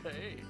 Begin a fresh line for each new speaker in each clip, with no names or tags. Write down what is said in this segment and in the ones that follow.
Hey.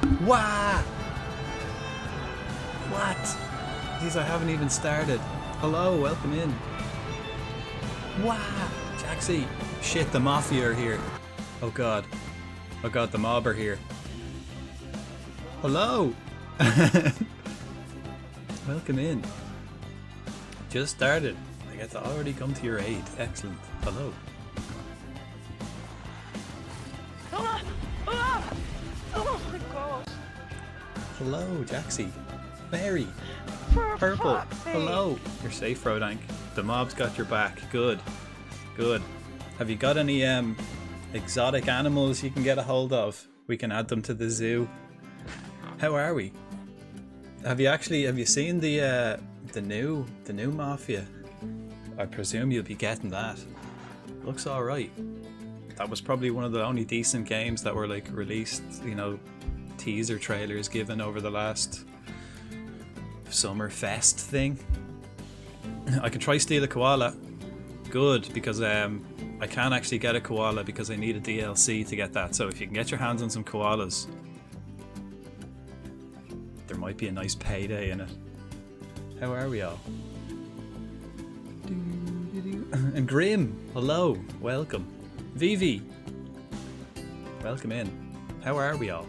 Wow! What? Jeez, I haven't even started. Hello, welcome in. Wow! Jaxie! Shit, the Mafia are here. Oh god. Oh god, the mob are here. Hello! Welcome in. Just started. I get to already come to your aid. Excellent. Hello.
Oh my god.
Hello, Jaxie. Mary.
For
Purple.
fuck's sake.
Hello. You're safe, Frodank. The mob's got your back. Good. Good. Have you got any exotic animals you can get a hold of? We can add them to the zoo. How are we? Have you seen the new Mafia? I presume you'll be getting that. Looks all right. That was probably one of the only decent games that were like released, you know, teaser trailers given over the last summer fest thing. I could try steal a koala. Good, because I can't actually get a koala because I need a DLC to get that. So if you can get your hands on some koalas, there might be a nice payday in it. How are we all? And Grim, hello, welcome. Vivi, welcome in. How are we all?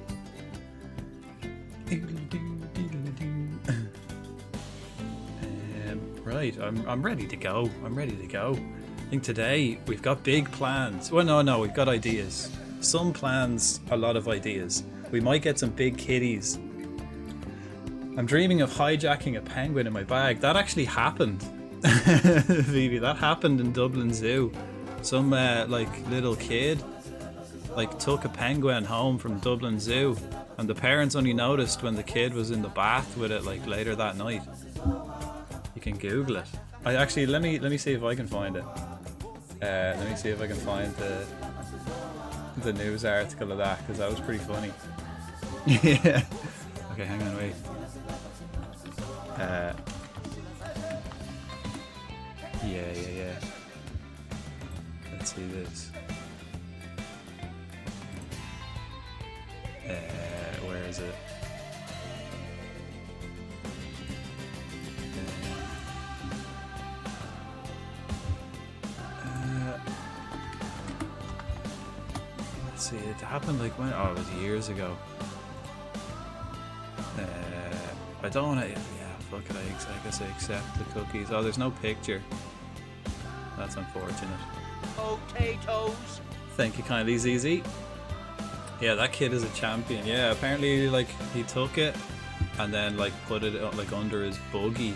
Right, I'm ready to go. I'm ready to go. I think today we've got big plans. Well, no, we've got ideas. Some plans, a lot of ideas. We might get some big kitties. I'm dreaming of hijacking a penguin in my bag. That actually happened. Vivi, that happened in Dublin Zoo. Some like little kid like took a penguin home from Dublin Zoo, and the parents only noticed when the kid was in the bath with it like later that night. You can Google it. I actually let me see if I can find it. Let me see if I can find the news article of that, because that was pretty funny. Yeah. Okay, hang on, wait. Yeah. Let's see this. Where is it? Let's see, it happened like when? Oh, it was years ago. I don't want to. Yeah, fuck it. I guess I accept the cookies. Oh, there's no picture. That's unfortunate.
Potatoes.
Thank you kindly, ZZ. Yeah, that kid is a champion. Yeah, apparently, like, he took it and then, like, put it, like, under his buggy.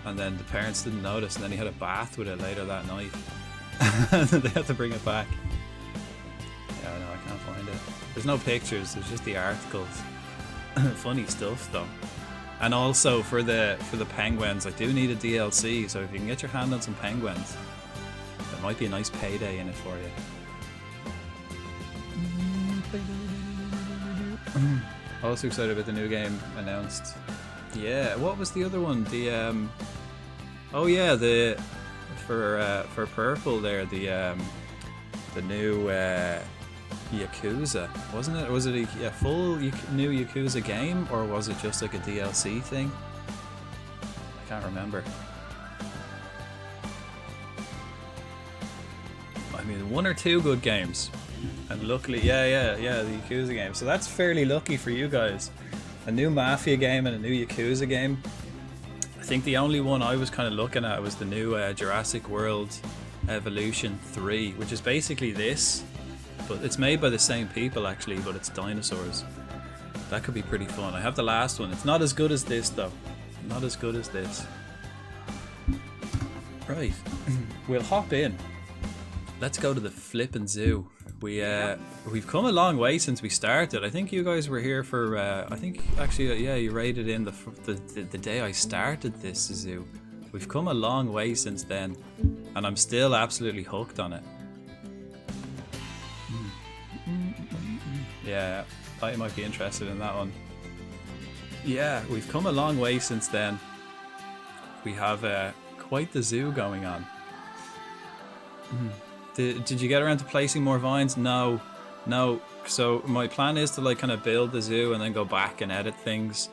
And then the parents didn't notice, and then he had a bath with it later that night. And they had to bring it back. Yeah, no, I can't find it. There's no pictures, there's just the articles. Funny stuff, though. And also, for the penguins, I do need a DLC, so if you can get your hand on some penguins, there might be a nice payday in it for you. Also excited about the new game announced. Yeah, what was the other one? The oh yeah, the for Purple there, the new Yakuza, wasn't it? Was it a full new Yakuza game, or was it just like a DLC thing? I can't remember. I mean, one or two good games. And luckily, yeah, the Yakuza game. So that's fairly lucky for you guys. A new Mafia game and a new Yakuza game. I think the only one I was kind of looking at was the new Jurassic World Evolution 3, which is basically this, but it's made by the same people actually, but it's dinosaurs. That could be pretty fun. I have the last one. It's not as good as this though. Not as good as this. Right. We'll hop in. Let's go to the flippin' zoo. We've come a long way since we started. I think you guys were here for I think actually yeah, you raided in the day I started this zoo. We've come a long way since then, and I'm still absolutely hooked on it. Yeah, I might be interested in that one. Yeah, we've come a long way since then. We have quite the zoo going on. Did you get around to placing more vines? No. No, so my plan is to like kind of build the zoo and then go back and edit things.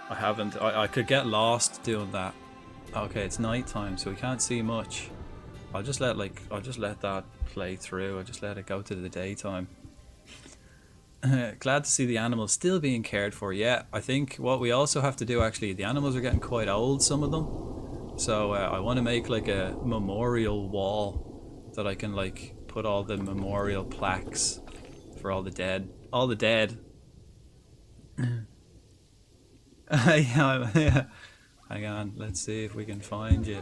I haven't. I could get lost doing that. Okay, it's night time, so we can't see much. I'll just let that play through. I'll just let it go to the daytime. Glad to see the animals still being cared for. Yeah, I think what we also have to do actually, the animals are getting quite old, some of them. So I want to make like a memorial wall that I can like put all the memorial plaques for all the dead. All the dead. Yeah. Hang on, let's see if we can find you.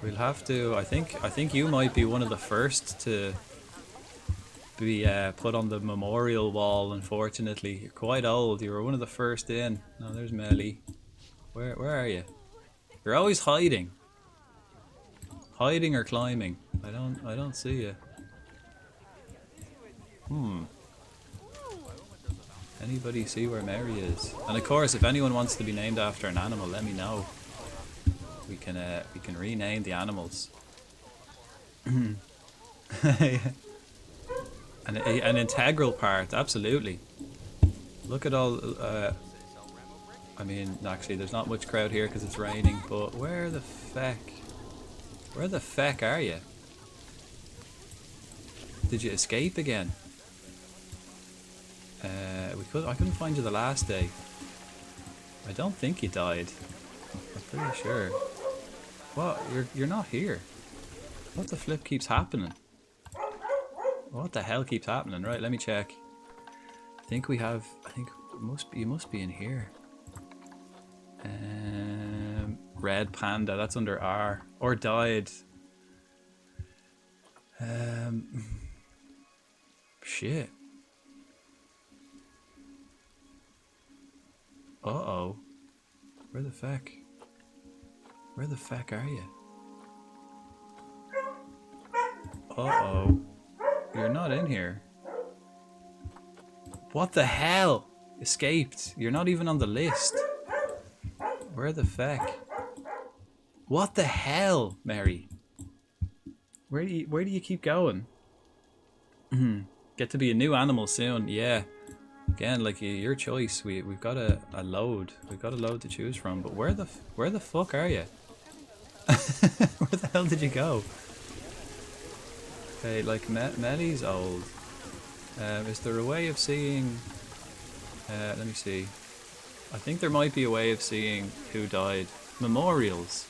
We'll have to. I think you might be one of the first to be put on the memorial wall. Unfortunately, you're quite old. You were one of the first in. No, there's Melly. Where are you? You're always hiding or climbing. I don't see you. Anybody see where Mary is? And of course, if anyone wants to be named after an animal, let me know. We can rename the animals. An integral part, absolutely. Look at all. I mean, actually, there's not much crowd here because it's raining. But where the feck are you? Did you escape again? I couldn't find you the last day. I don't think you died. I'm pretty sure. What? You're not here. What the flip keeps happening? What the hell keeps happening? Right, let me check. I think you must be in here. Red panda, that's under R. Or died. Shit. Uh-oh. Where the feck are you? Uh-oh. You're not in here. What the hell? Escaped. You're not even on the list. Where the feck? What the hell, Mary? Where do you keep going? Get to be a new animal soon. Yeah. Again, like your choice. We've got a load. We've got a load to choose from. But where the fuck are you? Where the hell did you go? Okay, like Melly's old. Is there a way of seeing? Let me see. I think there might be a way of seeing who died. Memorials.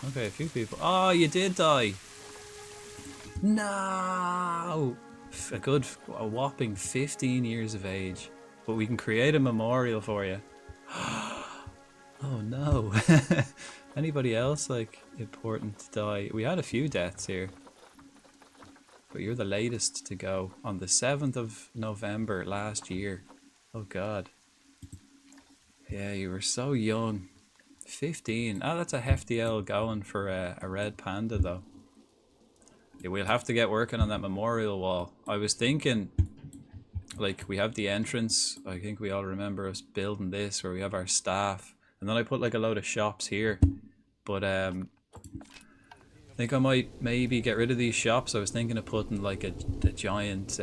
Okay, a few people. Oh, you did die. No. A whopping 15 years of age. But we can create a memorial for you. Oh no. Anybody else like important to die? We had a few deaths here. But you're the latest to go on the 7th of November last year. Oh god. Yeah, you were so young. 15. Oh, that's a hefty old going for a red panda though. Yeah, we'll have to get working on that memorial wall. I was thinking, like, we have the entrance. I think we all remember us building this where we have our staff. And then I put like a load of shops here. But I think I might maybe get rid of these shops. I was thinking of putting like a giant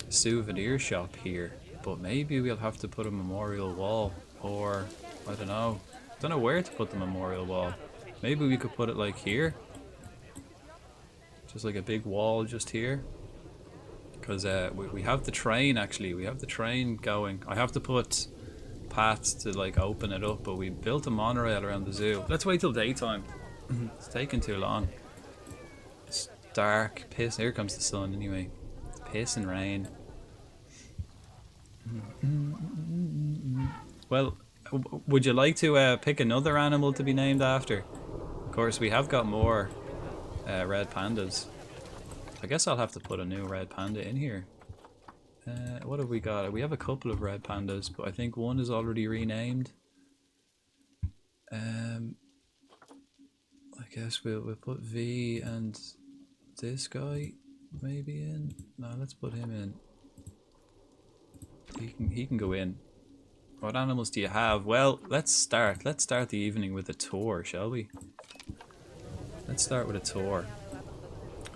souvenir shop here. But maybe we'll have to put a memorial wall. Or, I don't know. I don't know where to put the memorial wall. Maybe we could put it like here. Just like a big wall just here. Because we have the train actually. We have the train going. I have to put paths to like open it up. But we built a monorail around the zoo. Let's wait till daytime. It's taking too long. It's dark. Piss. Here comes the sun anyway. Piss and rain. Well, would you like to pick another animal to be named after? Of course, we have got more red pandas. I guess I'll have to put a new red panda in here. What have we got? We have a couple of red pandas, but I think one is already renamed. I guess we'll put V and this guy maybe in. No, let's put him in. He can go in. What animals do you have? Well, let's start the evening with a tour, shall we? Let's start with a tour.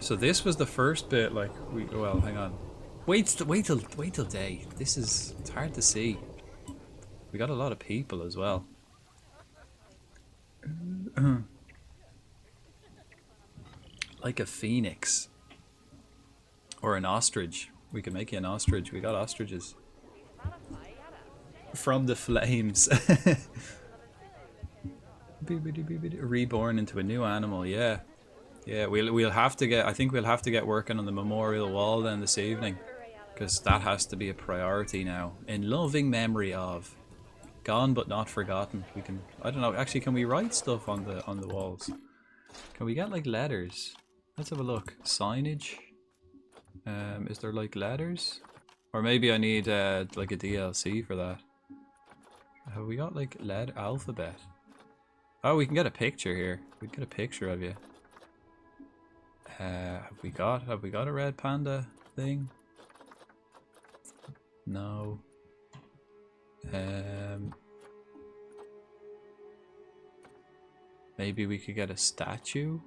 So this was the first bit, like well, hang on. Wait till day. It's hard to see. We got a lot of people as well. Like a phoenix. Or an ostrich. We can make you an ostrich. We got ostriches. From the flames. Reborn into a new animal, yeah. Yeah, we'll have to get, I think we'll have to get working on the memorial wall then this evening. Because that has to be a priority now. In loving memory of. Gone but not forgotten. We can, I don't know, actually can we write stuff on the walls? Can we get like letters? Let's have a look. Signage. Is there like letters? Or maybe I need like a DLC for that. Have we got like alphabet? Oh, we can get a picture here. We can get a picture of you. Have we got a red panda thing? No. Maybe we could get a statue.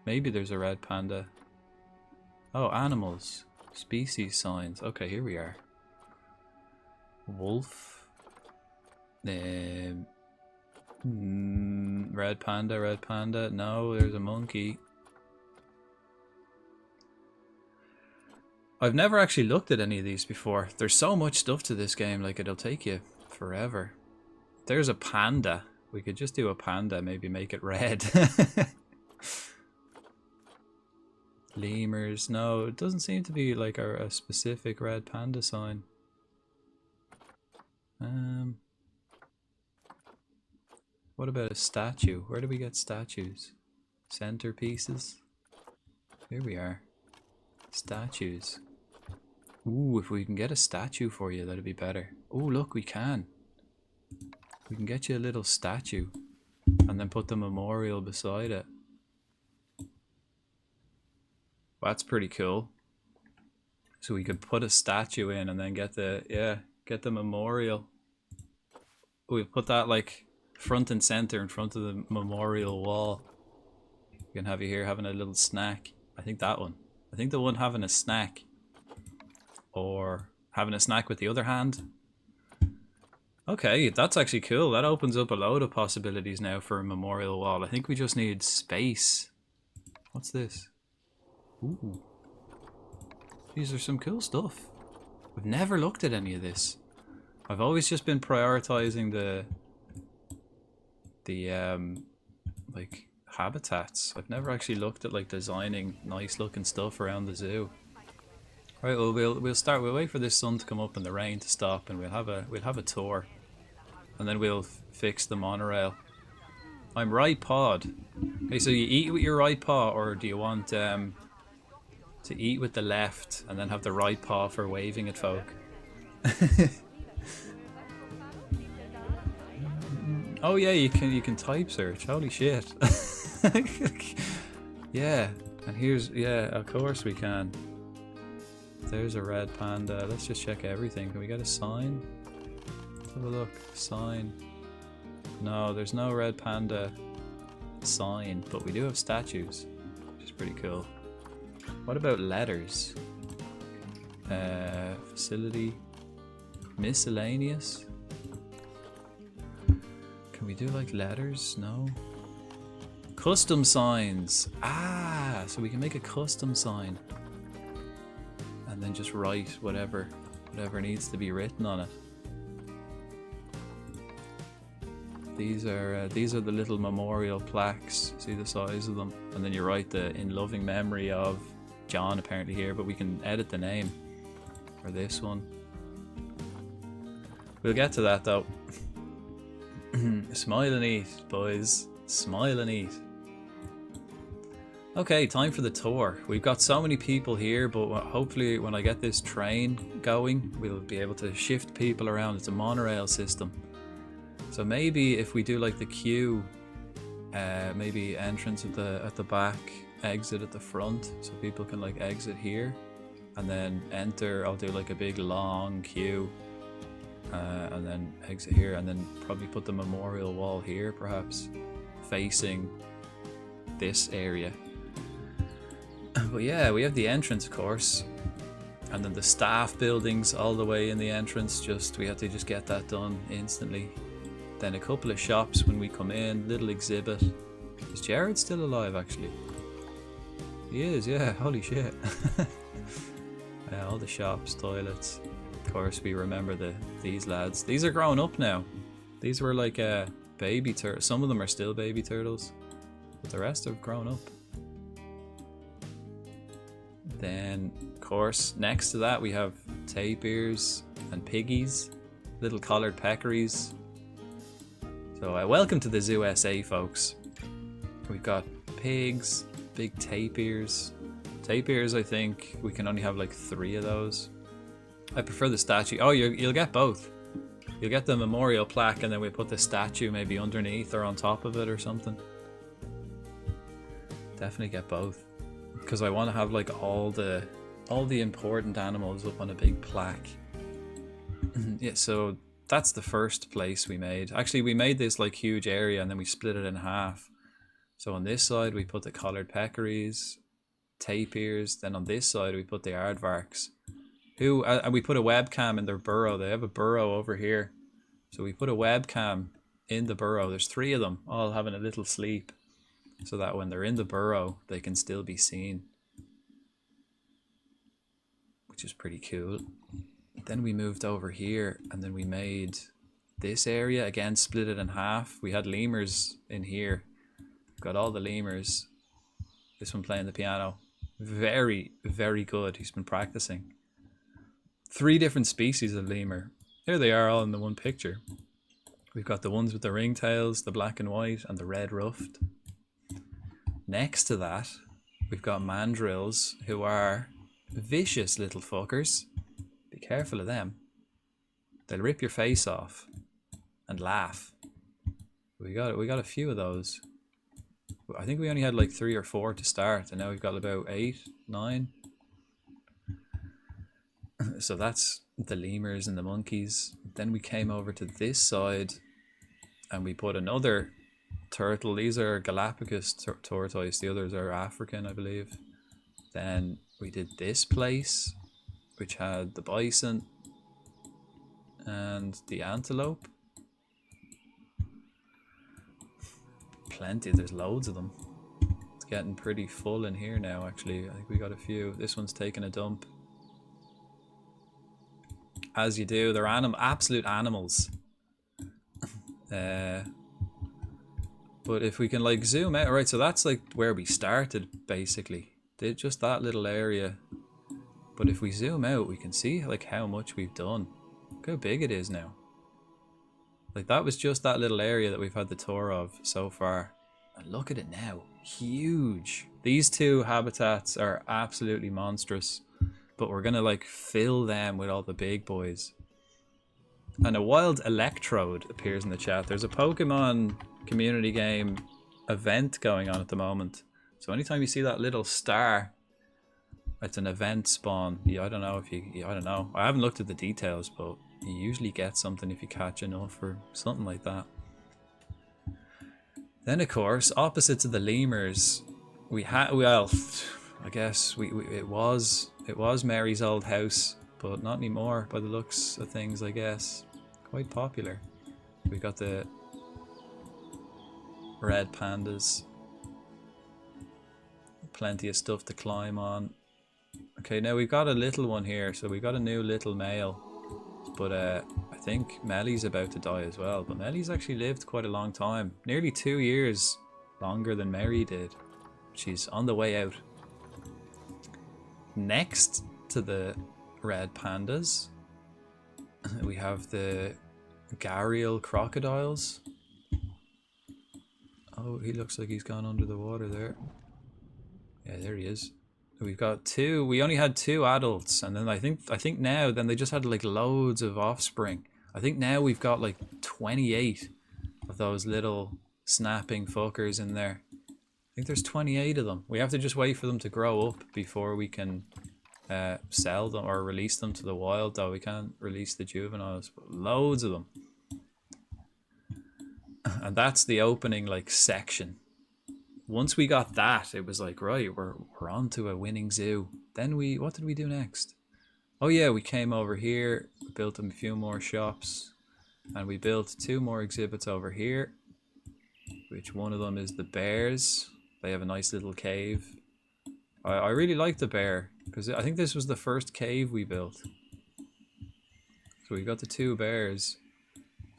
Maybe there's a red panda. Oh, animals. Species signs. Okay, here we are. Wolf. Red panda, red panda. No, there's a monkey. I've never actually looked at any of these before. There's so much stuff to this game, like it'll take you forever. There's a panda. We could just do a panda, maybe make it red. Lemurs. No, it doesn't seem to be like a specific red panda sign. What about a statue? Where do we get statues? Centerpieces? Here we are. Statues. Ooh, if we can get a statue for you, that'd be better. Oh, look, we can. We can get you a little statue and then put the memorial beside it. That's pretty cool. So we could put a statue in and then get the memorial. We'll put that like front and center in front of the memorial wall. We can have you here having a little snack. I think that one. I think the one having a snack. Or having a snack with the other hand. Okay, that's actually cool. That opens up a load of possibilities now for a memorial wall. I think we just need space. What's this? Ooh. These are some cool stuff. I've never looked at any of this. I've always just been prioritizing the like habitats. I've never actually looked at like designing nice looking stuff around the zoo. Right, well we'll wait for this sun to come up and the rain to stop, and we'll have a tour, and then we'll fix the monorail. I'm right pawed. Okay, so you eat with your right paw, or do you want to eat with the left and then have the right paw for waving at folk? Oh yeah, you can type search. Holy shit. Yeah, and here's, yeah, of course we can. There's a red panda. Let's just check everything. Can we get a sign? Let's have a look. Sign. No, there's no red panda sign, but we do have statues, which is pretty cool. What about letters? Facility. Miscellaneous. Can we do like letters? No. Custom signs. Ah, so we can make a custom sign. And then just write whatever needs to be written on it. These are the little memorial plaques. See the size of them, and then you write the "in loving memory of John" apparently here, but we can edit the name for this one. We'll get to that though. Smile and eat, boys. Smile and eat. Okay, time for the tour. We've got so many people here, but hopefully when I get this train going, we'll be able to shift people around. It's a monorail system. So maybe if we do like the queue, maybe entrance at the back, exit at the front, so people can like exit here, and then enter. I'll do like a big long queue, and then exit here, and then probably put the memorial wall here, perhaps facing this area. But yeah, we have the entrance, of course. And then the staff buildings all the way in the entrance. We had to just get that done instantly. Then a couple of shops when we come in. Little exhibit. Is Jared still alive, actually? He is, yeah. Holy shit. Yeah, all the shops, toilets. Of course, we remember these lads. These are grown up now. These were like baby turtles. Some of them are still baby turtles, but the rest have grown up. Then, of course, next to that we have tapirs and piggies, little collared peccaries. So welcome to the Zoo SA, folks. We've got pigs, big tapirs. Tapirs, I think we can only have like 3 of those. I prefer the statue. Oh, you'll get both. You'll get the memorial plaque, and then we put the statue maybe underneath or on top of it or something. Definitely get both, because I want to have like all the important animals up on a big plaque. Yeah, so that's the first place we made. Actually, we made this like huge area, and then we split it in half. So on this side we put the collared peccaries, tapirs. Then on this side we put the aardvarks, who and we put a webcam in their burrow. They have a burrow over here, so we put a webcam in the burrow. There's 3 of them all having a little sleep, so that when they're in the burrow they can still be seen, which is pretty cool. Then we moved over here, and then we made this area again, split it in half. We had lemurs in here. Got all the lemurs. This one playing the piano, very, very good. He's been practicing. 3 different species of lemur. Here they are all in the one picture. We've got the ones with the ringtails, the black and white, and the red ruffed. Next to that, we've got mandrills, who are vicious little fuckers. Be careful of them. They'll rip your face off and laugh. We got a few of those. I think we only had like 3 or 4 to start, and now we've got about 8, 9. So that's the lemurs and the monkeys. Then we came over to this side, and we put another turtle. These are Galapagos tortoise. The others are African, I believe. Then we did this place, which had the bison and the antelope. Plenty, there's loads of them. It's getting pretty full in here now, actually. I think we got a few. This one's taking a dump. As you do, they're absolute animals. But if we can like zoom out, right, so that's like where we started basically. Did just that little area. But if we zoom out, we can see like how much we've done. Look how big it is now. Like that was just that little area that we've had the tour of so far. And look at it now. Huge. These 2 habitats are absolutely monstrous. But we're gonna like fill them with all the big boys. And a wild electrode appears in the chat. There's a Pokemon community game event going on at the moment. So anytime you see that little star, it's an event spawn. Yeah, I don't know. I haven't looked at the details, but you usually get something if you catch enough or something like that. Then of course, opposite to the lemurs, we had, well, I guess it was Mary's old house, but not anymore by the looks of things, I guess. Quite popular. We got the red pandas. Plenty of stuff to climb on. Okay, now we've got a little one here, so we got a new little male. But I think Melly's about to die as well. But Melly's actually lived quite a long time. Nearly 2 years longer than Mary did. She's on the way out. Next to the red pandas, we have the gharial crocodiles. Oh, he looks like he's gone under the water there. Yeah, there he is. We've got 2. We only had 2 adults, and then I think now then they just had like loads of offspring. I think now we've got like 28 of those little snapping fuckers in there. I think there's 28 of them. We have to just wait for them to grow up before we can sell them or release them to the wild, though. We can't release the juveniles, but loads of them. And that's the opening like section. once we got that, it was like, right, we're on to a winning zoo. Then what did we do next? Oh yeah, we came over here, built a few more shops, and we built 2 more exhibits over here, which one of them is the bears. They have a nice little cave. I really like the bear, because I think this was the first cave we built. So we got the 2 bears,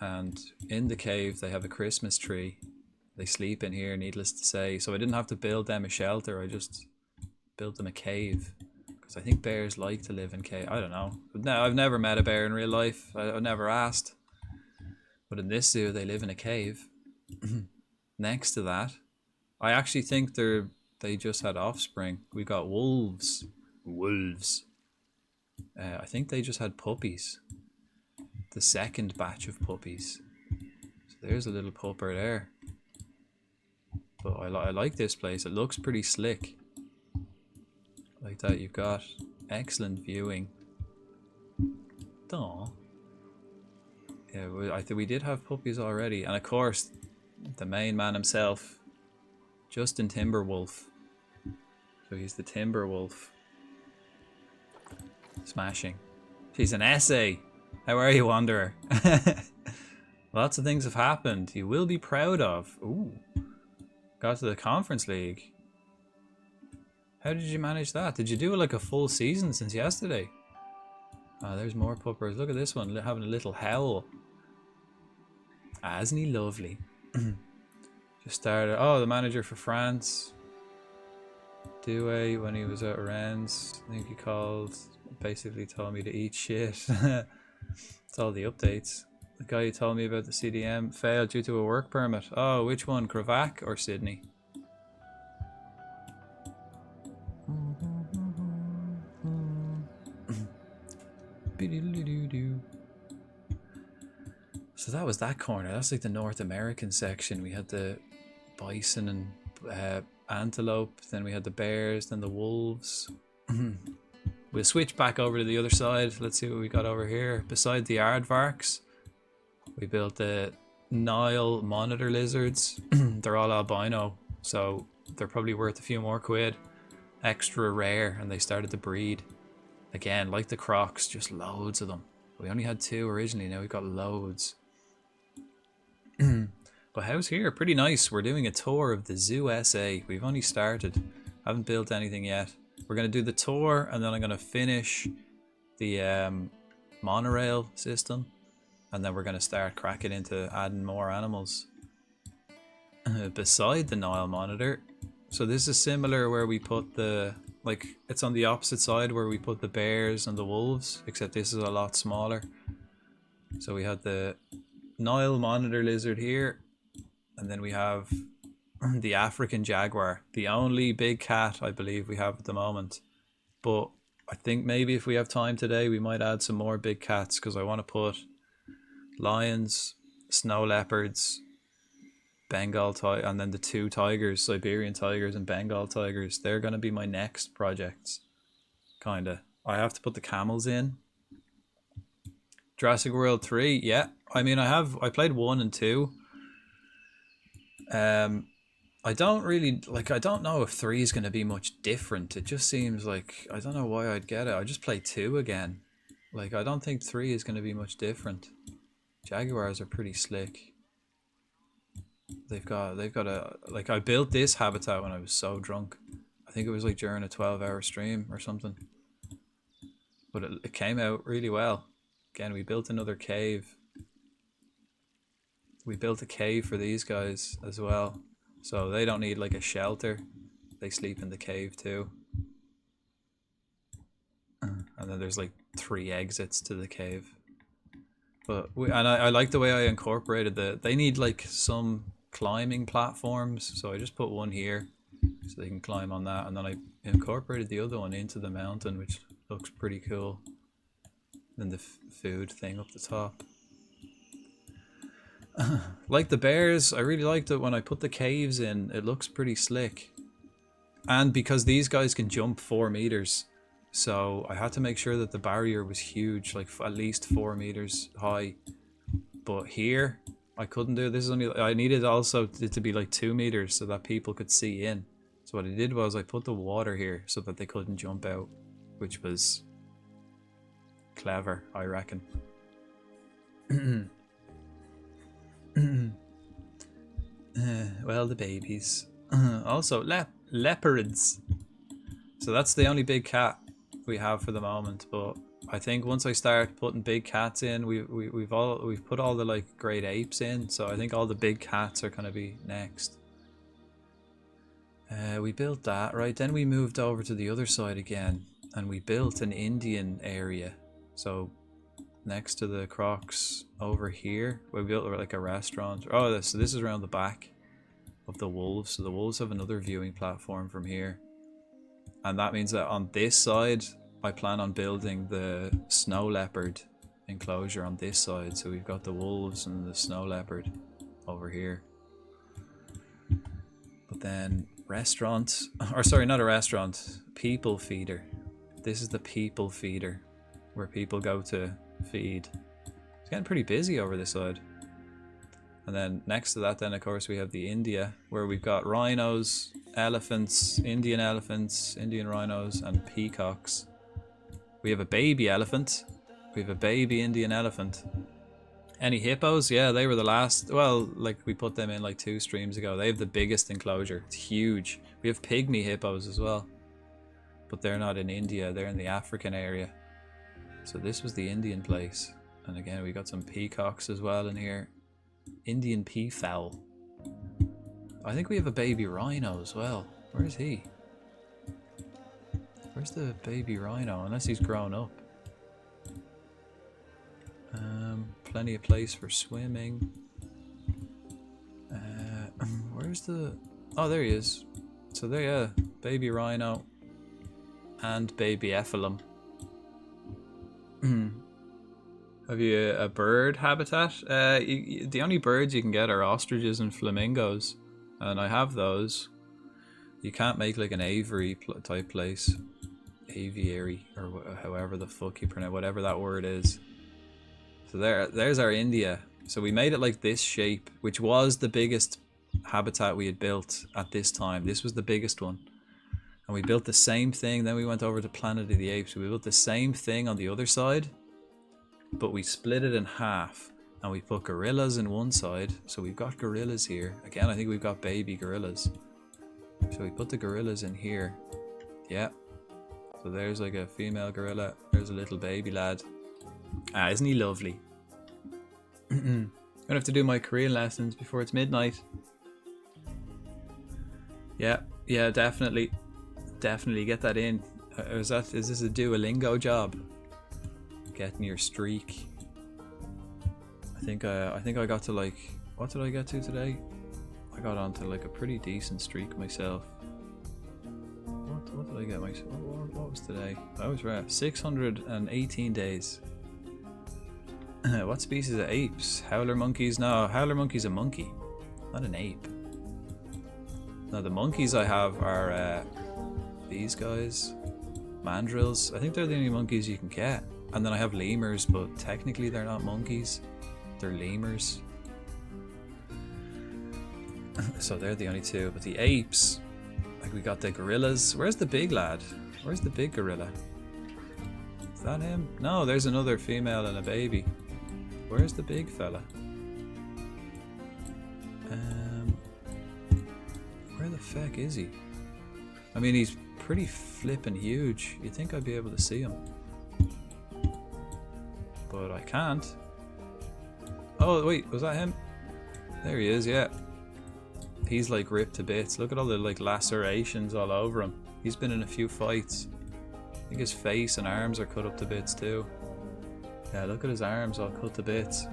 and in the cave they have a Christmas tree. They sleep in here, needless to say. So I didn't have to build them a shelter, I just built them a cave. Because I think bears like to live in cave. I don't know. No, I've never met a bear in real life. I've never asked. But in this zoo, they live in a cave. Next to that, I actually think they just had offspring. We got wolves. Wolves. I think they just had puppies. The second batch of puppies. So there's a little pupper there. But I like this place. It looks pretty slick. Like that, you've got excellent viewing. Aww. Yeah, I think we did have puppies already. And of course, the main man himself, Justin Timberwolf. So he's the Timberwolf. Smashing. She's an essay. How are you, Wanderer? Lots of things have happened you will be proud of. Ooh. Got to the Conference League. How did you manage that? Did you do like a full season since yesterday? Oh, there's more puppers. Look at this one, having a little howl. Ah, isn't he lovely? Just started. Oh, the manager for France. Douay, when he was at Rennes, I think he called, basically told me to eat shit. It's all the updates. The guy who told me about the CDM failed due to a work permit. Oh, which one? Kravac or Sydney? So that was that corner. That's like the North American section. We had the bison and antelope. Then we had the bears. Then the wolves. We'll switch back over to the other side. Let's see what we got over here. Beside the aardvarks, we built the Nile monitor lizards. They're all albino, so they're probably worth a few more quid. Extra rare, and they started to breed. Again, like the crocs, just loads of them. We only had 2 originally, now we've got loads. But how's here? Pretty nice. We're doing a tour of the Zoo SA. We've only started. Haven't built anything yet. We're going to do the tour, and then I'm going to finish the monorail system. And then we're going to start cracking into adding more animals. Beside the Nile monitor. So this is similar where we put the... Like, it's on the opposite side where we put the bears and the wolves. Except this is a lot smaller. So we had the Nile monitor lizard here. And then we have the African jaguar. The only big cat I believe we have at the moment. But I think maybe if we have time today we might add some more big cats. Because I want to put lions, snow leopards, Bengal tiger, and then the 2 tigers, Siberian tigers and Bengal tigers. They're going to be my next projects. Kinda. I have to put the camels in. Jurassic World 3, yeah. I mean, I played 1 and 2. I don't really, like, I don't know if 3 is going to be much different. It just seems like, I don't know why I'd get it. I just play 2 again. Like, I don't think 3 is going to be much different. Jaguars are pretty slick. They've got a, like, I built this habitat when I was so drunk. I think it was like during a 12-hour stream or something. But it came out really well. Again, we built another cave. We built a cave for these guys as well. So they don't need like a shelter. They sleep in the cave too. And then there's like 3 exits to the cave. But I like the way I incorporated they need like some climbing platforms. So I just put one here so they can climb on that. And then I incorporated the other one into the mountain, which looks pretty cool. Then the food thing up the top. Like the bears, I really liked it when I put the caves in. It looks pretty slick. And because these guys can jump 4 meters, so I had to make sure that the barrier was huge, like at least 4 meters high. But here, I couldn't do it. This is only, I needed also it to be like 2 meters so that people could see in. So what I did was I put the water here so that they couldn't jump out, which was clever, I reckon. Well, the babies. Also, leopards. So that's the only big cat we have for the moment. But I think once I start putting big cats in, we've put all the like great apes in. So I think all the big cats are gonna be next. We built that, right? Then we moved over to the other side again, and we built an Indian area. So next to the Crocs over here, we built like a restaurant. Oh, so this is around the back of the wolves. So the wolves have another viewing platform from here, and that means that on this side, I plan on building the snow leopard enclosure on this side. So we've got the wolves and the snow leopard over here. But then restaurant, or sorry, not a restaurant, people feeder. This is the people feeder where people go to feed. It's getting pretty busy over this side. And then next to that, then of course we have the India, where we've got rhinos, elephants, Indian rhinos, and peacocks. We have a baby elephant. We have a baby Indian elephant. Any hippos? Yeah, they were the last. Well, like we put them in like 2 streams ago. They have the biggest enclosure. It's huge. We have pygmy hippos as well, but they're not in India. They're in the African area. So this was the Indian place. And again, we got some peacocks as well in here. Indian peafowl. I think we have a baby rhino as well. Where is he? Where's the baby rhino? Unless he's grown up. Plenty of place for swimming. Where's the... Oh, there he is. So there, yeah. Baby rhino. And baby ephelum. Have you a bird habitat? The only birds you can get are ostriches and flamingos. And I have those. You can't make like an aviary type place. Aviary, or however the fuck you pronounce, whatever that word is. So there's our India. So we made it like this shape, which was the biggest habitat we had built at this time. This was the biggest one. And we built the same thing. Then we went over to Planet of the Apes. We built the same thing on the other side, but we split it in half. And we put gorillas in one side. So we've got gorillas here. Again, I think we've got baby gorillas. So we put the gorillas in here. Yeah. So there's like a female gorilla. There's a little baby lad. Ah, isn't he lovely? Gonna have to do my Korean lessons before it's midnight. Yeah, definitely get that in. Is this a Duolingo job? Getting your streak. I think I got to like, what did I get to today? I got onto like a pretty decent streak myself. What did I get myself? What was today? I was right. 618 days. What species of apes? Howler monkeys? No, howler monkey's a monkey, not an ape. No, the monkeys I have are these guys, mandrills. I think they're the only monkeys you can get. And then I have lemurs, but technically they're not monkeys, they're lemurs. So they're the only 2. But the apes, like we got the gorillas. Where's the big lad? Where's the big gorilla? Is that him? No, there's another female and a baby. Where's the big fella? Where the feck is he? I mean, he's pretty flippin' huge. You'd think I'd be able to see him, but I can't. Oh wait, was that him? There he is, yeah. He's like ripped to bits. Look at all the like lacerations all over him. He's been in a few fights. I think his face and arms are cut up to bits too. Yeah, look at his arms all cut to bits.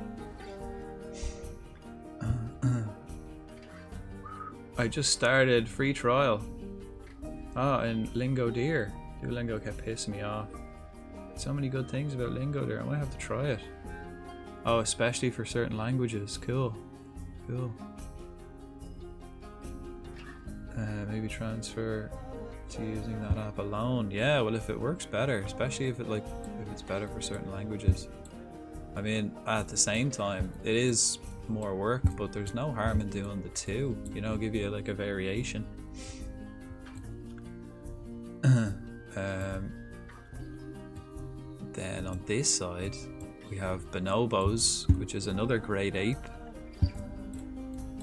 I just started free trial. In Lingo Deer. Duolingo kept pissing me off. So many good things about Lingo Deer. I might have to try it. Oh, especially for certain languages. Cool. Maybe transfer to using that app alone. Yeah, well, if it works better, especially if it's better for certain languages. I mean, at the same time, it is more work, but there's no harm in doing the two. You know, give you like a variation. Then on this side, we have bonobos, which is another great ape.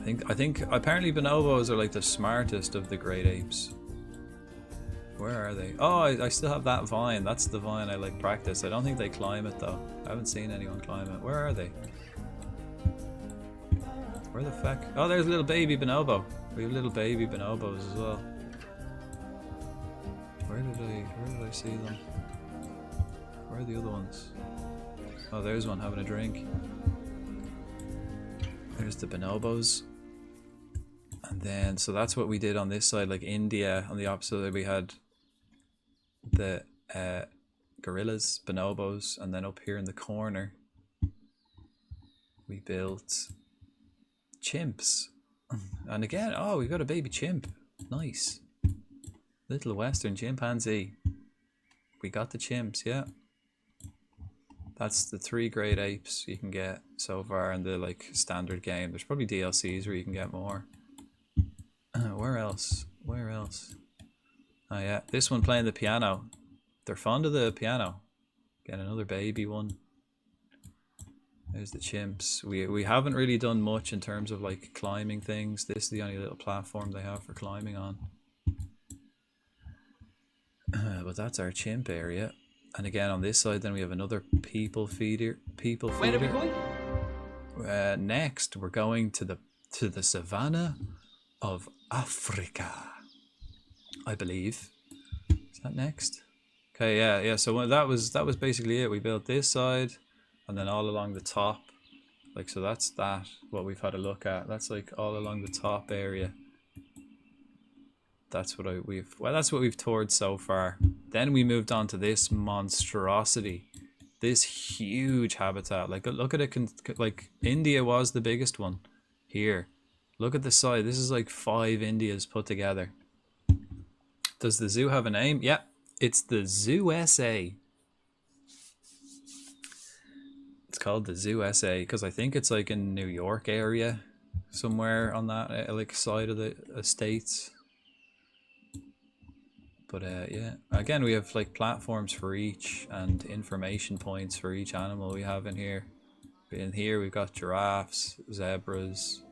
I think apparently bonobos are like the smartest of the great apes. Where are they? Oh, I still have that vine. That's the vine I like practice. I don't think they climb it though. I haven't seen anyone climb it. Where are they? Where the feck? Oh, there's a little baby bonobo. We have little baby bonobos as well. Where did I see them? Where are the other ones? Oh, there's one having a drink. There's the bonobos. And then, so that's what we did on this side, like India. On the opposite side, we had the gorillas, bonobos, and then up here in the corner, we built chimps. And again, oh, we've got a baby chimp. Nice. Little western chimpanzee. We got the chimps, yeah. That's the 3 great apes you can get so far in the like standard game. There's probably DLCs where you can get more. Where else? Where else? Oh yeah, this one playing the piano. They're fond of the piano. Get another baby one. There's the chimps. We haven't really done much in terms of like climbing things. This is the only little platform they have for climbing on. But that's our chimp area. And again on this side then we have another people feeder.
Where are we going?
Next we're going to the savannah of Africa, I believe. Is that next? Okay, yeah. So that was basically it. We built this side, and then all along the top, like so. That's what we've had a look at. That's like all along the top area. That's what that's what we've toured so far. Then we moved on to this monstrosity, this huge habitat. Like look at it. Like India was the biggest one. Here, look at the side. This is like 5 Indias put together. Does the zoo have a name? Yeah, it's the Zoo SA. It's called the Zoo SA because I think it's like in New York area, somewhere on that like side of the estates. But yeah, again we have like platforms for each and information points for each animal we have in here. In here we've got giraffes, zebras,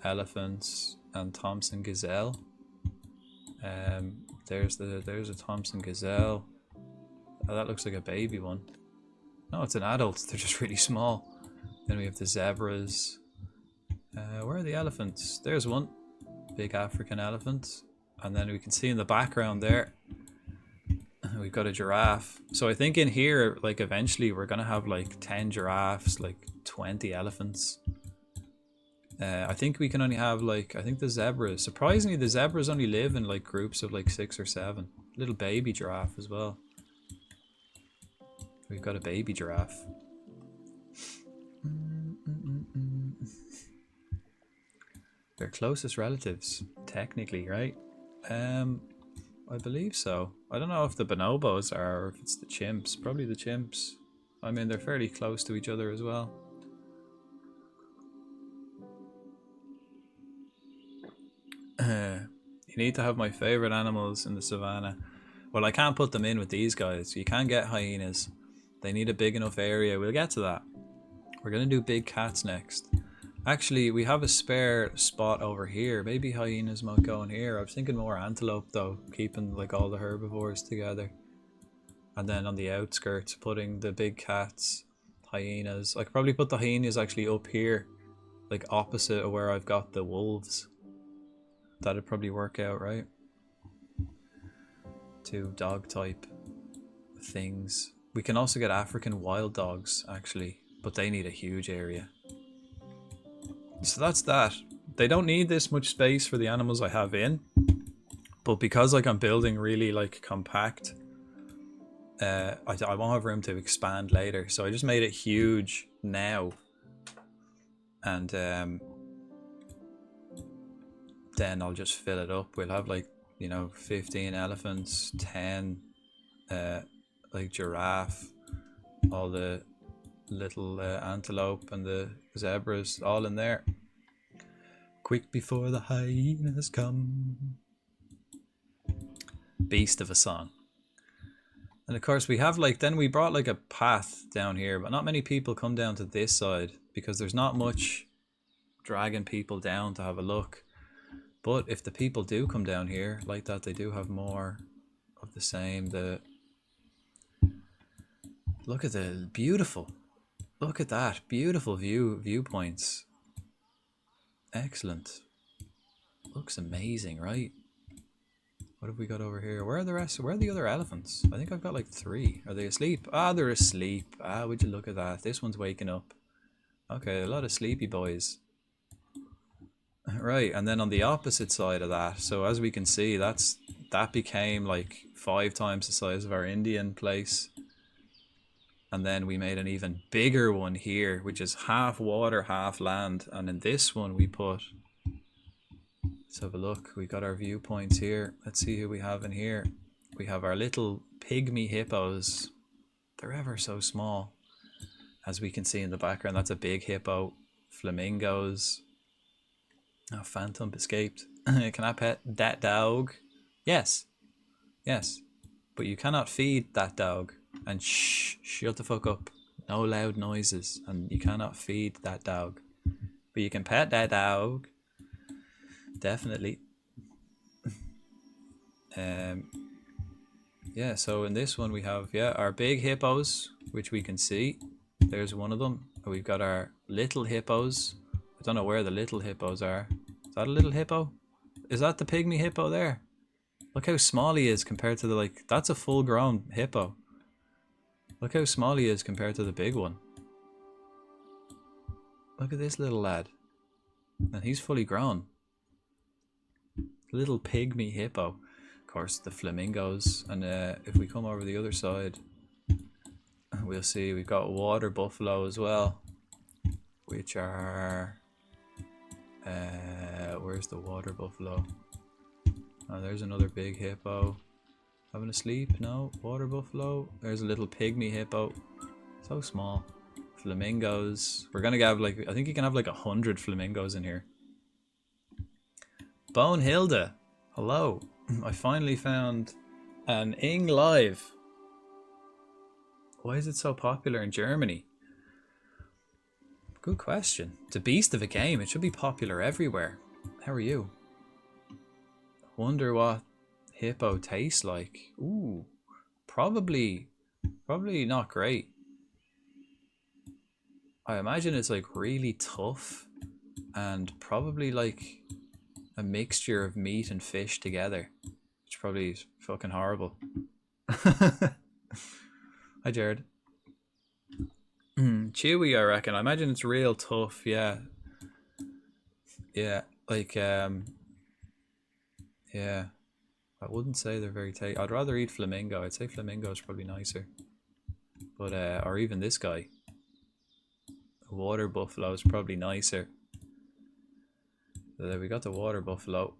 elephants, and Thompson gazelle. There's a Thompson gazelle. Oh, that looks like a baby one. No, it's an adult. They're just really small. Then we have the zebras. Where are the elephants? There's one. Big African elephant. And then we can see in the background there, we've got a giraffe. So I think in here, like eventually we're going to have like 10 giraffes, like 20 elephants. I think we can only have like, I think the zebras, surprisingly the zebras only live in like groups of like 6 or 7. Little baby giraffe as well. We've got a baby giraffe. They're closest relatives, technically, right? I believe so. I don't know if the bonobos are or if it's the chimps. Probably the chimps. I mean, they're fairly close to each other as well. You need to have my favorite animals in the savannah. Well, I can't put them in with these guys. You can't get hyenas. They need a big enough area. We'll get to that. We're going to do big cats next. Actually, we have a spare spot over here. Maybe hyenas might go in here. I was thinking more antelope though, keeping like all the herbivores together. And then on the outskirts, putting the big cats, hyenas. I could probably put the hyenas actually up here, like opposite of where I've got the wolves. That'd probably work out, right? 2 dog type things. We can also get African wild dogs actually, but they need a huge area. So that's that. They don't need this much space for the animals I have in, but because like I'm building really like compact, I won't have room to expand later, so I just made it huge now. And then I'll just fill it up. We'll have like, you know, 15 elephants, 10 like giraffe, all the little antelope and the zebras all in there. Quick before the hyenas come. Beast of a song. And of course we have like, then we brought like a path down here, but not many people come down to this side because there's not much dragging people down to have a look. But if the people do come down here like that, they do have more of the same. Look at the beautiful, look at that beautiful viewpoints. Excellent. Looks amazing, right? What have we got over here? Where are the rest? Where are the other elephants? I think I've got like 3. Are they asleep? Ah, they're asleep. Ah, would you look at that? This one's waking up. Okay, a lot of sleepy boys. Right, and then on the opposite side of that, so as we can see, that became like 5 times the size of our Indian place. And then we made an even bigger one here, which is half water, half land. And in this one we put... Let's have a look. We got our viewpoints here. Let's see who we have in here. We have our little pygmy hippos. They're ever so small. As we can see in the background, that's a big hippo. Flamingos. Oh, Phantom escaped. Can I pet that dog? Yes. Yes. But you cannot feed that dog. And shut the fuck up. No loud noises. And you cannot feed that dog. But you can pet that dog. Definitely. Yeah, so in this one we have our big hippos, which we can see. There's one of them. We've got our little hippos. I don't know where the little hippos are. Is that a little hippo? Is that the pygmy hippo there? Look how small he is compared to the, like, that's a full grown hippo. Look how small he is compared to the big one. Look at this little lad. And he's fully grown. Little pygmy hippo. Of course, the flamingos. And if we come over the other side, we'll see we've got water buffalo as well, which are... where's the water buffalo? Oh, there's another big hippo. Having a sleep? No. Water buffalo. There's a little pygmy hippo. So small. Flamingos. We're gonna have like, I think you can have like 100 flamingos in here. Bonehilda. Hello. I finally found an Ing Live. Why is it so popular in Germany? Good question. It's a beast of a game. It should be popular everywhere. How are you? Wonder what hippo tastes like. Ooh, probably not great. I imagine it's like really tough and probably like a mixture of meat and fish together, which probably is fucking horrible. Hi, Jared. Chewy, I reckon. I imagine it's real tough. Yeah, like yeah. I wouldn't say they're very tasty. I'd rather eat flamingo. I'd say flamingo is probably nicer. But or even this guy. A water buffalo is probably nicer. So there we got the water buffalo.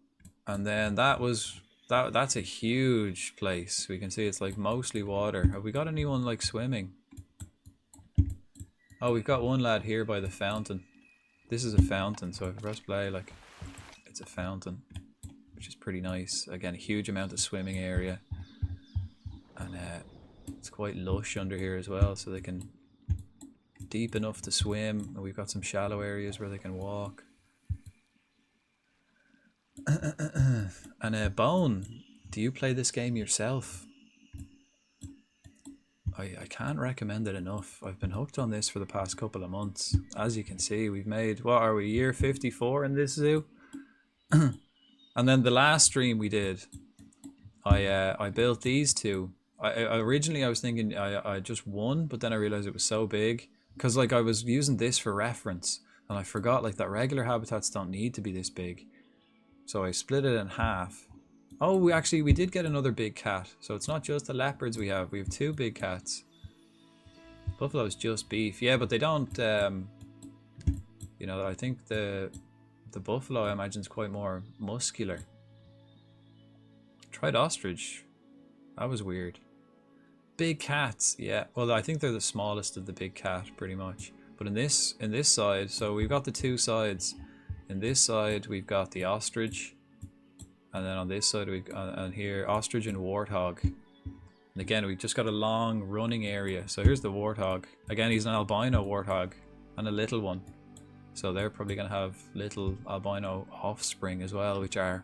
And then that's a huge place. We can see it's like mostly water. Have we got anyone like swimming? Oh, we've got one lad here by the fountain. This is a fountain, so if I press play, like, it's a fountain, which is pretty nice. Again, a huge amount of swimming area. And it's quite lush under here as well, so they can deep enough to swim. And we've got some shallow areas where they can walk. And Bone, do you play this game yourself? I can't recommend it enough. I've been hooked on this for the past couple of months. As you can see, we've made, what are we, year 54 in this zoo? And then the last stream we did, I built these two. Originally I was thinking I just one, but then I realized it was so big. Because like I was using this for reference, and I forgot like that regular habitats don't need to be this big. So I split it in half. Oh, we did get another big cat. So it's not just the leopards we have. We have 2 big cats. Buffalo's just beef. Yeah, but they don't, you know, I think the buffalo, I imagine, is quite more muscular. Tried ostrich. That was weird. big cats. Yeah. Well, I think they're the smallest of the big cat, pretty much. But in this side, so we've got the two sides. In this side, we've got the ostrich, and then on this side, and here ostrich and warthog. And again, we've just got a long running area. So here's the warthog. Again, he's an albino warthog and a little one. So they're probably gonna have little albino offspring as well, which are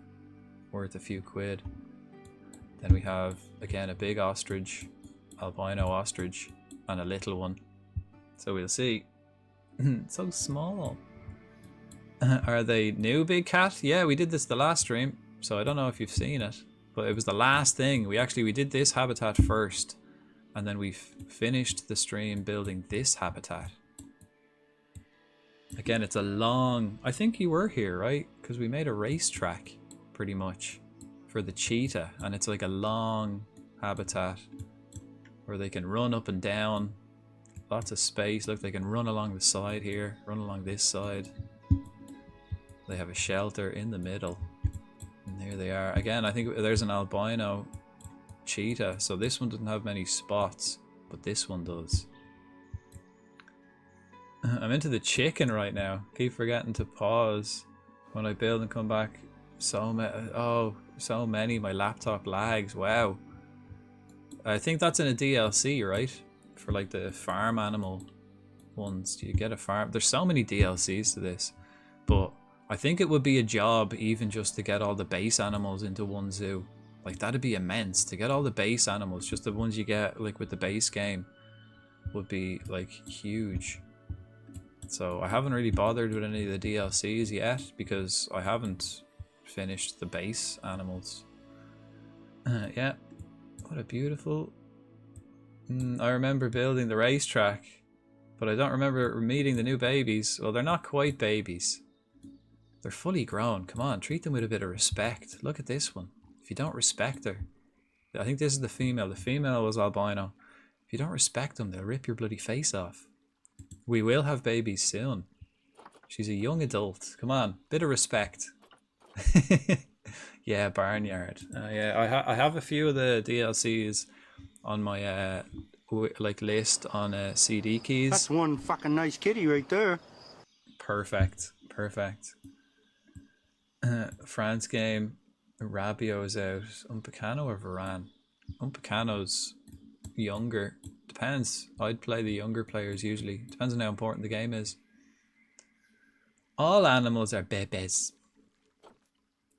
worth a few quid. Then we have again a big ostrich, albino ostrich, and a little one. So we'll see. So small. Are they new, big cat? Yeah, we did this the last stream, so I don't know if you've seen it, but it was the last thing. We did this habitat first, and then we finished the stream building this habitat. Again, it's a long... I think you were here, right? Because we made a racetrack, pretty much, for the cheetah, and it's like a long habitat where they can run up and down. Lots of space. Look, they can run along the side here, run along this side. They have a shelter in the middle. And there they are. Again, I think there's an albino cheetah. So this one doesn't have many spots, but this one does. I'm into the chicken right now. Keep forgetting to pause when I build and come back. So many. My laptop lags. Wow. I think that's in a DLC, right? For like the farm animal ones. Do you get a farm? There's so many DLCs to this, but I think it would be a job even just to get all the base animals into one zoo. Like that'd be immense to get all the base animals, just the ones you get like with the base game would be like huge. So I haven't really bothered with any of the DLCs yet because I haven't finished the base animals. Yeah, what a beautiful... I remember building the racetrack, but I don't remember meeting the new babies. Well, they're not quite babies. They're fully grown. Come on, treat them with a bit of respect. Look at this one. If you don't respect her... I think this is the female. The female was albino. If you don't respect them, they'll rip your bloody face off. We will have babies soon. She's a young adult. Come on, bit of respect. Yeah, barnyard. Yeah, I have a few of the DLCs on my like list on CD keys.
That's one fucking nice kitty right there.
Perfect. France game. Rabio's out. Umpicano or Varane? Umpicano's younger. Depends. I'd play the younger players usually. Depends on how important the game is. All animals are bebes.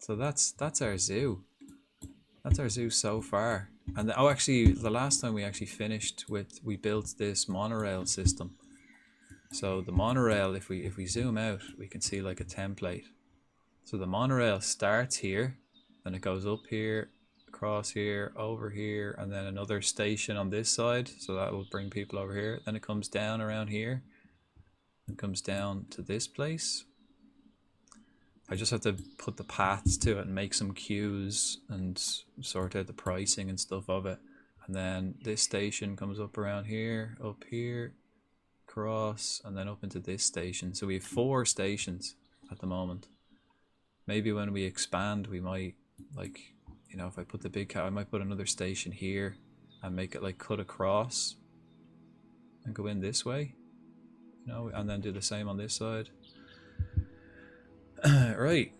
So that's our zoo. That's our zoo so far. And actually, the last time we actually finished we built this monorail system. So the monorail, if we zoom out, we can see like a template. So the monorail starts here, then it goes up here, across here, over here, and then another station on this side. So that will bring people over here. Then it comes down around here and comes down to this place. I just have to put the paths to it and make some queues and sort out the pricing and stuff of it. And then this station comes up around here, up here, across, and then up into this station. So we have 4 stations at the moment. Maybe when we expand, we might, like, you know, if I put the big cat, I might put another station here and make it like cut across and go in this way, you know, and then do the same on this side. Right,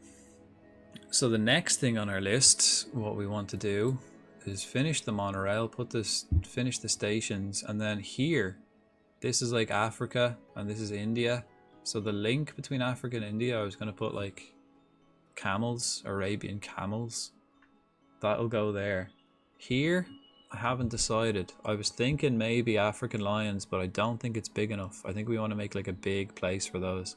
so the next thing on our list, what we want to do is finish the monorail, finish the stations, and then here, this is like Africa and this is India. So the link between Africa and India, I was going to put like camels, Arabian camels. That'll go there. Here, I haven't decided. I was thinking maybe African lions, but I don't think it's big enough. I think we want to make like a big place for those.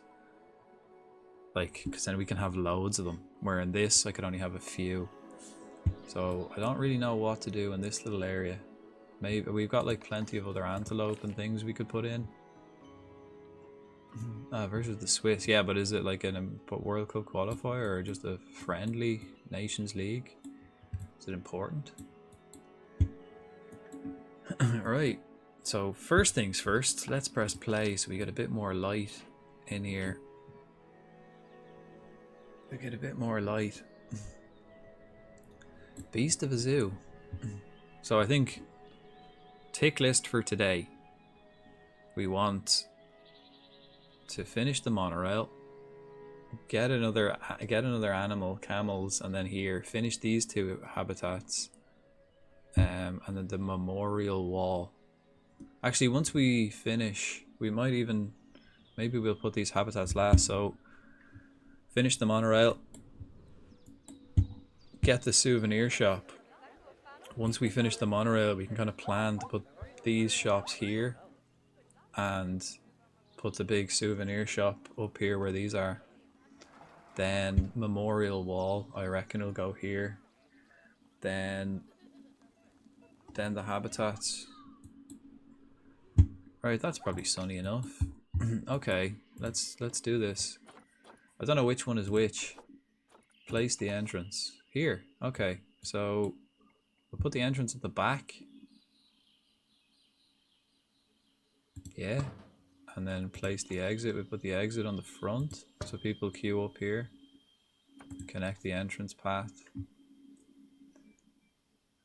Like, because then we can have loads of them. Where in this, I could only have a few. So I don't really know what to do in this little area. Maybe we've got like plenty of other antelope and things we could put in. Versus the Swiss. Yeah, but is it like a World Cup qualifier or just a friendly Nations League? Is it important? Right. So first things first, let's press play so we get a bit more light in here. We get a bit more light. Beast of a zoo. So I think tick list for today. We want to finish the monorail, get another animal, camels, and then here finish these two habitats, and then the memorial wall. Actually, once we finish, we might even, maybe we'll put these habitats last. So finish the monorail, get the souvenir shop. Once we finish the monorail, we can kind of plan to put these shops here and put the big souvenir shop up here where these are. Then memorial wall, I reckon, will go here. Then the habitats. Right, that's probably sunny enough. Okay, let's do this. I don't know which one is which. Place the entrance here. Okay, so we'll put the entrance at the back. Yeah. And then place the exit. We put the exit on the front so people queue up here. Connect the entrance path.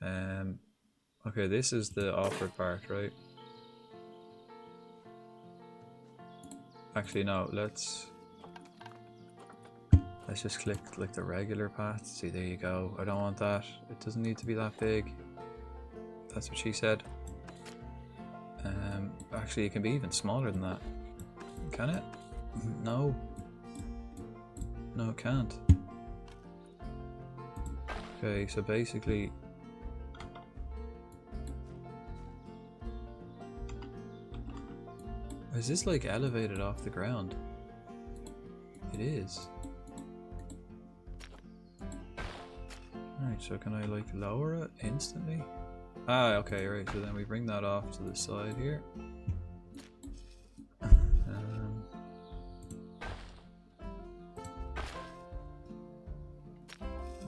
Okay, this is the offer part, right? Actually, no. Let's just click like the regular path. See, there you go. I don't want that. It doesn't need to be that big. That's what she said. Actually, it can be even smaller than that. Can it? No. No, it can't. Okay, so basically... Is this like elevated off the ground? It is. Alright, so can I like lower it instantly? Ah, okay, right, so then we bring that off to the side here. I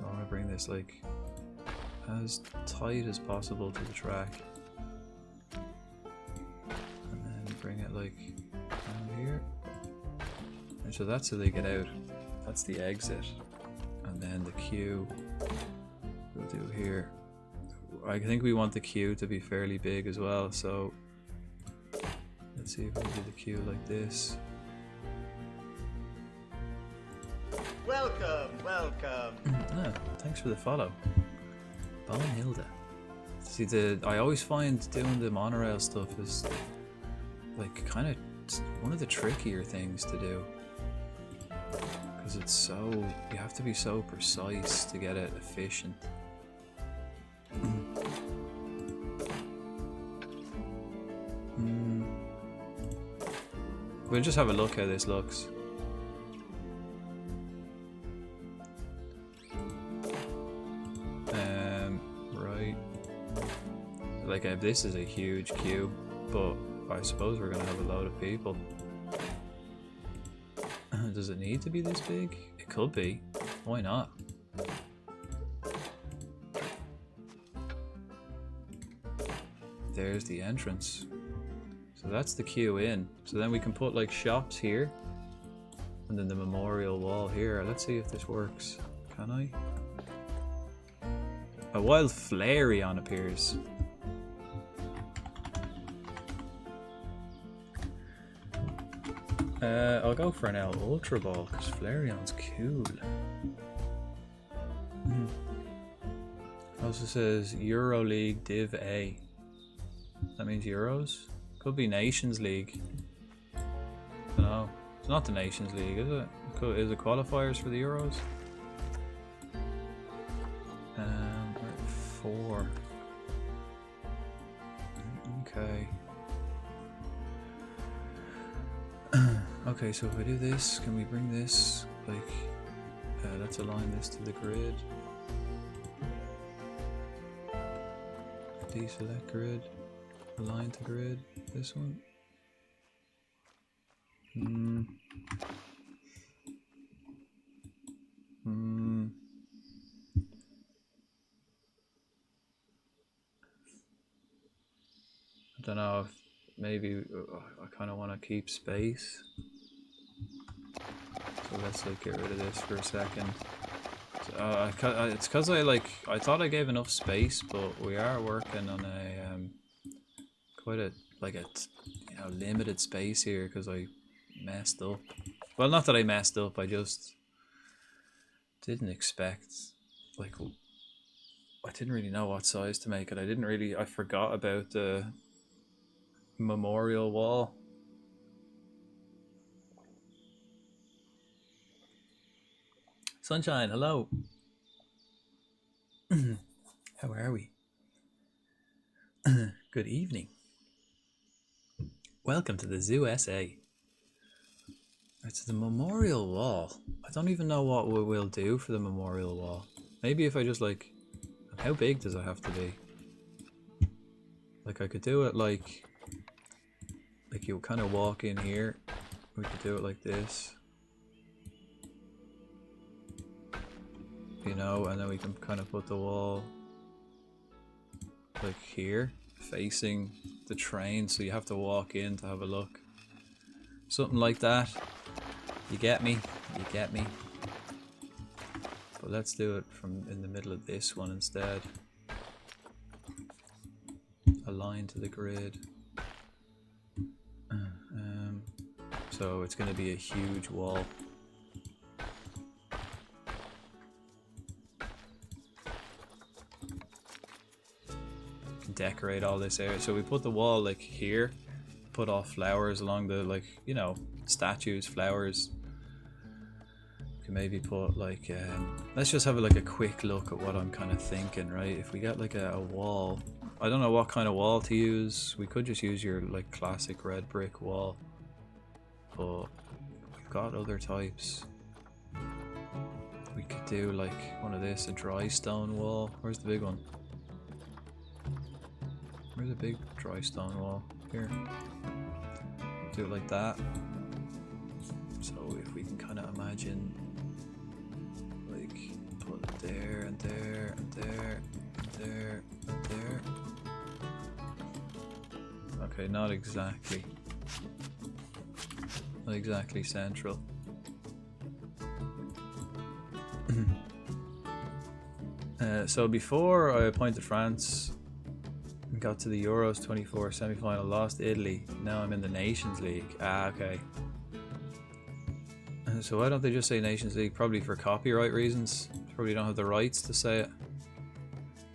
want to bring this like as tight as possible to the track. And then bring it like down here. And so that's how they get out. That's the exit. And then the queue we'll do here. I think we want the queue to be fairly big as well, so let's see if we do the queue like this.
Welcome, welcome.
Ah, thanks for the follow, Hilda. See, I always find doing the monorail stuff is like kind of one of the trickier things to do, because it's so, you have to be so precise to get it efficient. We'll just have a look how this looks. Right. Like this is a huge queue, but I suppose we're gonna have a load of people. Does it need to be this big? It could be. Why not? There's the entrance. So that's the queue in. So then we can put like shops here. And then the memorial wall here. Let's see if this works. Can I? A wild Flareon appears. I'll go for an L Ultra Ball because Flareon's cool. Also says Euro League Div A. That means Euros? Could be Nations League. No, it's not the Nations League, is it? Is it qualifiers for the Euros? Right, 4. Okay. Okay, so if I do this, can we bring this, like, let's align this to the grid. Deselect grid. Align to grid. This one. I don't know if maybe I kind of want to keep space. So let's like get rid of this for a second. It's because I thought I gave enough space, but we are working on quite a limited space here because I messed up. Well, not that I messed up. I just didn't expect, like, I didn't really know what size to make it. I forgot about the memorial wall. Sunshine, hello. How are we? Good evening. Welcome to the Zoo SA. It's the memorial wall. I don't even know what we will do for the memorial wall. Maybe if I just like, how big does it have to be? Like I could do it like you kind of walk in here. We could do it like this. You know, and then we can kind of put the wall like here, facing the train, so you have to walk in to have a look. Something like that. You get me? You get me? But let's do it from in the middle of this one instead. Align to the grid. So it's going to be a huge wall. Decorate all this area. So we put the wall like here, put off flowers along the, like, you know, statues, flowers. We can maybe put like let's just have a quick look at what I'm kind of thinking, right? If we got like a wall, I don't know what kind of wall to use. We could just use your like classic red brick wall, but we've got other types. We could do like one of this, a dry stone wall. Where's the big one? Where's a big dry stone wall? Here. Do it like that. So if we can kind of imagine, like, put it there and there and there and there and there. Okay, not exactly. Not exactly central. So before I appointed France, got to the Euros 24 semi-final, lost Italy. Now I'm in the Nations League. Ah, okay. So why don't they just say Nations League? Probably for copyright reasons. Probably don't have the rights to say it.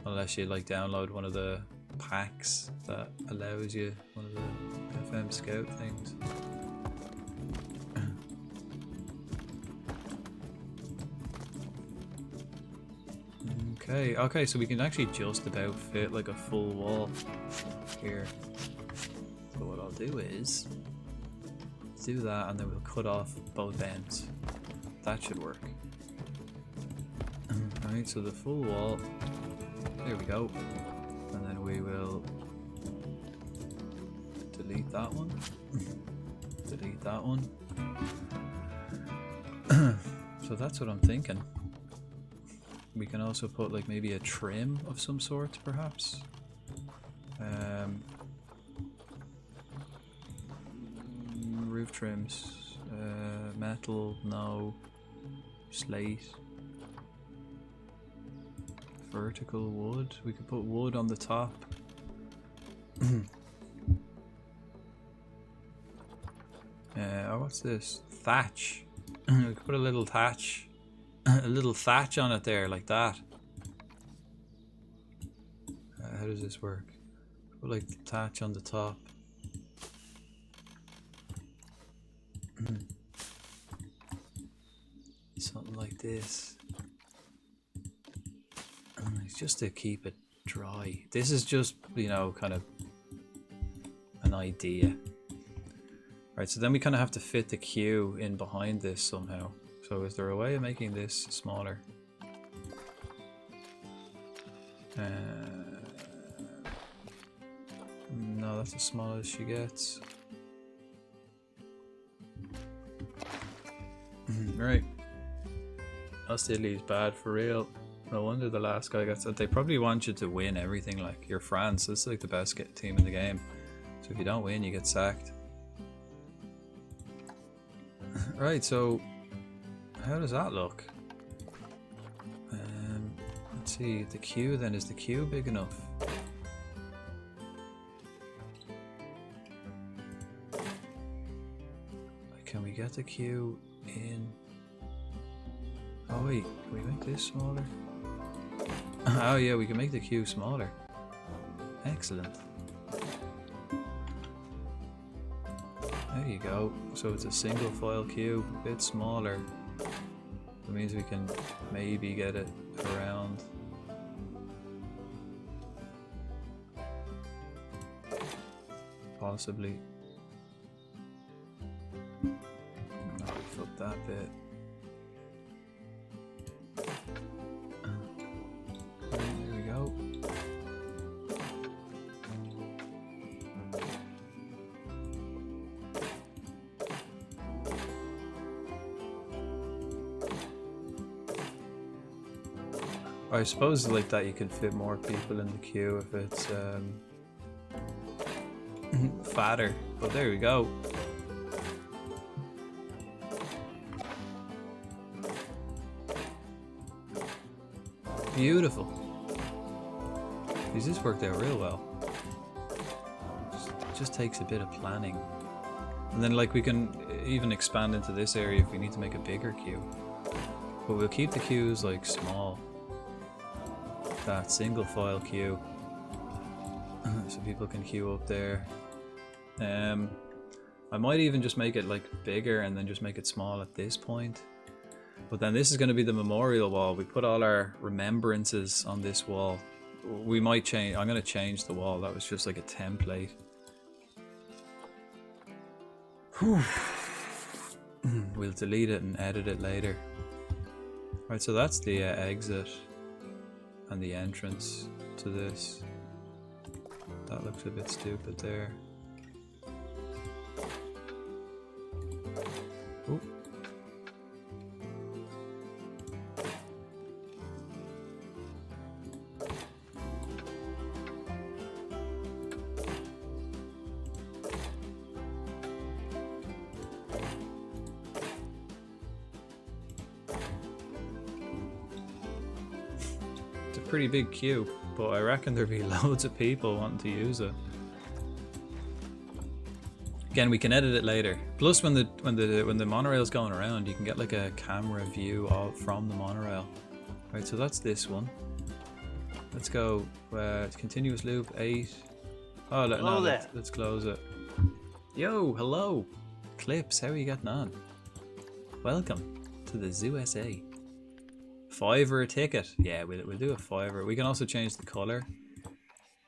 Unless you like download one of the packs that allows you, one of the FM Scout things. Okay, so we can actually just about fit like a full wall here. So what I'll do is do that, and then we'll cut off both ends. That should work. Alright, so the full wall, there we go. And then we will delete that one. Delete that one. So that's what I'm thinking. We can also put like maybe a trim of some sort, perhaps. Roof trims. Metal, no. Slate. Vertical wood. We could put wood on the top. Oh, what's this? Thatch. We could put a little thatch. A little thatch on it there, like that. How does this work? Put like the thatch on the top. Something like this. It's just to keep it dry. This is just, you know, kind of an idea. Right, so then we kind of have to fit the queue in behind this somehow. So is there a way of making this smaller? No, that's as small as she gets. Right. Italy is bad for real. No wonder the last guy got sent. They probably want you to win everything. Like, you're France. This is like the best team in the game. So if you don't win, you get sacked. Right, so how does that look? Let's see, the queue then. Is the queue big enough? Can we get the queue in? Oh wait, can we make this smaller? Oh yeah, we can make the queue smaller. Excellent. There you go. So it's a single file queue, a bit smaller. That means we can maybe get it around. Possibly. No, flip that bit. There we go. I suppose like that you can fit more people in the queue if it's fatter, but there we go. Beautiful. This worked out real well. Just takes a bit of planning. And then like we can even expand into this area if we need to make a bigger queue. But we'll keep the queues like small. That single file queue. So people can queue up there. I might even just make it like bigger and then just make it small at this point. But then this is going to be the memorial wall. We put all our remembrances on this wall. We might change. I'm going to change the wall. That was just like a template. Whew. We'll delete it and edit it later. Right, so that's the exit and the entrance to this. That looks a bit stupid there. Ooh. It's a pretty big queue, but I reckon there'll be loads of people wanting to use it. Again, we can edit it later. Plus, when the monorail's going around, you can get like a camera view from the monorail. Right, so that's this one. Let's go continuous loop 8. Oh, let's close it. Yo, hello, Clips. How are you getting on? Welcome to the ZooSA. $5 a ticket. Yeah, we'll do a $5. We can also change the color.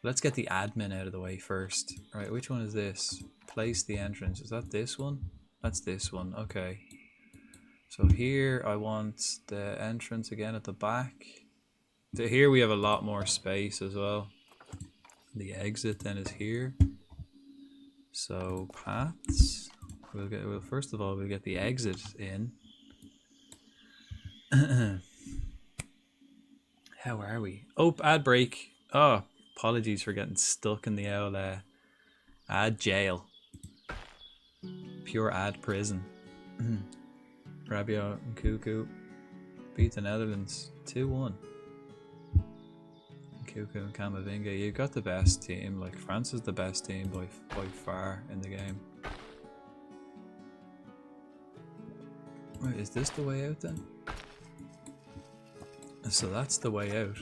Let's get the admin out of the way first. All right, which one is this? Place the entrance. Is that this one? That's this one. Okay. So here I want the entrance again at the back. Here we have a lot more space as well. The exit then is here. So paths. Well, first of all, we'll get the exit in. How are we? Oh, ad break. Oh, apologies for getting stuck in the old ad jail. Pure ad prison. Rabio and Cuckoo beat the Netherlands 2-1. Cuckoo and Camavinga, you've got the best team. Like, France is the best team by far in the game. Wait, is this the way out then? So that's the way out.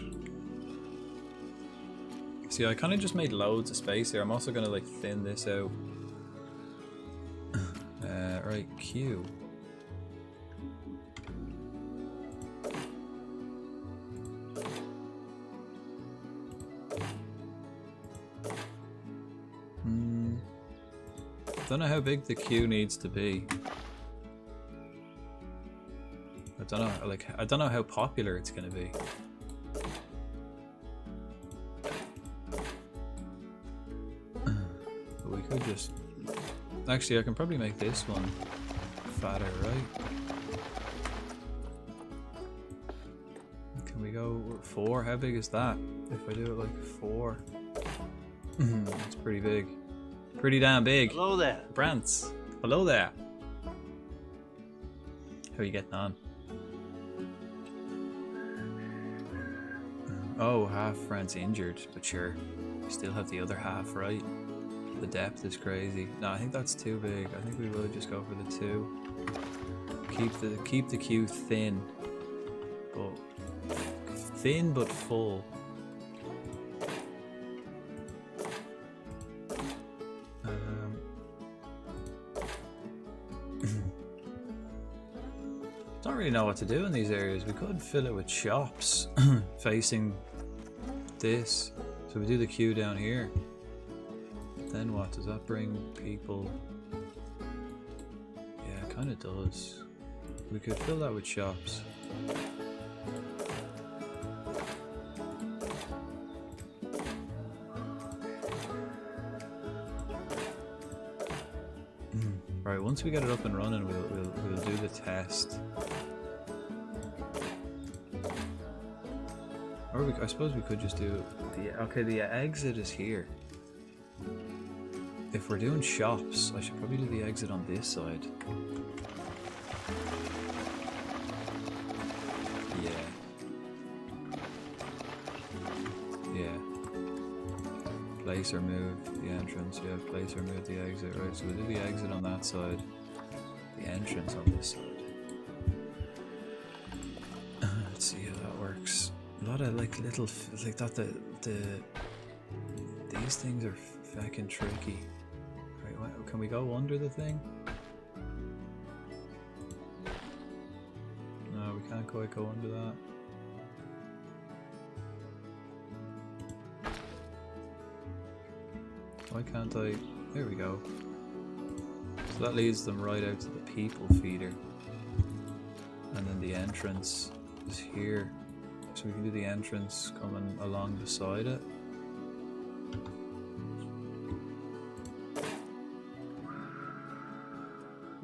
See, I kind of just made loads of space here. I'm also going to like thin this out. Right, Q. Don't know how big the queue needs to be. I don't know how popular it's gonna be. But we could just... Actually, I can probably make this one fatter, right? Can we go 4? How big is that? If I do it like 4. It's pretty big. Pretty damn big.
Hello there.
Brants. Hello there. How are you getting on? Oh, half France injured, but sure. We still have the other half, right? the depth is crazy. No, I think that's too big. I think we will just go for the 2. Keep the queue thin, but full. Don't really know what to do in these areas. We could fill it with shops facing this. So we do the queue down here. Then what? Does that bring people? Yeah, it kind of does. We could fill that with shops. Right, once we get it up and running, we'll do the test. Or I suppose we could just do the exit is here. If we're doing shops, I should probably do the exit on this side. Yeah. Place or move the entrance. Yeah, place or move the exit. Right, so we'll do the exit on that side. The entrance on this side. Let's see how that works. A lot of like little like that. These things are fucking tricky. Right, can we go under the thing? No, we can't quite go under that. Why can't I? There we go. So that leads them right out to the people feeder. And then the entrance is here. So we can do the entrance coming along beside it.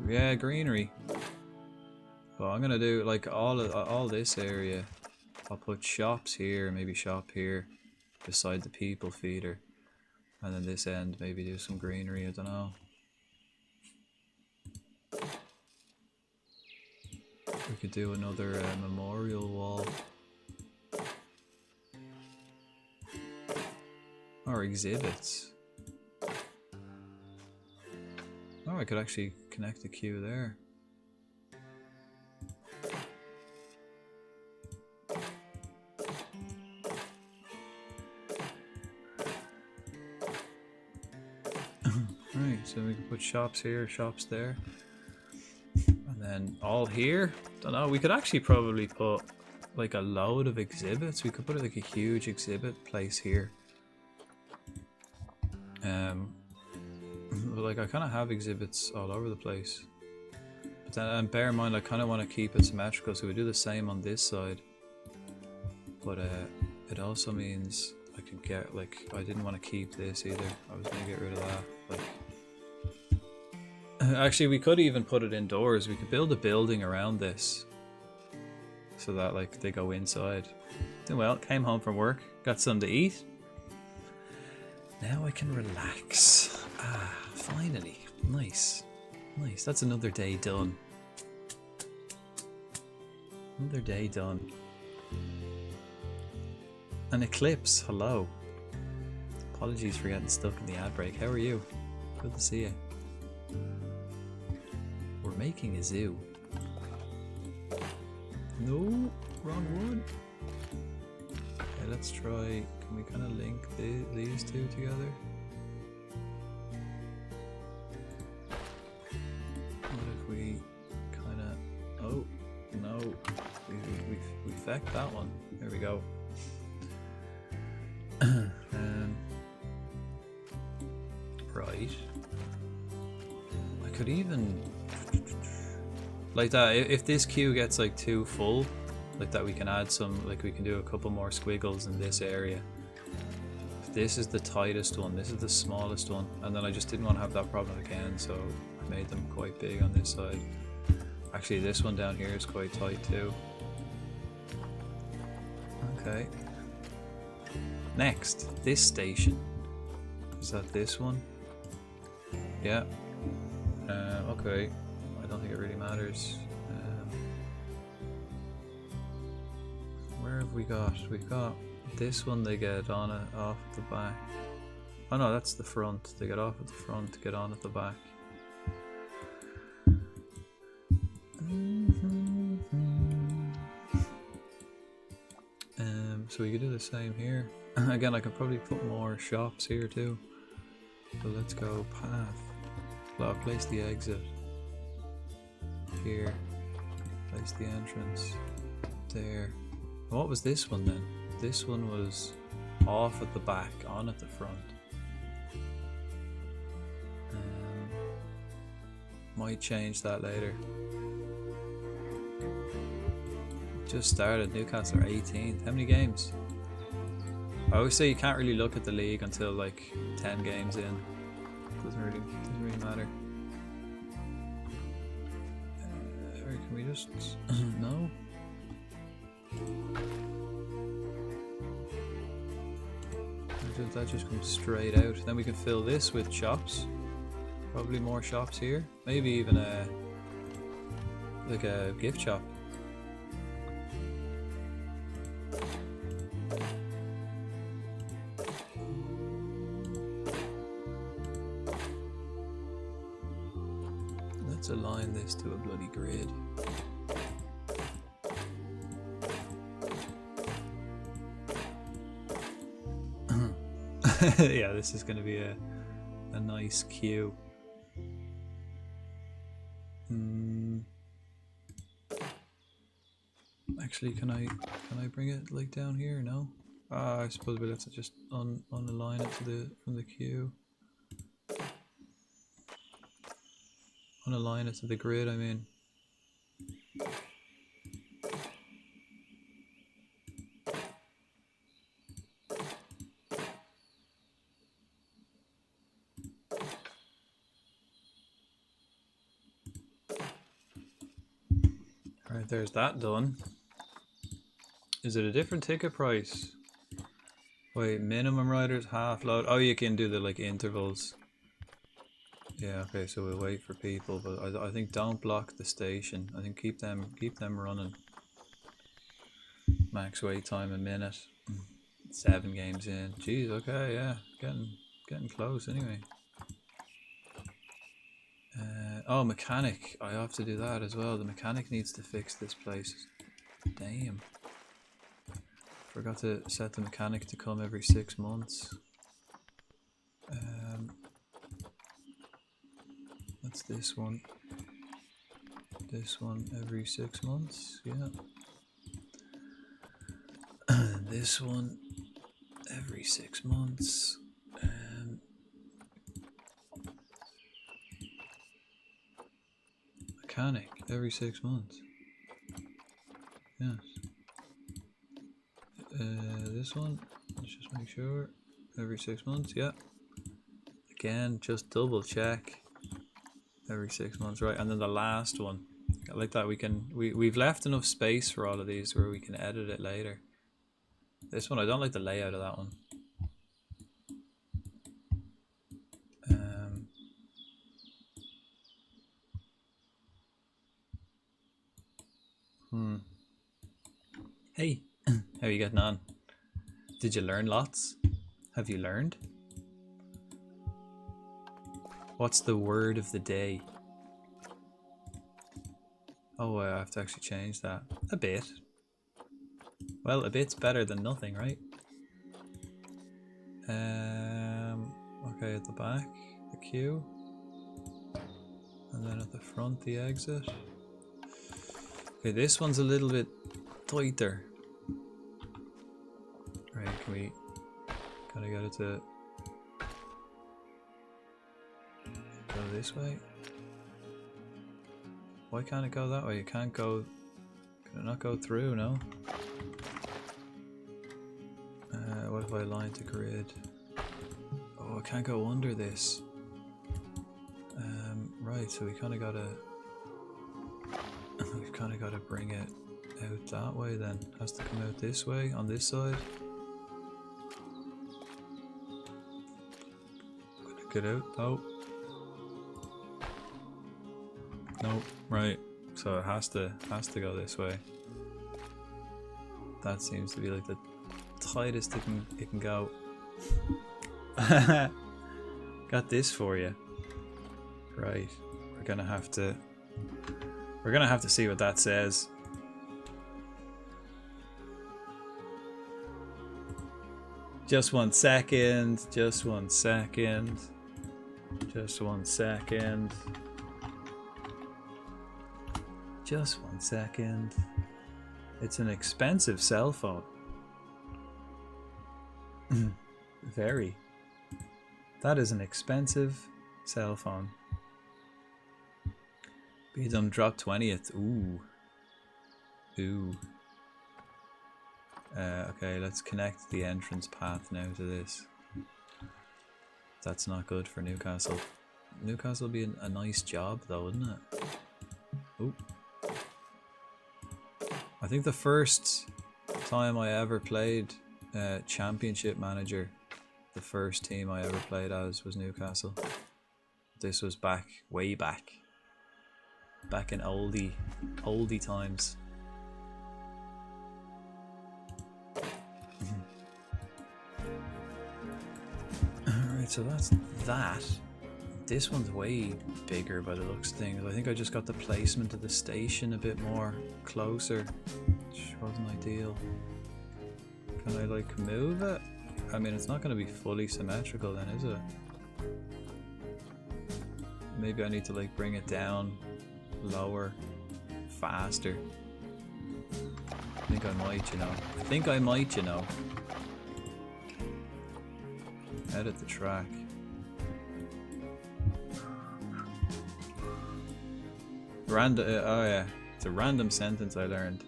Yeah, greenery. Well, I'm gonna do like all this area. I'll put shops here, maybe shop here, beside the people feeder. And then this end, maybe do some greenery, I don't know. We could do another memorial wall. Or exhibits. Oh, I could actually connect the queue there. Right, so we can put shops here, shops there. And then all here. Don't know, we could actually probably put like a load of exhibits. We could put like a huge exhibit place here. But like I kind of have exhibits all over the place. But then, and bear in mind, I kind of want to keep it symmetrical, so we do the same on this side. But it also means I could get like I didn't want to keep this either. I was gonna get rid of that. Like, actually, we could even put it indoors. We could build a building around this, so that like they go inside. Well, came home from work, got something to eat. Now I can relax. Ah, finally. Nice. Nice. That's another day done. Another day done. An eclipse. Hello. Apologies for getting stuck in the ad break. How are you? Good to see you. We're making a zoo. No, wrong one. Okay, let's try. Can we kind of link these two together? What if we kind of? Oh no, we fecked that one. There we go. Right. I could even like that. If this queue gets like too full, like that, we can add some. Like we can do a couple more squiggles in this area. This is the tightest one, this is the smallest one, and then I just didn't want to have that problem again, so I made them quite big on this side. Actually, this one down here is quite tight too. Okay. Next, this station. Is that this one? Yeah. Okay. I don't think it really matters. Where have we got? We've got this one. They get on it off the back. Oh no, that's the front. They get off at the front to get on at the back. So we could do the same here. Again, I could probably put more shops here too. So let's go path. Well, place the exit here. Place the entrance there. And what was this one then? This one was off at the back, on at the front. Might change that later. Just started. Newcastle are 18th. How many games? I always say you can't really look at the league until like 10 games in. Doesn't really matter. Or can we just no? That just comes straight out. Then we can fill this with shops. Probably more shops here. Maybe even like a gift shop. Let's align this to a bloody grid. Yeah, this is going to be a nice queue. Actually, can I bring it like down here? No. I suppose we'll have to just unalign it to from the queue. Unalign it to the grid, I mean. Alright, there's that done. Is it a different ticket price? Wait, minimum riders, half load. Oh, you can do the like intervals. Yeah, okay, so we'll wait for people, but I think don't block the station. I think keep them running. Max wait time a minute. 7 games in. Jeez, okay, yeah, getting close anyway. Oh, mechanic. I have to do that as well. The mechanic needs to fix this place. Damn. Forgot to set the mechanic to come every 6 months. That's this one. This one every 6 months, yeah. This one every 6 months. Mechanic every 6 months. Yes. This one, let's just make sure. Every 6 months, yeah. Again, just double check. Every 6 months, right? And then the last one, like that, we've left enough space for all of these where we can edit it later. This one, I don't like the layout of that one. Hey, how are you getting on? Did you learn lots? Have you learned? What's the word of the day? Oh, I have to actually change that. A bit. Well, a bit's better than nothing, right? Okay, at the back, the queue. And then at the front, the exit. Okay, this one's a little bit tighter. Right, can we kind of get it to go this way? Why can't it go that way? It can't go. Can it not go through? No. What if I align to grid? Oh, I can't go under this. Right, so we kind of gotta. We've kind of got to bring it out that way. Then it has to come out this way on this side. Get out. Oh. Nope. Right. So it has to go this way. That seems to be like the tightest it can go. Got this for you. Right. We're gonna have to see what that says. Just 1 second. Just 1 second. Just 1 second. Just 1 second. It's an expensive cell phone. Very. That is an expensive cell phone. Beedum drop 20th. Ooh. Ooh. Okay, let's connect the entrance path now to this. That's not good for Newcastle. Newcastle would be a nice job though, wouldn't it? Ooh. I think the first time I ever played Championship Manager, the first team I ever played as was Newcastle. This was back, way back. Back in oldie times. Alright, so that's that. This one's way bigger by the looks of things. I think I just got the placement of the station a bit more closer, which wasn't ideal. Can I like move it? I mean, it's not going to be fully symmetrical then, is it? Maybe I need to like bring it down lower, faster. I think I might, you know. I think I might, you know. Edit the track. Random. Oh yeah, it's a random sentence I learned.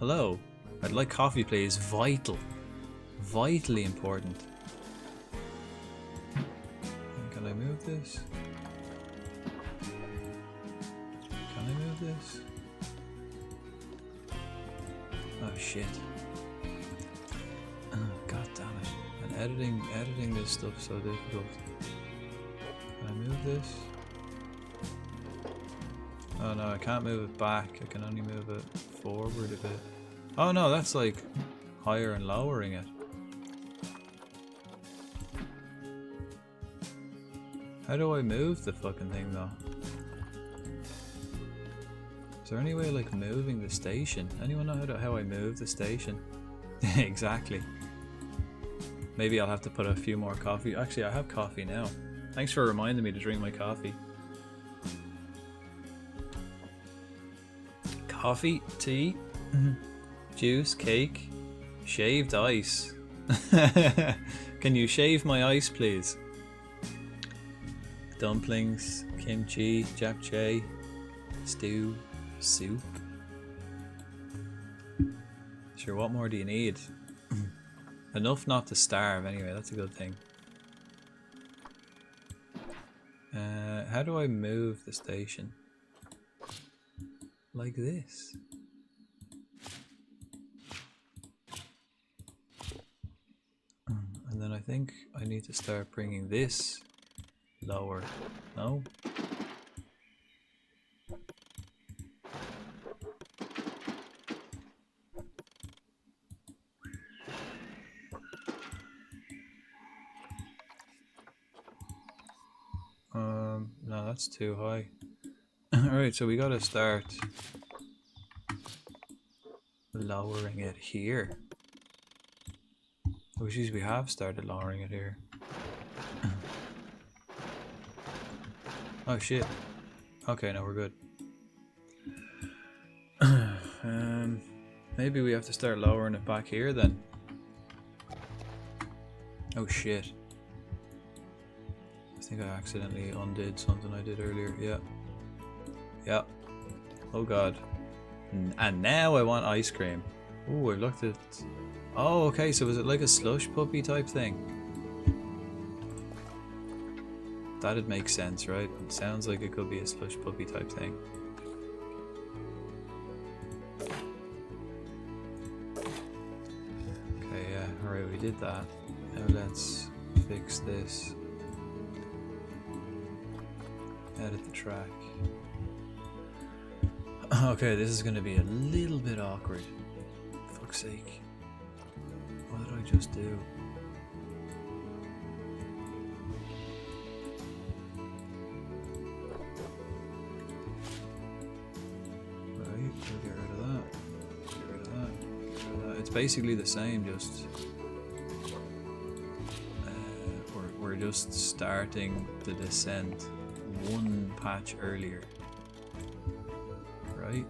Hello, I'd like coffee, please. Vital, vitally important. Can I move this? Can I move this? Oh shit. Oh, god damn it. And editing this stuff so difficult. Can I move this? Oh no, I can't move it back. I can only move it forward a bit. Oh no, that's like higher and lowering it. How do I move the fucking thing though? Is there any way of like moving the station? Anyone know how I move the station? Exactly. Maybe I'll have to put a few more coffee. Actually, I have coffee now. Thanks for reminding me to drink my coffee. Coffee, tea, juice, cake, shaved ice. Can you shave my ice, please? Dumplings, kimchi, japchae, stew, soup. Sure, what more do you need? Enough not to starve anyway, that's a good thing. How do I move the station? Like this. And then I think I need to start bringing this lower. No? No, that's too high. Alright, so we gotta start lowering it here. Oh jeez, we have started lowering it here. Oh shit. Okay, no, we're good. Maybe we have to start lowering it back here then. Oh shit. I think I accidentally undid something I did earlier. Yeah. Yeah. Oh god. And now I want ice cream. Ooh, I looked at... Oh, okay, so was it like a slush puppy type thing? That'd make sense, right? It sounds like it could be a slush puppy type thing. Okay, yeah, alright, we did that. Now let's fix this. Edit the track. Okay, this is going to be a little bit awkward. Fuck's sake. What did I just do? basically the same, just we're just starting the descent one patch earlier, right?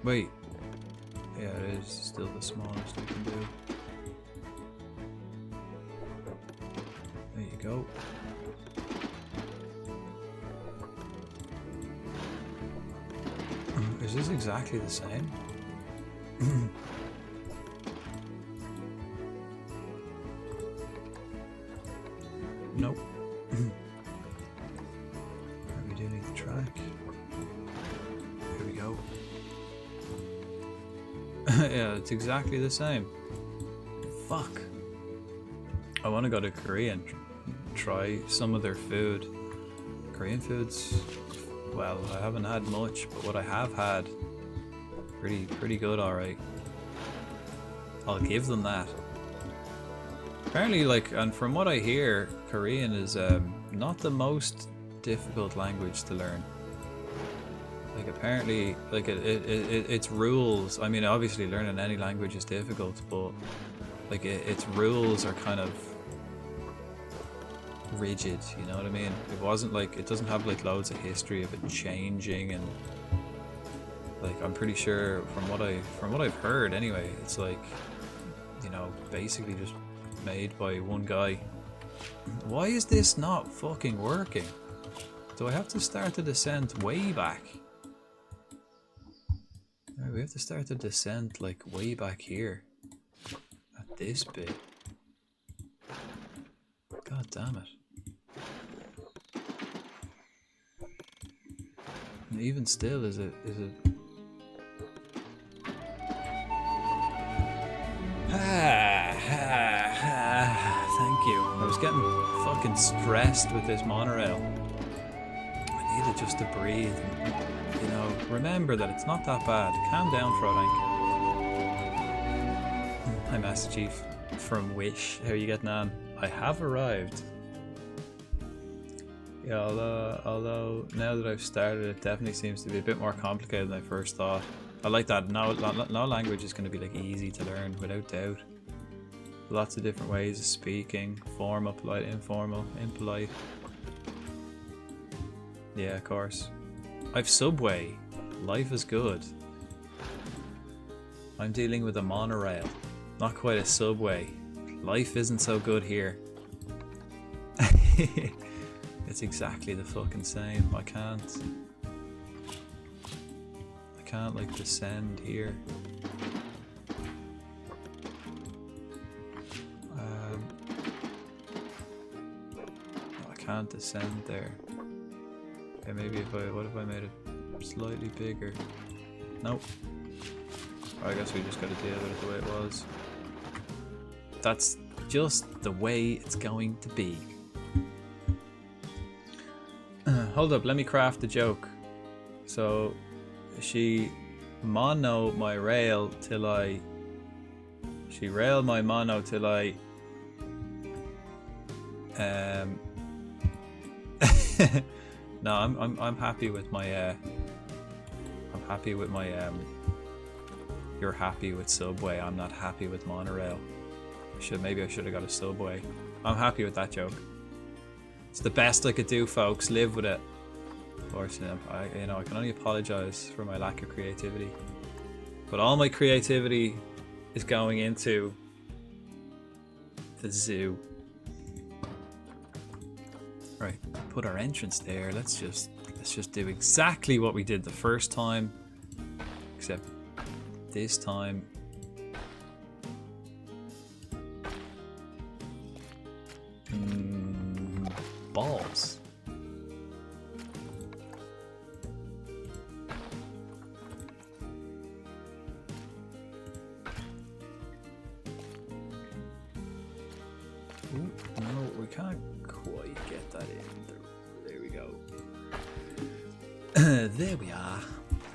Wait, yeah, it is still the smallest we can do. There you go. Is this exactly the same? Nope. We do need the track. Here we go. Yeah, it's exactly the same. Fuck. I want to go to Korea and try some of their food. Korean foods, well, I haven't had much, but what I have had, pretty good, alright. I'll give them that. Apparently, like, and from what I hear, Korean is not the most difficult language to learn. Like, apparently, like, its rules, I mean, obviously learning any language is difficult, but like, its rules are kind of rigid, you know what I mean? It wasn't like, it doesn't have like loads of history of it changing, and like, I'm pretty sure from what I've heard anyway, it's like, you know, basically just made by one guy. Why is this not fucking working? Do I have to start the descent way back? Right, we have to start the descent like way back here at this bit. God damn it. And even still, is it thank you. I was getting fucking stressed with this monorail. I needed just to breathe and, you know, remember that it's not that bad. Calm down, Frodank. Hi, Master Chief from Wish. How are you getting on? I have arrived. Yeah, although now that I've started, it definitely seems to be a bit more complicated than I first thought. I like that. No language is going to be like easy to learn without doubt. Lots of different ways of speaking. Formal, polite, informal, impolite. Yeah, of course. I've Subway. Life is good. I'm dealing with a monorail. Not quite a subway. Life isn't so good here. It's exactly the fucking same. I can't like descend here. I can't descend there. Okay, maybe what if I made it slightly bigger? Nope. I guess we just gotta deal with it the way it was. That's just the way it's going to be. Hold up, let me craft the joke. So, she mono my rail till I... She rail my mono till I... No, I'm happy with my... I'm happy with my... You're happy with Subway, I'm not happy with monorail. Maybe I should have got a Subway. I'm happy with that joke. It's the best I could do, folks. Live with it. Of course, I can only apologize for my lack of creativity. But all my creativity is going into the zoo. Right, put our entrance there. Let's just do exactly what we did the first time, except this time. Balls. Ooh, no, we can't quite get that in. There we go. There we are.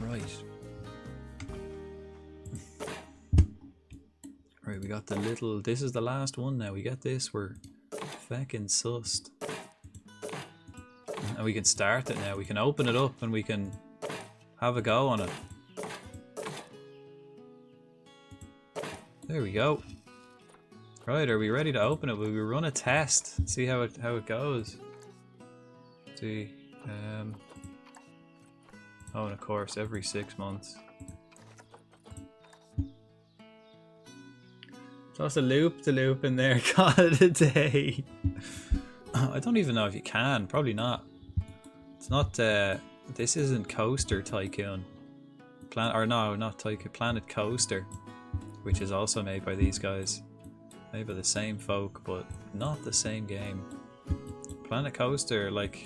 Right. Right, we got the little... This is the last one now. We get this, we're Feckin' sussed. And we can start it now. We can open it up and we can have a go on it. There we go. Right, are we ready to open it? Will we run a test? See how it goes. See. Oh, and of course, every 6 months. Toss a loop the loop in there, call it a day. I don't even know if you can, probably not. It's not, this isn't Coaster Tycoon. Not Tycoon, Planet Coaster, which is also made by these guys. Made by the same folk, but not the same game. Planet Coaster, like,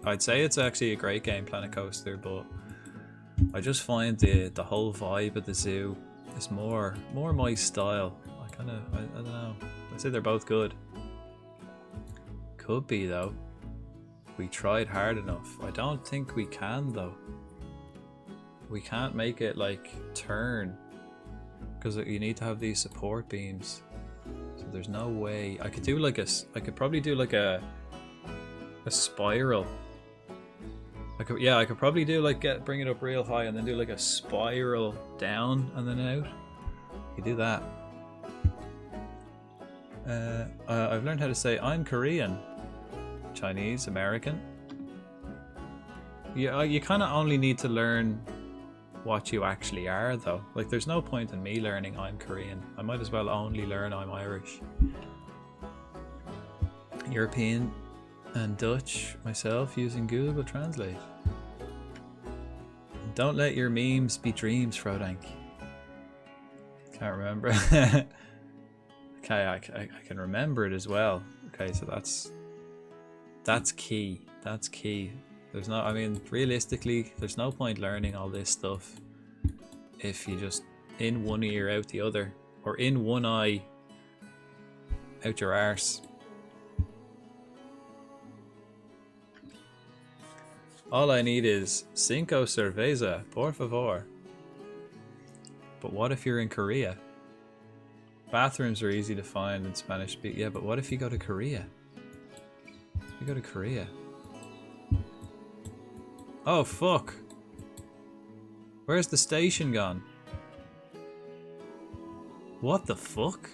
I'd say it's actually a great game, Planet Coaster, but I just find the whole vibe at the zoo is more my style. I don't know. I'd say they're both good. Could be though. We tried hard enough. I don't think we can though. We can't make it like turn because you need to have these support beams. So there's no way. I could do like I could probably do like a spiral. I could probably do like bring it up real high and then do like a spiral down and then out. You do that. I've learned how to say I'm Korean, Chinese, American. You kind of only need to learn what you actually are though. Like there's no point in me learning I'm Korean. I might as well only learn I'm Irish. European and Dutch myself using Google Translate. Don't let your memes be dreams, Frodank. Can't remember. Okay, I can remember it as well. Okay, so that's key. That's key. There's no, I mean, realistically, there's no point learning all this stuff if you just in one ear out the other, or in one eye out your arse. All I need is cinco cerveza, por favor. But what if you're in Korea? Bathrooms are easy to find in Spanish speak. Yeah, but what if you go to Korea? You go to Korea. Oh fuck! Where's the station gone? What the fuck?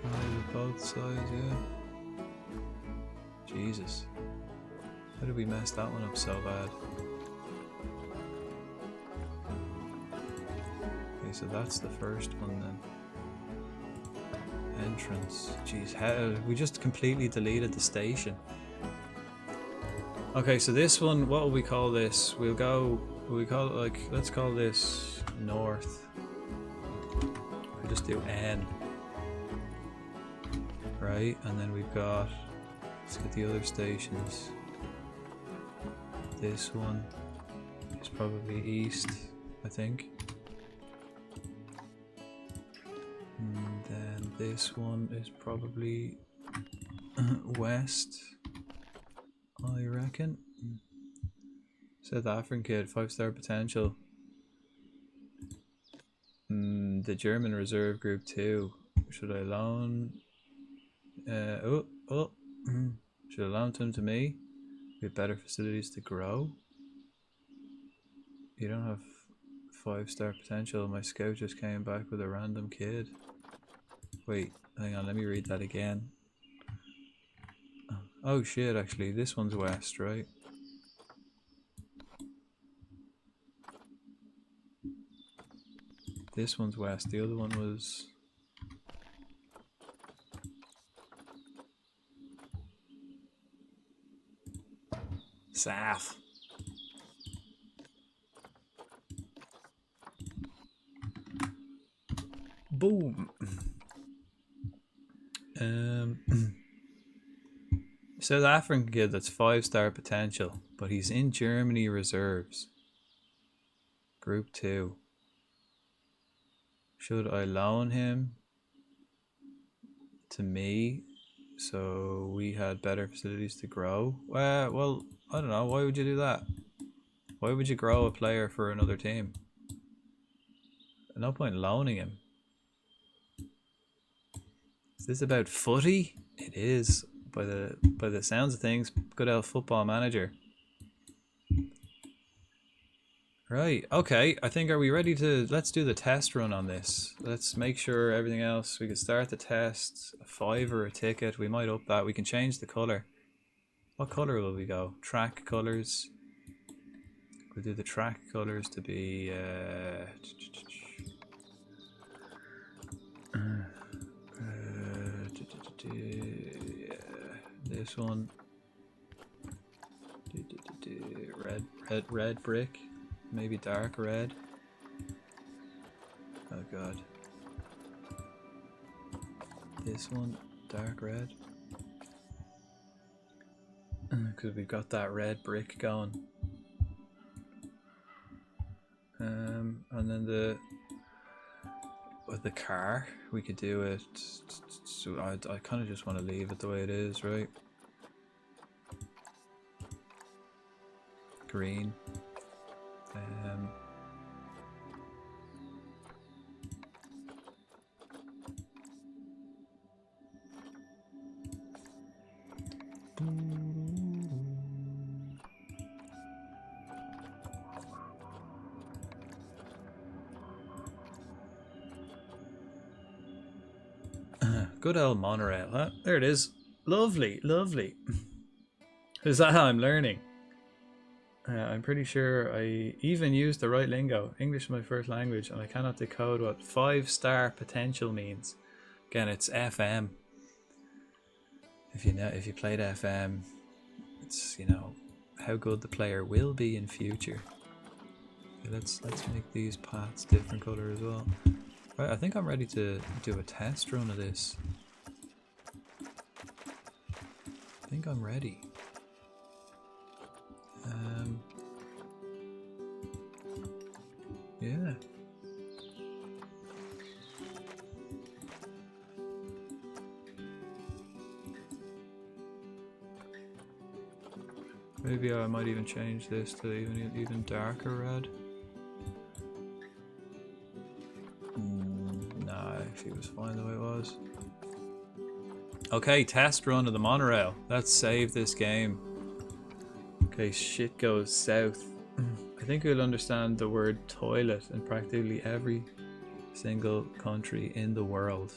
Oh, both sides, yeah. Jesus. How did we mess that one up so bad? Okay, so that's the first one then. Entrance. Jeez, how we just completely deleted the station. Okay, so this one, what will we call this? We'll call it like, let's call this north. We'll just do N. Right, and then we've got, let's get the other stations. This one is probably east, I think. And then this one is probably west, I reckon. South African kid, 5-star potential. The German reserve group 2. Should I loan? Should I loan them to me? We have better facilities to grow. You don't have 5-star potential. My scout just came back with a random kid. Wait, hang on, let me read that again. Oh shit, actually, this one's west, right? This one's west, the other one was... south. Boom. South African kid that's 5-star potential, but he's in Germany reserves. Group 2. Should I loan him to me so we had better facilities to grow? Well, I don't know. Why would you do that? Why would you grow a player for another team? No point loaning him. Is this about footy? It is. By the sounds of things, good old Football Manager. Right, okay, I think, are we ready to, let's do the test run on this. Let's make sure everything else, we can start the test, a $5 a ticket, we might up that, we can change the colour. What colour will we go? Track colours. We'll do the track colours to be, this one. Red brick. Maybe dark red. Oh god. This one, dark red. Because we've got that red brick going. And then with the car, we could do it. So I kind of just want to leave it the way it is, right? Green. Good old monorail, huh? There it is. Lovely, lovely. Is that how I'm learning? I'm pretty sure I even used the right lingo. English is my first language, and I cannot decode what 5-star potential means. Again, it's FM. If you played FM, it's, you know, how good the player will be in future. Okay, let's make these paths different color as well. Right, I think I'm ready to do a test run of this. I think I'm ready. Yeah. Maybe I might even change this to even darker red. Nah, actually it was fine the way it was. Okay, test run of the monorail. Let's save this game. Okay, shit goes south. I think we'll understand the word toilet in practically every single country in the world.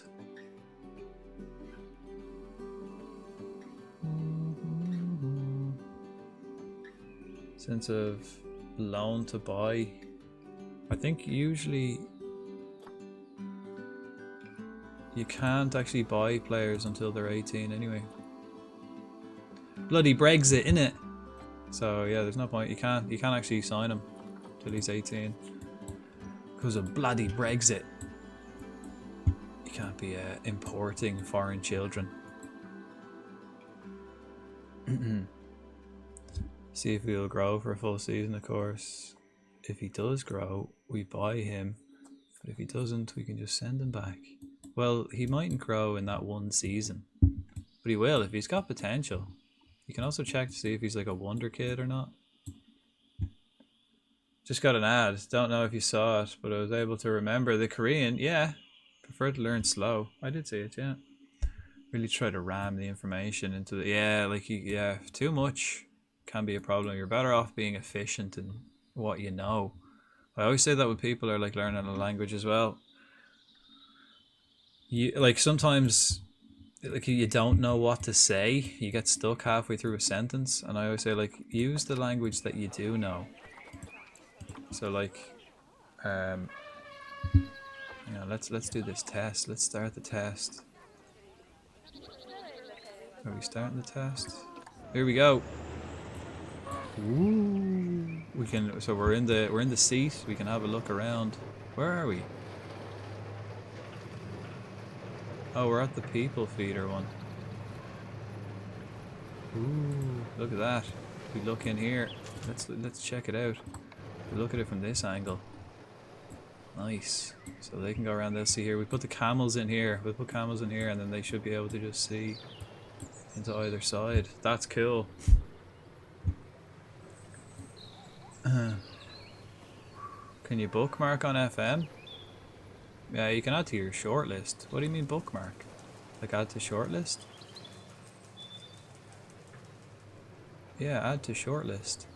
Sense of loan to buy. I think usually you can't actually buy players until they're 18 anyway. Bloody Brexit, innit? So yeah, there's no point. You can't actually sign him till he's 18 because of bloody Brexit. You can't be importing foreign children. See if he'll grow for a full season, of course. If he does grow, we buy him. But if he doesn't, we can just send him back. Well, he mightn't grow in that one season, but he will if he's got potential. You can also check to see if he's like a wonder kid or not. Just got an ad. Don't know if you saw it, but I was able to remember the Korean. Yeah, prefer to learn slow. I did see it, yeah. Really try to ram the information into the... Yeah, like, yeah, too much can be a problem. You're better off being efficient in what you know. I always say that with people who are like learning a language as well. You like sometimes like you don't know what to say, you get stuck halfway through a sentence, and I always say like use the language that you do know. So like you know, let's do this test. Let's start the test. Are we starting the test? Here we go. Ooh. We can, so we're in the seat, we can have a look around. Where are we? Oh, we're at the people feeder one. Ooh, look at that. We look in here. Let's check it out. We look at it from this angle. Nice. So they can go around, they'll see here. We put the camels in here. We'll put camels in here and then they should be able to just see into either side. That's cool. Can you bookmark on FM? Yeah, you can add to your shortlist. What do you mean bookmark? Like add to shortlist? Yeah, add to shortlist.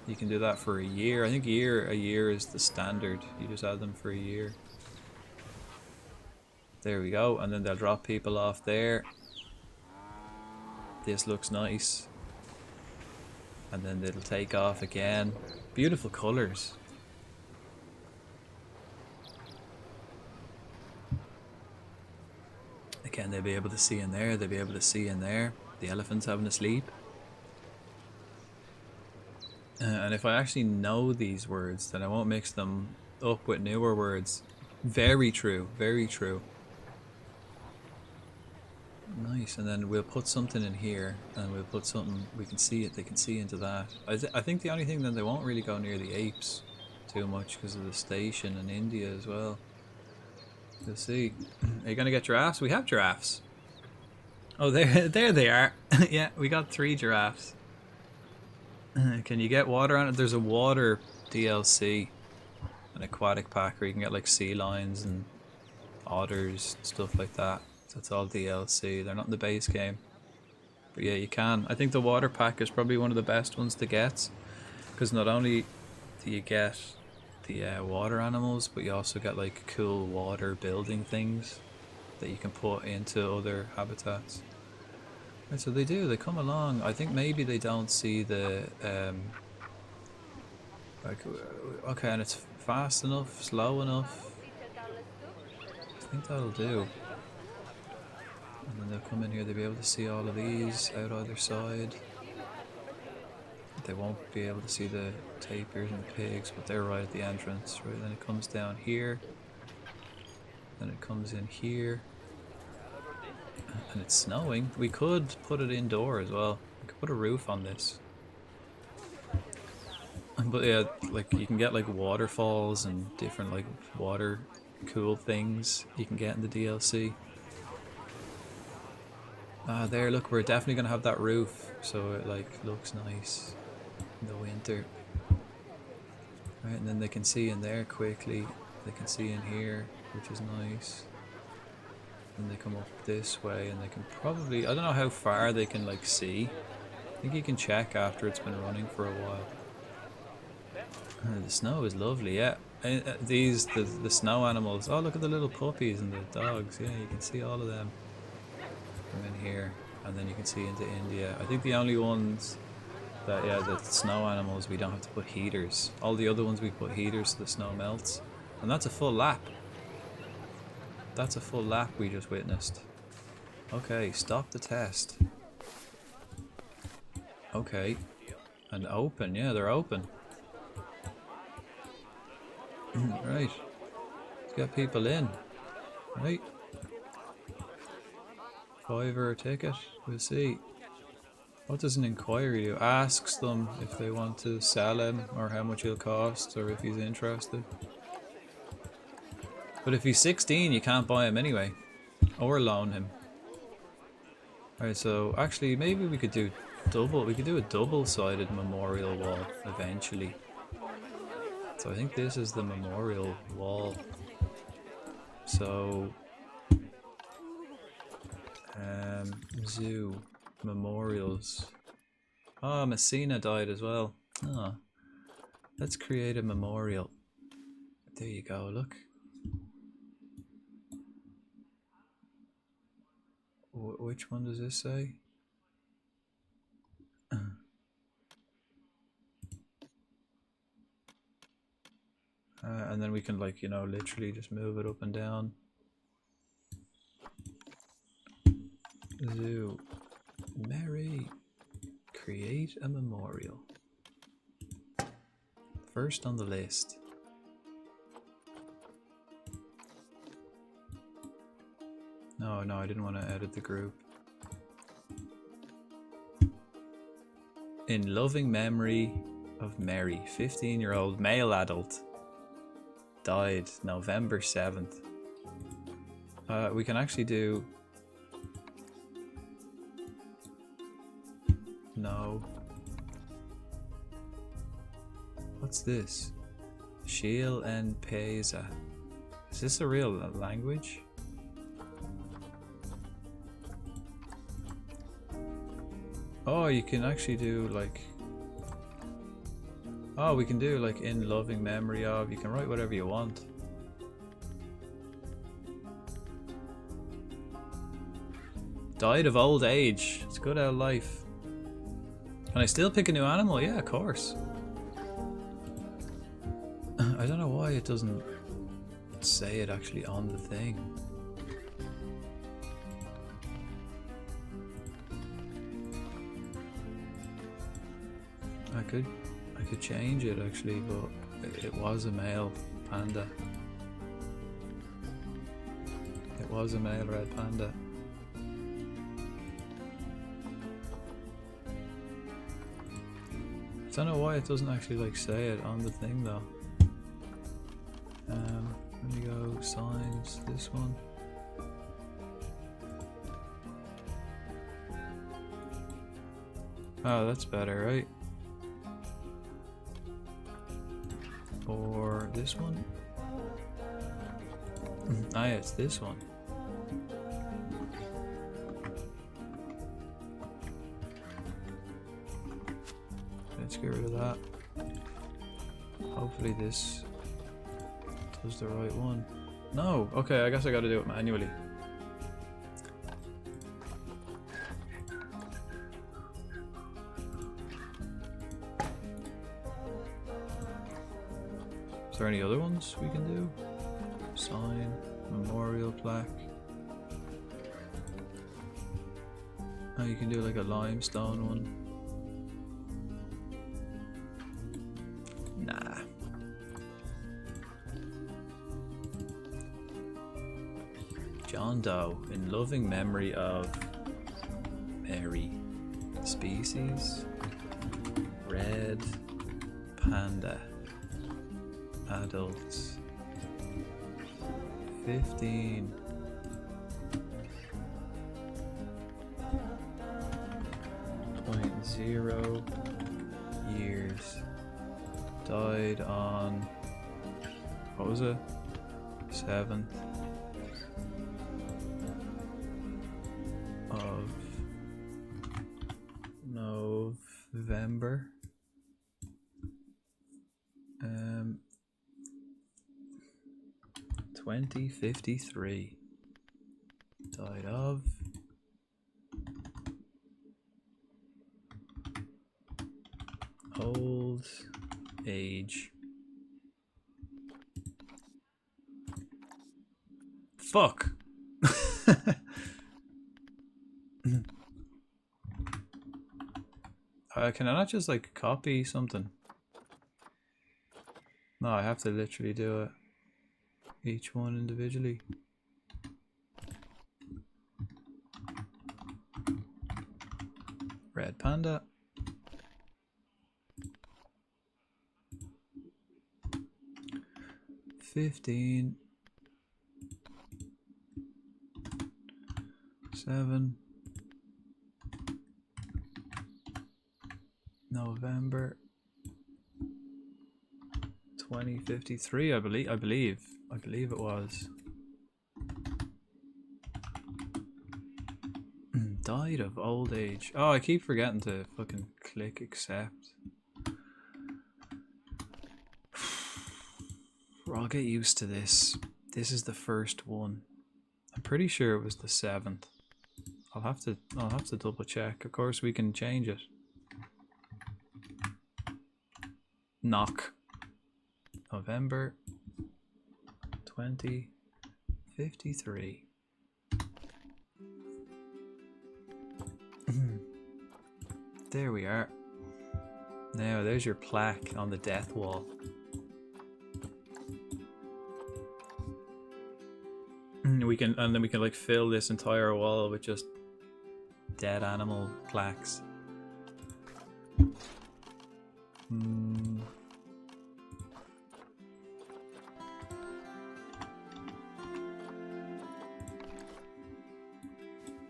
You can do that for a year. I think a year is the standard. You just add them for a year. There we go, and then they'll drop people off there. This looks nice. And then it'll take off again. Beautiful colours. Again, they'll be able to see in there, they'll be able to see in there. The elephant's having a sleep. And if I actually know these words, then I won't mix them up with newer words. Very true, very true. Nice, and then we'll put something in here, and we'll put something, we can see it, they can see into that. I think the only thing then, they won't really go near the apes too much because of the station in India as well. You'll see. Are you going to get giraffes? We have giraffes. Oh, there they are. Yeah, we got 3 giraffes. Can you get water on it? There's a water DLC, an aquatic pack where you can get like sea lions and otters, stuff like that. So it's all DLC. They're not in the base game. But yeah, you can. I think the water pack is probably one of the best ones to get, because not only do you get the water animals, but you also get like cool water building things that you can put into other habitats. Right, so they come along. I think maybe they don't see the like, okay, and it's fast enough, slow enough. I think that'll do. And then they'll come in here, they'll be able to see all of these out either side. They won't be able to see the tapirs and the pigs, but they're right at the entrance. Right, then it comes down here. Then it comes in here. And it's snowing. We could put it indoor as well. We could put a roof on this. But yeah, like you can get like waterfalls and different like water cool things you can get in the DLC. There, look, we're definitely gonna have that roof, so it like looks nice in the winter. Right, and then they can see in there quickly. They can see in here, which is nice. And they come up this way, and they can probably, I don't know how far they can like see. I think you can check after it's been running for a while. The snow is lovely, yeah. The snow animals. Oh, look at the little puppies and the dogs. Yeah, you can see all of them from in here, and then you can see into India. I think the only ones that, yeah, the snow animals, we don't have to put heaters. All the other ones we put heaters so the snow melts, and that's a full lap. That's a full lap we just witnessed. Okay, stop the test. Okay, and open. Yeah, they're open. Right, let's get people in. Right, $5 a ticket. We'll see. What does an inquiry do? Asks them if they want to sell him, or how much he'll cost, or if he's interested. But if he's 16, you can't buy him anyway, or loan him. Alright, so actually maybe we could do we could do a double-sided memorial wall eventually. So I think this is the memorial wall. So zoo memorials. Oh, Messina died as well. Oh, let's create a memorial. There you go, look. Which one does this say? And then we can, like, you know, literally just move it up and down. Zoo. Mary. Create a memorial. First on the list. No, I didn't want to edit the group. In loving memory of Mary, 15-year-old male adult. Died November 7th. We can actually do... No. What's this? Shiel and Pesa. Is this a real language? Oh, you can actually do like... Oh, we can do like in loving memory of. You can write whatever you want. Died of old age. It's good out of life. Can I still pick a new animal? Yeah, of course. I don't know why it doesn't say it actually on the thing. I could change it actually, but it was a male panda. It was a male red panda. I don't know why it doesn't actually like say it on the thing though. Let me go signs, this one. Oh, that's better, right? Or this one? Ah, yeah, it's this one. Let's get rid of that. Hopefully this does the right one. No! Okay, I guess I gotta do it manually. Is there any other ones we can do? Sign, memorial plaque. Oh, you can do like a limestone one. Nah. John Doe, in loving memory of Mary. Species, red panda. Adults 15 .0 years. Died on, what was it? 7th of November. 2053. Died of old age. Fuck. Can I not just like copy something? No, I have to literally do it. Each one individually. Red panda. $15 7 November 2053, I believe it was. Died of old age. Oh, I keep forgetting to fucking click accept. I'll get used to this. This is the first one. I'm pretty sure it was the 7th. I'll have to double check. Of course we can change it. Knock. November 2053. There we are. Now there's your plaque on the death wall. And then we can like fill this entire wall with just dead animal plaques.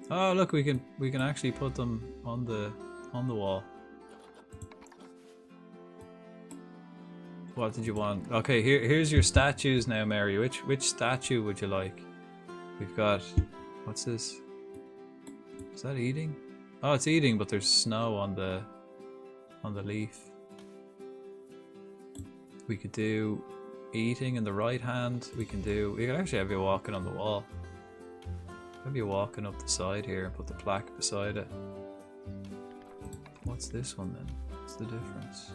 Oh look, we can actually put them on the wall. What did you want? Okay, here's your statues now, Mary. Which statue would you like? We've got, what's this? Is that eating? Oh, it's eating, but there's snow on the leaf. We could do eating in the right hand. We could actually have you walking on the wall. Have you walking up the side here and put the plaque beside it. What's this one then? What's the difference?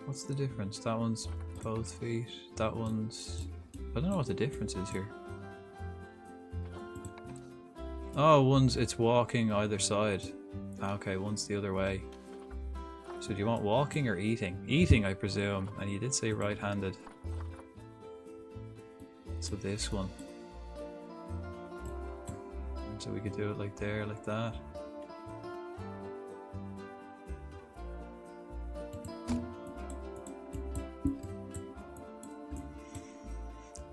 What's the difference? That one's both feet. That one's... I don't know what the difference is here. Oh, it's walking either side. Okay, one's the other way. So do you want walking or eating? Eating, I presume. And you did say right-handed. So this one. So we could do it like there, like that.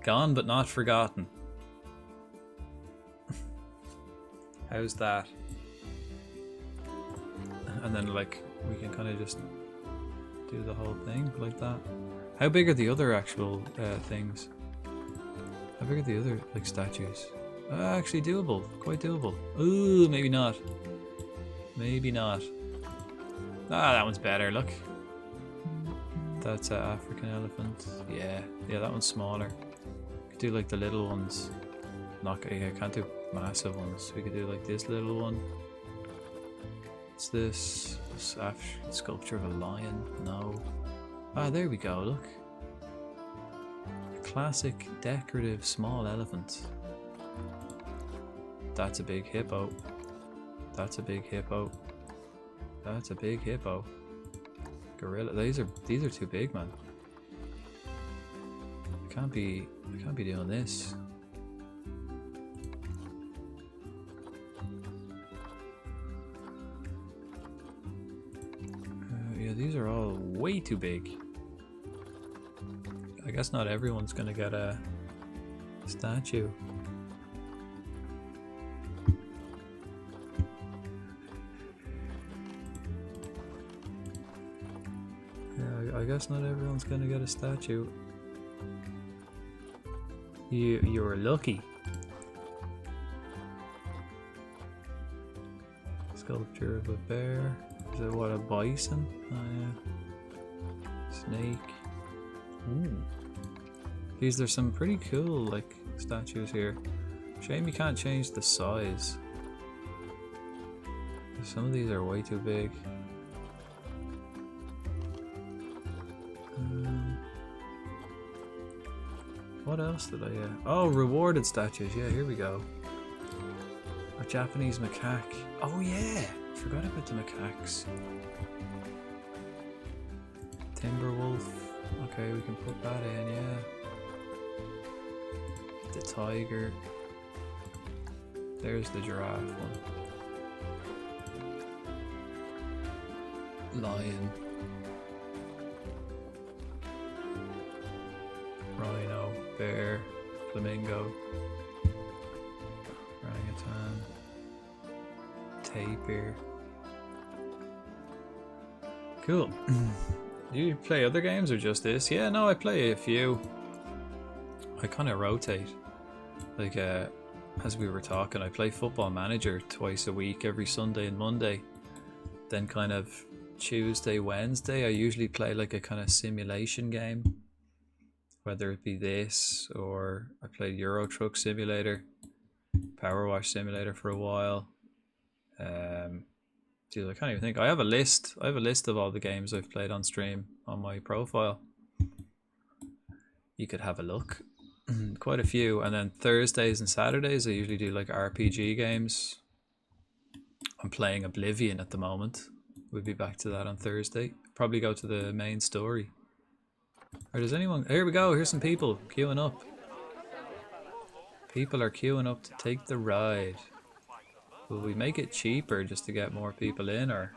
Gone but not forgotten. How's that? And then like we can kind of just do the whole thing like that. How big are the other actual things? How big are the other like statues? Actually doable, quite doable. Ooh, maybe not. Maybe not. Ah, that one's better, look. That's an African elephant. Yeah, that one's smaller. Could do like the little ones. I can't do massive ones. We could do like this little one. What's this? Sculpture of a lion? No. Ah, there we go, look. A classic decorative small elephant. That's a big hippo. That's a big hippo. That's a big hippo. Gorilla. These are too big, man. I can't be doing this. Yeah, these are all way too big. I guess not everyone's gonna get a statue. I guess not everyone's gonna get a statue. You're lucky. Sculpture of a bear. Is it what, a bison? Oh yeah. Snake. Ooh. There's some pretty cool like statues here. Shame you can't change the size. Some of these are way too big. What else did I get? Oh, rewarded statues. Yeah, here we go. A Japanese macaque. Oh yeah, forgot about the macaques. Timber wolf. Okay, we can put that in. Yeah. The tiger. There's the giraffe one. Lion. Rhino, bear, flamingo, orangutan, tapir. Cool. Do you play other games or just this? Yeah, no, I play a few. I kind of rotate. Like, as we were talking, I play Football Manager twice a week, every Sunday and Monday. Then kind of Tuesday, Wednesday, I usually play like a kind of simulation game. Whether it be this, or I played Euro Truck Simulator, Power Wash Simulator for a while. Dude, I can't even think. I have a list of all the games I've played on stream on my profile. You could have a look. Quite a few. And then Thursdays and Saturdays I usually do like RPG games. I'm playing Oblivion at the moment. We'll be back to that on Thursday. Probably go to the main story. Or does anyone... Here we go, here's some people queuing up. People are queuing up to take the ride. Will we make it cheaper just to get more people in, or...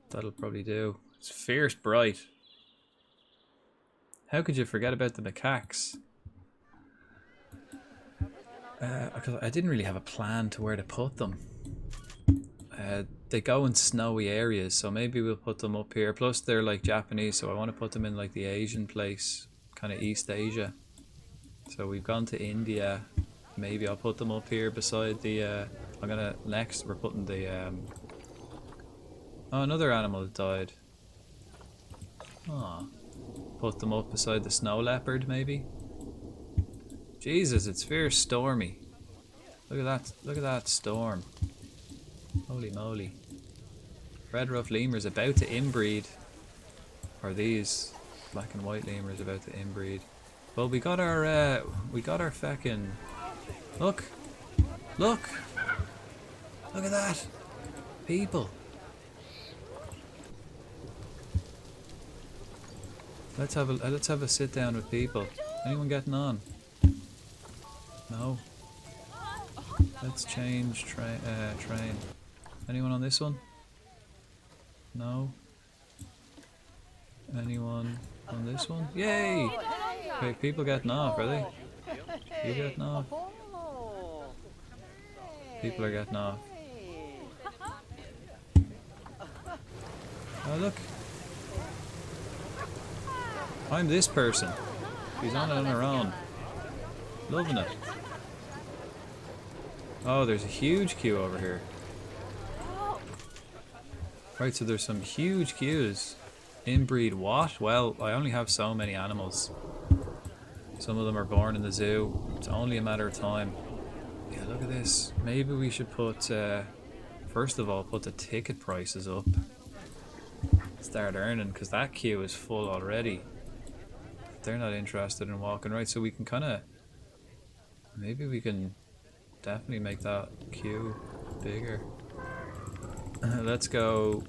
That'll probably do. It's fierce bright. How could you forget about the macaques? Because I didn't really have a plan to where to put them. they go in snowy areas, so maybe we'll put them up here. Plus they're like Japanese, so I want to put them in like the Asian place, kind of East Asia. So we've gone to India. Maybe I'll put them up here beside the next we're putting the oh, another animal that died. Aw. Put them up beside the snow leopard, maybe. Jesus, it's fierce stormy. Look at that storm. Holy moly. Red ruff lemur's about to inbreed. Or these black and white lemurs about to inbreed. Well, we got our fucking look at that, people. Let's have a sit down with people. Anyone getting on? No. Let's change train. Anyone on this one? No. Anyone on this one? Yay! Okay, people getting off, are they? You getting off? People are getting off. Oh look! I'm this person. She's on it on her own. Loving it. Oh, there's a huge queue over here. Right, so there's some huge queues. Inbreed what? Well, I only have so many animals. Some of them are born in the zoo. It's only a matter of time. Yeah, look at this. Maybe we should put, first of all, put the ticket prices up. Start earning, because that queue is full already. They're not interested in walking. Right, so we can kind of, maybe we can definitely make that queue bigger. Let's go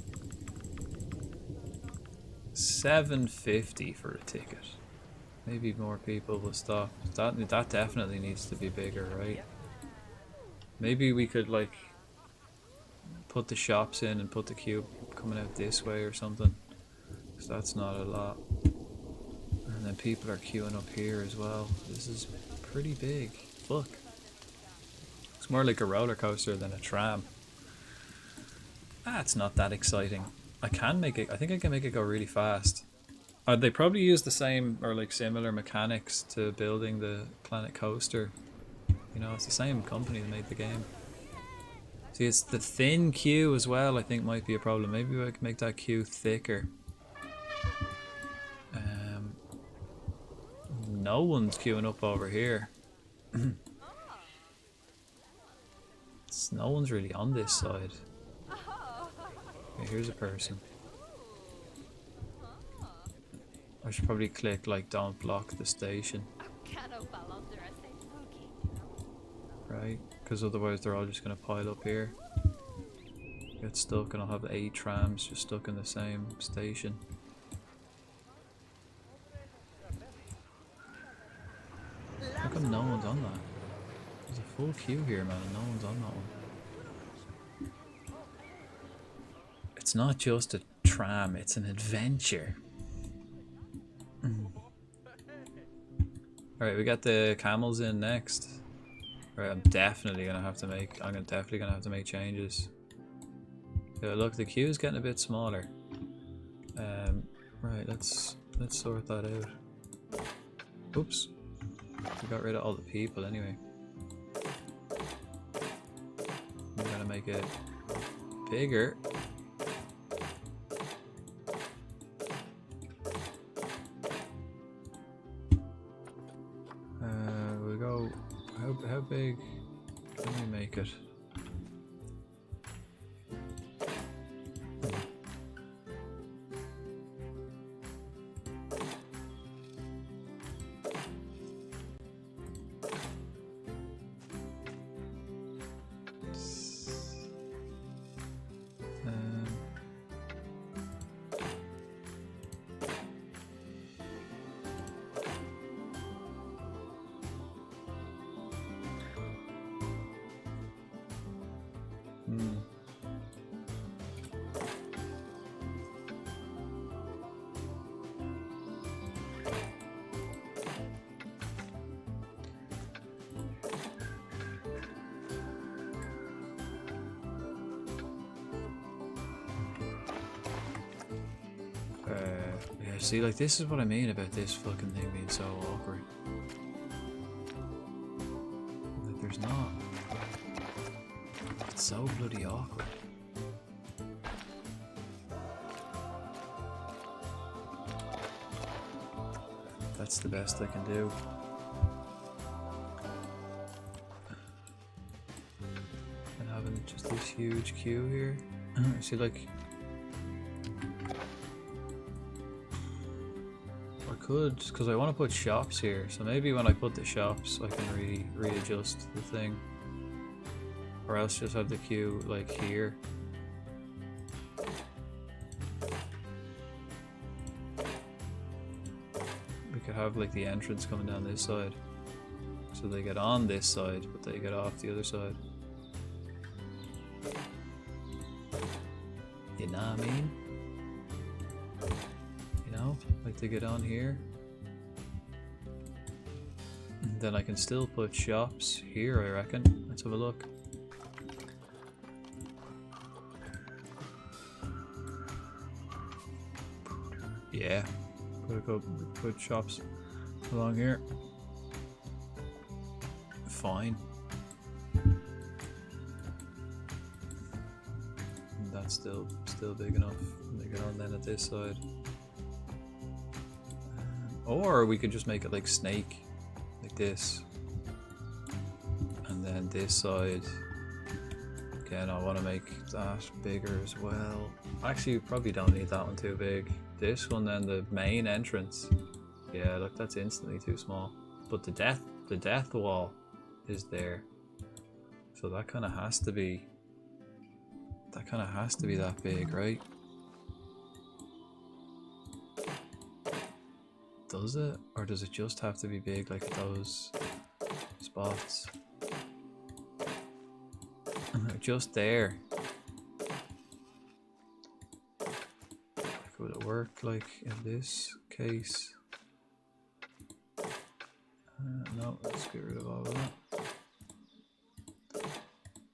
$7.50 for a ticket. Maybe more people will stop. That definitely needs to be bigger, right? Maybe we could like put the shops in and put the queue coming out this way or something, because that's not a lot. And then people are queuing up here as well. This is pretty big. Look, it's more like a roller coaster than a tram. It's not that exciting. I can make it. I think I can make it go really fast. They probably use the same or like similar mechanics to building the Planet Coaster. You know, it's the same company that made the game. See, it's the thin queue as well, I think might be a problem. Maybe I can make that queue thicker. No one's queuing up over here. No one's really on this side. Okay, here's a person. I should probably click like don't block the station. Right, because otherwise they're all just going to pile up here. Get stuck and I'll have 8 trams just stuck in the same station. How come no one's on that? There's a full queue here, man, and no one's on that one. It's not just a tram, it's an adventure. Alright, we got the camels in next. Alright, I'm definitely gonna have to make changes. Yeah, look, the queue's getting a bit smaller. Right, let's sort that out. Oops. We got rid of all the people anyway. I'm gonna make it bigger. We go. How big can we make it? See, like, this is what I mean about this fucking thing being so awkward. Like, there's not. It's so bloody awkward. That's the best I can do. And having just this huge queue here. See, like, I could, because I want to put shops here, so maybe when I put the shops I can readjust the thing. Or else just have the queue like here. We could have like the entrance coming down this side. So they get on this side, but they get off the other side. You know what I mean? You know, like they get on here. And then I can still put shops here, I reckon. Let's have a look. Yeah, put shops along here. Fine. And that's still big enough. They get on then at this side. Or we could just make it like snake, like this. And then this side. Again, I want to make that bigger as well. Actually, you probably don't need that one too big. This one, then the main entrance. Yeah, look, that's instantly too small. But the death wall is there. So that kind of has to be. That kind of has to be that big, right? Does it? Or does it just have to be big like those spots? Just there. Like, would it work like in this case? No, let's get rid of all of that.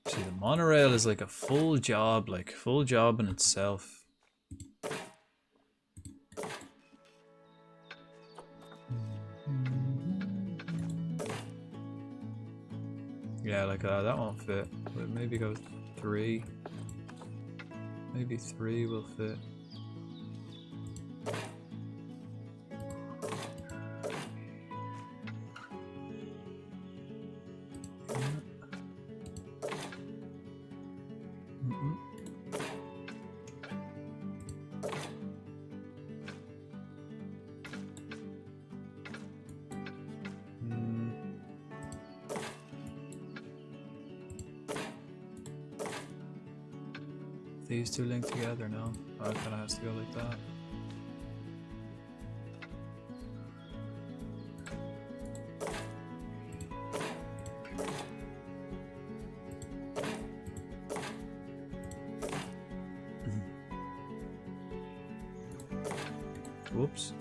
See, the monorail is like a full job in itself. Yeah, like that won't fit. But maybe go 3. Maybe 3 will fit. These two link together, no? Oh, it kind of has to go like that. Whoops.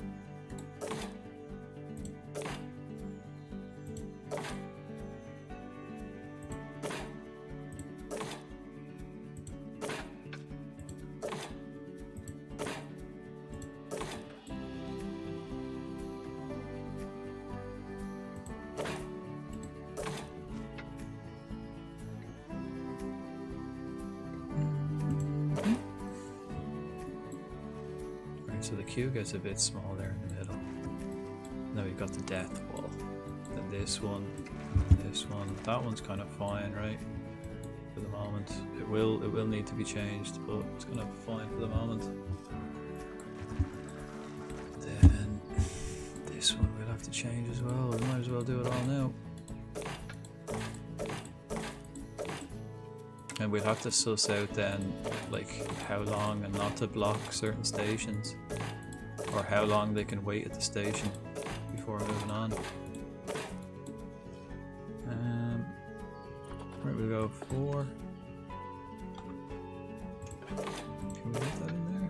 So the queue gets a bit small there in the middle. Now we've got the death wall. Then this one, this one. That one's kind of fine, right? For the moment. It will need to be changed, but it's kind of fine for the moment. Then this one we'll have to change as well. We might as well do it all now. And we'll have to suss out then, like, how long and not to block certain stations, or how long they can wait at the station before moving on. Right, we'll go 4. Can we get that in there?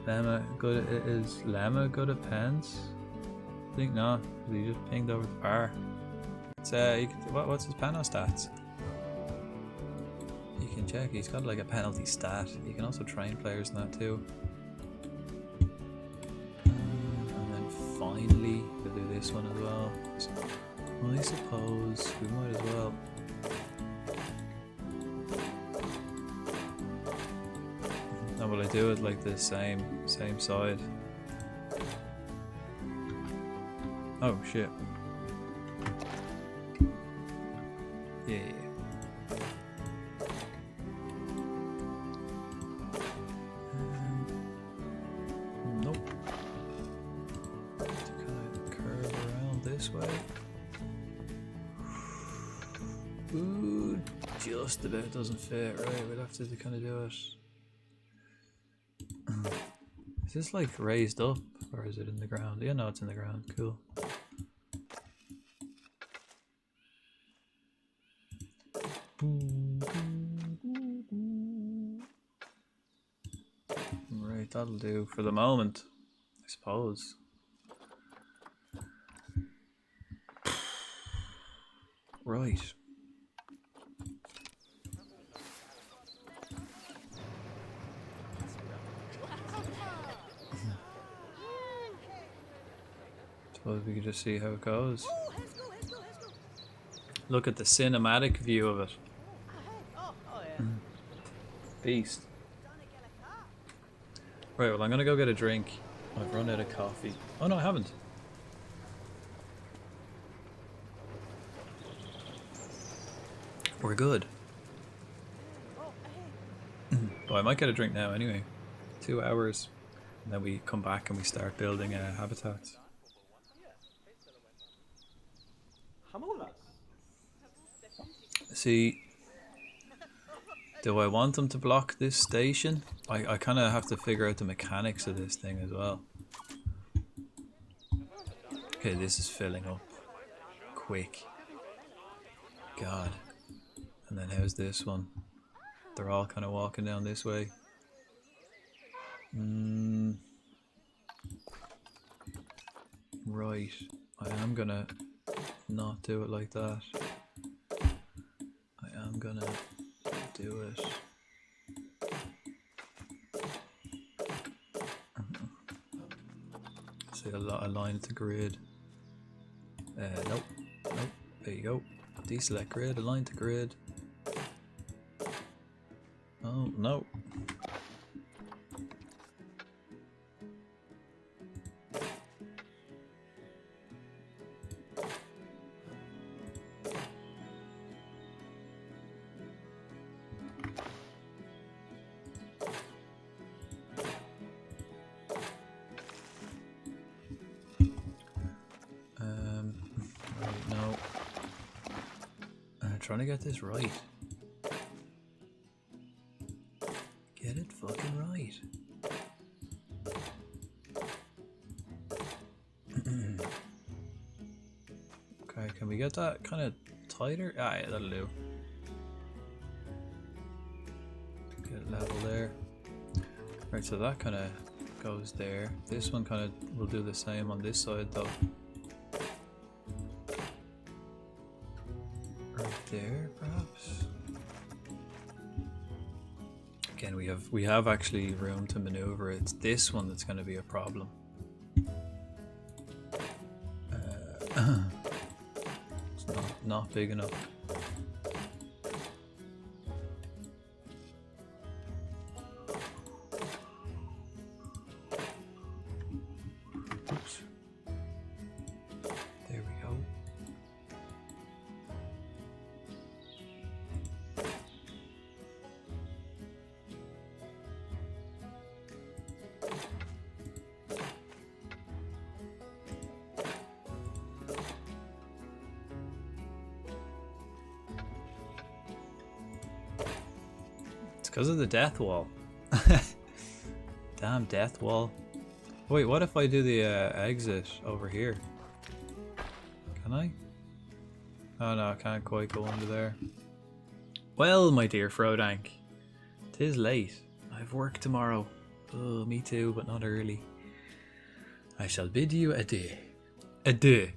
Llama good is Llama good at pens? I think not. He just pinged over the bar. It's what's his penalty stats? You can check. He's got like a penalty stat. You can also train players in that too. And then finally we'll do this one as well. So, I suppose we might as well. Now will I do it like the same side? Oh shit. Yeah. Nope. To kind of curve around this way. Ooh, just about doesn't fit. Right, we'll have to kind of do it. Is this like raised up or is it in the ground? Yeah, no, it's in the ground. Cool. Right, that'll do for the moment, I suppose. Right. Suppose we could just see how it goes. Look at the cinematic view of it. Beast. Right, well I'm gonna go get a drink. I've run out of coffee. Oh no, I haven't. We're good. Well, I might get a drink now anyway. 2 hours. And then we come back and we start building habitats. See, do I want them to block this station? I kind of have to figure out the mechanics of this thing as well. Okay, this is filling up quick. God. And then how's this one? They're all kind of walking down this way. Right. I am gonna not do it like that. I am gonna do it. See, align to grid. Nope. Nope. There you go. Deselect grid, align to grid. Oh, no. Right, no. I'm trying to get this right. Get it fucking right. Okay, can we get that kind of tighter? Ah, yeah, that'll do. Get it level there. Right, so that kind of goes there. This one kind of will do the same on this side though. Right there, perhaps. Again, we have actually room to maneuver. It's this one that's going to be a problem. It's not big enough. Oops. There we go. Because of the death wall. Damn death wall. Wait, what if I do the exit over here? Can I? Oh no, I can't quite go under there. Well, my dear Frodank, 'tis late. I've work tomorrow. Oh, me too, but not early. I shall bid you adieu. Adieu.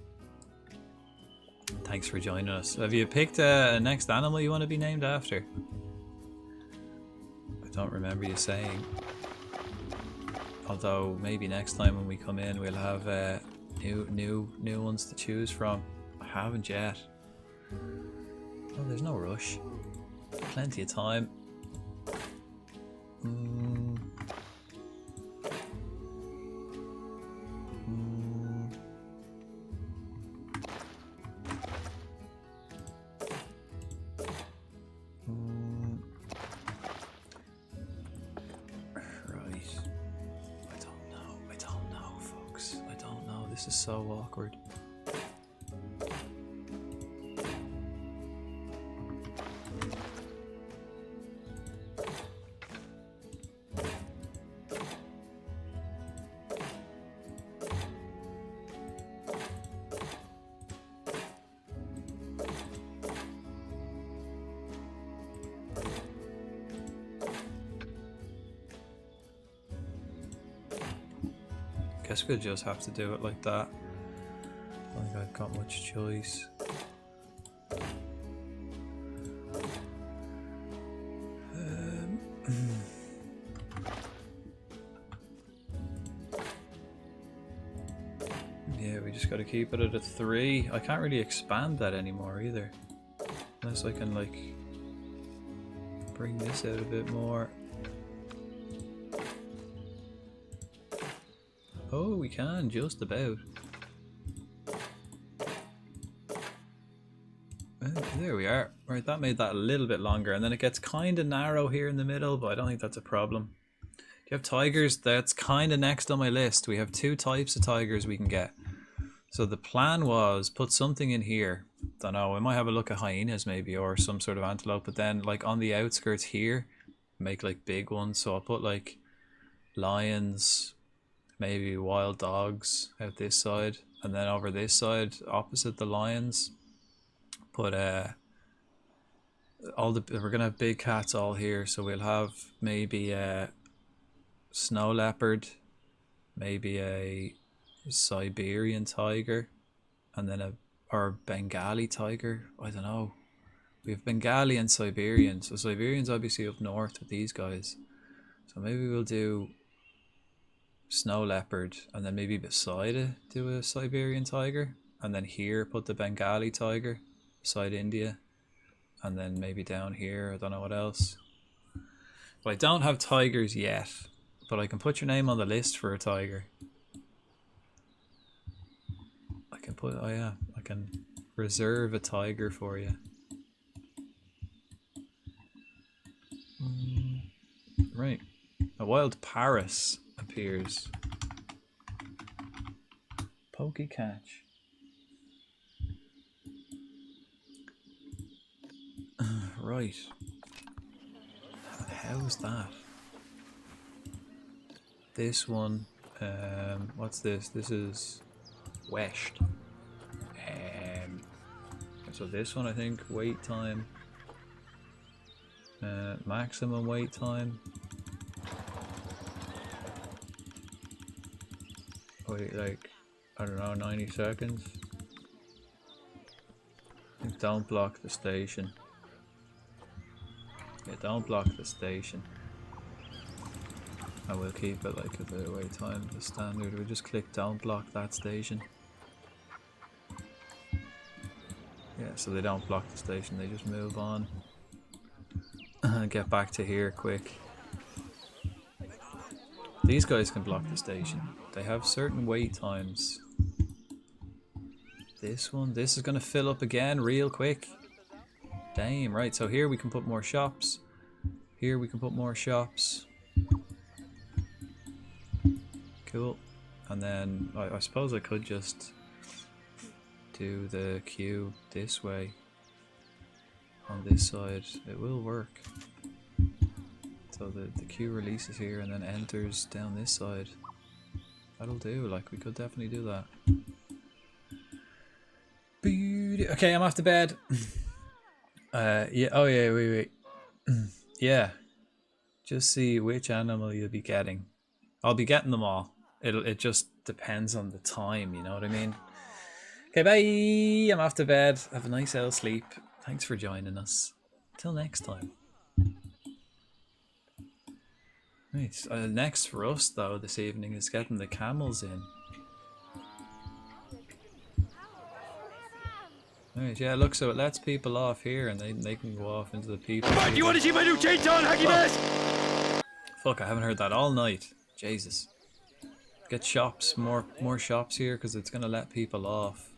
Thanks for joining us. Have you picked a next animal you want to be named after? I don't remember you saying. Although maybe next time when we come in, we'll have new ones to choose from. I haven't yet. Oh, there's no rush. Plenty of time. This is so awkward. Guess we'll just have to do it like that. I don't think I've got much choice. Yeah, we just gotta keep it at a 3. I can't really expand that anymore either. Unless I can like bring this out a bit more. Oh, we can, just about. There we are. Right, that made that a little bit longer, and then it gets kind of narrow here in the middle, but I don't think that's a problem. Do you have tigers? That's kind of next on my list. We have 2 types of tigers we can get. So the plan was put something in here. Don't know, I might have a look at hyenas maybe, or some sort of antelope, but then like on the outskirts here, make like big ones. So I'll put like lions, maybe wild dogs out this side, and then over this side opposite the lions put we're gonna have big cats all here, so we'll have maybe a snow leopard, maybe a Siberian tiger, and then or Bengali tiger. I don't know, we have Bengali and Siberian, so Siberian's obviously up north with these guys, so maybe we'll do snow leopard, and then maybe beside it do a Siberian tiger, and then here put the Bengali tiger beside India, and then maybe down here I don't know what else. But I don't have tigers yet, but I can put your name on the list for a tiger. I can put, oh yeah, I can reserve a tiger for you. Right, a wild Paris appears. Pokey catch. Right. How's that? This one, what's this? This is West. So this one I think wait time. Maximum wait time. Wait, like, I don't know, 90 seconds. Don't block the station. Yeah, don't block the station. I will keep it like the wait time, the standard. We just click don't block that station. Yeah, so they don't block the station, they just move on. Get back to here quick. These guys can block the station. They have certain wait times. This one, this is gonna fill up again real quick. Damn, right, so here we can put more shops. Here we can put more shops. Cool. And then I suppose I could just do the queue this way on this side. It will work. So the queue releases here and then enters down this side. That'll do, like we could definitely do that. Okay, I'm off to bed. Yeah, oh yeah, wait. Yeah. Just see which animal you'll be getting. I'll be getting them all. It just depends on the time, you know what I mean? Okay, bye. I'm off to bed. Have a nice owl sleep. Thanks for joining us. Till next time. Right. Next for us though this evening is getting the camels in. Right, yeah, look, so it lets people off here and they can go off into the people.
Right, you want to see my new chainsaw and hacky mask?
Fuck, I haven't heard that all night. Jesus. Get shops, more shops here because it's going to let people off.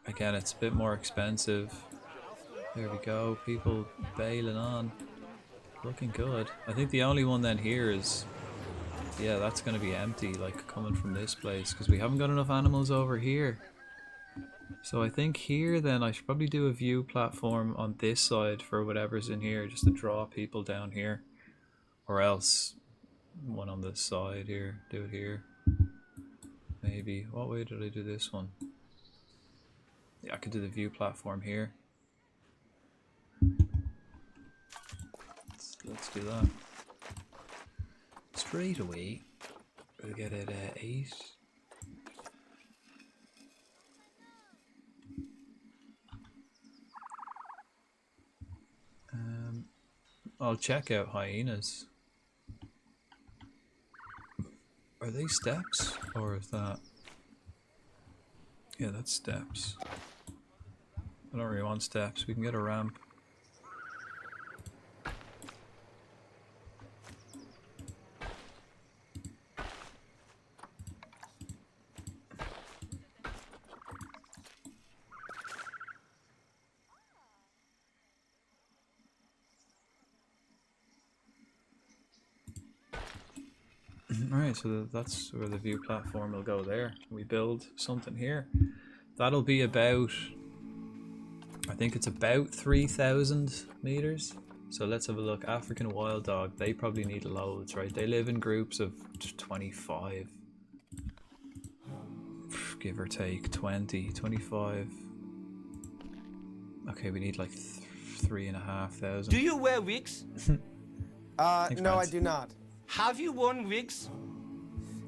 Again, it's a bit more expensive. There we go, people bailing on. Looking good. I think the only one then here is... Yeah, that's going to be empty, like coming from this place because we haven't got enough animals over here. So I think here then I should probably do a view platform on this side for whatever's in here just to draw people down here. Or else one on this side here, do it here. Maybe. What way did I do this one? Yeah, I could do the view platform here. Let's do that. Straight away. We'll get it at 8. I'll check out hyenas. Are they steps? Or is that... Yeah, that's steps. I don't really want steps. We can get a ramp. Alright, so that's where the view platform will go there. We build something here. That'll be about... I think it's about 3,000 meters. So let's have a look. African wild dog, they probably need loads, right? They live in groups of 25. Give or take 20, 25. Okay, we need like 3,500.
Do you wear wigs?
Thanks,
no, I
Brent.
do not.
Have you worn wigs?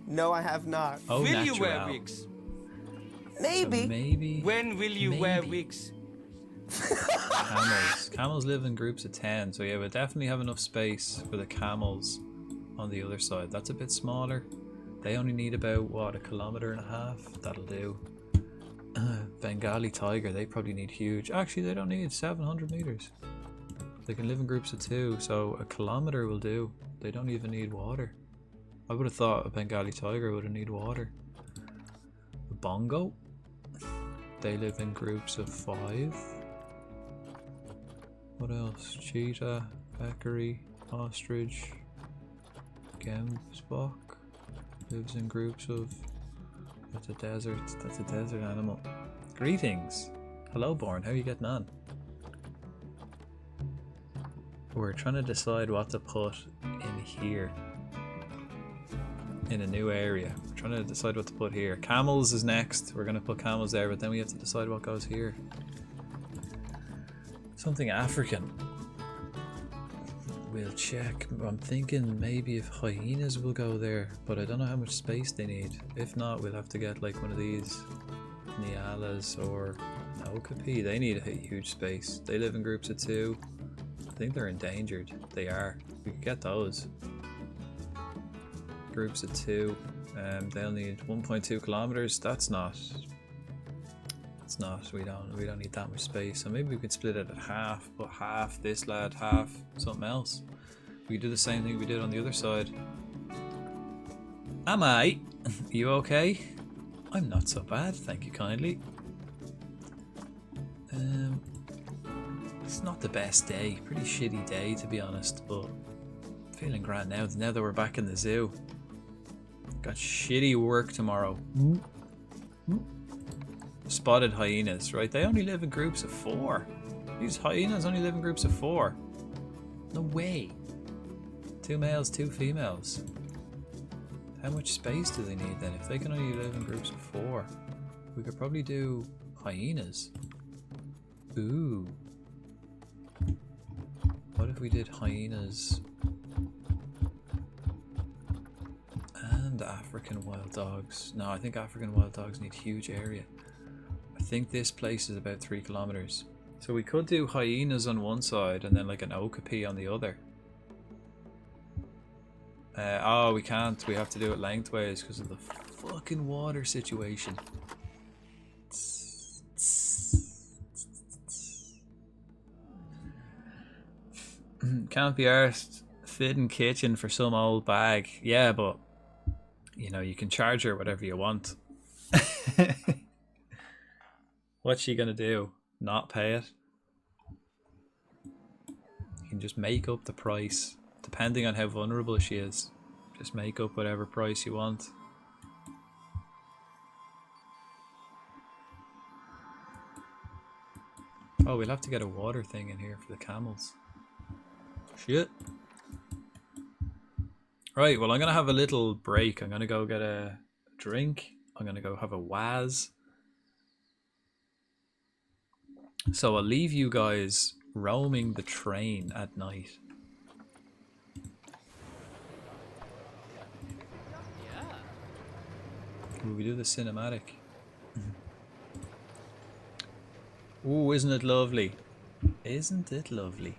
No, I have not.
Oh,
Will you wear
natural.
wigs?
Maybe.
So maybe
When will you wear
Maybe.
wigs?
camels. Camels live in groups of 10, so yeah, we'll definitely have enough space for the camels on the other side. That's a bit smaller. They only need about, what, 1.5 kilometers? That'll do. Bengali tiger, they probably need huge. Actually, they don't need 700 meters. They can live in groups of 2, so 1 kilometer will do. They don't even need water. I would have thought a Bengali tiger would have need water. The bongo, they live in groups of 5. What else? Cheetah, peccary, ostrich, gemsbok lives in groups of... That's a desert animal. Greetings. Hello, Born. How are you getting on? We're trying to decide what to put in here. In a new area. We're trying to decide what to put here. Camels is next. We're going to put camels there, but then we have to decide what goes here. Something African. We'll check. I'm thinking maybe if hyenas will go there, but I don't know how much space they need. If not, we'll have to get like one of these Nialas or Okapi. They need a huge space. They live in groups of 2. I think they're endangered. They are. We could get those. Groups of 2. They'll need 1.2 kilometers. That's not. It's not. We don't need that much space. So maybe we could split it at half. But half this lad, half something else. We could do the same thing we did on the other side. Am I? You okay? I'm not so bad. Thank you kindly. It's not the best day. Pretty shitty day to be honest, but feeling grand now that we're back in the zoo. Got shitty work tomorrow. Spotted hyenas, right? They only live in groups of 4. These hyenas only live in groups of 4. No way. 2 males, 2 females. How much space do they need then? If they can only live in groups of 4, we could probably do hyenas. Ooh. What if we did hyenas wild dogs. No, I think African wild dogs need huge area. I think this place is about 3 kilometers. So we could do hyenas on one side and then like an okapi on the other. Oh, we can't. We have to do it lengthways because of the fucking water situation. Can't be arsed fitting kitchen for some old bag. Yeah, but you know, you can charge her whatever you want. What's she gonna do? Not pay it? You can just make up the price depending on how vulnerable she is. Just make up whatever price you want. Oh, we'll have to get a water thing in here for the camels. Shit. Right, well I'm gonna have a little break. I'm gonna go get a drink. I'm gonna go have a waz. So I'll leave you guys roaming the train at night. Will we do the cinematic? Ooh, isn't it lovely? Isn't it lovely?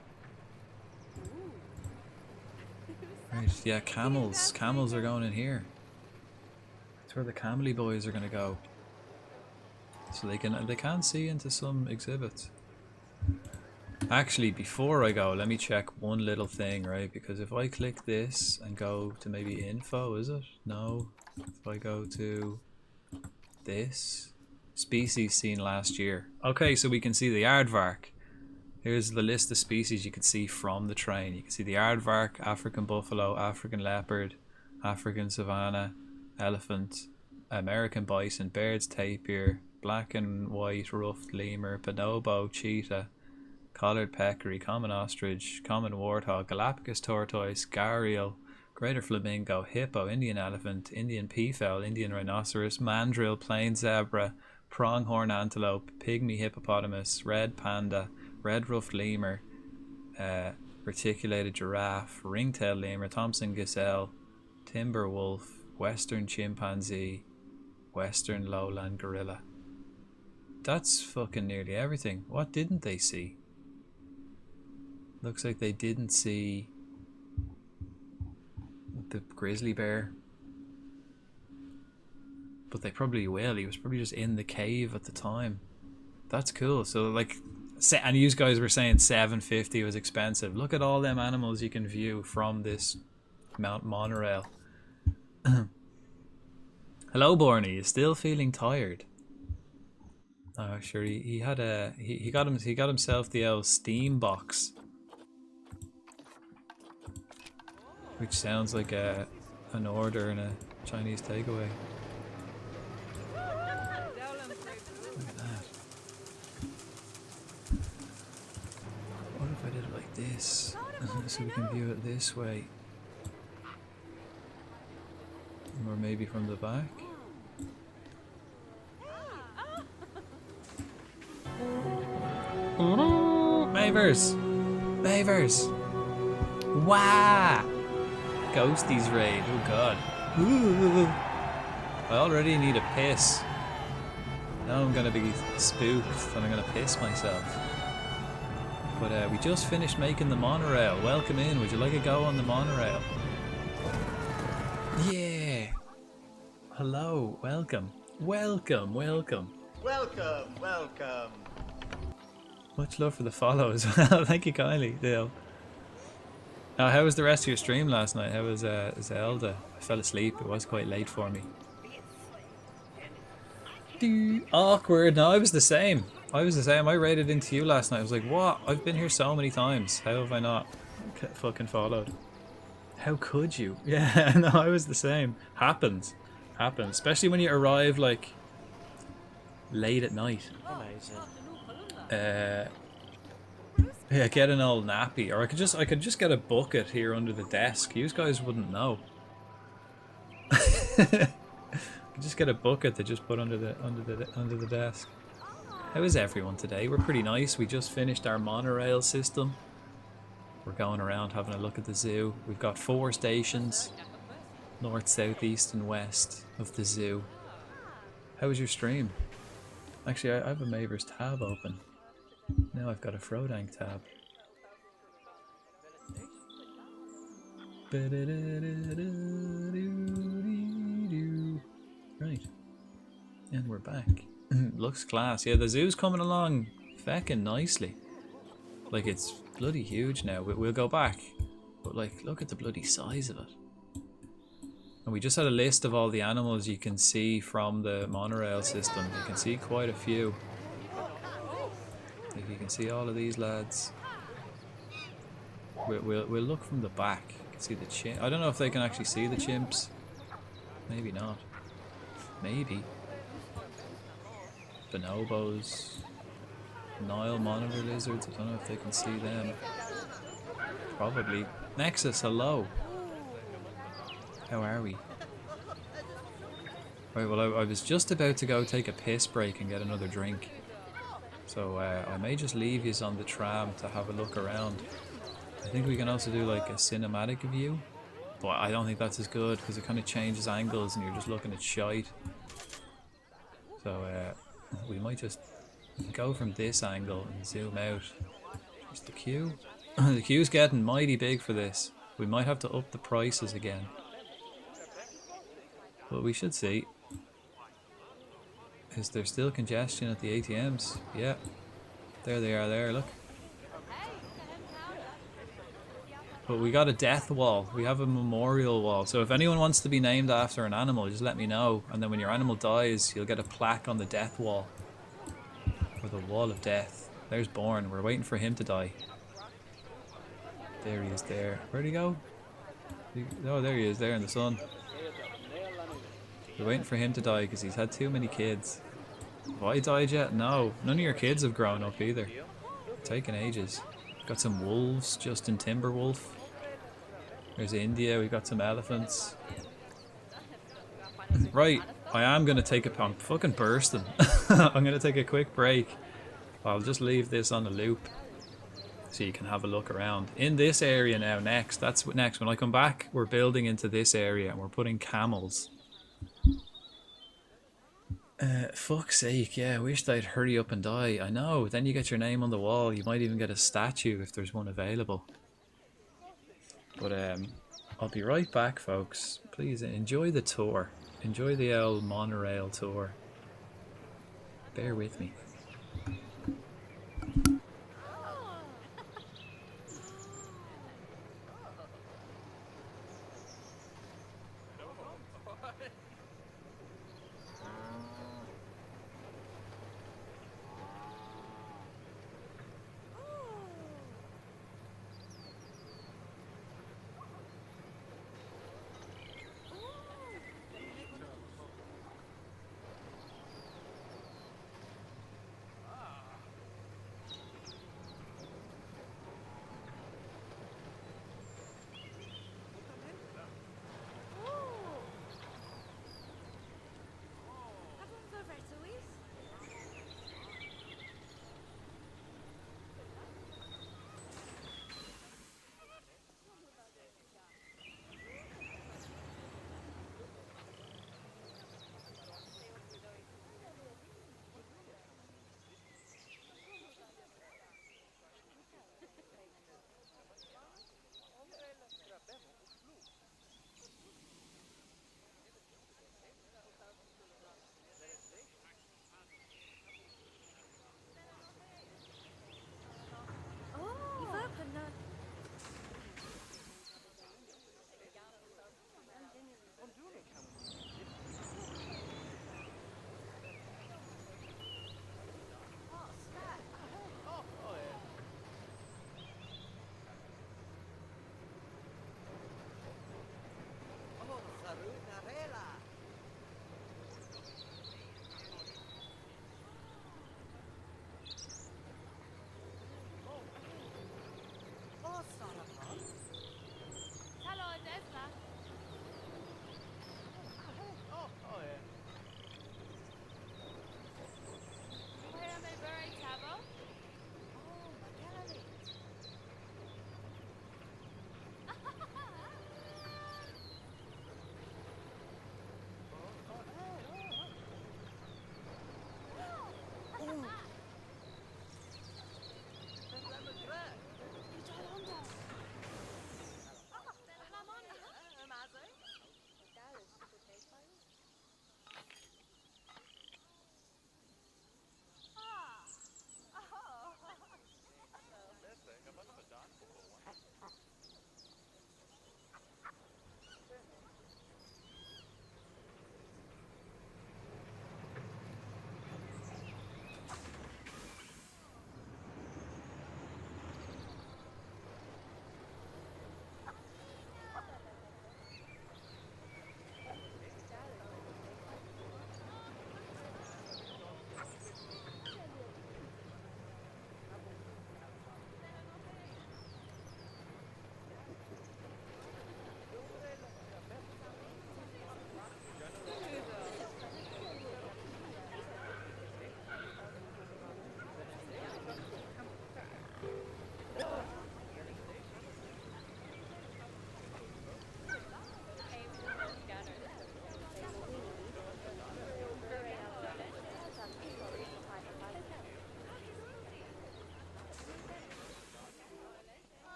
Right, yeah, camels. Camels are going in here. That's where the camely boys are gonna go. So they can see into some exhibits. Actually, before I go, let me check one little thing, right? Because if I click this and go to maybe info, is it? No. If I go to this, species seen last year. Okay, so we can see the aardvark. Here's the list of species you can see from the train. You can see the aardvark, African buffalo, African leopard, African savanna, elephant, American bison, Baird's tapir, black and white ruffed lemur, bonobo, cheetah, collared peccary, common ostrich, common warthog, Galapagos tortoise, gharial, greater flamingo, hippo, Indian elephant, Indian peafowl, Indian rhinoceros, mandrill, plain zebra, pronghorn antelope, pygmy hippopotamus, red panda, red ruffed lemur, reticulated giraffe, ringtail lemur, Thompson gazelle, timber wolf, western chimpanzee, western lowland gorilla. That's fucking nearly everything. What didn't they see? Looks like they didn't see the grizzly bear. But they probably will. He was probably just in the cave at the time. That's cool. So like, and you guys were saying 750 was expensive. Look at all them animals you can view from this Mount Monorail. Hello, Borny. You still feeling tired? Oh, sure. He had a he got himself the old steam box, which sounds like an order in a Chinese takeaway. Look at that. What if I did it like this, so we can view it this way, or maybe from the back? Mavers! Mavers! Wow! Ghosties raid, oh god. Ooh. I already need a piss. Now I'm gonna be spooked and I'm gonna piss myself. But we just finished making the monorail. Welcome in, would you like a go on the monorail? Yeah! Hello, welcome. Welcome, welcome.
Welcome, welcome.
Much love for the follow as well. Thank you kindly, Dale. Now, how was the rest of your stream last night? How was Zelda? I fell asleep. It was quite late for me. Awkward. No, I was the same. I raided into you last night. I was like, what? I've been here so many times. How have I not fucking followed? How could you? Yeah, no, I was the same. Happens. Happens. Especially when you arrive, like, late at night.
Amazing.
Yeah, get an old nappy, or I could just get a bucket here under the desk. You guys wouldn't know. I could just get a bucket to just put under the desk. How is everyone today? We're pretty nice. We just finished our monorail system. We're going around having a look at the zoo. We've got 4 stations. North, south, east and west of the zoo. How was your stream? Actually, I have a Maver's tab open. Now I've got a Frodank tab. Right. And we're back. Looks class. Yeah, the zoo's coming along feckin' nicely. Like, it's bloody huge now. We'll go back. But, like, look at the bloody size of it. And we just had a list of all the animals you can see from the monorail system. You can see quite a few. Like, you can see all of these lads. We'll look from the back. You can see the chimp. I don't know if they can actually see the chimps. Maybe not. Maybe. Bonobos. Nile monitor lizards. I don't know if they can see them. Probably. Nexus, hello. How are we? Right, well, I was just about to go take a piss break and get another drink. So I may just leave yous on the tram to have a look around. I think we can also do like a cinematic view. But I don't think that's as good because it kind of changes angles and you're just looking at shite. So we might just go from this angle and zoom out. There's the queue. The queue's getting mighty big for this. We might have to up the prices again. But we should see. Is there still congestion at the ATMs? Yeah. There they are there, look. But we got a death wall. We have a memorial wall. So if anyone wants to be named after an animal, just let me know. And then when your animal dies, you'll get a plaque on the death wall. Or the wall of death. There's Born. We're waiting for him to die. There he is there. Where'd he go? Oh, there he is, there in the sun. We're waiting for him to die because he's had too many kids. Have I died yet? No. None of your kids have grown up either. Taking ages. Got some wolves, Justin Timberwolf. There's India, we've got some elephants. Right, I am going to take a... I'm fucking bursting. I'm going to take a quick break. I'll just leave this on a loop so you can have a look around. In this area now, next. That's what next. When I come back, we're building into this area and we're putting camels. Fuck's sake, yeah, I wish they'd hurry up and die. I know, then you get your name on the wall. You might even get a statue if there's one available. But I'll be right back, folks. Please enjoy the tour. Enjoy the old monorail tour. Bear with me.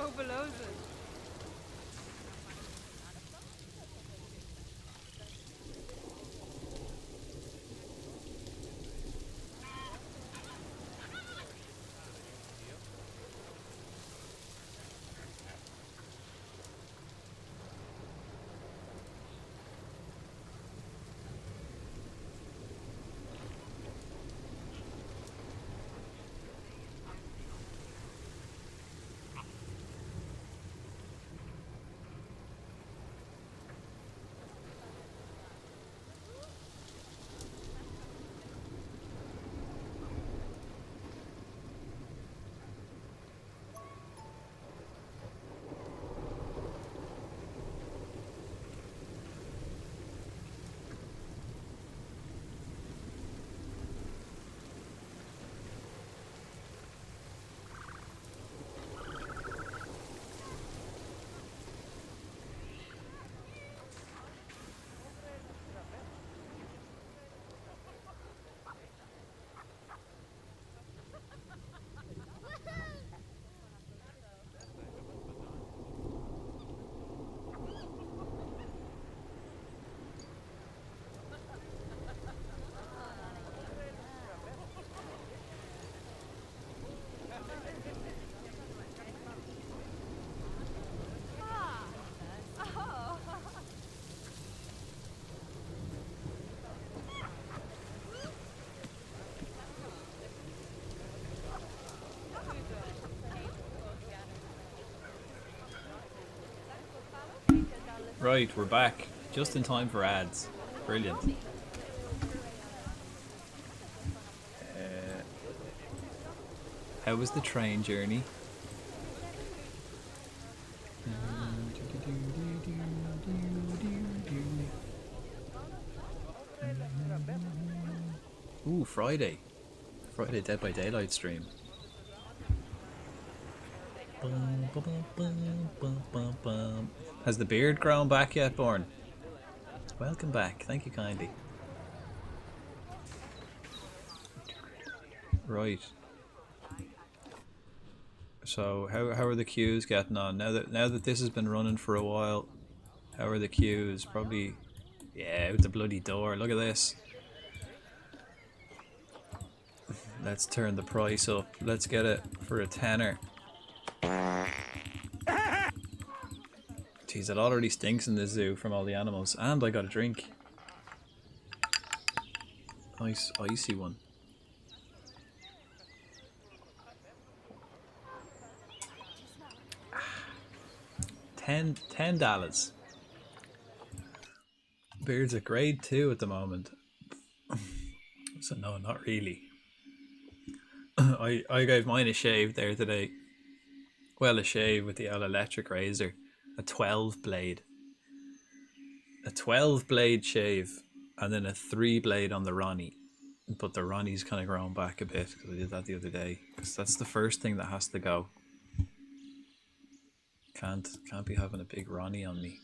Overlozen.
Right, we're back. Just in time for ads. Brilliant. How was the train journey? Ooh, Friday. Friday Dead by Daylight stream. Has the beard grown back yet, Born? Welcome back. Thank you kindly. Right. So how are the queues getting on now that this has been running for a while? How are the queues? Probably, yeah, out the bloody door. Look at this. Let's turn the price up. Let's get it for a tenner. Jeez, it already stinks in this zoo from all the animals. And I got a drink. Nice icy one. $10. Beard's at grade 2 at the moment. So no, not really. I gave mine a shave there today. Well, a shave with the old electric razor. A 12 blade. A 12 blade shave. And then a 3 blade on the Ronnie. But the Ronnie's kind of grown back a bit because I did that the other day. Because that's the first thing that has to go. Can't be having a big Ronnie on me.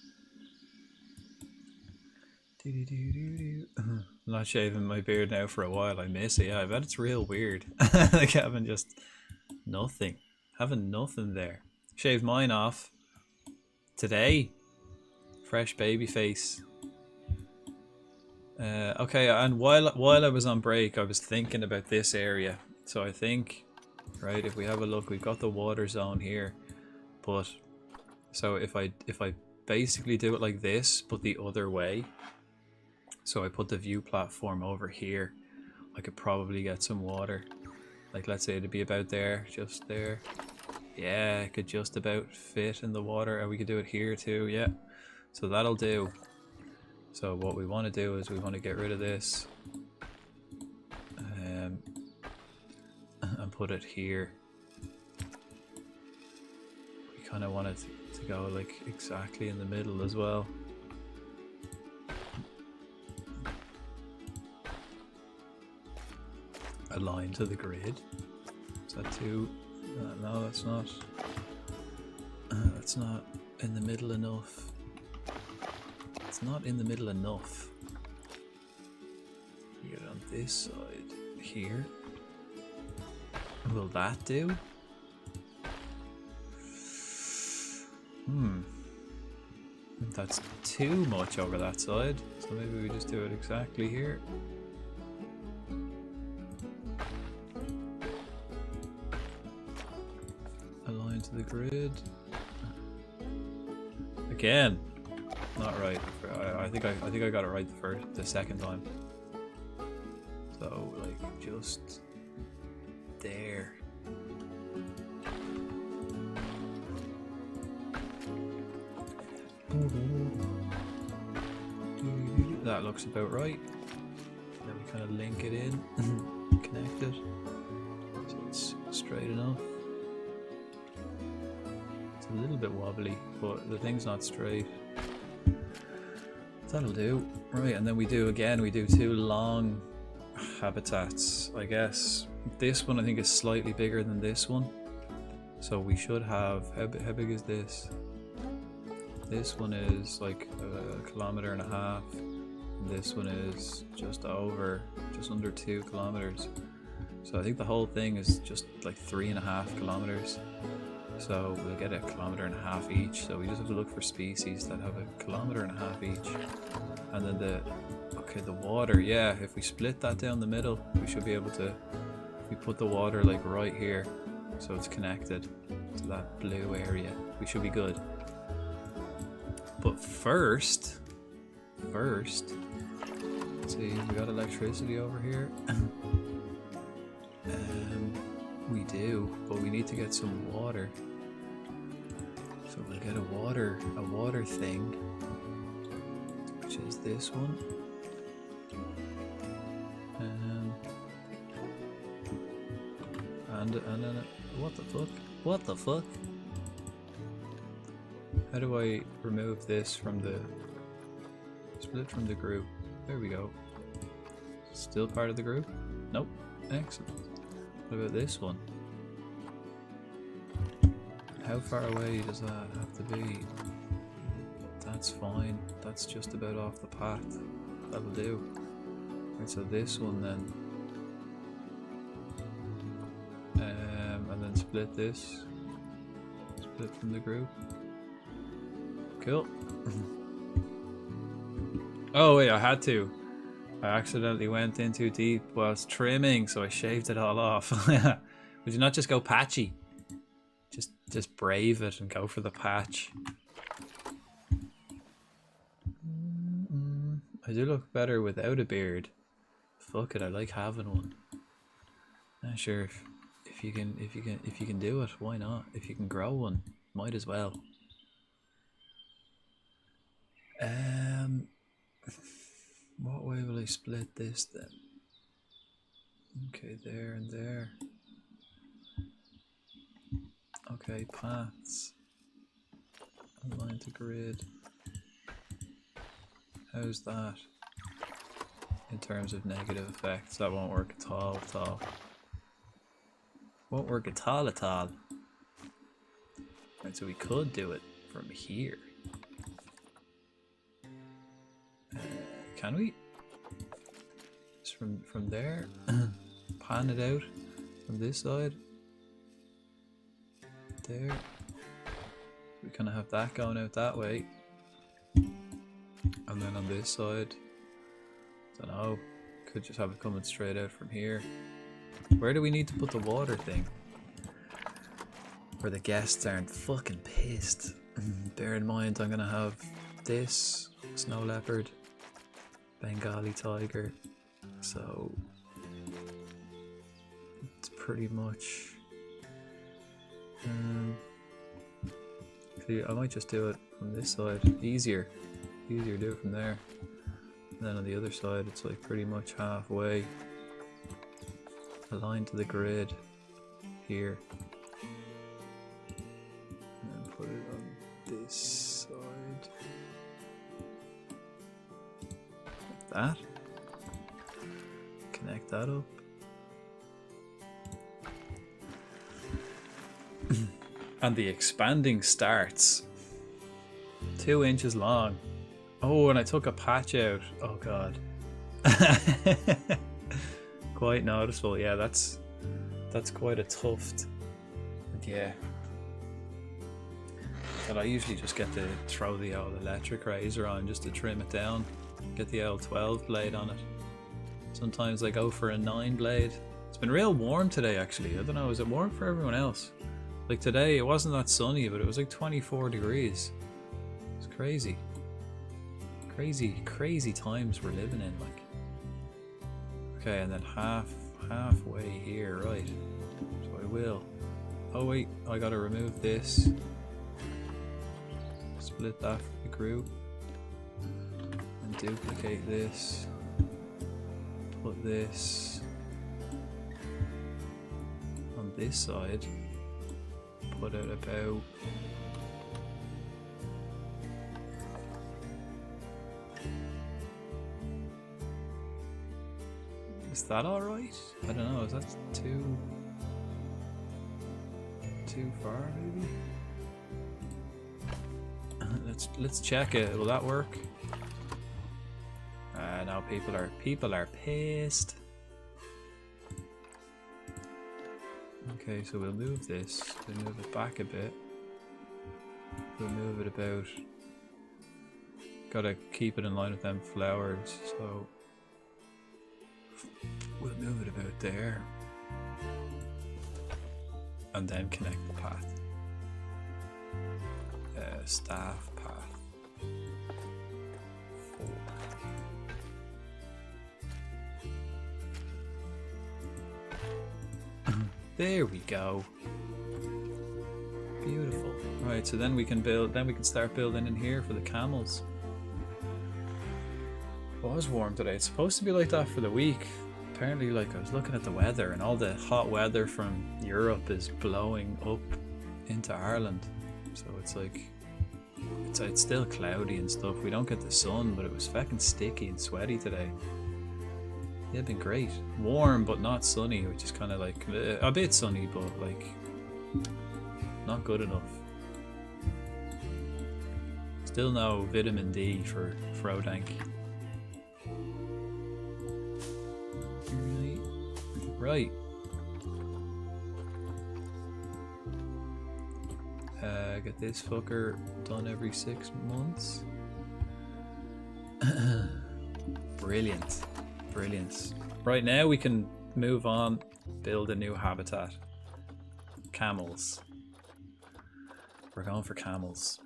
I'm not shaving my beard now for a while. I miss it. Yeah, I bet it's real weird. Like having just nothing. Having nothing there. Shaved mine off today. Fresh baby face. Okay, and while I was on break, I was thinking about this area. So I think, right, if we have a look, we've got the water zone here. But so if I basically do it like this, but the other way. So I put the view platform over here. I could probably get some water. Like, let's say it'd be about there, just there. Yeah, it could just about fit in the water. And we could do it here too, yeah. So that'll do. So what we want to do is we want to get rid of this. And put it here. We kind of want it to go like exactly in the middle as well. Align to the grid. Is that too? No, that's not. That's not in the middle enough. It's not in the middle enough. We get it on this side here. Will that do? That's too much over that side, so maybe we just do it exactly here. Align to the grid. Again, not right. I think I got it right the second time. So like just there. That looks about right. Then we kind of link it in, connect it, so it's straight enough. It's a little bit wobbly, but the thing's not straight. That'll do. Right, and then we do 2 long habitats. I guess this one I think is slightly bigger than this one. So we should have, how big is this? This one is like 1.5 kilometers. And this one is just under 2 kilometers. So I think the whole thing is just like 3.5 kilometers. So we'll get 1.5 kilometers each. So we just have to look for species that have 1.5 kilometers each. And then the water, yeah, if we split that down the middle, we should be able to, if we put the water like right here, so it's connected to that blue area, we should be good. But first, see, we got electricity over here. We do, but we need to get some water. So we'll get a water thing, which is this one. And what the fuck? How do I remove this from the split from the group? There we go. Still part of the group? Nope. Excellent. What about this one? How far away does that have to be? That's fine. That's just about off the path. That'll do. Right, so this one then. And then split this. Split from the group. Cool. Oh wait, I had to. I accidentally went in too deep whilst trimming, so I shaved it all off. Would you not just go patchy? Just brave it and go for the patch. I do look better without a beard. Fuck it, I like having one. Sure, if you can do it, why not? If you can grow one, might as well. What way will I split this then? Okay, there and there. Okay, paths. Align to grid. How's that? In terms of negative effects, that won't work at all. Won't work at all. Right, so we could do it from here. Can we? Just from there, pan it out from this side. There. We kind of have that going out that way, and then on this side, don't know. Could just have it coming straight out from here. Where do we need to put the water thing? Where the guests aren't fucking pissed. Bear in mind, I'm gonna have this snow leopard, Bengali tiger, so it's pretty much. See, I might just do it from this side. Easier do it from there. And then on the other side, it's like pretty much halfway. Aligned to the grid here. And then put it on this side. Like that. Connect that up. And the expanding starts. 2 inches long. Oh, and I took a patch out. Oh god. Quite noticeable. Yeah, that's quite a tuft. And yeah. But I usually just get to throw the old electric razor on just to trim it down. Get the old 12 blade on it. Sometimes I go for a 9 blade. It's been real warm today actually. I don't know, is it warm for everyone else? Like today it wasn't that sunny, but it was like 24 degrees. It's crazy. Crazy times we're living in, like. Okay, and then halfway here, right. So I will. Oh wait, I gotta remove this. Split that from the group. And duplicate this. Put this on this side. Put it about is that alright? I don't know, is that too far maybe? Let's check it. Will that work? Now people are pissed. Okay, so we'll move this. We'll move it back a bit. We'll move it about. Gotta keep it in line with them flowers, so we'll move it about there. And then connect the path. Staff path. 4. There we go. Beautiful. Right, so then we can start building in here for the camels. It was warm today. It's supposed to be like that for the week. Apparently, like, I was looking at the weather and all the hot weather from Europe is blowing up into Ireland. So it's like, it's still cloudy and stuff. We don't get the sun, but it was fucking sticky and sweaty today. Yeah, it's been great. Warm, but not sunny, which is kind of like a bit sunny, but like not good enough. Still no vitamin D for Frodank. Right. Get this fucker done every 6 months. Brilliant. Brilliant. Right now we can move on, build a new habitat. Camels. We're going for camels.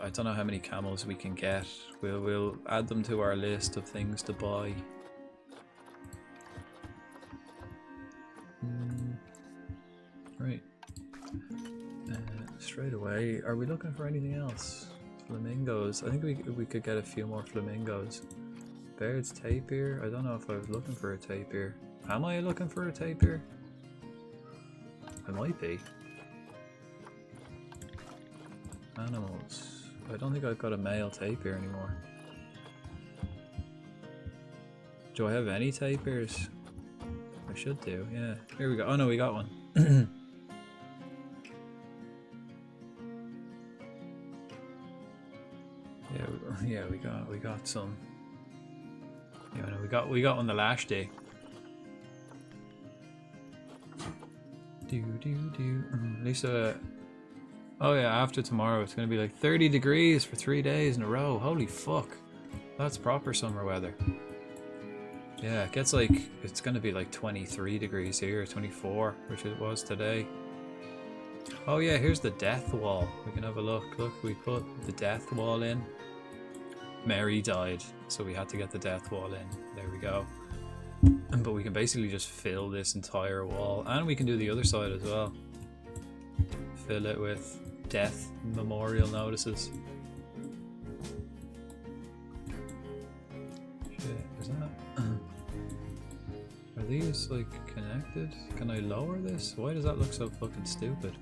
I don't know how many camels we can get. We'll add them to our list of things to buy. Right. Straight away, are we looking for anything else? Flamingos. I think we could get a few more flamingos. Baird's tapir. I don't know if I was looking for a tapir. Am I looking for a tapir? I might be. Animals. I don't think I've got a male tapir anymore. Do I have any tapirs? I should do, yeah. Here we go. Oh no, we got one. Yeah, we got some. Yeah, no, we got one the last day. At least oh yeah, after tomorrow it's gonna be like 30 degrees for 3 days in a row. Holy fuck. That's proper summer weather. Yeah, it gets like, it's gonna be like 23 degrees here, 24, which it was today. Oh yeah, here's the death wall. We can have a look. Look, we put the death wall in. Mary died, so we had to get the death wall in. There we go. But we can basically just fill this entire wall, and we can do the other side as well. Fill it with death memorial notices. Shit, is that? Are these like connected? Can I lower this? Why does that look so fucking stupid?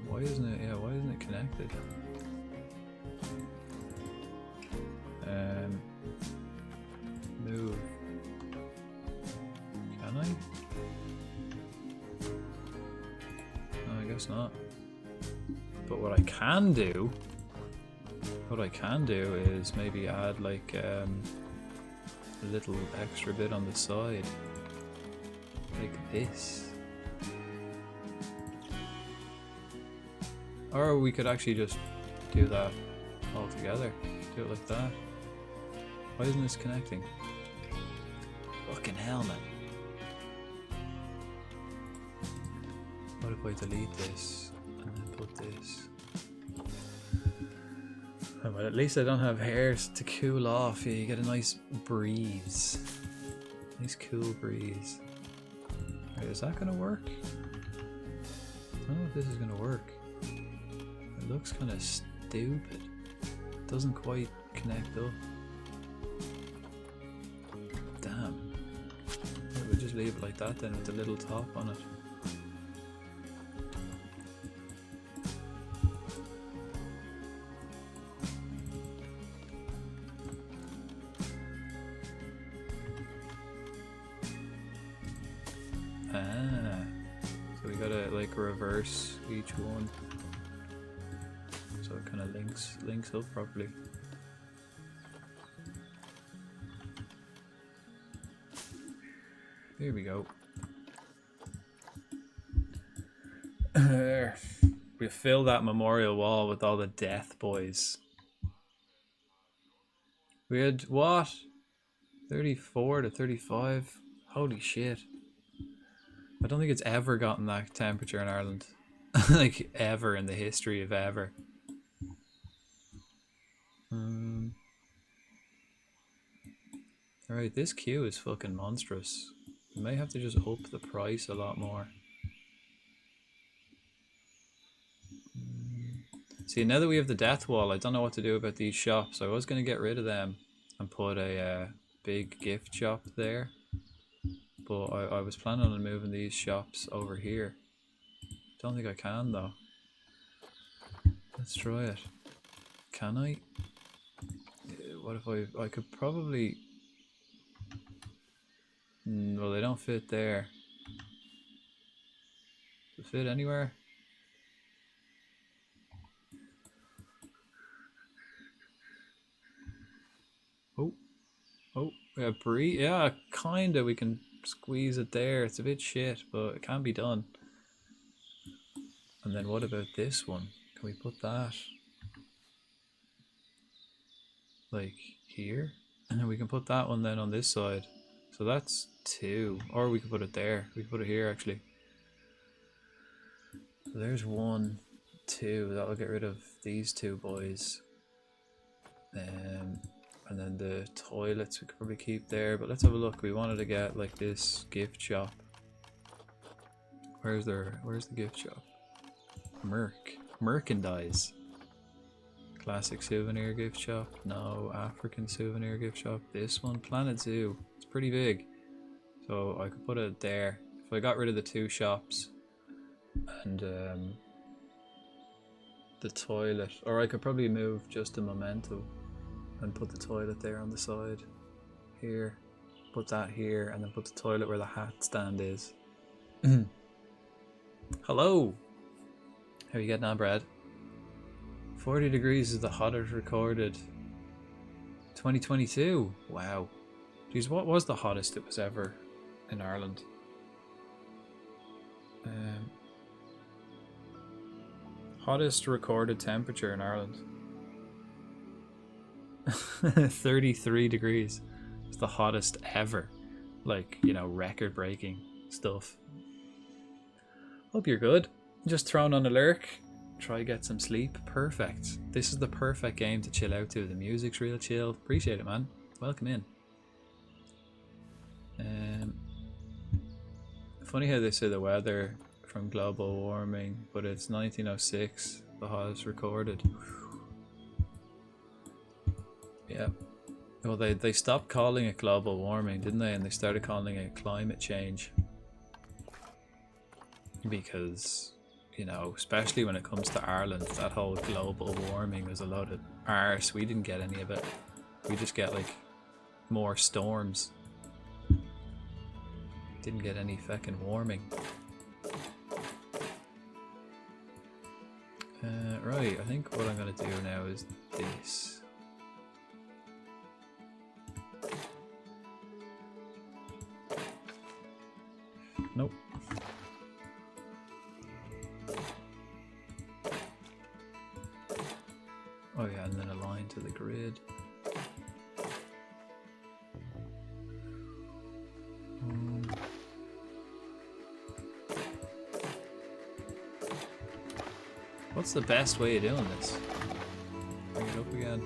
Why isn't it? Yeah, why isn't it connected? Move. Can I? No, I guess not. But what I can do is maybe add like a little extra bit on the side. Like this. Or we could actually just do that all together. Do it like that. Why isn't this connecting? Fucking hell, man. What if I delete this and then put this? Oh, well, at least I don't have hairs to cool off. Yeah, you get a nice breeze. Nice cool breeze. Right, is that gonna work? I don't know if this is gonna work. It looks kind of stupid. It doesn't quite connect up. Damn. Maybe we'll just leave it like that then with the little top on it. Ah, so we gotta like reverse each one so it kind of links up properly. Here we go. There. We fill that memorial wall with all the death boys. We had what? 34 to 35? Holy shit. I don't think it's ever gotten that temperature in Ireland. Like, ever in the history of ever. Alright, this queue is fucking monstrous. We may have to just up the price a lot more. See, now that we have the death wall, I don't know what to do about these shops. I was going to get rid of them and put a big gift shop there. But I was planning on moving these shops over here. Don't think I can though. Let's try it. Can I? What if I could probably... well, they don't fit there. Does it fit anywhere? Oh, yeah, yeah, kinda. We can squeeze it there. It's a bit shit, but it can be done. And then what about this one? Can we put that like here? And then we can put that one then on this side. So that's 2. Or we could put it there. We could put it here actually. So there's 1, 2. That'll get rid of these 2 boys. And then the toilets we could probably keep there, but let's have a look. We wanted to get like this gift shop. Where's the gift shop? Merchandise. Classic souvenir gift shop. No. African souvenir gift shop. This one, Planet Zoo. It's pretty big, so I could put it there. If I got rid of the 2 shops and the toilet, or I could probably move just a memento and put the toilet there on the side here, put that here, and then put the toilet where the hat stand is. Hello, how are you getting on, Brad? 40 degrees is the hottest recorded. 2022. Wow. Geez, what was the hottest it was ever in Ireland? Hottest recorded temperature in Ireland. 33 degrees. It's the hottest ever. Like, you know, record breaking stuff. Hope you're good. Just throwing on a lurk. Try get some sleep. Perfect. This is the perfect game to chill out to. The music's real chill. Appreciate it, man. Welcome in. Funny how they say the weather from global warming, but it's 1906, the hottest recorded. Yeah. Well, they stopped calling it global warming, didn't they? And they started calling it climate change. Because, you know, especially when it comes to Ireland, that whole global warming was a load of arse. We didn't get any of it. We just get like more storms. Didn't get any fucking warming. Right, I think what I'm gonna do now is this. Nope. Oh yeah, and then a line to the grid. What's the best way of doing this? Bring it up again.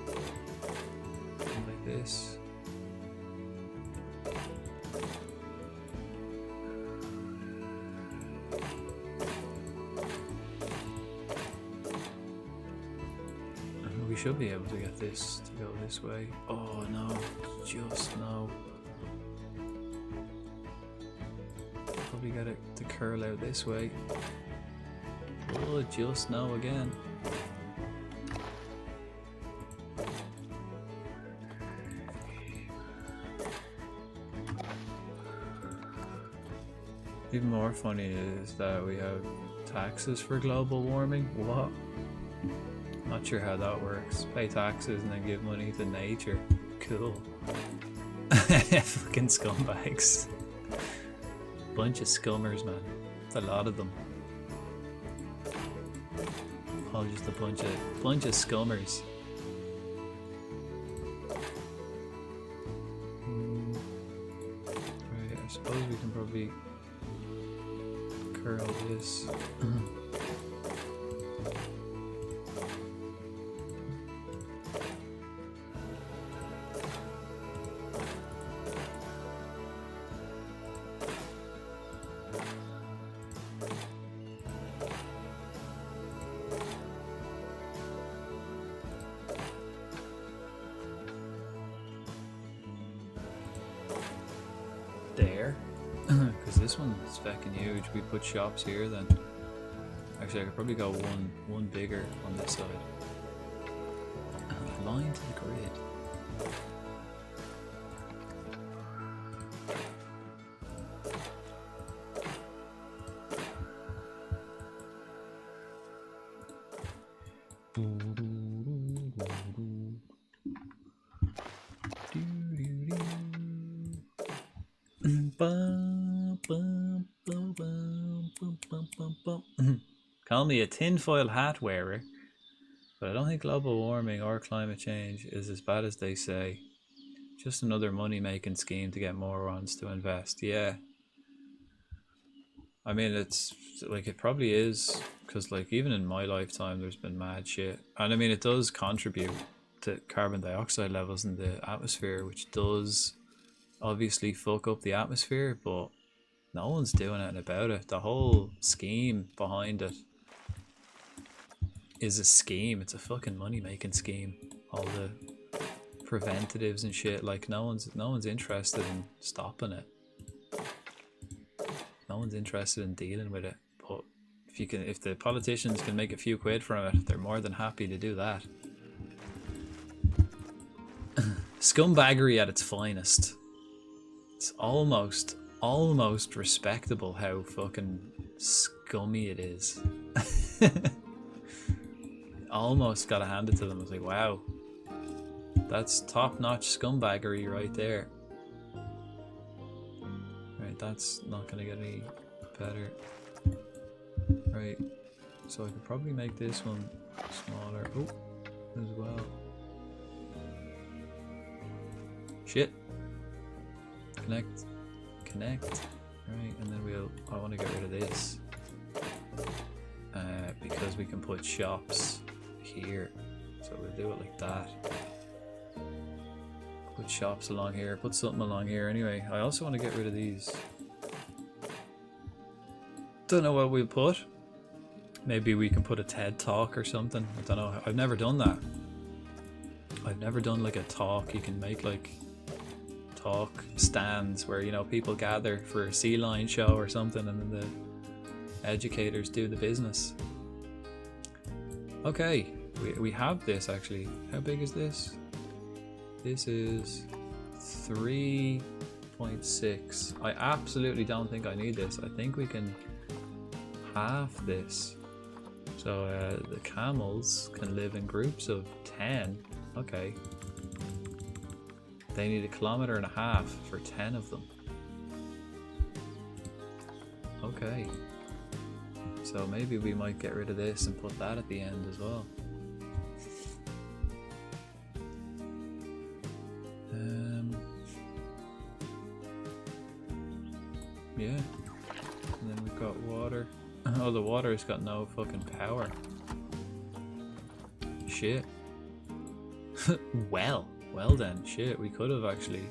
Like this. We should be able to get this to go this way. Oh no, just no. Probably get it to curl out this way. Oh, just no again. Even more funny is that we have taxes for global warming. What? Not sure how that works. Pay taxes and then give money to nature. Cool. Fucking scumbags. Bunch of scummers, man. It's a lot of them. All just a bunch of scummers. Right, I suppose we can probably curl this. There, because this one's fucking huge. We put shops here, then actually I could probably go one bigger on this side. Line to the grid. Call me a tinfoil hat wearer, but I don't think global warming or climate change is as bad as they say. Just another money-making scheme to get morons to invest. Yeah. I mean, it's like, it probably is, because like even in my lifetime there's been mad shit. And I mean, it does contribute to carbon dioxide levels in the atmosphere, which does obviously fuck up the atmosphere, but no one's doing anything about it. The whole scheme behind it is a scheme. It's a fucking money-making scheme. All the preventatives and shit, like no one's interested in stopping it. No one's interested in dealing with it. But if the politicians can make a few quid from it, they're more than happy to do that. Scumbaggery at its finest. It's almost respectable how fucking scummy it is. Almost gotta hand it to them. I was like, wow, that's top-notch scumbaggery right there. Right, that's not gonna get any better. Right, so I could probably make this one smaller. Oh, as well. Shit. Connect. Right, and then I want to get rid of this. Because we can put shops here. So we'll do it like that. Put shops along here, put something along here. Anyway, I also want to get rid of these. Don't know what we'll put. Maybe we can put a TED talk or something. I don't know. I've never done that. I've never done like a talk. You can make like talk stands where, you know, people gather for a sea lion show or something, and then the educators do the business. Okay, we have this actually. How big is this? This is 3.6. I absolutely don't think I need this. I think we can half this. So the camels can live in groups of 10. Okay. They need 1.5 kilometers for 10 of them. Okay. So maybe we might get rid of this and put that at the end as well. Yeah. And then we've got water. Oh, the water's got no fucking power. Shit. Well then, shit, we could have actually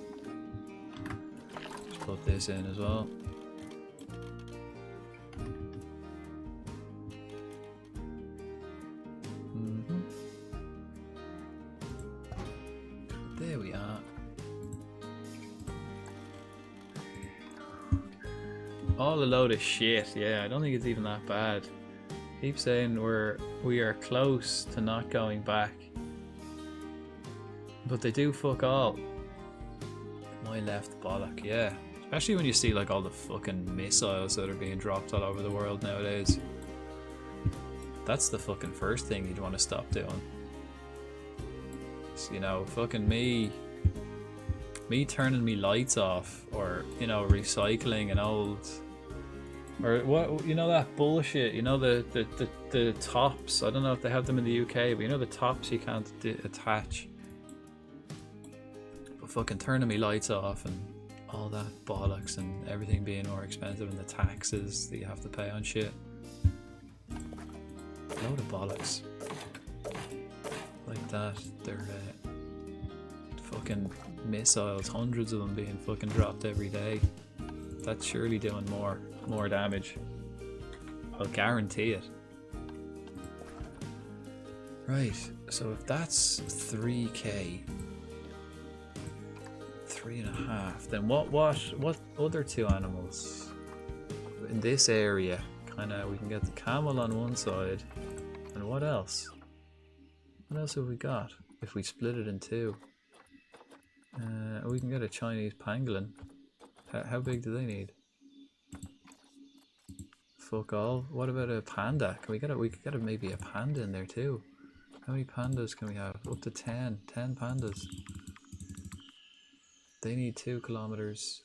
just put this in as well. There we are. All a load of shit. Yeah, I don't think it's even that bad. Keep saying we are close to not going back, but they do fuck all. My left bollock, yeah. Especially when you see like all the fucking missiles that are being dropped all over the world nowadays. That's the fucking first thing you'd want to stop doing. So, you know, fucking me turning me lights off, or you know, recycling an old, or what, you know, that bullshit, you know, the tops, I don't know if they have them in the UK, but you know the tops you can't attach. But fucking turning me lights off and all that bollocks, and everything being more expensive, and the taxes that you have to pay on shit. Load of bollocks. Like that, they're fucking missiles, hundreds of them being fucking dropped every day. That's surely doing more damage. I'll guarantee it. Right, so if that's 3k, 3.5, then what other two animals in this area? Kinda, we can get the camel on one side, and what else? What else have we got if we split it in two? We can get a Chinese pangolin. How big do they need? Fuck all. What about a panda? We could get maybe a panda in there too. How many pandas can we have? Up to 10 pandas. They need 2 kilometers.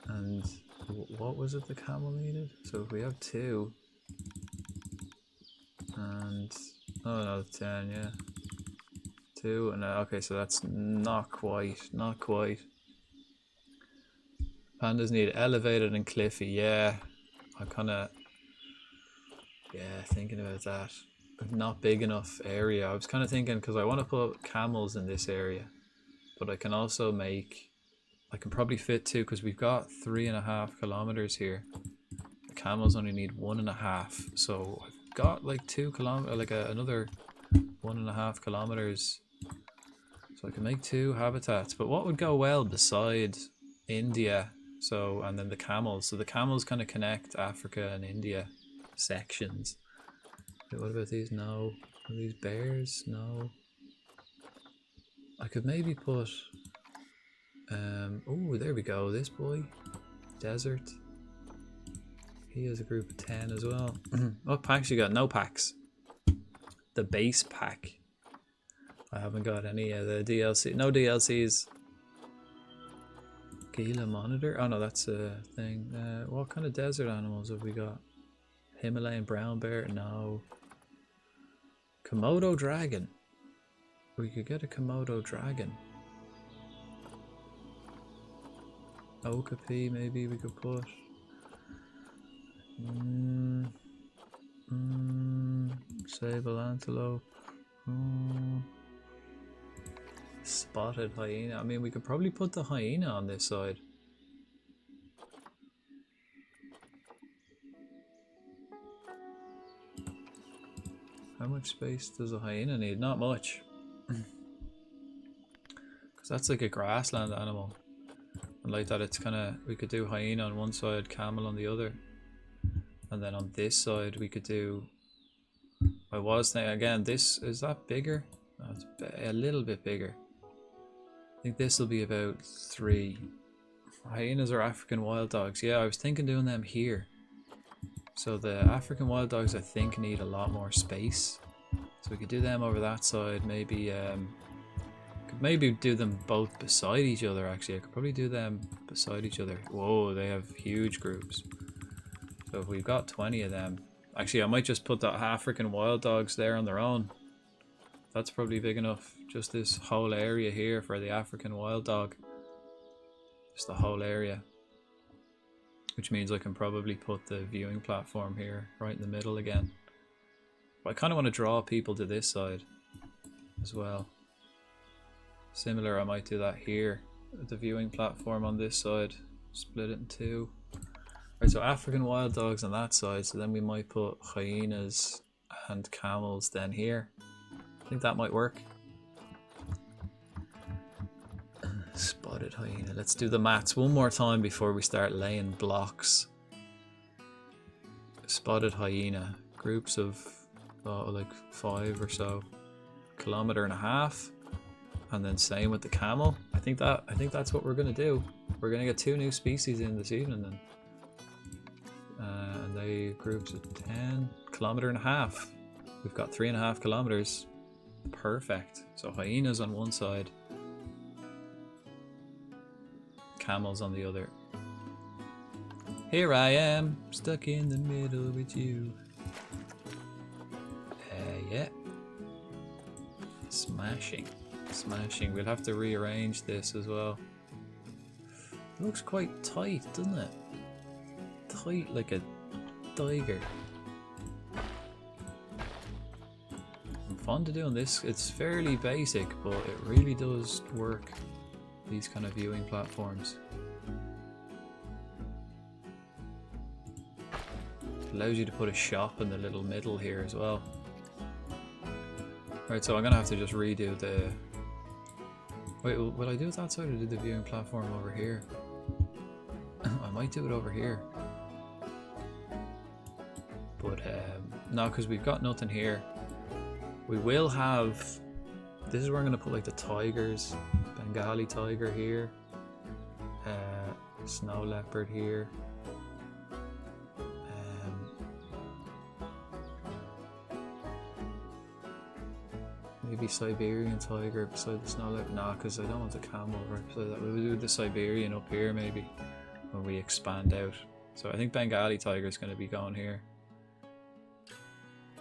And what was it the camel needed? So if we have 2, and oh no, 10, yeah. 2 and okay, so that's not quite. Pandas need elevated and cliffy. Yeah, I'm kinda thinking about that. Not big enough area. I was kind of thinking, because I want to put camels in this area, but I can also make, I can probably fit 2, because we've got 3.5 kilometers here. The camels only need 1.5, so I've got like 2 kilometers, like another 1.5 kilometers. So I can make 2 habitats. But what would go well beside India? So, and then the camels. So the camels kind of connect Africa and India sections. Wait, what about these? No. Are these bears? No. I could maybe put oh, there we go, this boy. Desert. He has a group of 10 as well. What packs you got? No packs. The base pack. I haven't got any of the DLC. No DLCs. Gila monitor? Oh no, that's a thing. What kind of desert animals have we got? Himalayan brown bear? No. Komodo dragon. We could get a Komodo dragon. Okapi maybe we could put. Sable antelope. Spotted hyena. I mean, we could probably put the hyena on this side. How much space does a hyena need? Not much. Because that's like a grassland animal. And like that, it's kind of, we could do hyena on one side, camel on the other. And then on this side, we could do, I was thinking, again, this, is that bigger? No, it's a little bit bigger. I think this will be about 3. Hyenas are African wild dogs. Yeah, I was thinking doing them here. So the African wild dogs, I think, need a lot more space. So we could do them over that side. Maybe could Maybe do them both beside each other, actually. I could probably do them beside each other. Whoa, they have huge groups. So if we've got 20 of them... Actually, I might just put the African wild dogs there on their own. That's probably big enough. Just this whole area here for the African wild dog. Just the whole area. Which means I can probably put the viewing platform here, right in the middle again. But I kind of want to draw people to this side as well. Similar, I might do that here. The viewing platform on this side. Split it in two. Right, so African wild dogs on that side. So then we might put hyenas and camels then here. I think that might work. Spotted hyena. Let's do the maths one more time before we start laying blocks. Spotted hyena. Groups of like 5 or so. 1.5 kilometers. And then same with the camel. I think that's what we're gonna do. We're gonna get 2 new species in this evening then. And they groups of 10. 1.5 kilometers. We've got 3.5 kilometers. Perfect. So hyenas on one side. Camels on the other. Here I am, stuck in the middle with you. Yeah. Smashing. Smashing. We'll have to rearrange this as well. It looks quite tight, doesn't it? Tight like a tiger. I'm fond of doing this. It's fairly basic, but it really does work. These kind of viewing platforms. Allows you to put a shop in the little middle here as well. Right, so I'm gonna have to just redo the... Wait, will I do it that side or do the viewing platform over here? I might do it over here. But no, because we've got nothing here. We will have... This is where I'm gonna put like the tigers. Bengali tiger here. Snow leopard here. Maybe Siberian tiger beside the snow leopard. Nah, because I don't want the camel right beside that. We'll do the Siberian up here maybe when we expand out. So I think Bengali tiger is going to be going here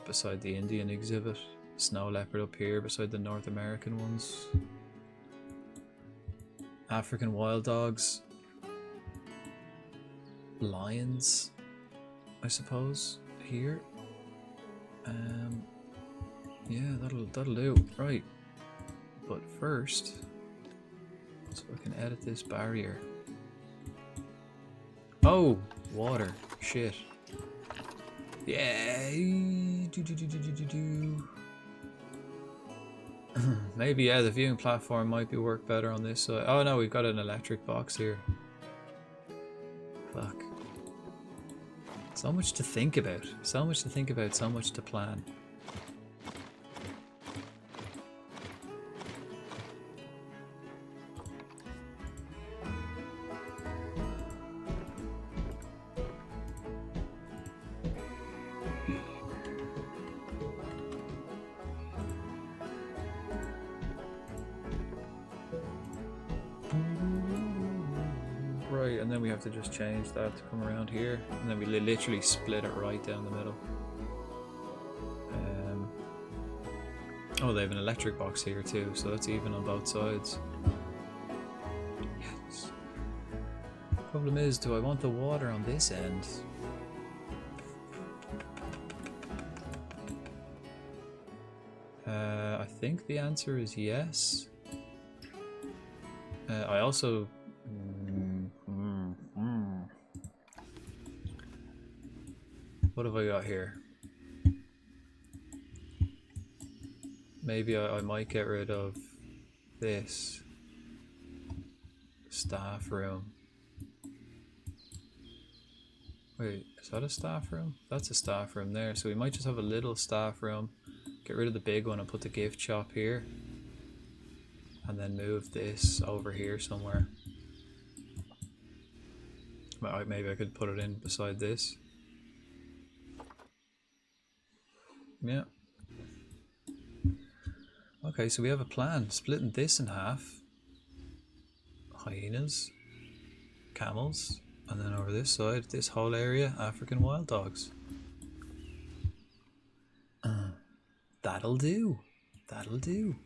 beside the Indian exhibit. Snow leopard up here beside the North American ones. African wild dogs. Lions, I suppose, here. Yeah, that'll do. Right. But first, so I can edit this barrier. Oh, water. Shit. Yeah. Maybe, yeah, the viewing platform might be work better on this side. Oh no, we've got an electric box here. Fuck. So much to think about. So much to think about, so much to plan. Right, and then we have to just change that to come around here, and then we literally split it right down the middle. Oh, they have an electric box here too, so that's even on both sides. Yes. Problem is, do I want the water on this end? I think the answer is yes. I also... What have I got here? Maybe I might get rid of this staff room. Wait, is that a staff room? That's a staff room there. So we might just have a little staff room. Get rid of the big one and put the gift shop here. And then move this over here somewhere. Maybe I could put it in beside this. Yeah. Okay, so we have a plan. Splitting this in half. Hyenas, camels, and then over this side, this whole area, African wild dogs. That'll do. That'll do.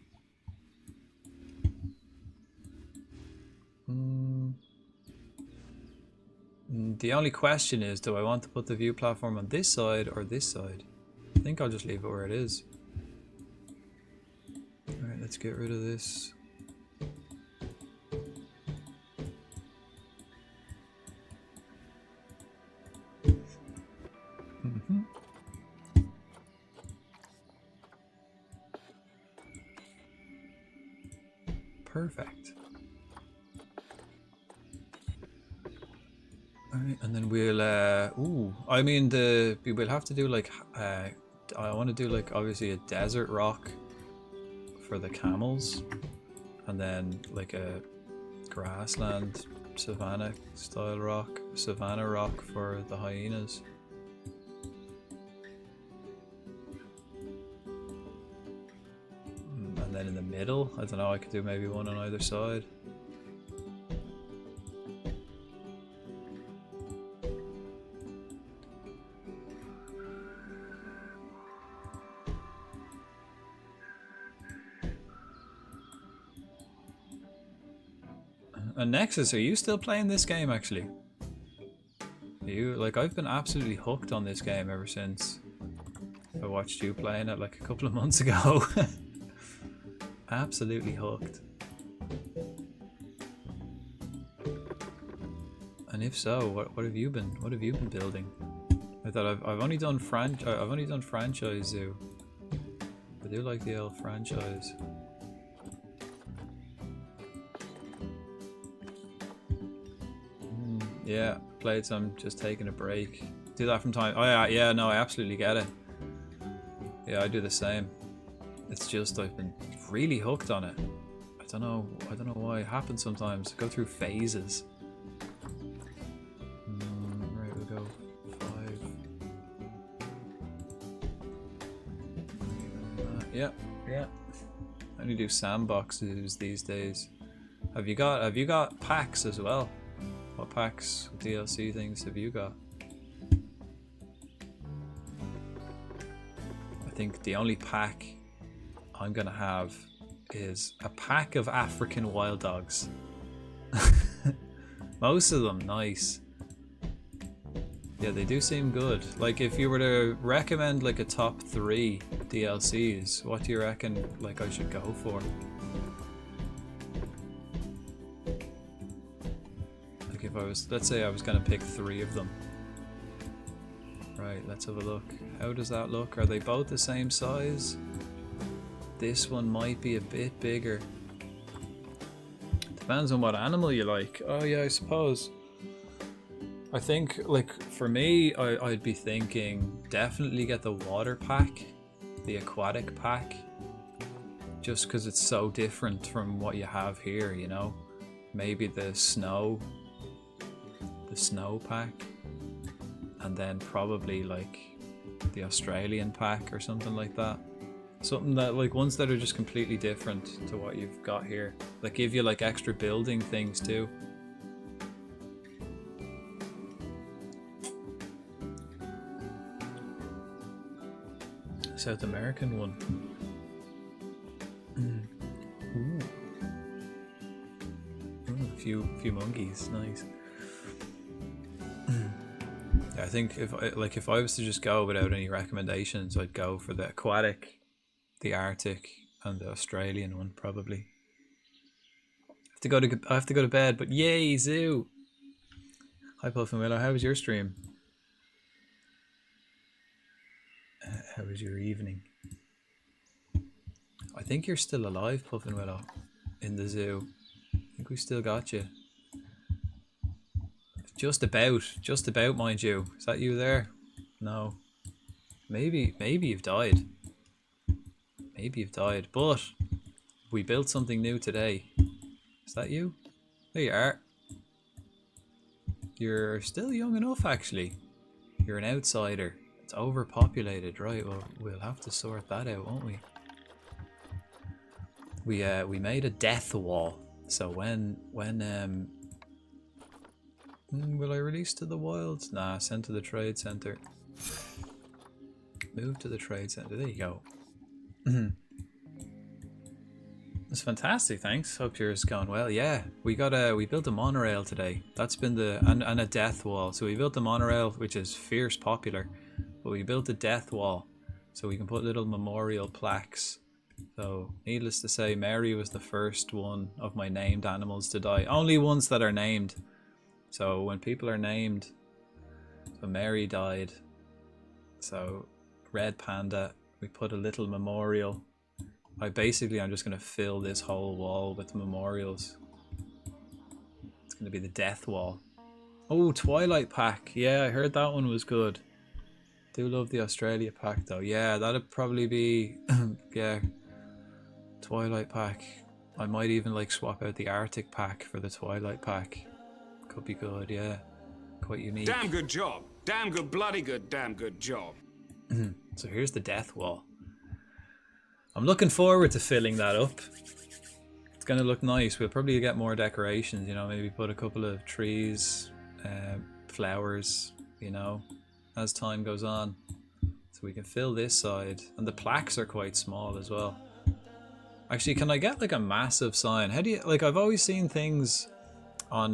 The only question is, do I want to put the view platform on this side or this side? I think I'll just leave it where it is. Alright, let's get rid of this. Perfect. Alright, and then we'll I mean we'll have to do like I want to do like obviously a desert rock for the camels, and then like a grassland savannah style rock, savannah rock for the hyenas. And then in the middle, I don't know, I could do maybe one on either side. And Nexus, are you still playing this game actually? You like, I've been absolutely hooked on this game ever since I watched you playing it like a couple of months ago. Absolutely hooked. And if so, what have you been building? I thought I've only done franchise zoo. I do like the old franchise. Yeah, played some, just taking a break. Do that from time. Oh yeah, no, I absolutely get it. Yeah, I do the same. It's just I've been really hooked on it. I don't know why it happens sometimes. I go through phases. Right, we'll go 5. Yeah. I only do sandboxes these days. Have you got packs as well? What packs, DLC things have you got? I think the only pack I'm gonna have is a pack of African wild dogs. Most of them nice. Yeah, they do seem good. Like, if you were to recommend like a top 3 DLCs, what do you reckon like I should go for? If I was, let's say I was gonna pick 3 of them. Right, let's have a look. How does that look? Are they both the same size? This one might be a bit bigger. Depends on what animal you like. Oh yeah, I suppose. I think, like, for me, I'd be thinking definitely get the water pack, the aquatic pack, just because it's so different from what you have here, you know? Maybe the snow pack, and then probably like the Australian pack or something like that. Something that, like, ones that are just completely different to what you've got here, that give you like extra building things too. South American one. Ooh, a few monkeys, nice. I think if I was to just go without any recommendations, I'd go for the aquatic, the Arctic, and the Australian one probably. I have to go to bed, but yay, zoo! Hi Puff and Willow, how was your stream? How was your evening? I think you're still alive, Puff and Willow, in the zoo. I think we still got you. Just about, mind you. Is that you there? No. Maybe you've died. Maybe you've died, but we built something new today. Is that you? There you are. You're still young enough, actually. You're an outsider. It's overpopulated, right? Well, we'll have to sort that out, won't we? we made a death wall. So when will I release to the wilds? Nah, send to the trade center. Move to the trade center. There you go. It's fantastic, thanks. Hope yours going well. Yeah, we built a monorail today. That's been and a death wall. So we built the monorail, which is fierce popular, but we built a death wall so we can put little memorial plaques. So needless to say, Mary was the first one of my named animals to die. Only ones that are named. So when people are named, so Mary died. So red panda, we put a little memorial. I'm just going to fill this whole wall with memorials. It's going to be the death wall. Oh, Twilight pack. Yeah, I heard that one was good. Do love the Australia pack though. Yeah, that'd probably be yeah, Twilight pack. I might even like swap out the Arctic pack for the Twilight pack. Could be good, yeah. Quite unique.
Damn good job. Damn good, bloody good, damn good job.
So here's the death wall. I'm looking forward to filling that up. It's gonna look nice. We'll probably get more decorations, you know, maybe put a couple of trees, flowers, you know, as time goes on. So we can fill this side. And the plaques are quite small as well. Actually, can I get like a massive sign? How do you, like, I've always seen things on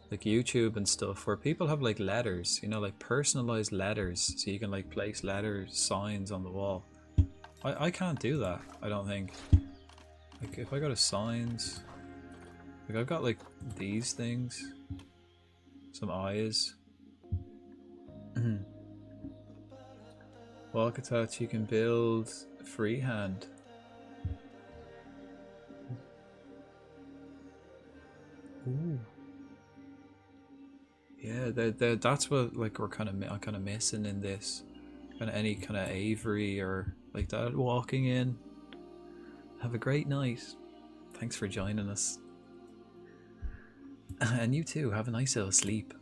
like YouTube and stuff where people have like letters, you know, like personalized letters, so you can like place signs on the wall. I can't do that, I don't think. Like if I go to signs, like I've got like these things, some eyes. Walkatouch you can build freehand. Ooh. Yeah, that's what like I'm kind of missing in this. Kind of any kind of Avery or like that walking in. Have a great night. Thanks for joining us. And you too. Have a nice little sleep.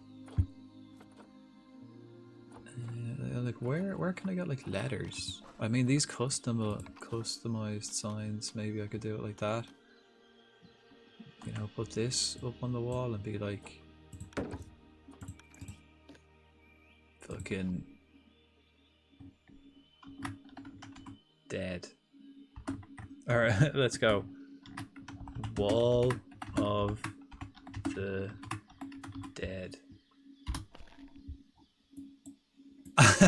Like where can I get like letters? I mean these customized signs. Maybe I could do it like that. You know, put this up on the wall and be like fucking dead. Alright, let's go. Wall of the dead.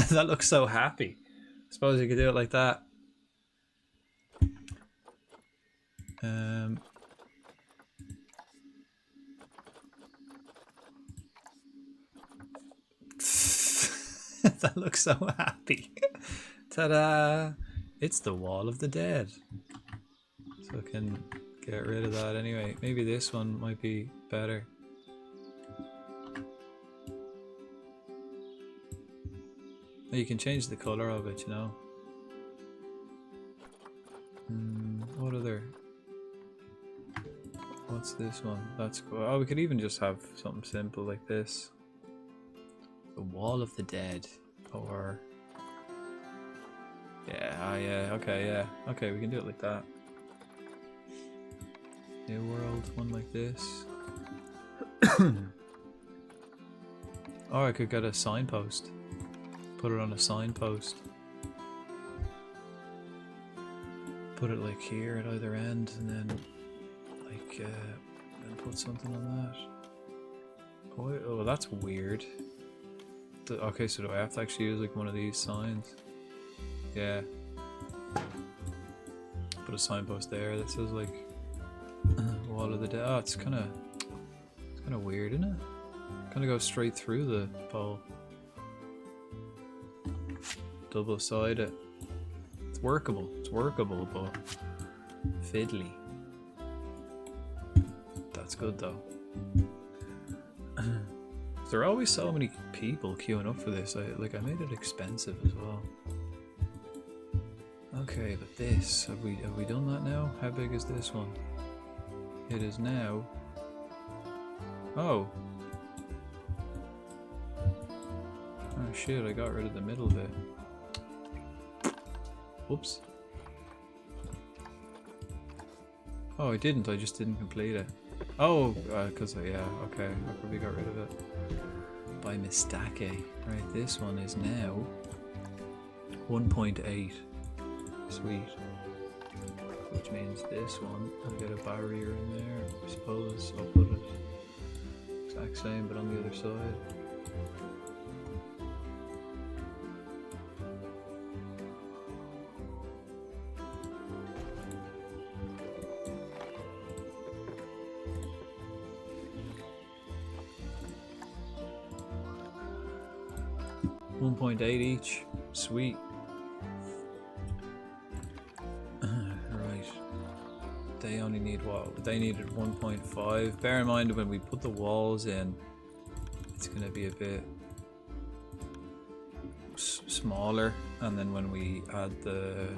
That looks so happy. Suppose you could do it like that. That looks so happy. Ta-da! It's the wall of the dead. So I can get rid of that anyway. Maybe this one might be better. You can change the color of it, you know. What other? What's this one? That's cool. Oh, we could even just have something simple like this. The wall of the dead. Or yeah, yeah, okay, yeah. Okay, we can do it like that. New world, one like this. Oh, I could get a signpost. Put it on a signpost. Put it like here at either end, and then like then put something on that. Oh, that's weird. Okay, so do I have to actually use like one of these signs? Yeah. Put a signpost there that says like wall of the dead. Oh, it's kind of weird, isn't it? Kind of goes straight through the pole. Double-sided. It's workable. It's workable, but fiddly. That's good though. There are always so many people queuing up for this. I made it expensive as well. Okay, but this, have we done that now? How big is this one? It is now. Oh. Oh shit, I got rid of the middle bit. Whoops. Oh, I didn't. I just didn't complete it. Oh, because yeah, okay. I probably got rid of it by mistake. Right, this one is now 1.8. Sweet. Which means this one, I'll get a barrier in there. I suppose I'll put it exact same, but on the other side. .8 each. Sweet. Right. They only need what? They needed 1.5. Bear in mind when we put the walls in, it's going to be a bit smaller, and then when we add the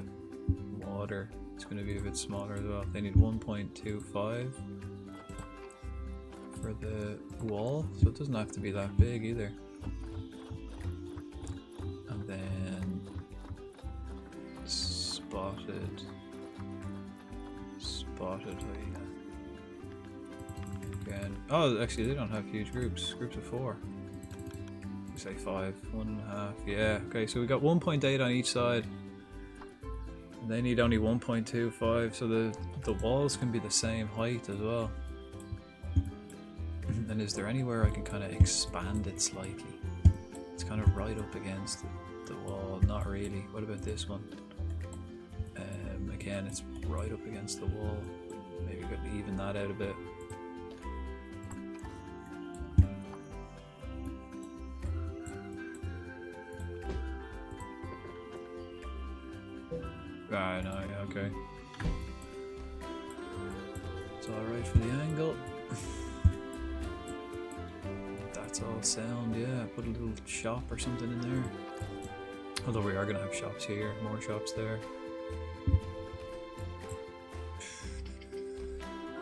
water, it's going to be a bit smaller as well. They need 1.25 for the wall, so it doesn't have to be that big either. And then spotted, again. Oh, actually, they don't have huge groups. Groups of 4. We say 5, 1.5. Yeah. Okay, so we got 1.8 on each side. And they need only 1.25, so the walls can be the same height as well. And is there anywhere I can kind of expand it slightly? It's kind of right up against the wall. Not really. What about this one? Again, it's right up against the wall. Maybe we could even that out a bit. Ah, no, yeah, okay. It's alright for the angle. That's all sound, yeah. Put a little shop or something in there. Although we are going to have shops here, more shops there.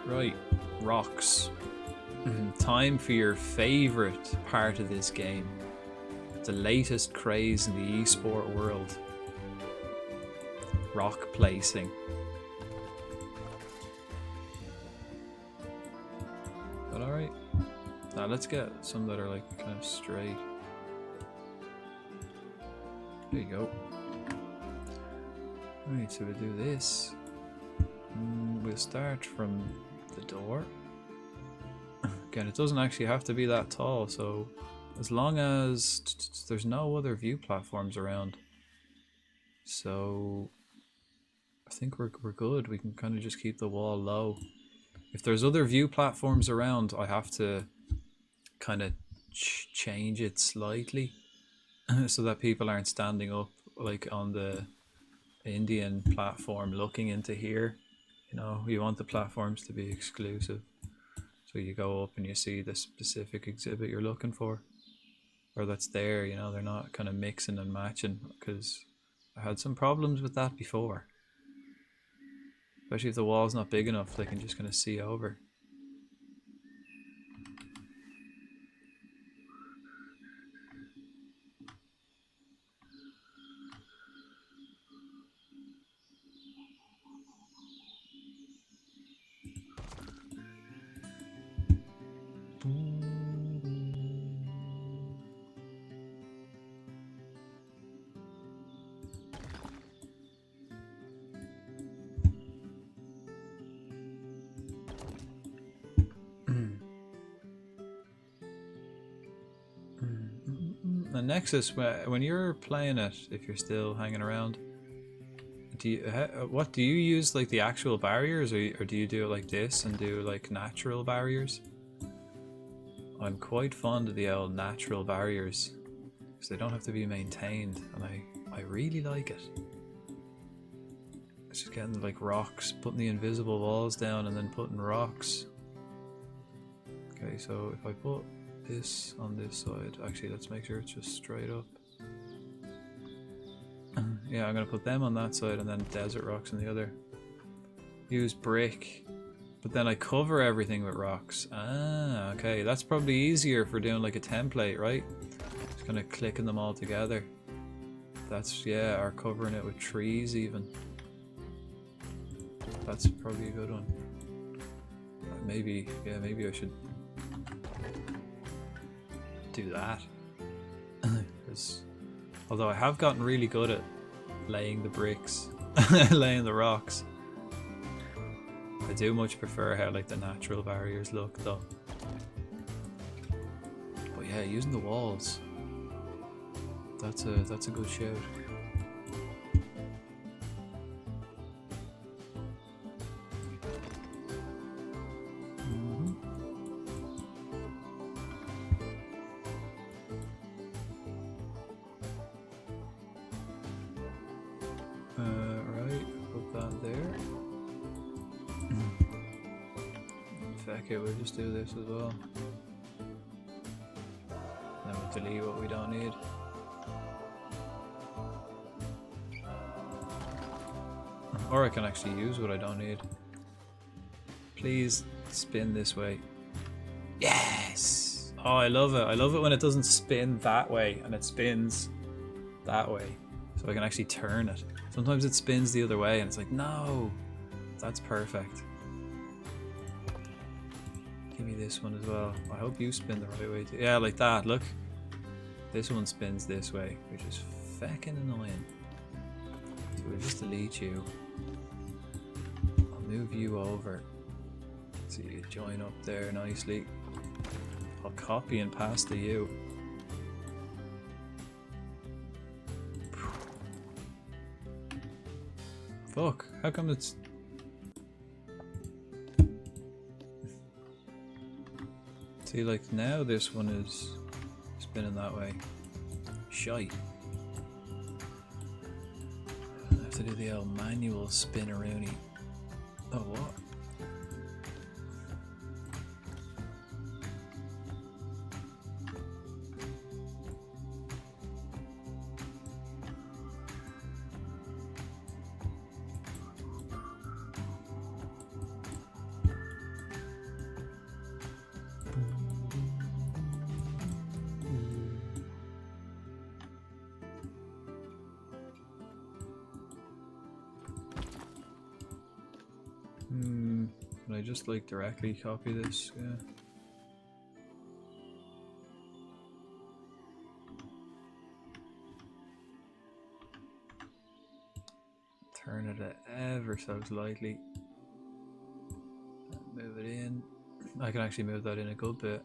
Right, rocks. Time for your favourite part of this game. The latest craze in the esport world. Rock placing. But alright. Now let's get some that are like kind of straight. There you go. Alright, so we'll do this. We'll start from the door. Again, it doesn't actually have to be that tall, so as long as there's no other view platforms around. So I think we're good. We can kind of just keep the wall low. If there's other view platforms around, I have to kind of change it slightly so that people aren't standing up like on the Indian platform looking into here. You know, you want the platforms to be exclusive. So you go up and you see the specific exhibit you're looking for. Or that's there, you know, they're not kind of mixing and matching, because I had some problems with that before. Especially if the wall's not big enough, they can just kind of see over. The Nexus, when you're playing it, if you're still hanging around, what do you use, like the actual barriers, or do you do it like this and do like natural barriers? I'm quite fond of the old natural barriers because they don't have to be maintained, and I really like it. It's just getting like rocks, putting the invisible walls down and then putting rocks. Okay, so if I put this on this side, actually let's make sure it's just straight up. Yeah, I'm gonna put them on that side and then desert rocks on the other. Use brick, but then I cover everything with rocks. Ah, okay, that's probably easier for doing like a template, right? Just kind of clicking them all together. That's, yeah, or covering it with trees even. That's probably a good one. maybe I should do that. Because although I have gotten really good at laying the bricks, laying the rocks, I do much prefer how like the natural barriers look though. But yeah, using the walls, that's a good shout. Right, put that there. Feck it, we'll just do this as well. Then we'll delete what we don't need. Or I can actually use what I don't need. Please spin this way. Yes! Oh, I love it. I love it when it doesn't spin that way and it spins that way. So I can actually turn it. Sometimes it spins the other way and it's like, no! That's perfect. Give me this one as well. I hope you spin the right way too. Yeah, like that, look. This one spins this way, which is feckin' annoying. So we'll just delete you. I'll move you over. So you join up there nicely. I'll copy and paste to you. Fuck, how come it's... See, like now this one is spinning that way. Shite. I have to do the old manual spin-a-rooney. Oh, what? Can I just like directly copy this? Yeah. Turn it ever so slightly. Move it in. I can actually move that in a good bit.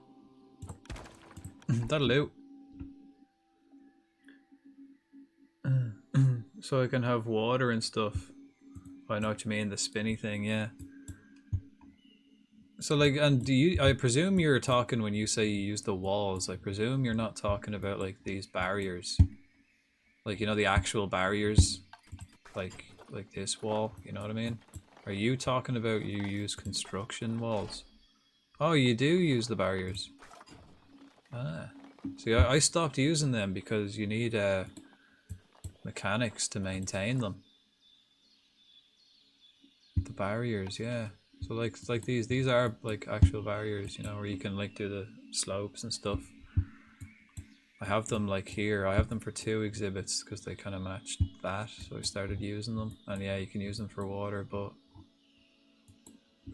That'll do. So I can have water and stuff. I know what you mean, the spinny thing, yeah. So like, and do you, I presume you're talking when you say you use the walls, I presume you're not talking about like these barriers. Like, you know, the actual barriers, like this wall, you know what I mean? Are you talking about you use construction walls? Oh, you do use the barriers. Ah. See, I stopped using them because you need mechanics to maintain them. The barriers, yeah. So like these are like actual barriers, you know, where you can like do the slopes and stuff. I have them like here. I have them for 2 exhibits because they kind of matched that, so I started using them. And yeah, you can use them for water, but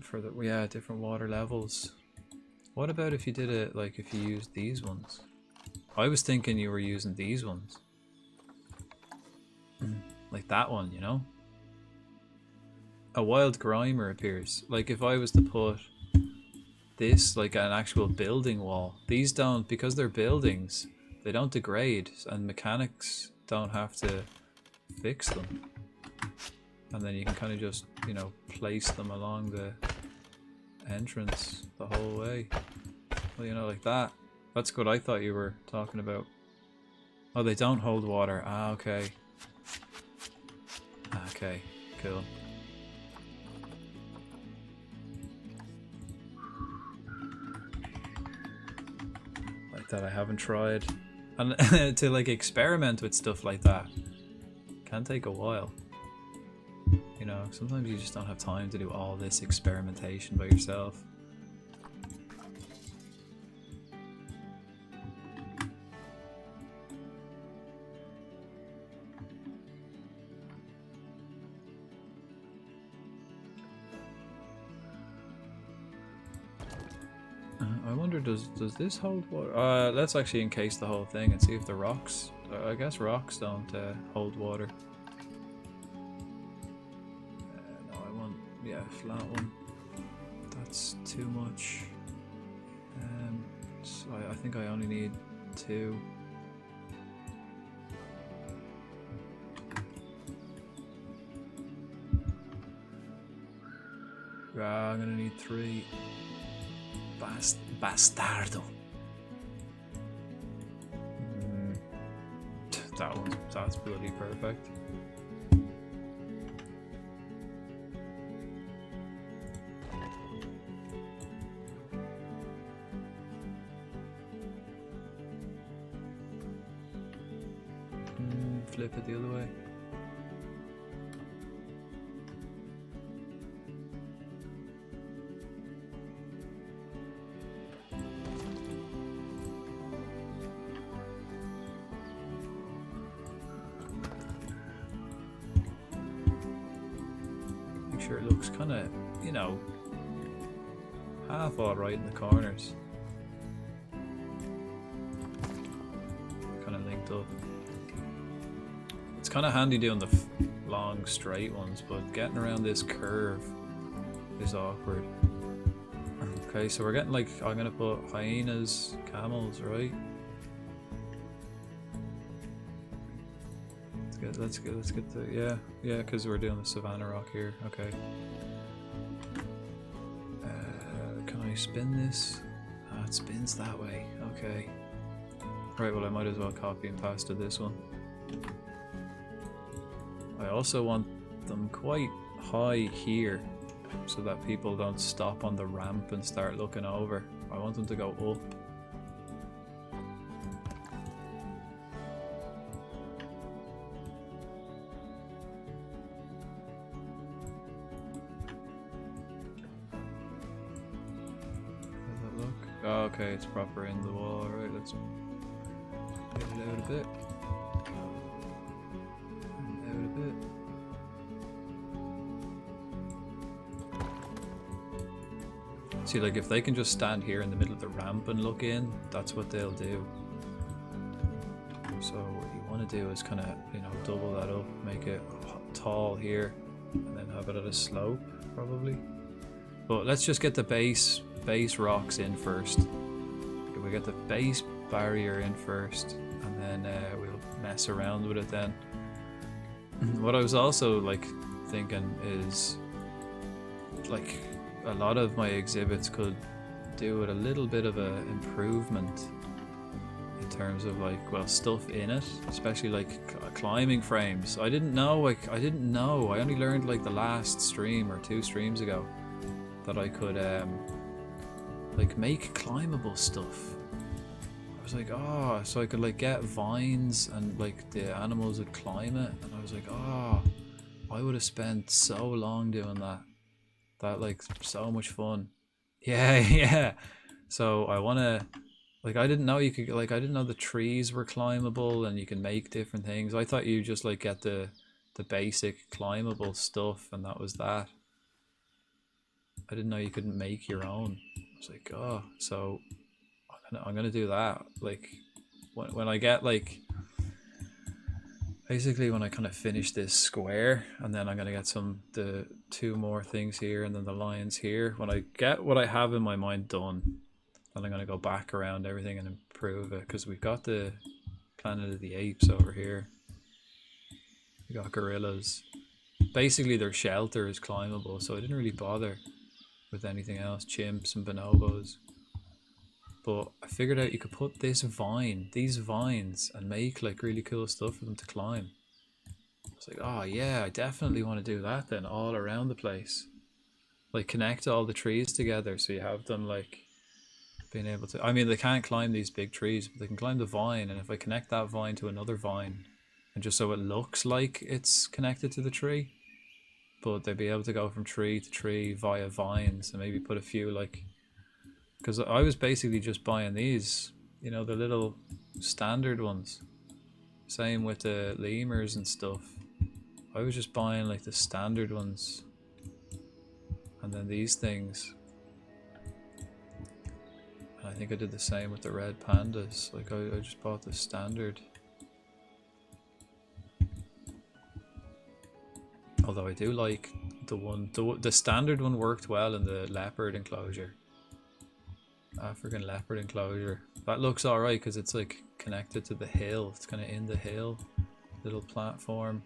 for the different water levels. What about if you did it like if you used these ones? I was thinking you were using these ones, like that one, you know. A wild grimer appears. Like if I was to put this like an actual building wall, these don't, because they're buildings, they don't degrade and mechanics don't have to fix them. And then you can kind of just, you know, place them along the entrance the whole way. Well, you know, like that. That's what I thought you were talking about. Oh, they don't hold water. Ah, okay. Okay, cool. That I haven't tried, and to like experiment with stuff like that can take a while, you know. Sometimes you just don't have time to do all this experimentation by yourself. I wonder, does this hold water? Let's actually encase the whole thing and see if the rocks. I guess rocks don't hold water. No, I want flat one. That's too much. So I think I only need 2. I'm gonna need 3. Bastardo. That's bloody perfect. Flip it the other way. Make sure it looks kind of, you know, half alright in the corners. Kind of linked up. It's kind of handy doing the long straight ones, but getting around this curve is awkward. Okay, so we're getting like, I'm gonna put hyenas, camels, right? Let's get the, yeah, because we're doing the Savannah Rock here. Okay. Can I spin this? Ah, it spins that way. Okay. Right, well I might as well copy and paste to this one. I also want them quite high here so that people don't stop on the ramp and start looking over. I want them to go up. Does that look? Oh, okay, it's proper in the wall. Right, let's get it out a bit. See, like if they can just stand here in the middle of the ramp and look in, that's what they'll do. So what you want to do is kind of, you know, double that up, make it tall here, and then have it at a slope, probably. But let's just get the base rocks in first. We get the base barrier in first, and then we'll mess around with it then. What I was also like thinking is, like, a lot of my exhibits could do with a little bit of a improvement in terms of like, well, stuff in it, especially like climbing frames. I didn't know, I only learned like the last stream or 2 streams ago that I could like make climbable stuff. I was like, oh, so I could like get vines and like the animals would climb it, and I was like, oh, I would have spent so long doing that. That like so much fun. Yeah, yeah. So I wanna, like, I didn't know you could, like, I didn't know the trees were climbable and you can make different things. I thought you just like get the basic climbable stuff and that was that. I didn't know you couldn't make your own. I was like, oh, so I'm gonna do that. Like when I get like, basically when I kind of finish this square, and then I'm gonna get the 2 more things here and then the lions here. When I get what I have in my mind done, then I'm gonna go back around everything and improve it, because we've got the Planet of the Apes over here. We got gorillas. Basically their shelter is climbable, so I didn't really bother with anything else. Chimps and bonobos. But I figured out you could put these vines, and make like really cool stuff for them to climb. I was like, oh yeah, I definitely want to do that then, all around the place. Like connect all the trees together so you have them like being able to, I mean they can't climb these big trees, but they can climb the vine, and if I connect that vine to another vine, and just so it looks like it's connected to the tree, but they'd be able to go from tree to tree via vines, and maybe put a few like, because I was basically just buying these, you know, the little standard ones. Same with the lemurs and stuff. I was just buying like the standard ones. And then these things. And think I did the same with the red pandas. Like I just bought the standard. Although I do like the standard one worked well in the leopard enclosure. African leopard enclosure. That looks alright because it's like connected to the hill. It's kind of in the hill. Little platform.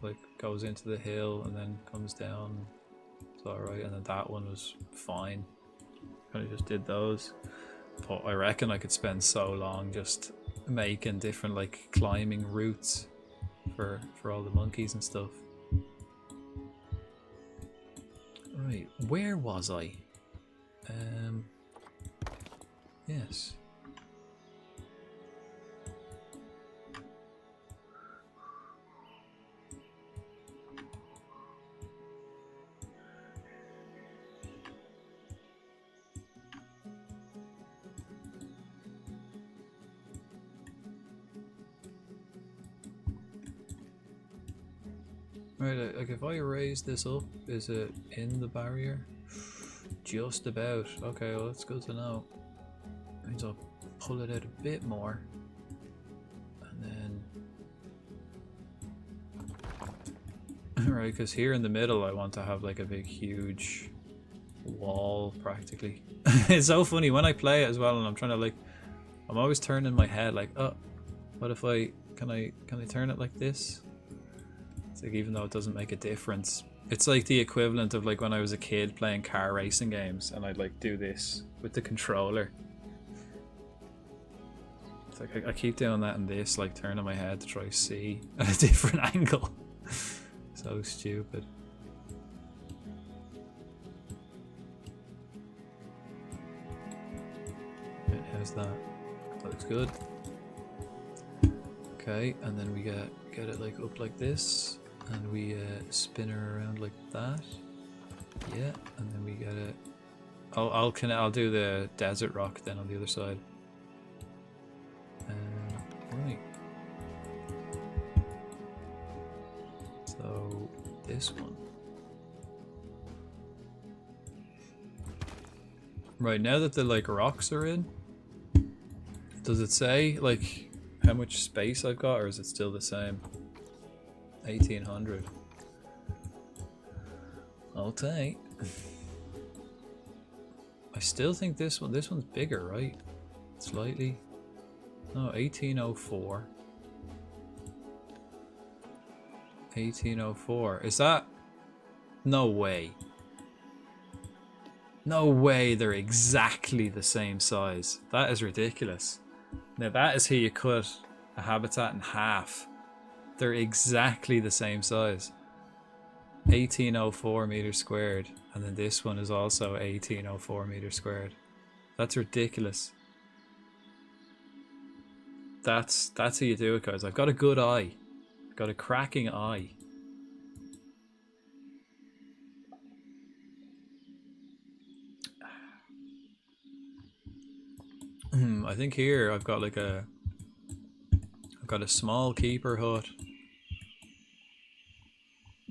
Like goes into the hill and then comes down. It's alright. And then that one was fine. Kind of just did those. But I reckon I could spend so long just making different like climbing routes for all the monkeys and stuff. Right, where was I? Yes. Right, like if I raise this up, is it in the barrier? Just about. Okay, well that's good to know. Means I'll pull it out a bit more. And then... right, because here in the middle I want to have like a big huge wall practically. It's so funny when I play it as well and I'm trying to like... I'm always turning my head like, oh, what if I... Can I turn it like this? It's like even though it doesn't make a difference. It's like the equivalent of like when I was a kid playing car racing games and I'd like do this with the controller. It's like I keep doing that in this, like turning my head to try to see at a different angle. So stupid. How's that? That looks good. Okay, and then we get it like up like this. And we spin her around like that. Yeah, and then we get it. I'll do the desert rock then on the other side. Right. So this one. Right, now that the like rocks are in, does it say like how much space I've got, or is it still the same? 1800. Okay. I still think this one's bigger, right? Slightly. No, 1804. 1804. Is that? No way. No way they're exactly the same size. That is ridiculous. Now that is how you cut a habitat in half. They're exactly the same size. 1804 meters squared. And then this one is also 1804 meters squared. That's ridiculous. That's how you do it, guys. I've got a good eye. I've got a cracking eye. I think here I've got like I've got a small keeper hut.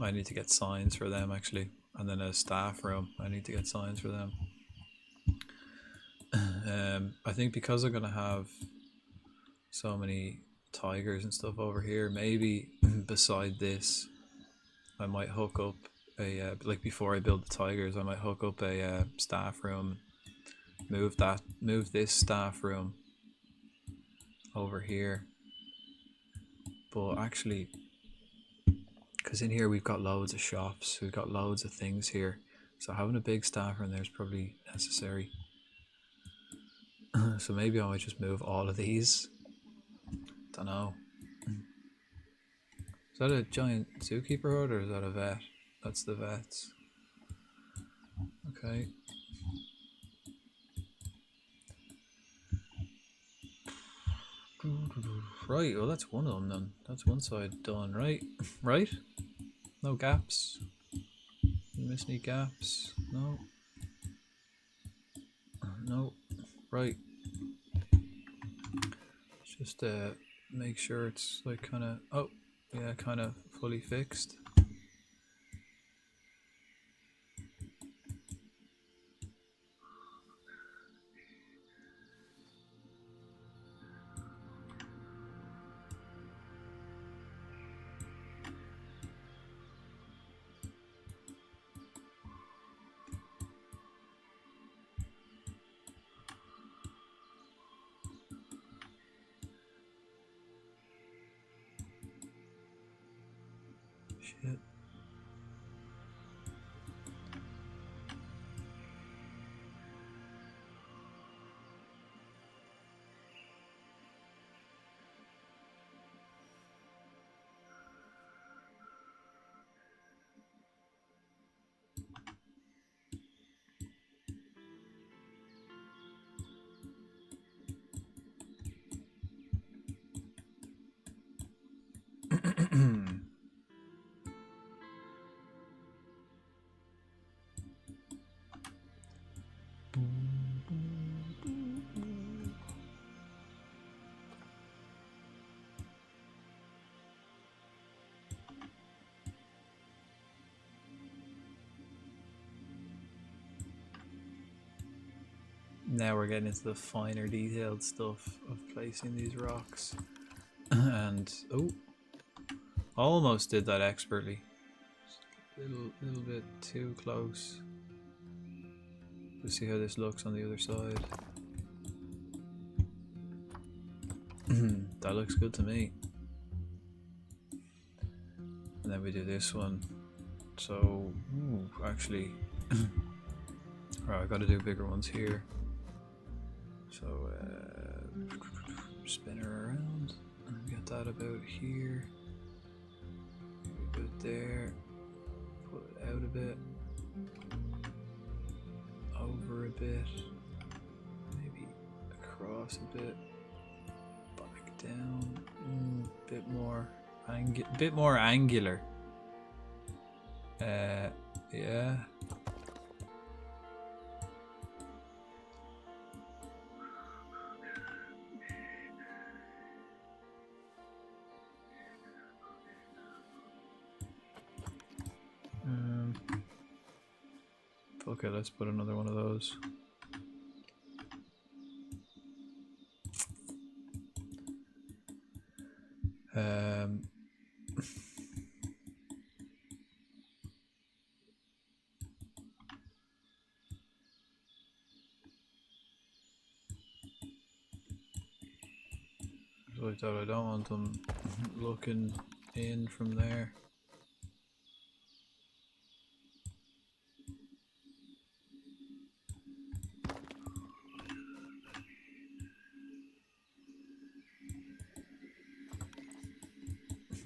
I need to get signs for them actually, and then a staff room. I need to get signs for them. I think because I'm gonna have so many tigers and stuff over here, maybe beside this, I might hook up a like before I build the tigers, I might hook up a staff room. Move this staff room over here. But actually, because in here we've got loads of shops, we've got loads of things here, so having a big staff room there is probably necessary. So maybe I might just move all of these. Don't know. Is that a giant zookeeper hut or is that a vet? That's the vets. Okay. Right, well that's one of them then. That's one side done, right? Right? No gaps. You miss any gaps? No. No. Right. Just make sure it's like kind of, oh yeah, kind of fully fixed. Shit. Now we're getting into the finer detailed stuff of placing these rocks. And oh, almost did that expertly. Just a little bit too close. Let's see how this looks on the other side. That looks good to me. And then we do this one. So, ooh, actually, right, I got to do bigger ones here. So, spin her around and get that about here. Maybe about there. Pull it out a bit. Over a bit. Maybe across a bit. Back down. Bit more angular. Yeah. Okay, let's put another one of those. So I thought I don't want them looking in from there.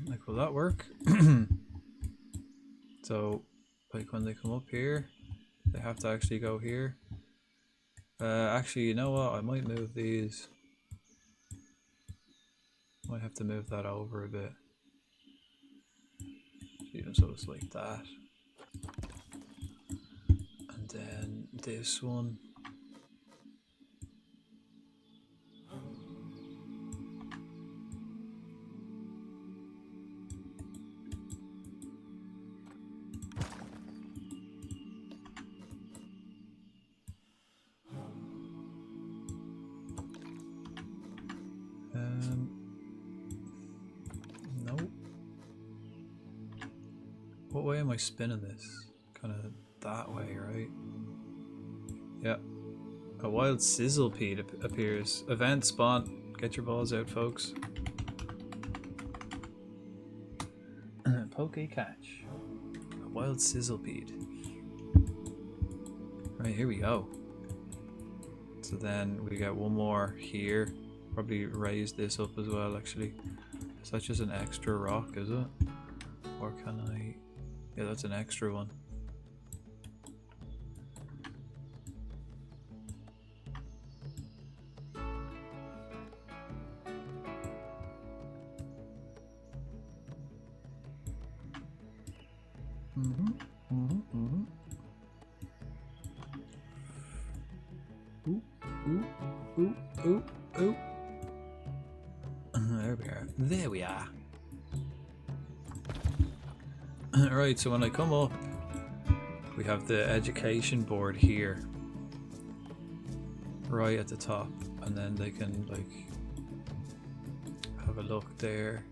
Like, will that work? So, like when they come up here, they have to actually go here. Actually, you know what? I might move these. Might have to move that over a bit. Even so, it's like that. And then this one. Nope. What way am I spinning this? Kind of that way, right? Yeah. A wild sizzlepede appears. Event spawn. Get your balls out, folks. Poke catch. A wild sizzlepede. Right, here we go. So then we get one more here. Probably raise this up as well, actually. Is that just an extra rock, is it? Or can I... Yeah, that's an extra one. Ooh, ooh, ooh, ooh, ooh. There we are. There we are. Right, so when I come up, we have the education board here, right at the top, and then they can like have a look there.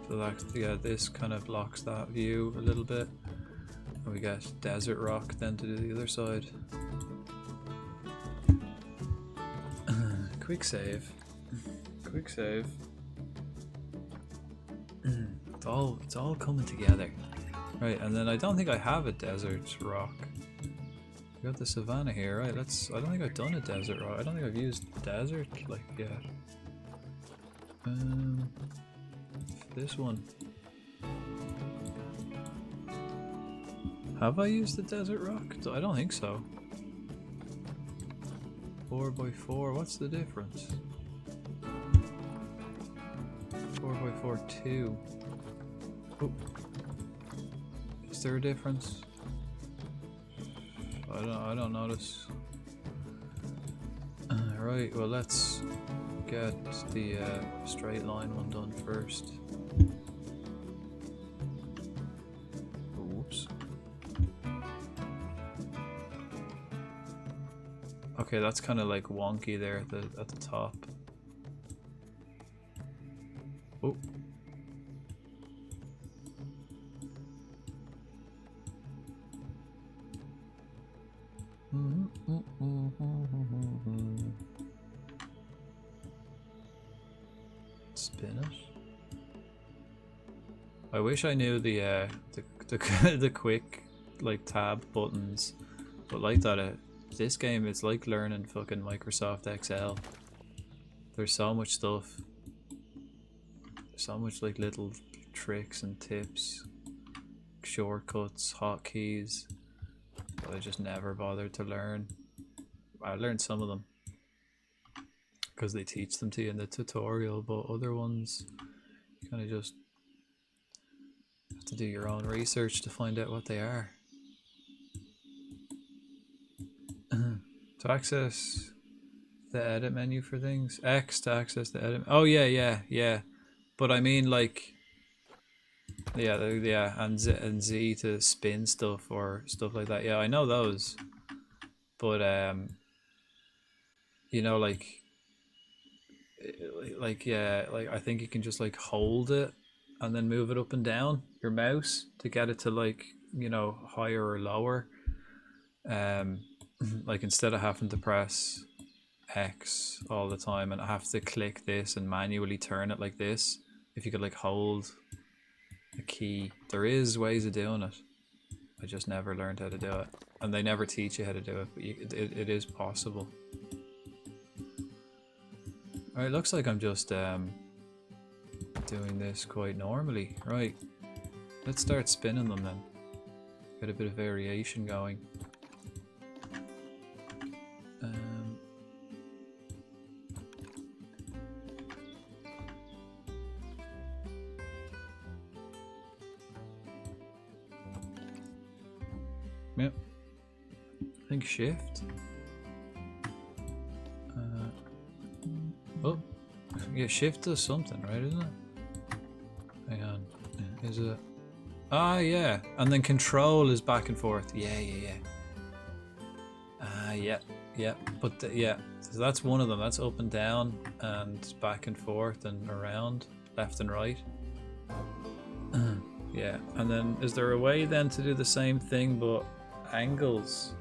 So that, yeah, this kind of blocks that view a little bit, and we get desert rock then to do the other side. Quick save. Quick save. It's all coming together. Right, and then I don't think I have a desert rock. We got the savannah here, right? I don't think I've done a desert rock. I don't think I've used desert like yet. This one. Have I used the desert rock? I don't think so. 4x4, what's the difference? 4x4, 2. Oh. Is there a difference? I don't notice. Right, well let's get the straight line one done first. Oops. Okay, that's kind of like wonky there at the top. Oh. Spin it. I wish I knew the the quick like tab buttons, but like that this game it's like learning fucking Microsoft Excel. There's so much stuff. There's so much like little tricks and tips, shortcuts, hotkeys. But I just never bothered to learn. I learned some of them because they teach them to you in the tutorial, but other ones you kind of just have to do your own research to find out what they are. To access the edit menu for things, X to access the edit. Oh yeah. But I mean like, yeah, and Z to spin stuff or stuff like that. Yeah, I know those. But you know, like yeah, like I think you can just like hold it and then move it up and down your mouse to get it to like, you know, higher or lower. Like instead of having to press X all the time and I have to click this and manually turn it like this, if you could like hold a key, there is ways of doing it. I just never learned how to do it, and they never teach you how to do it, but it is possible. Alright, looks like I'm just doing this quite normally. Right, let's start spinning them then. Get a bit of variation going. Yep. I think shift. Oh, yeah, shift does something, right? Isn't it? Hang on. Is it? Ah, yeah. And then control is back and forth. Yeah. Ah, yeah. But yeah. So that's one of them. That's up and down and back and forth and around, left and right. Yeah. And then is there a way then to do the same thing but angles?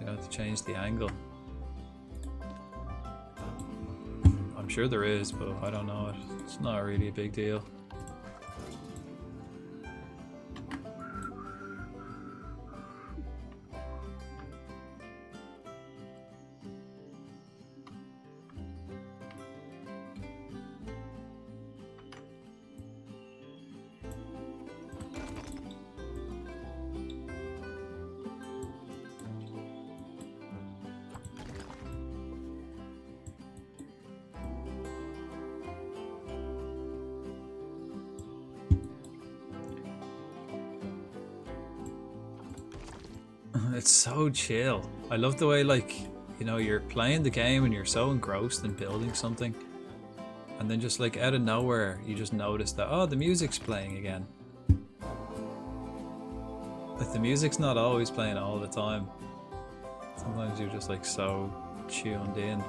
You know, to change the angle. I'm sure there is, but I don't know it. It's not really a big deal. It's so chill. I love the way, like, you know, you're playing the game and you're so engrossed in building something, and then just like out of nowhere you just notice that, oh, the music's playing again. Like the music's not always playing all the time. Sometimes you're just like so tuned in.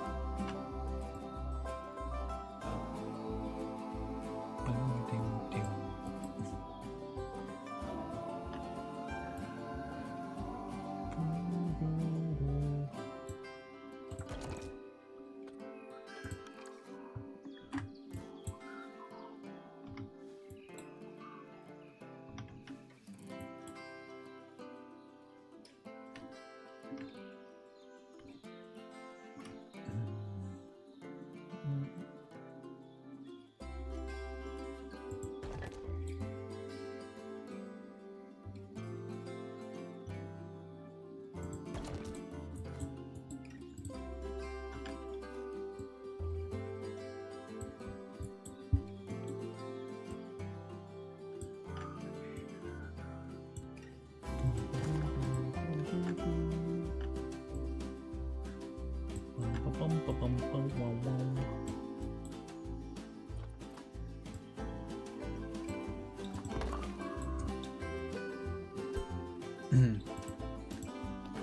bum, bum, bum, bum, bum, bum.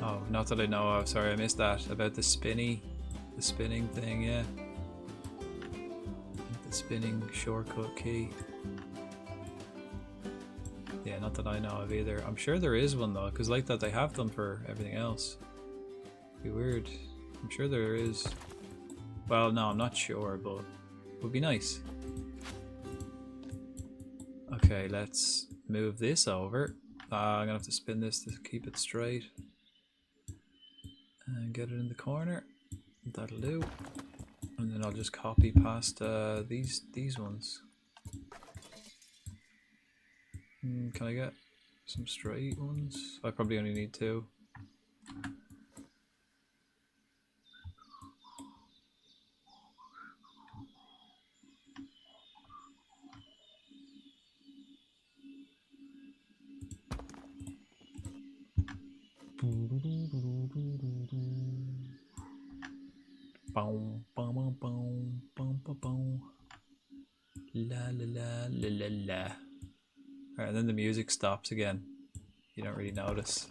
Oh, not that I know of. Sorry, I missed that. About the spinning thing, yeah. The spinning shortcut key. Yeah, not that I know of either. I'm sure there is one though, because like that they have them for everything else. Be weird. I'm sure there is. Well, no, I'm not sure, but it would be nice. Okay, let's move this over. I'm gonna have to spin this to keep it straight. And get it in the corner. That'll do. And then I'll just copy past these ones. Can I get some straight ones? I probably only need 2. Boom, boom, boom, boom, boom, boom, boom. La la la la la la. Alright, and then the music stops again. You don't really notice.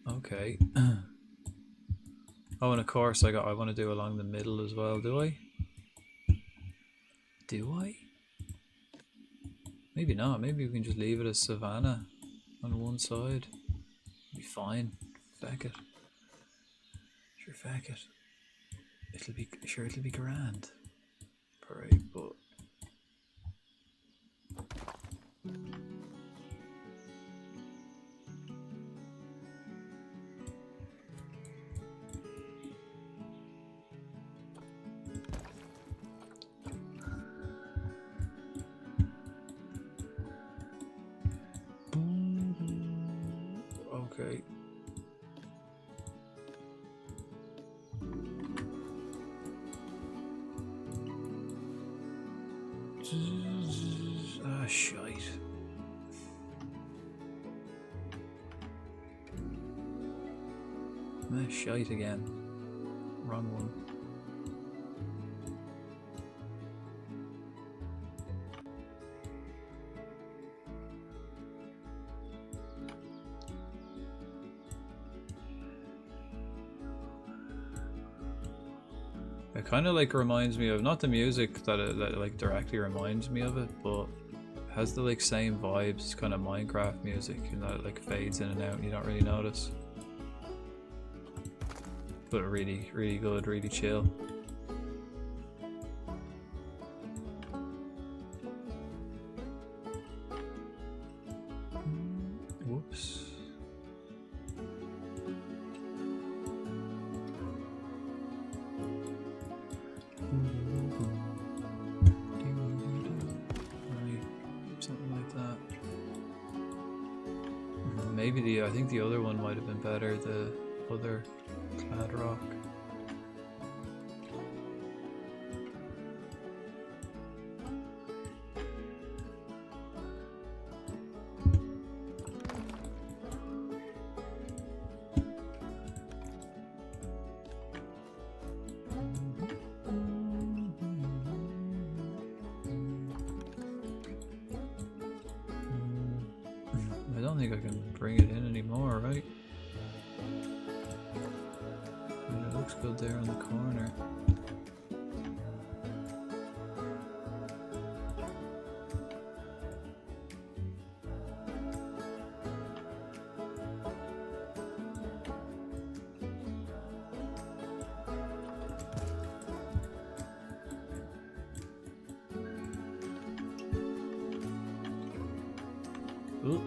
Okay. Oh, and of course I want to do along the middle as well, do I? Do I? Maybe not. Maybe we can just leave it as Savannah on one side. Be fine. Feck it. Sure, feck it. It'll be grand. Alright, but okay. Ah, shite. Ah, shite again. Wrong one. It kind of like reminds me of, not the music that like directly reminds me of it, but it has the like same vibes, kind of Minecraft music, and that it like fades in and out and you don't really notice. But really, really good, really chill. Whoops. Maybe I think the other one might have been better, the other clad rock. I don't think I can bring it in anymore, right? I mean, it looks good there in the corner. Ooh.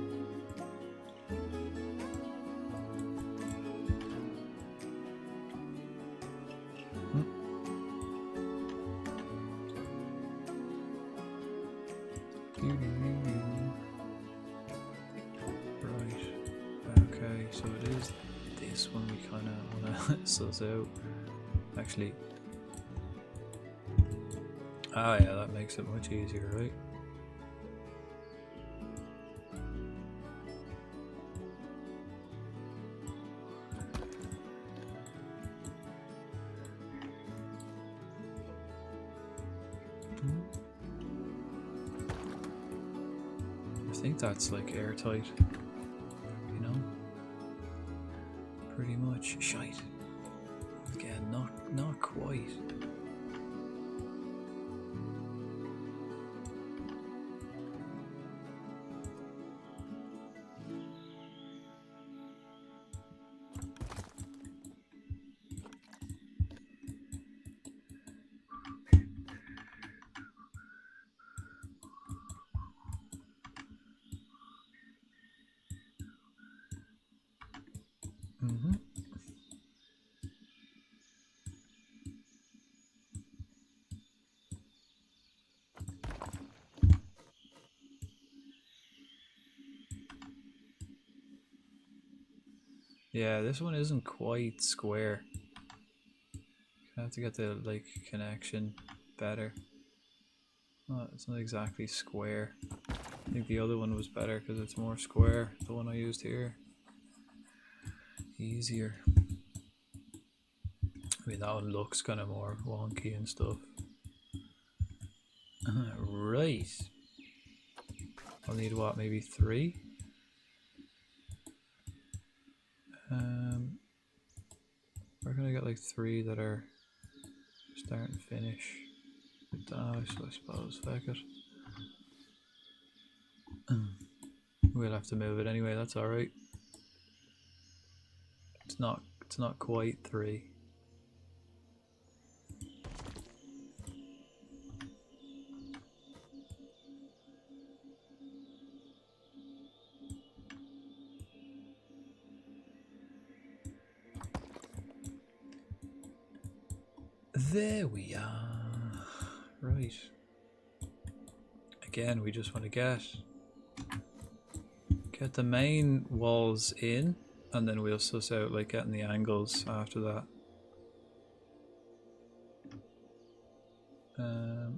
Right. Okay, so it is this one we kind of want to suss out. Actually. Ah, yeah, that makes it much easier, right? I think that's like airtight, you know? Pretty much. Shite. Again, not quite. Yeah, this one isn't quite square. I have to get the like connection better. Oh, it's not exactly square. I think the other one was better because it's more square. The one I used here. Easier. I mean, that one looks kind of more wonky and stuff. Right. I'll need what, maybe 3? Where can I get like 3 that are start and finish? I suppose, fuck it. We'll have to move it anyway, that's alright. It's not quite 3. There we are. Right. Again, we just want to get the main walls in, and then we'll suss out like getting the angles after that. Okay.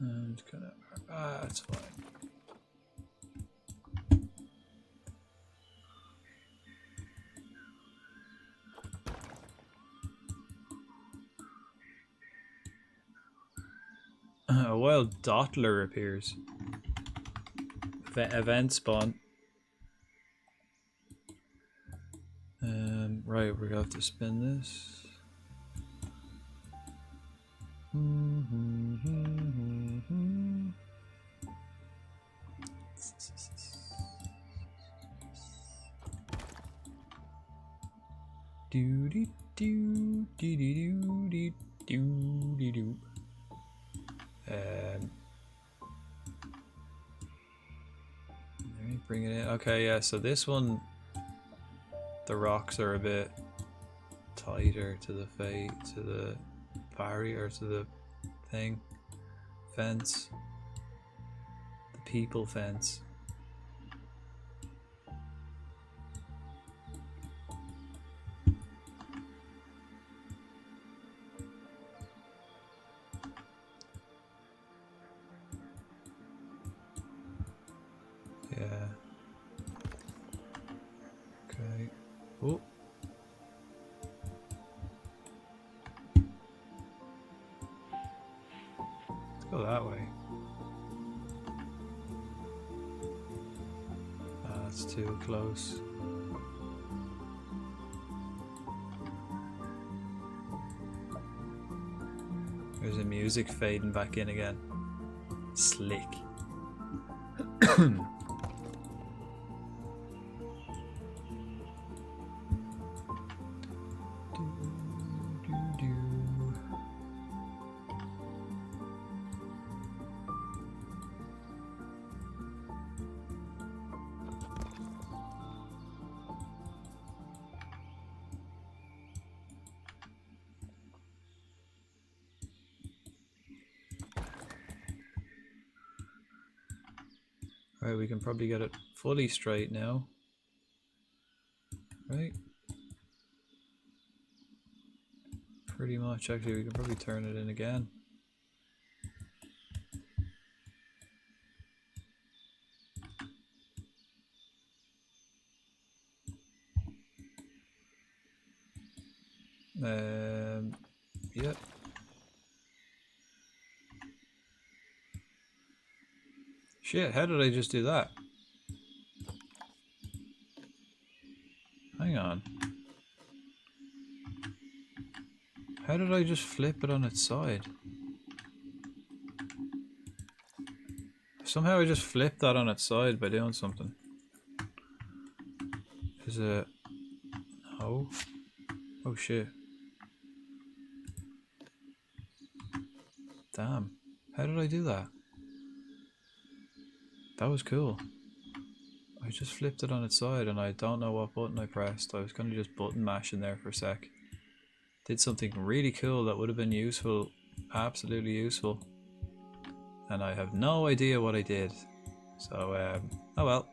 And kind of that's fine. A wild Dottler appears. Event spawn. Right, we're gonna have to spin this. Do do do do do do do do do. Let me bring it in. Okay, yeah. So this one, the rocks are a bit tighter to the barrier, to the thing, fence, the people fence. Yeah. Okay. Oh. Let's go that way. That's too close. There's the music fading back in again. Slick. Right, we can probably get it fully straight now. Right? Pretty much. Actually, we can probably turn it in again. Yep. Shit, how did I just do that? Hang on. How did I just flip it on its side? Somehow I just flipped that on its side by doing something. Is it... No. Oh shit. Damn. How did I do that? That was cool. I just flipped it on its side and I don't know what button I pressed. I was kind of just button mashing there for a sec. Did something really cool that would have been useful. Absolutely useful. And I have no idea what I did. So, oh well.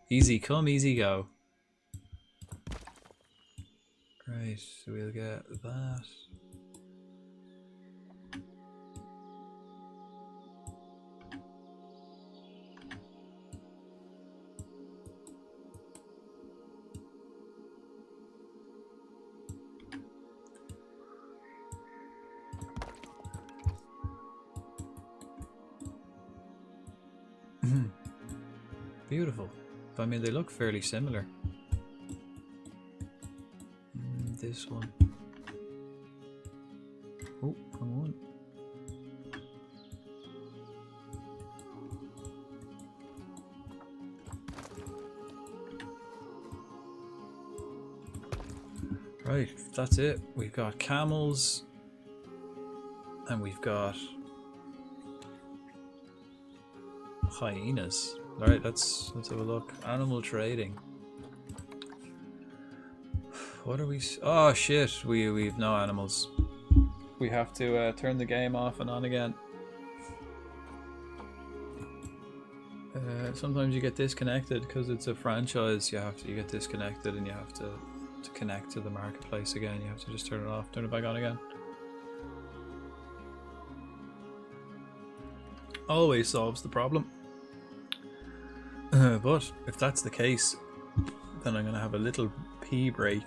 Easy come, easy go. Right, so we'll get that. Beautiful. I mean, they look fairly similar. This one. Oh, come on. Right, that's it. We've got camels. And we've got hyenas. Alright, let's have a look. Animal trading. What are we... Oh shit, we've no animals. We have to turn the game off and on again. Sometimes you get disconnected because it's a franchise. You get disconnected and you have to connect to the marketplace again. You have to just turn it off, turn it back on again. Always solves the problem. But if that's the case, then I'm gonna have a little pee break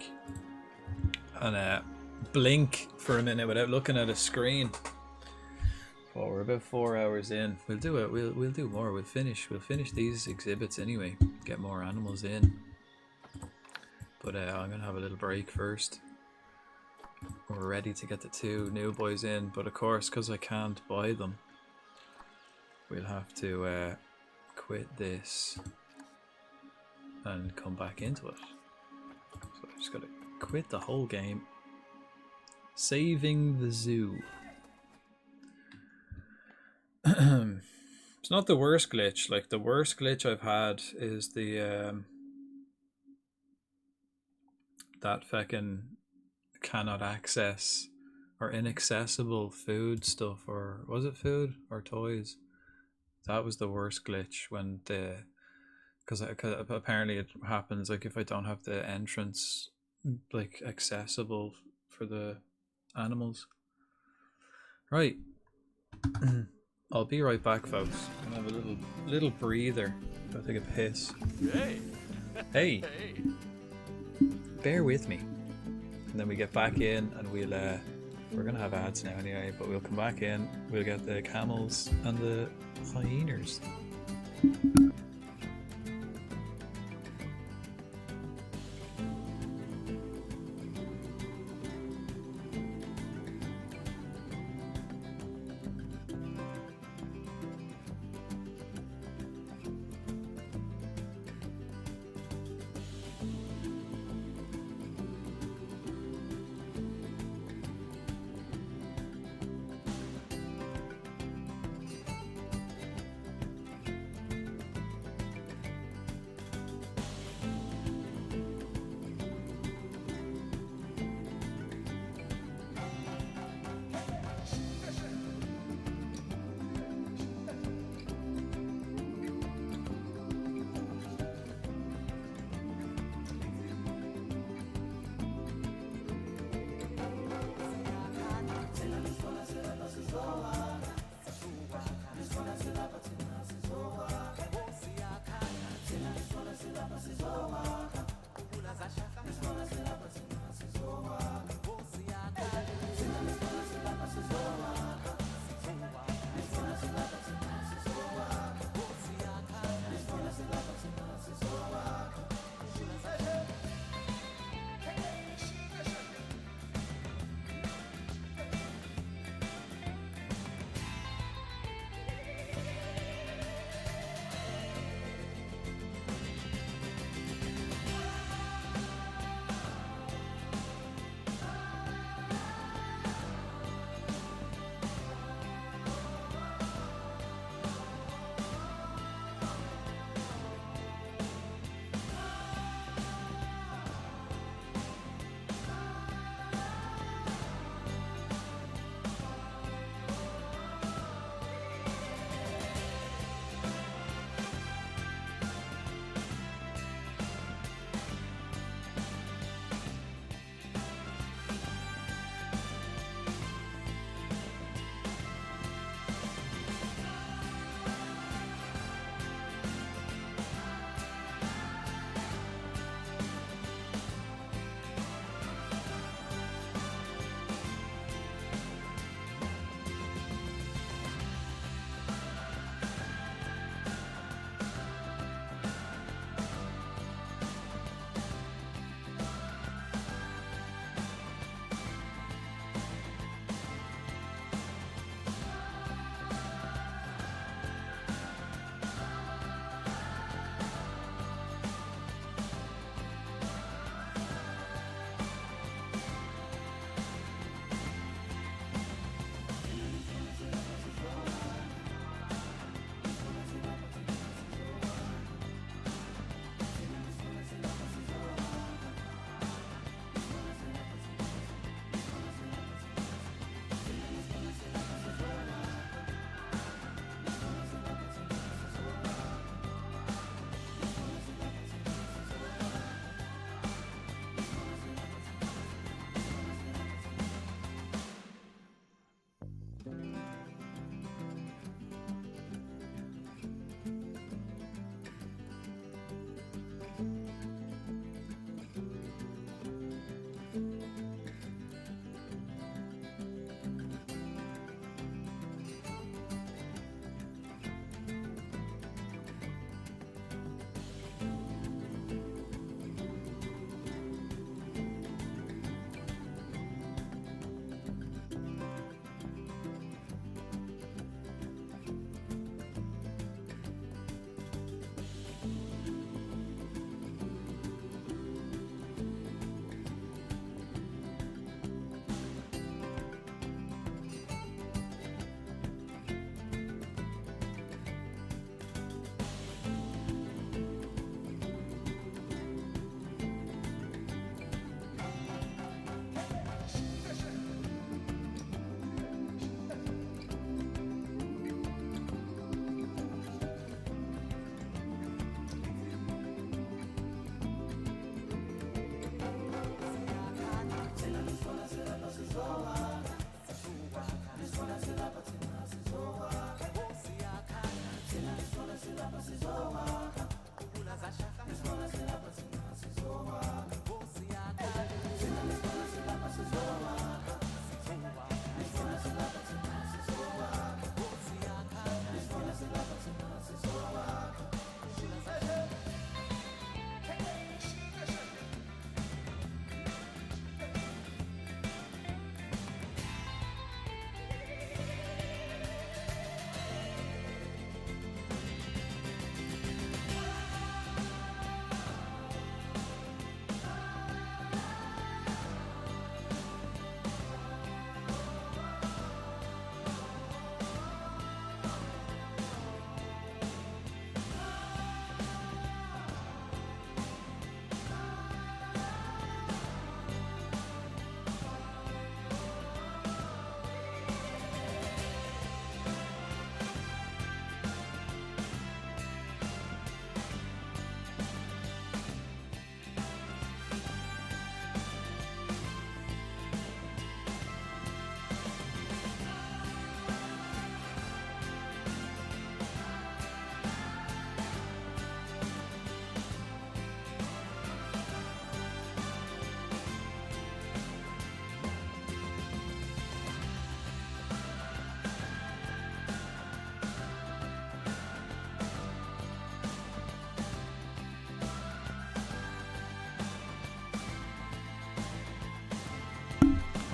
and blink for a minute without looking at a screen. Well, we're about 4 hours in. We'll do it. We'll do more. We'll finish these exhibits anyway. Get more animals in. But I'm gonna have a little break first. We're ready to get the 2 new boys in, but of course, because I can't buy them, we'll have to quit this and come back into it. So I just gotta quit the whole game. Saving the zoo. It's not the worst glitch. Like, the worst glitch I've had is the that feckin' cannot access or inaccessible food stuff, or was it food or toys? That was the worst glitch when because apparently it happens like if I don't have the entrance like accessible for the animals. Right. I'll be right back, folks. I'm gonna have a little breather. Go take a piss. Hey. Bear with me. And then we get back in and we're gonna have ads now anyway, but we'll come back in, we'll get the camels and the hyenas.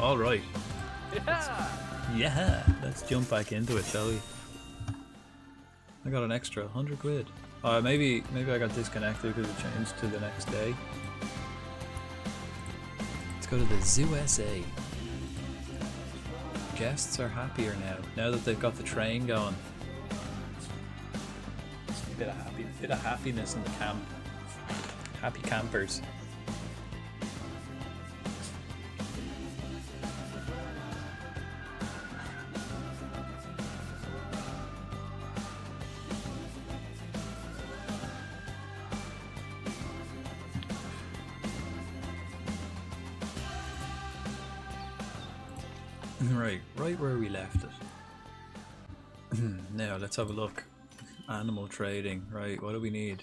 All right. Yeah. Let's jump back into it, shall we? I got an extra 100 quid. Maybe I got disconnected because it changed to the next day. Let's go to the Zoo SA. Guests are happier now that they've got the train going. Just a bit of happiness in the camp. Happy campers. Right where we left it. Now let's have a look. Animal trading, right? What do we need?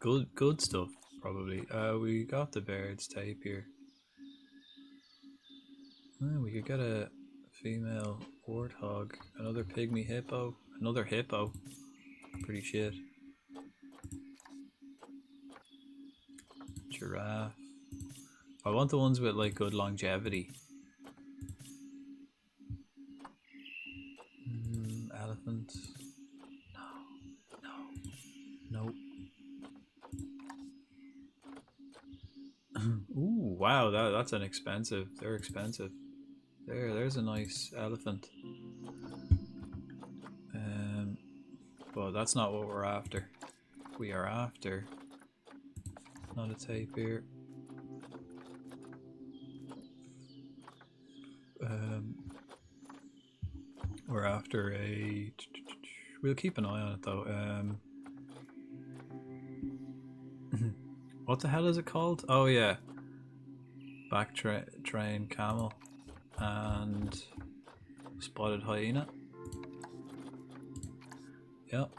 Good stuff, probably. We got the birds tape here. We could get a female warthog, another pygmy hippo, another hippo. Pretty shit. Giraffe. I want the ones with like good longevity. Elephant. No. Ooh, wow, that's an expensive. They're expensive. There's a nice elephant. But that's not what we're after. We are after. Not a tape here. We're after a. We'll keep an eye on it though. What the hell is it called? Oh yeah, back train camel and spotted hyena. Yep.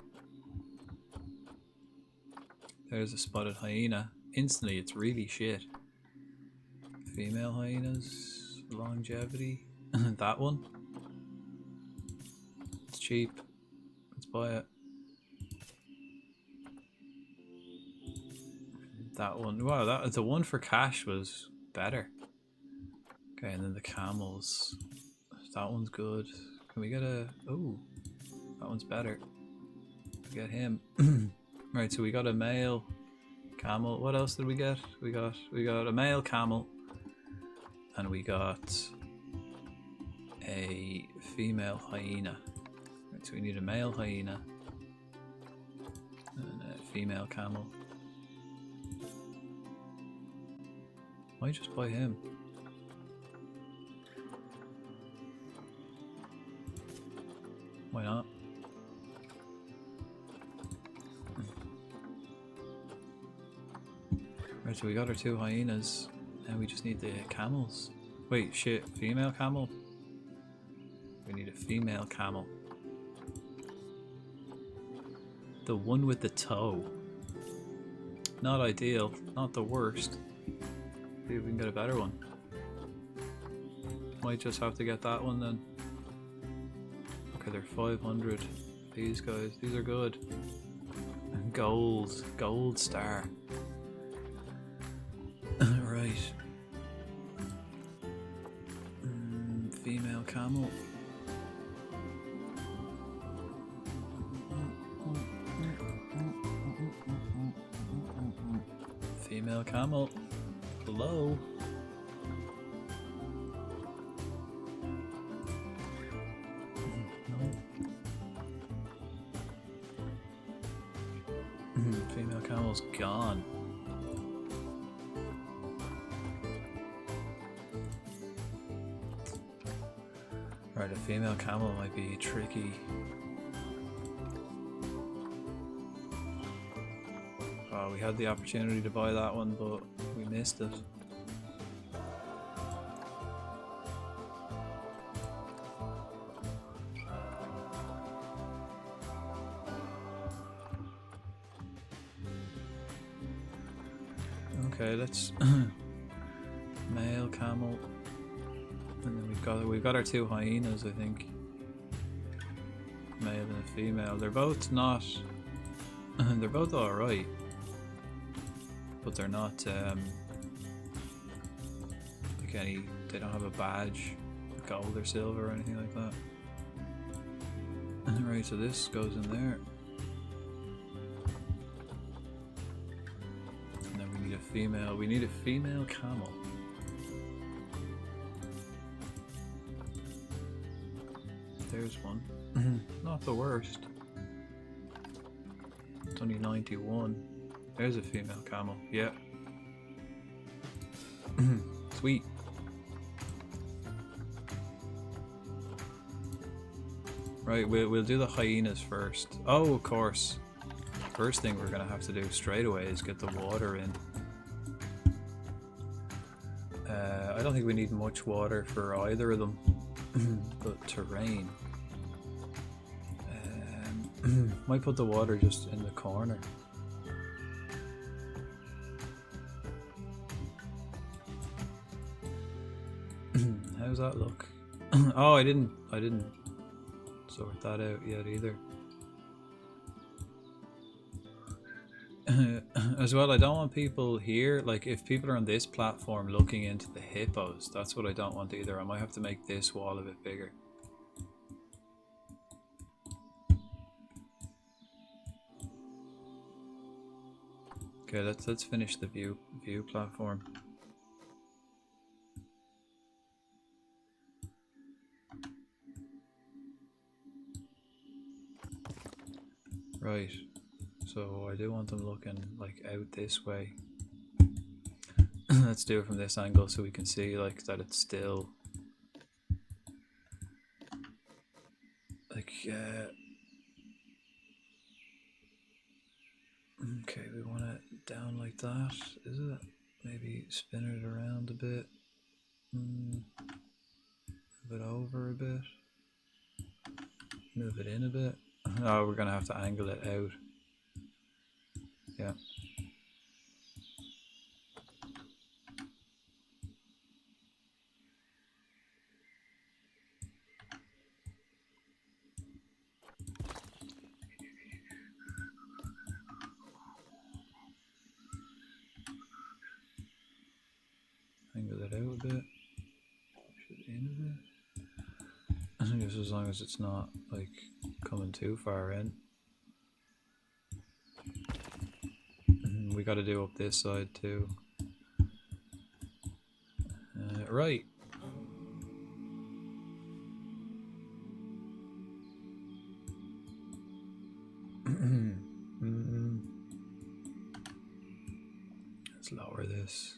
There's a spotted hyena. Instantly, it's really shit. Female hyenas, longevity. That one. It's cheap. Let's buy it. That one. Wow, the one for cash was better. Okay, and then the camels. That one's good. Can we get a... Oh, that one's better. Get him. Right, so we got a male camel. What else did we get? We got a male camel, and we got a female hyena. Right, so we need a male hyena and a female camel. Might just buy him. Why not? Right, so we got our two hyenas, and we just need the camels. Wait, shit. Female camel? We need a female camel. The one with the toe. Not ideal. Not the worst. See if we can get a better one. Might just have to get that one then. Okay, they're 500. These guys, these are good. Gold. Gold star. Right. Female camel. Female camel. Hello. Female camel's gone. Right, a female camel might be tricky. Oh, we had the opportunity to buy that one, but we missed it. Okay, let's male camel, and then we've got our two hyenas, I think. Male and a female. They're both not. They're both all right, but they're not like any. They don't have a badge, gold or silver or anything like that. Right, so this goes in there. Female. We need a female camel. There's one. Not the worst. It's only 91. There's a female camel. Yeah. Sweet. Right, we'll do the hyenas first. Oh, of course. First thing we're gonna have to do straight away is get the water in. I don't think we need much water for either of them, but terrain. Might put the water just in the corner. How's that look? Oh, I didn't sort that out yet either. As well, I don't want people here, like if people are on this platform looking into the hippos, that's what I don't want either. I might have to make this wall a bit bigger. Okay, let's finish the view platform. Right. So I do want them looking like out this way. Let's do it from this angle so we can see like that it's still like okay, we want it down like that, is it? Maybe spin it around a bit. Move it over a bit. Move it in a bit. Oh, we're gonna have to angle it out. Yeah. Angle it out a bit. Push it in a bit. Just as long as it's not like coming too far in. We got to do up this side too. Right. Let's lower this.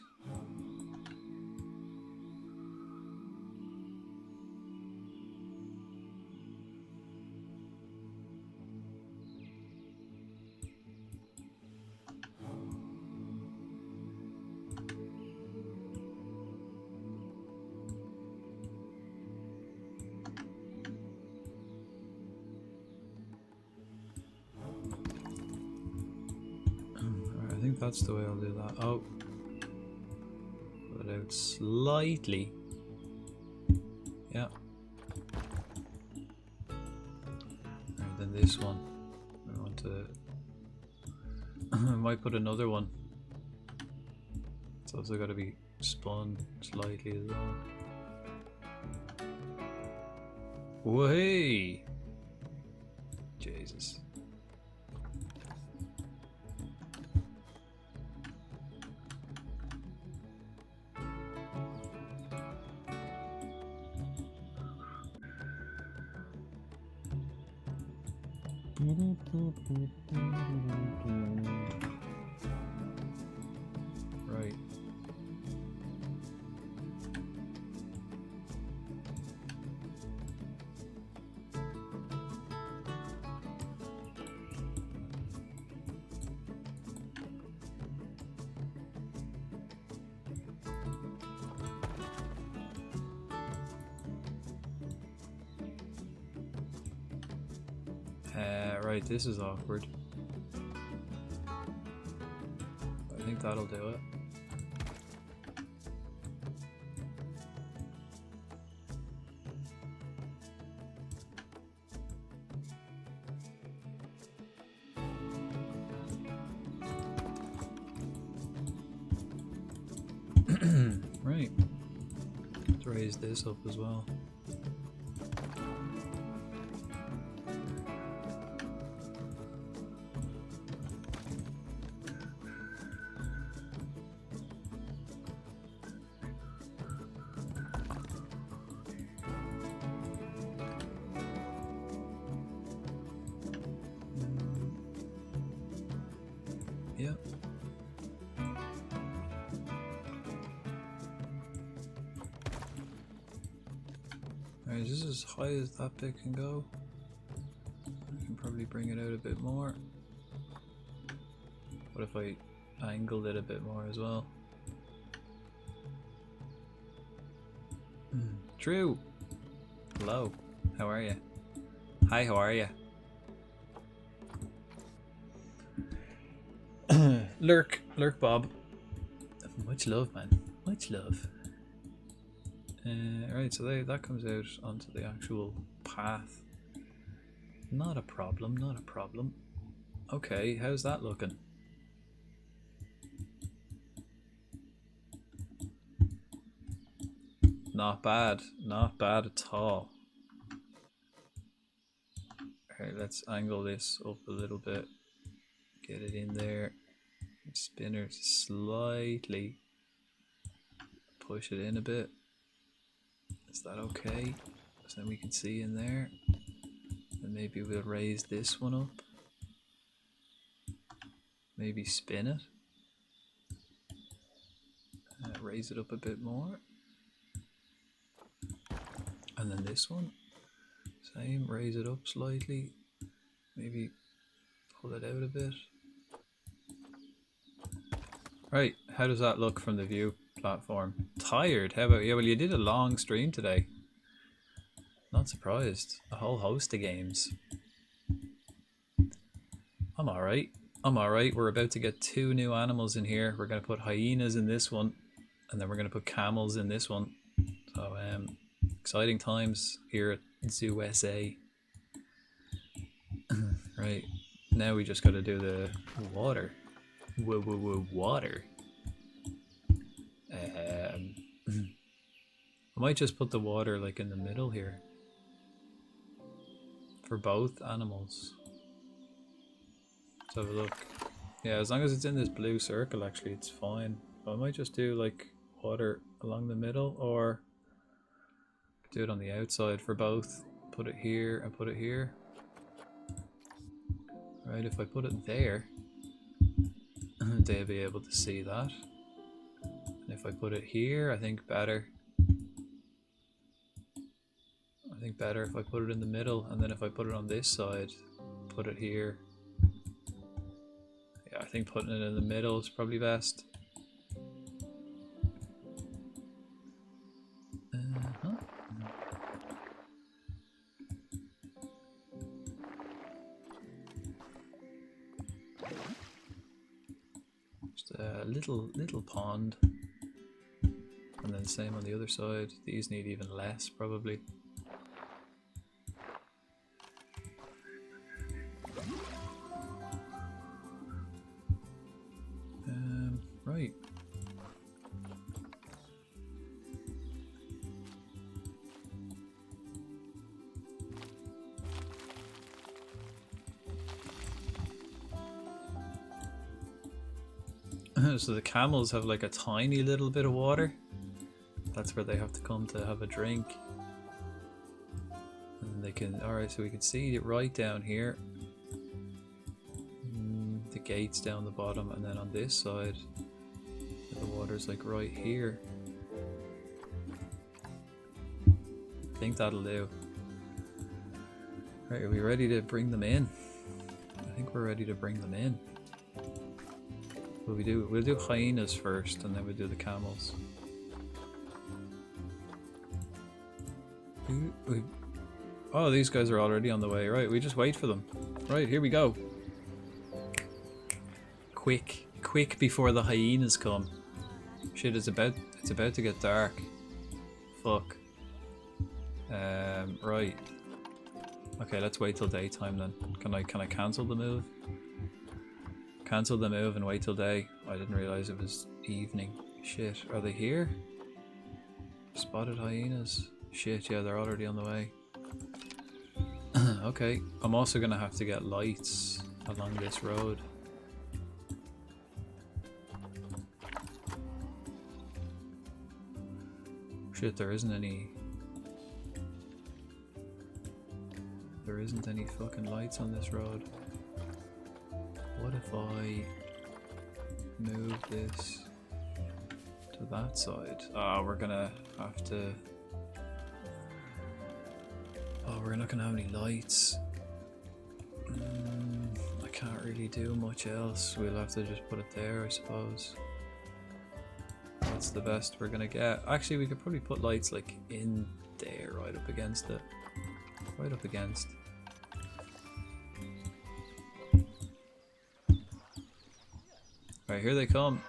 that's the way I'll do that. Oh. Put it out slightly. Yeah. And then this one. I want to... I might put another one. It's also got to be spun slightly as well. Way! Jesus. Right. Right, this is awkward. I think that'll do it. Right. Let's raise this up as well. Yep. Alright, is this as high as that bit can go? I can probably bring it out a bit more. What if I angled it a bit more as well? True! Hello, how are you? Hi, how are you? Lurk Bob. Much love, man. Much love. Right, so that comes out onto the actual path. Not a problem, not a problem. Okay, how's that looking? Not bad at all. Alright, let's angle this up a little bit. Get it in there. Spinner slightly. Push it in a bit. Is that okay? So then we can see in there. And maybe we'll raise this one up. Maybe spin it. Raise it up a bit more. And then this one. Same, raise it up slightly. Maybe pull it out a bit. Right, how does that look from the view platform? Tired? How about you? Well, you did a long stream today. Not surprised. A whole host of games. I'm alright. I'm alright. We're about to get 2 new animals in here. We're going to put hyenas in this one. And then we're going to put camels in this one. So, exciting times here at Zoo SA. Right. Now we just got to do the water. Water. I might just put the water like in the middle here for both animals. Let's have a look. Yeah, as long as it's in this blue circle, actually, it's fine. I might just do like water along the middle, or do it on the outside for both. Put it here and put it here. Right, if I put it there, they'll be able to see that. And if I put it here, I think better if I put it in the middle, and then if I put it on this side, put it here. Yeah, I think putting it in the middle is probably best. a little pond. And then same on the other side. These need even less, probably. Right. So the camels have like a tiny little bit of water. That's where they have to come to have a drink. And they can, alright, so we can see it right down here. The gate's down the bottom, and then on this side, the water's like right here. I think that'll do. Right, are we ready to bring them in? I think we're ready to bring them in. We'll do hyenas first, and then we'll do the camels. Oh, these guys are already on the way. Right, we just wait for them. Right, here we go. Quick before the hyenas come. Shit, it's about to get dark. Fuck. Right. Okay, let's wait till daytime then. Can I cancel the move? Cancel the move and wait till day. I didn't realize it was evening. Shit, are they here? Spotted hyenas. Shit, yeah, they're already on the way. Okay, I'm also gonna have to get lights along this road. Shit, there isn't any fucking lights on this road. What if I move this to that side? Oh, we're gonna have to... Oh, we're not gonna have any lights. I can't really do much else. We'll have to just put it there, I suppose. That's the best we're gonna get. Actually, we could probably put lights like in there, right up against it. Right up against. Right, here they come.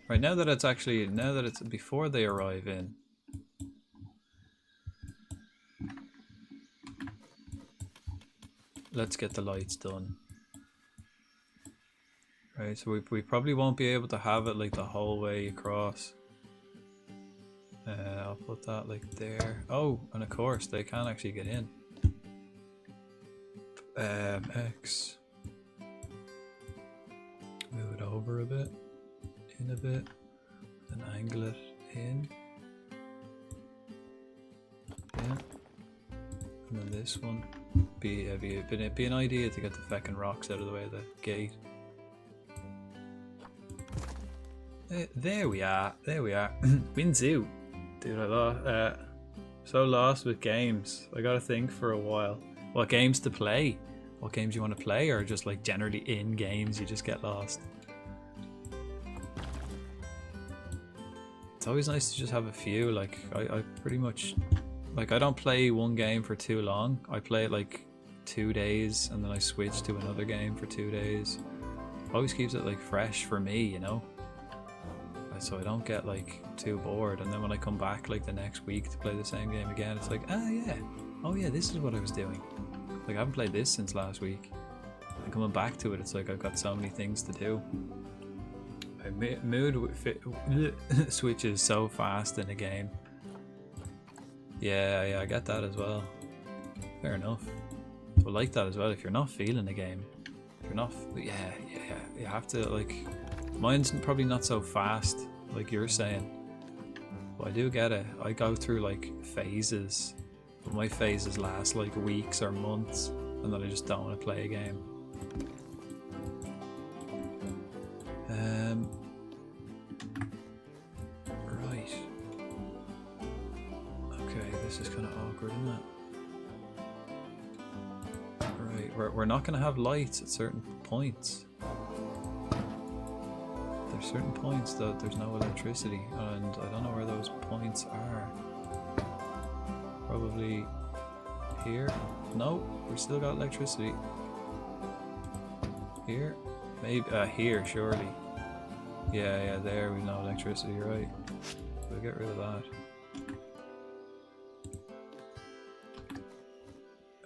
Right, now that it's before they arrive in. Let's get the lights done. Right, so we probably won't be able to have it like the whole way across. I'll put that like there. Oh, and of course they can actually get in. X. Move it over a bit, in a bit, then angle it in. Yeah. And then this one. Be an idea to get the feckin' rocks out of the way of the gate. There we are. There we are. Winzu. Dude, so lost with games. I gotta think for a while. What games to play? What games you want to play, or just like generally in games you just get lost? It's always nice to just have a few. Like I pretty much, like I don't play one game for too long. I play it like 2 days and then I switch to another game for 2 days. Always keeps it like fresh for me, you know? So I don't get like too bored, and then when I come back like the next week to play the same game again, it's like, oh yeah, this is what I was doing. Like I haven't played this since last week. And coming back to it, it's like I've got so many things to do. My mood switches so fast in a game. Yeah, I get that as well. Fair enough. But like that as well, if you're not feeling a game, if you're not, yeah, you have to like. Mine's probably not so fast, like you're saying, but I do get it. I go through like phases, but my phases last like weeks or months, and then I just don't want to play a game. Right. Okay, this is kind of awkward, isn't it? Right, we're not going to have lights at certain points. There's certain points that there's no electricity, and I don't know where those points are. Probably here? No, we still got electricity. Here? Maybe here, surely. Yeah, there we've no electricity, right? We'll get rid of that.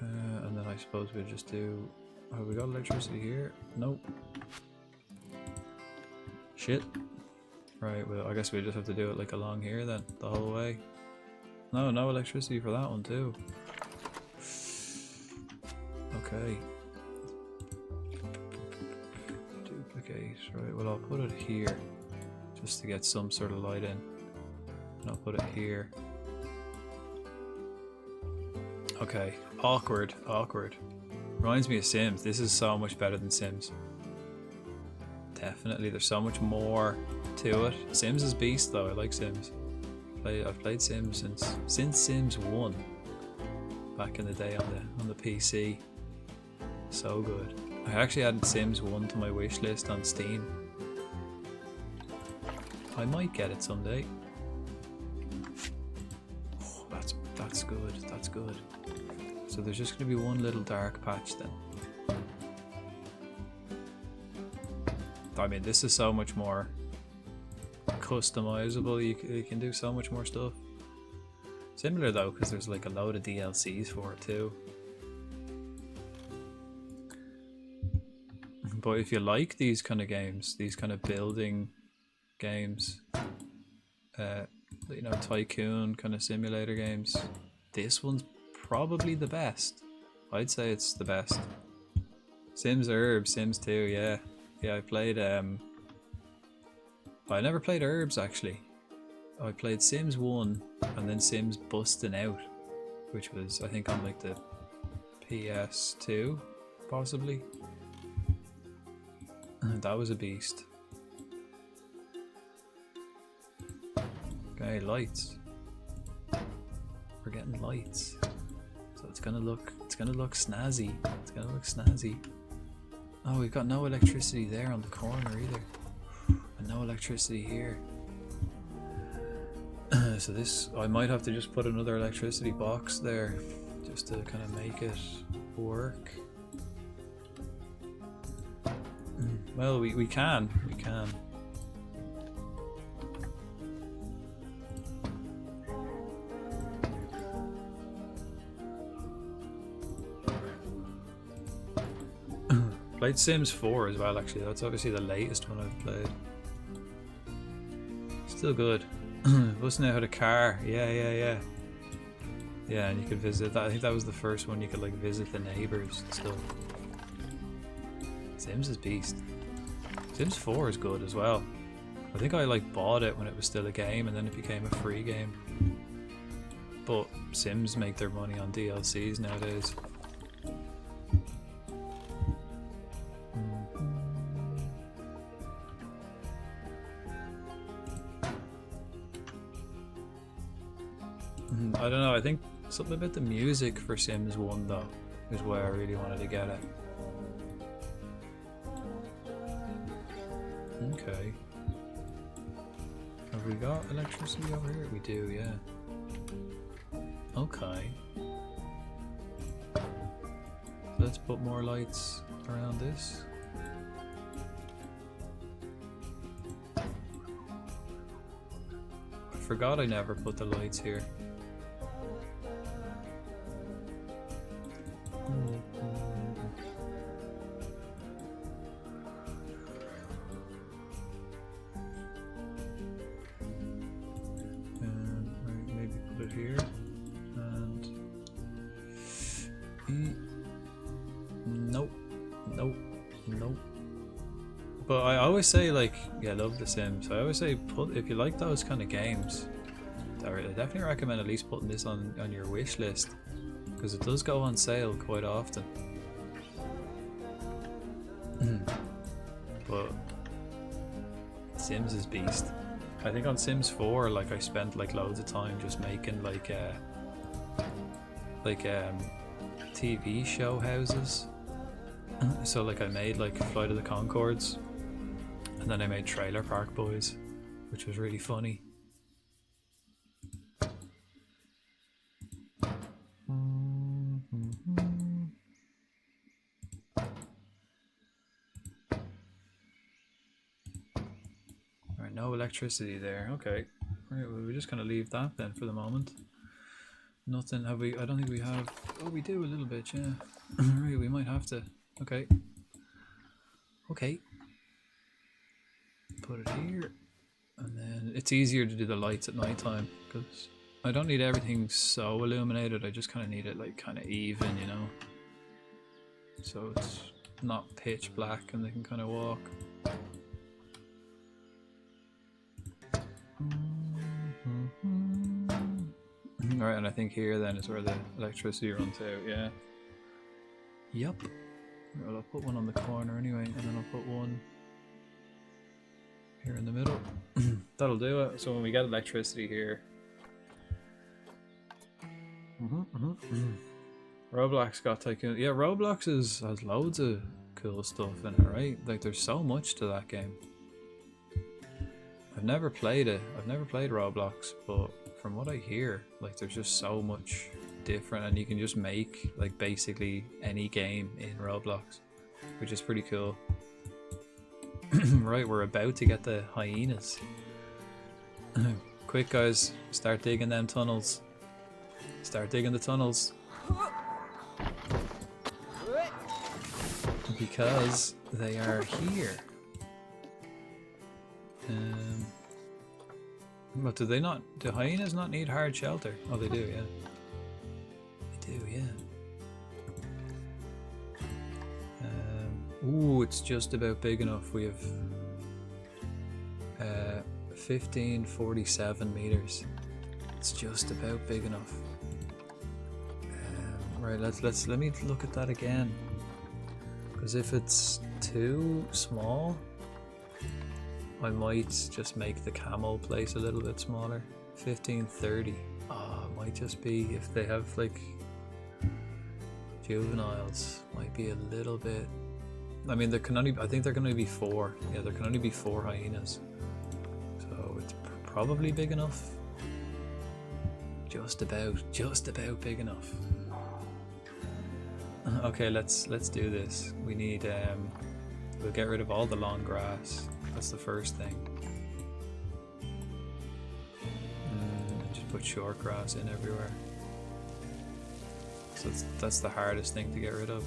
And then I suppose we'll just do... Have we got electricity here? Nope. Shit. Right, well I guess we just have to do it like along here then, the whole way. No electricity for that one too. Okay. Duplicate, right, well I'll put it here. Just to get some sort of light in. And I'll put it here. Okay, awkward. Reminds me of Sims. This is so much better than Sims. Definitely, there's so much more to it. Sims is beast though. I like Sims. I've played Sims since Sims 1, back in the day on the PC. So good. I actually added Sims 1 to my wish list on Steam. I might get it someday. Oh, that's good. That's good. So there's just going to be one little dark patch then. I mean, this is so much more customizable. You can do so much more stuff. Similar though, because there's like a load of DLCs for it too. But if you like these kind of games, these kind of building games, you know, tycoon kind of simulator games, this one's probably the best. I'd say it's the best. Sims Herbs, Sims 2, yeah. Yeah, I played, I never played Herbs actually. I played Sims 1 and then Sims Busting Out, which was, I think, on like the PS2, possibly. That was a beast. Okay, lights. We're getting lights. So it's gonna look snazzy. It's gonna look snazzy. Oh, we've got no electricity there on the corner either. And no electricity here. So this, I might have to just put another electricity box there just to kind of make it work. Well, we can. Played Sims 4 as well, actually. That's obviously the latest one I've played. Still good. Busting Out a car. Yeah. Yeah, and you could visit that. I think that was the first one you could like visit the neighbors and stuff. Sims is beast. Sims 4 is good as well. I think I like bought it when it was still a game and then it became a free game. But Sims make their money on DLCs nowadays. I don't know, I think something about the music for Sims 1 though is where I really wanted to get it. Okay. Have we got electricity over here? We do, yeah. Okay. Let's put more lights around this. I forgot I never put the lights here. Maybe put it here and nope. But I always say, like, yeah, I love The Sims. I always say, if you like those kind of games, I definitely recommend at least putting this on your wish list, because it does go on sale quite often. But Sims is beast. I think on Sims 4, like, I spent like loads of time just making like TV show houses. So like I made like Flight of the Conchords, and then I made Trailer Park Boys, which was really funny. electricity there. Okay. Right, well, we're just gonna leave that then for the moment. Nothing. Have we? I don't think we have. Oh, we do a little bit. Yeah. Right. We might have to. Okay. Okay. Put it here, and then it's easier to do the lights at night time because I don't need everything so illuminated. I just kind of need it like kind of even, you know. So it's not pitch black, and they can kind of walk. Alright, and I think here then is where the electricity runs out, yeah. Yup. Well, I'll put one on the corner anyway, and then I'll put one here in the middle. That'll do it. So when we get electricity here... Roblox got Tycoon. Yeah, Roblox has loads of cool stuff in it, right? Like, there's so much to that game. I've never played it. I've never played Roblox, but from what I hear, like there's just so much different, and you can just make like basically any game in Roblox, which is pretty cool. Right, we're about to get the hyenas. Quick guys, start digging them tunnels. Start digging the tunnels. Because they are here. But do they not? Do hyenas not need hard shelter? Oh, they do, yeah. They do, yeah. Ooh, it's just about big enough. We have 1547 meters. It's just about big enough. Right, let me look at that again. Because if it's too small, I might just make the camel place a little bit smaller. 1530. Oh, it might just be if they have like juveniles. Might be a little bit. I mean, there can only. I think there can only be 4. Yeah, there can only be 4 hyenas. So it's probably big enough. Just about big enough. Okay, let's do this. We need. We'll get rid of all the long grass. That's the first thing. And just put short grass in everywhere. So that's the hardest thing to get rid of.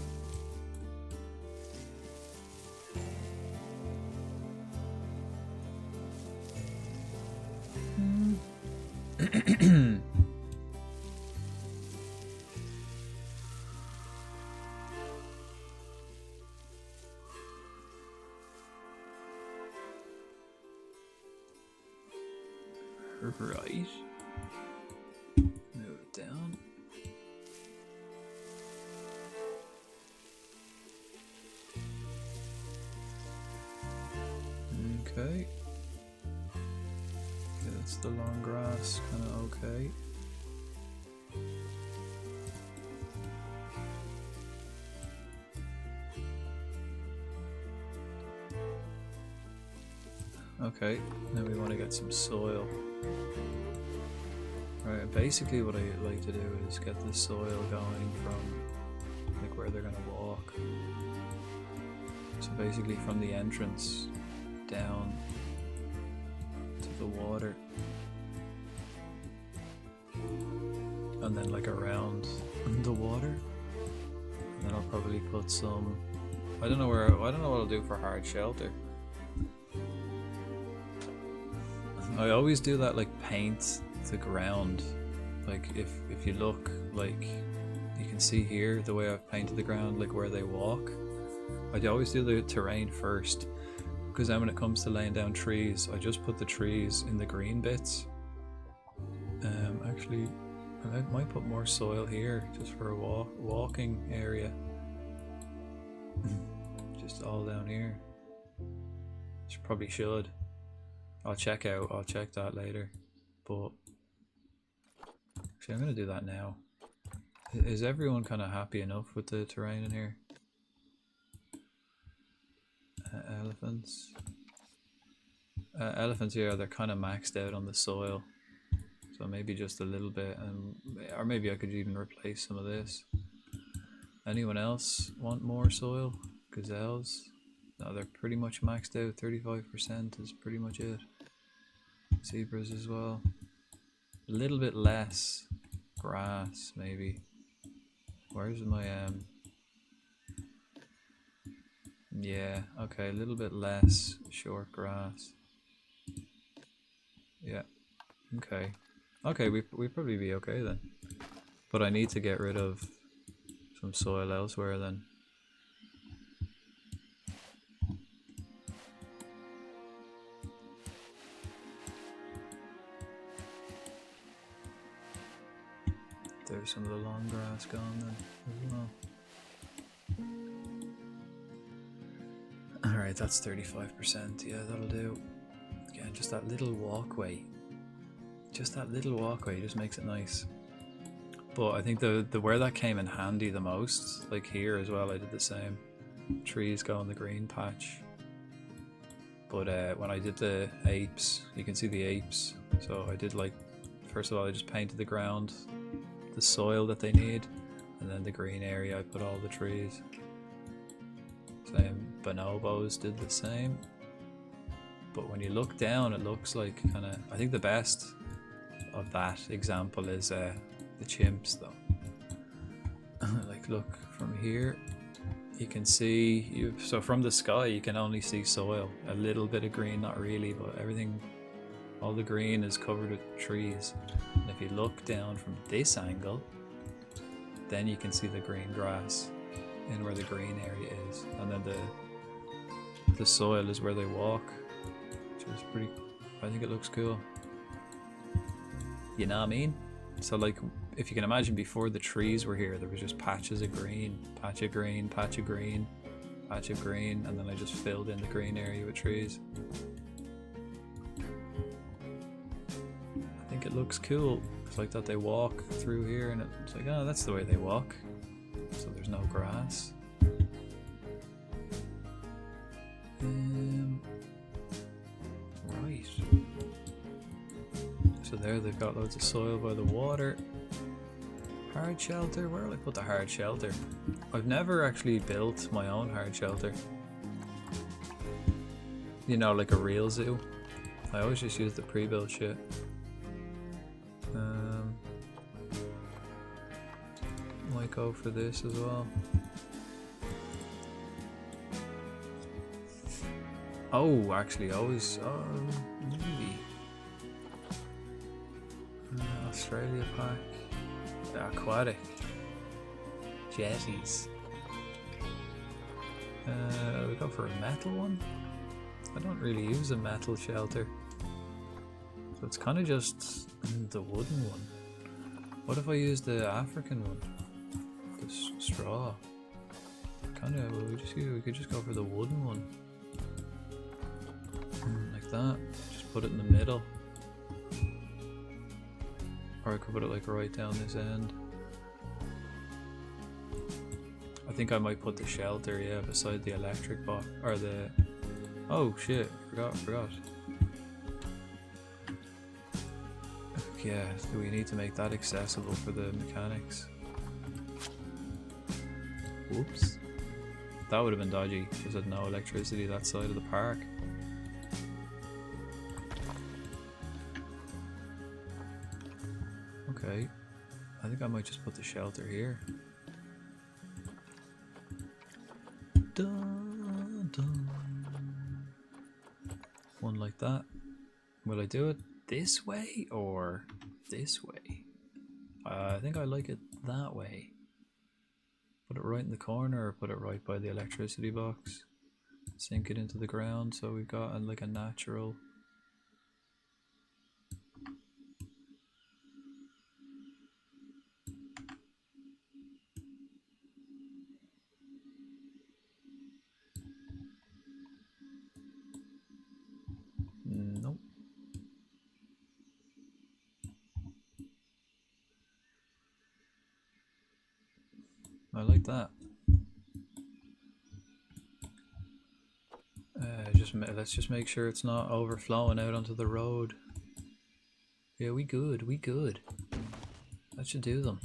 Right. Move it down. Okay. That's the long grass, kind of okay. Okay, now we want to get some soil. Right, basically what I like to do is get the soil going from like where they're going to walk. So basically from the entrance down to the water. And then like around the water. And then I'll probably put some, I don't know what I'll do for hard shelter. I always do that, like paint the ground. Like if you look, like you can see here the way I've painted the ground, like where they walk. I always do the terrain first, because then when it comes to laying down trees, I just put the trees in the green bits. Actually, I might put more soil here just for a walking area. Just all down here. Probably should. I'll check that later, but actually I'm gonna do that now. Is everyone kind of happy enough with the terrain in here? Elephants. Elephants here, they're kind of maxed out on the soil, so maybe just a little bit, or maybe I could even replace some of this. Anyone else want more soil? Gazelles? No, they're pretty much maxed out. 35% is pretty much it. zebras as well. A little bit less grass, maybe. Where's my yeah, okay, a little bit less short grass. Yeah, okay. Okay, we probably be okay then. But I need to get rid of some soil elsewhere then. There's some of the long grass gone then as well. Alright, that's 35%. Yeah, that'll do. Again, just that little walkway. Just that little walkway just makes it nice. But I think the where that came in handy the most, like here as well, I did the same. Trees go in the green patch. But when I did the apes, you can see the apes. So I did like, first of all, I just painted the ground, the soil that they need, and then the green area I put all the trees. Same, bonobos did the same. But when you look down, it looks like kind of, I think the best of that example is the chimps though. Like look from here, you can see, so from the sky you can only see soil, a little bit of green, not really, but everything, all the green is covered with trees. And if you look down from this angle, then you can see the green grass in where the green area is, and then the soil is where they walk, which is pretty, I think it looks cool. You know what I mean? So like, if you can imagine, before the trees were here, there was just patches of green, patch of green, patch of green, patch of green, and then I just filled in the green area with trees. I think it looks cool. It's like that they walk through here, and it's like, oh, that's the way they walk. So there's no grass. Right. So there they've got loads of soil by the water. Hard shelter, where will I put the hard shelter? I've never actually built my own hard shelter. You know, like a real zoo. I always just use the pre-built shit. Might go for this as well. Oh, actually, always, maybe. Australia pack. Aquatic. Jetties. We go for a metal one? I don't really use a metal shelter. So it's kind of just the wooden one. What if I use the African one? The straw. Kind of, we could just go for the wooden one. Like that. Just put it in the middle. Or I could put it like right down this end. I think I might put the shelter, yeah, beside the electric box, or the... Oh shit, forgot. Yeah, do we need to make that accessible for the mechanics? Whoops. That would have been dodgy, because there's no electricity that side of the park. Okay, I think I might just put the shelter here. Dun, dun. One like that. Will I do it this way or this way? I think I like it that way. Put it right in the corner, or put it right by the electricity box. Sink it into the ground so we've got like a natural... Nope. I like that. Let's just make sure it's not overflowing out onto the road. Yeah, we good. That should do them.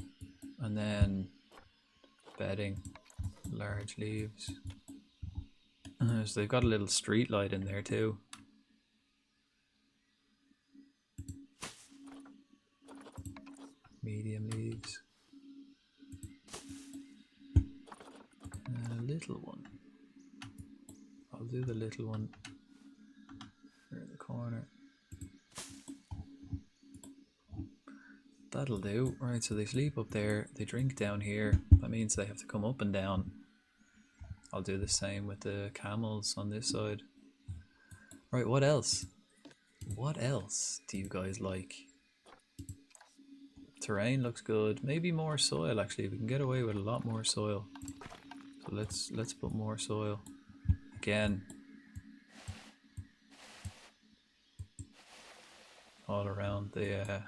And then bedding, large leaves. So they've got a little street light in there too. medium leaves. And a little one. I'll do the little one here in the corner. That'll do. Right, so they sleep up there, they drink down here. That means they have to come up and down. I'll do the same with the camels on this side. Right, what else? What else do you guys like? Terrain looks good. Maybe more soil actually. We can get away with a lot more soil. So let's put more soil. Again. All around the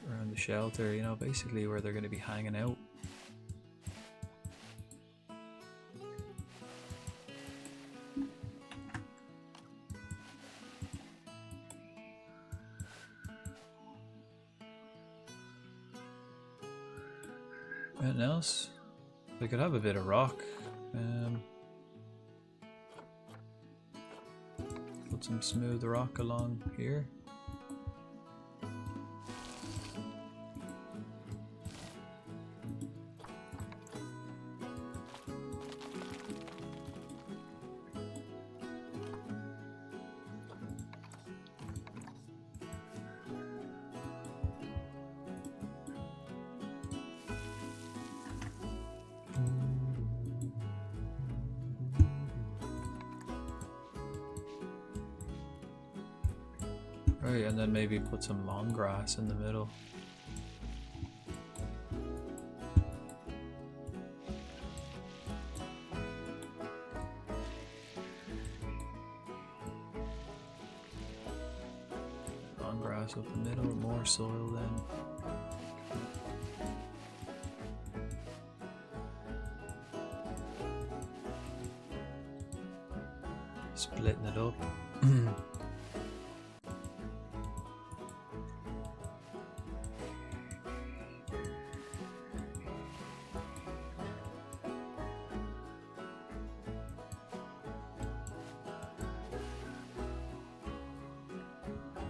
around the shelter, you know, basically where they're going to be hanging out. Anything else? We could have a bit of rock. Put some smooth rock along here. Right, and then maybe put some long grass in the middle. Long grass up the middle, more soil then. Splitting it up.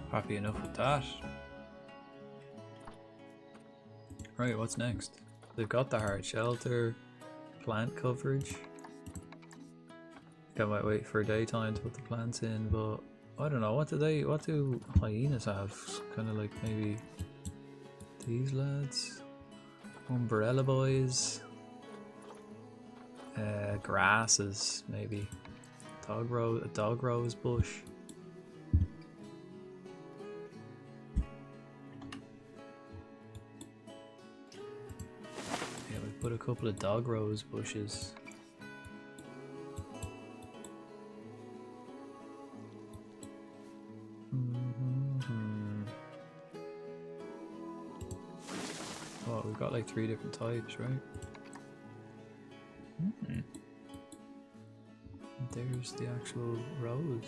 Happy enough with that. Right, what's next? They've got the hard shelter, plant coverage. I might wait for daytime to put the plants in, but I don't know. What do hyenas have? Kind of like maybe these lads, umbrella boys, grasses maybe, a dog rose bush. Yeah, we put a couple of dog rose bushes. Oh, we've got like 3 different types, right? There's the actual rose.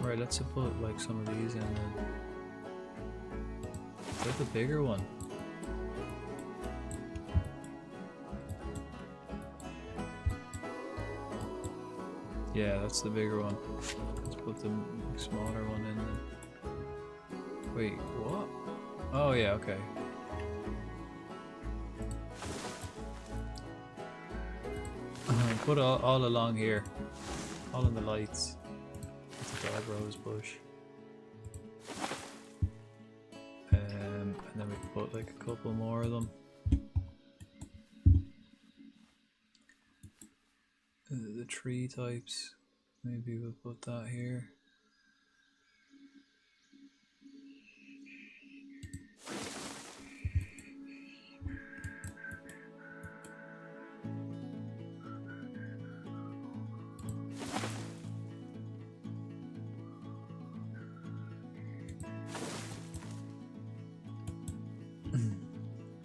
Right, let's put like some of these in then. Is that the bigger one? Yeah, that's the bigger one. Let's put the smaller one in then. Wait, what? Oh yeah, okay. Put all along here. All in the lights. It's a dog rose bush. And then we put like a couple more of them. The tree types, maybe we'll put that here.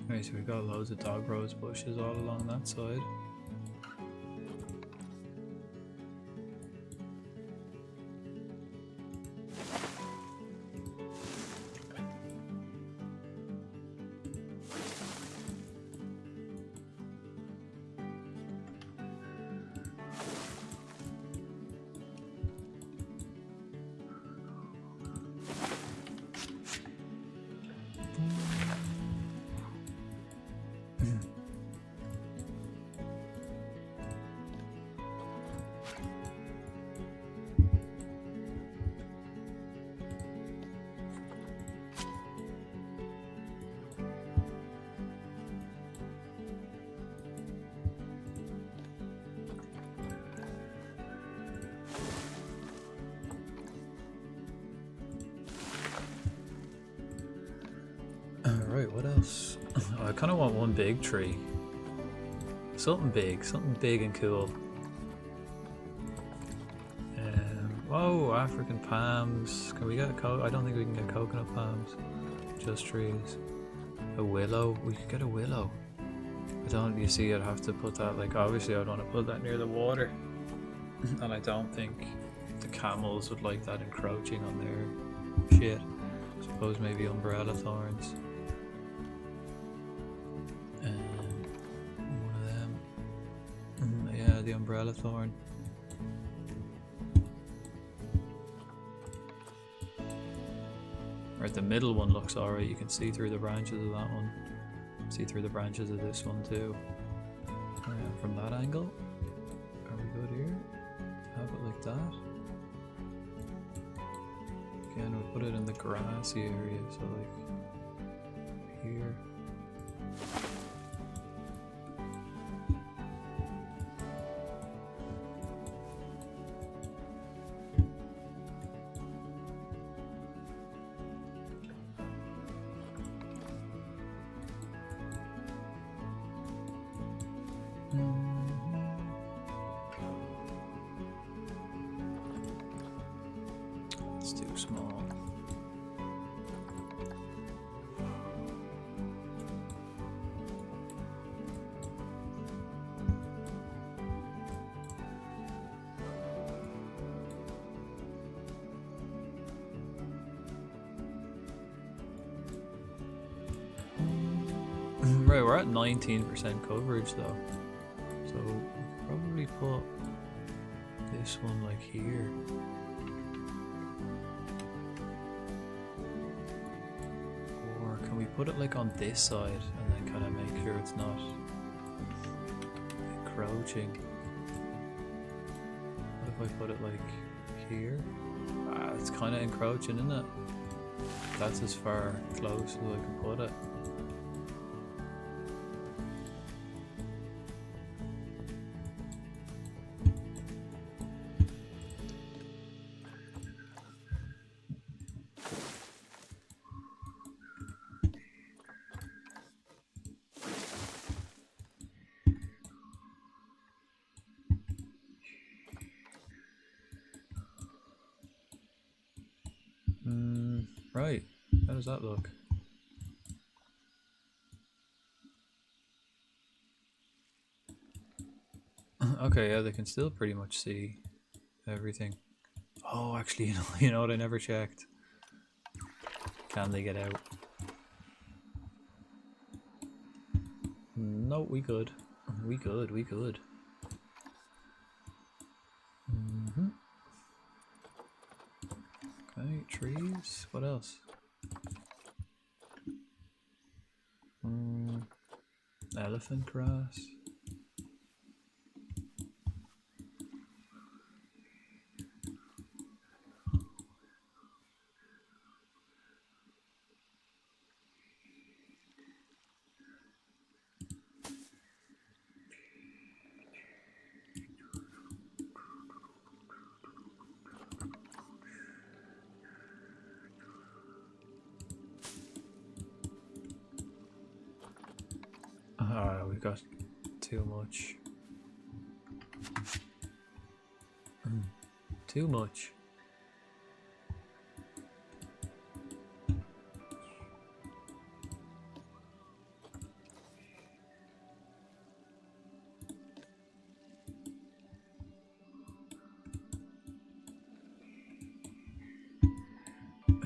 Right, so we've got loads of dog rose bushes all along that side. what else? I kind of want one big tree. Something big and cool. Whoa, African palms. Can we get I don't think we can get coconut palms. Just trees. A willow. We could get a willow. I don't. You see, I'd have to put that. Like, obviously, I'd want to put that near the water, and I don't think the camels would like that encroaching on their shit. I suppose maybe umbrella thorns. One of them. Yeah, the umbrella thorn. Right, the middle one looks alright. You can see through the branches of that one. See through the branches of this one too. From that angle, are we good here? Have it like that. Again, we'll put it in the grassy area, so like here. It's too small. Right, we're at 19% coverage though. So we could probably put this one like here. Or can we put it like on this side and then kind of make sure it's not encroaching? What if I put it like here? It's kind of encroaching, isn't it? That's as far close as I can put it. Right, how does that look? Okay, yeah, they can still pretty much see everything. Oh, actually, you know what? I never checked. Can they get out? No, we good. We good. We good. Okay, trees. What else? Elephant grass. We've got too much. Too much.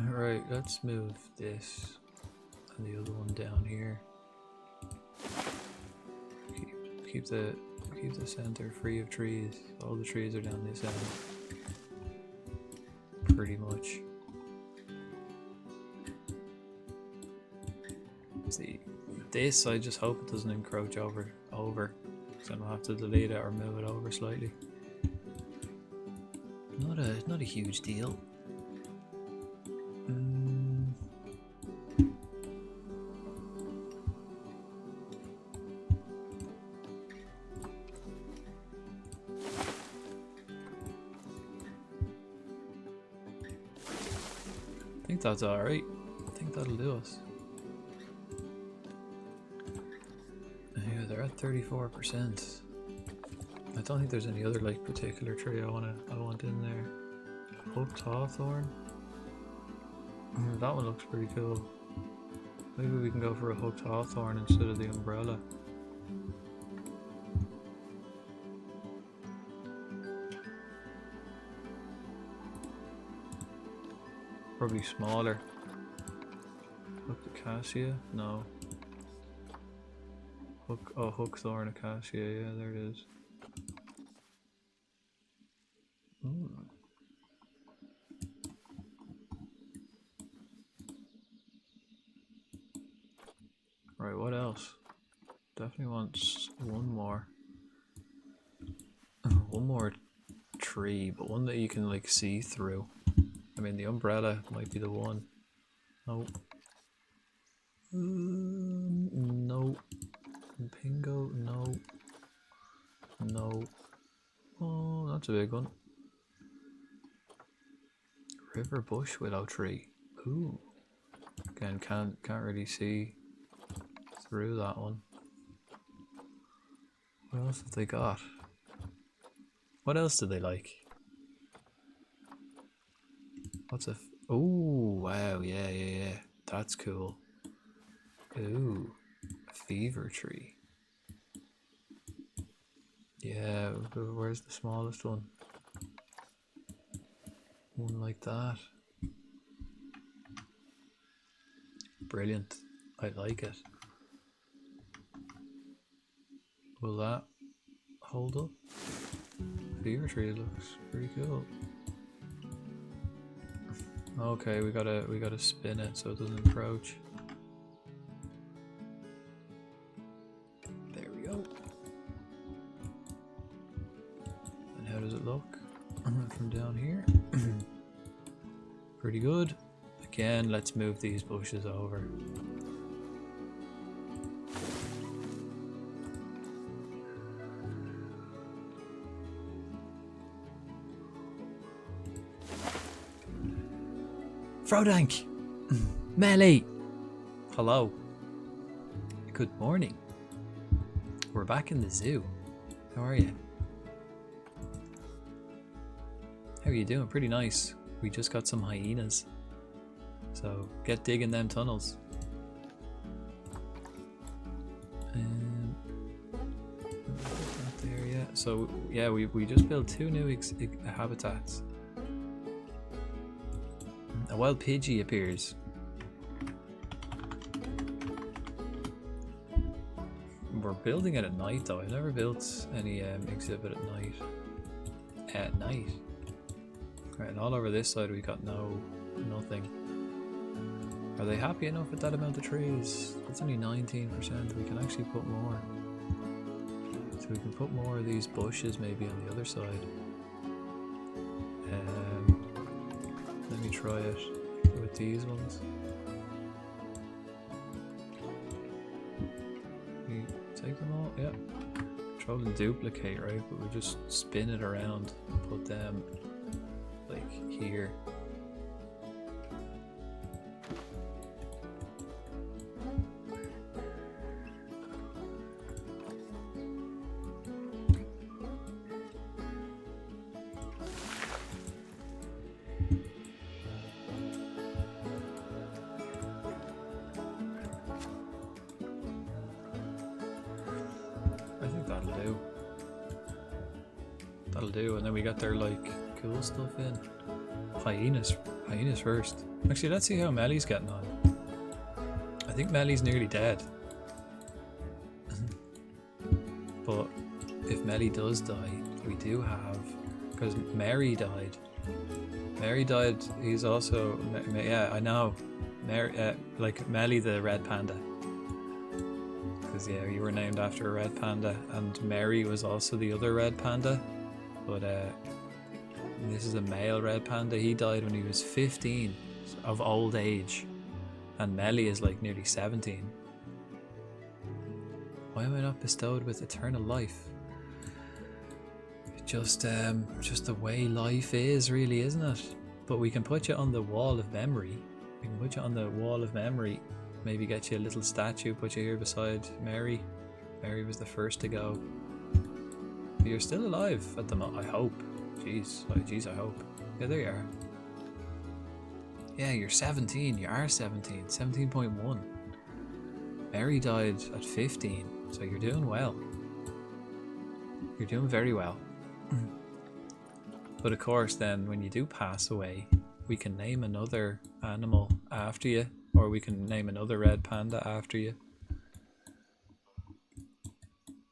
Alright, let's move this and the other one down here. Keep the center free of trees. All the trees are down this end. Pretty much. See, this I just hope it doesn't encroach over. So I'm gonna have to delete it or move it over slightly. Not a huge deal. I think that's alright. I think that'll do us. 34%. I don't think there's any other like particular tree I want in there. Hooked hawthorn. That one looks pretty cool. Maybe we can go for a hooked hawthorn instead of the umbrella. Probably smaller. Hooked acacia? No. Hookthorn acacia, yeah, there it is. Right, what else? Definitely wants one more. One more tree, but one that you can like see through. I mean, the umbrella might be the one. No. No. Pingo, no. No. Oh, that's a big one. River bush willow tree. Ooh. Again, can't really see through that one. What else have they got? What else do they like? What's a... Oh, wow, yeah. That's cool. Ooh, a fever tree. Yeah, where's the smallest one? One like that. Brilliant. I like it. Will that hold up? Fever tree looks pretty cool. Okay, we gotta spin it so it doesn't encroach. There we go. And how does it look from down here? Pretty good. Again, let's move these bushes over. Frodank! Melly! Hello. Good morning. We're back in the zoo. How are you? How are you doing? Pretty nice. We just got some hyenas. So get digging them tunnels. Not there yet. So yeah, we just built 2 new habitats. A wild Pidgey appears. We're building it at night though. I've never built any exhibit at night. At night. Right, and all over this side we got nothing. Are they happy enough with that amount of trees? It's only 19%. We can actually put more. So we can put more of these bushes maybe on the other side. Let me try it with these ones. We take them all? Yeah. Control and duplicate, right? But we just spin it around and put them like here. That'll do, and then we got their like cool stuff in. Hyenas first. Actually, let's see how Melly's getting on. I think Melly's nearly dead. But if Melly does die, we do have, because Mary died. He's also, yeah, I know. Like Melly the red panda. Because yeah, you were named after a red panda, and Mary was also the other red panda. But this is a male red panda. He died when he was 15 of old age, and Melly is like nearly 17. Why am I not bestowed with eternal life? Just the way life is, really, isn't it? But we can put you on the wall of memory. We can put you on the wall of memory. Maybe get you a little statue, put you here beside Mary. Mary was the first to go. But you're still alive at the moment, I hope. Jeez, I hope. Yeah, there you are. Yeah, you're 17. You are 17. 17.1. Mary died at 15, so you're doing well. You're doing very well. But of course, then, when you do pass away, we can name another animal after you, or we can name another red panda after you.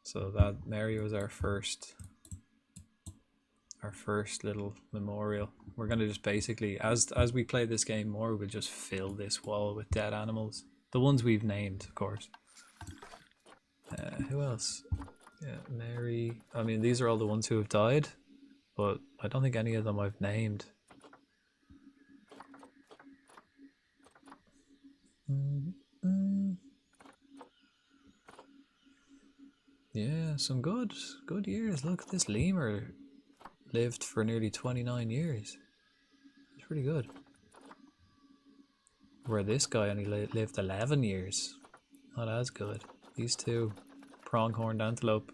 So that Mary was our first little memorial. We're gonna just basically, as we play this game more, we'll just fill this wall with dead animals. The ones we've named, of course. Who else? Yeah, Mary. I mean, these are all the ones who have died, but I don't think any of them I've named. Yeah, some good years. Look, this lemur lived for nearly 29 years. It's pretty good. Where this guy only lived 11 years. Not as good. These two, pronghorned antelope.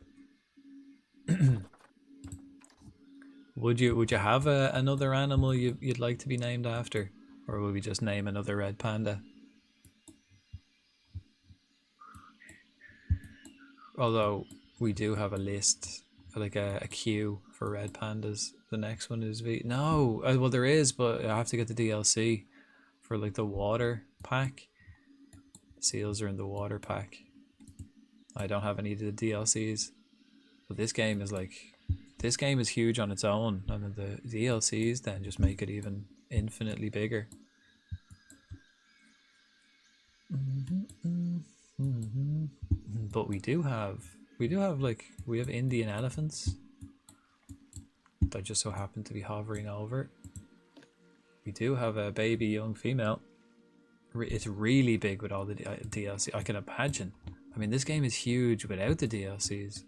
Would you have another animal you'd like to be named after, or would we just name another red panda? Although we do have a list, like a queue for red pandas. The next one is no. Well, there is, but I have to get the DLC for like the water pack. Seals are in the water pack. I don't have any of the DLCs, but this game is huge on its own, and the DLCs then just make it even infinitely bigger. But we have Indian elephants that just so happen to be hovering over. We do have a baby young female. It's really big with all the DLC. I can imagine. I mean, this game is huge without the DLCs.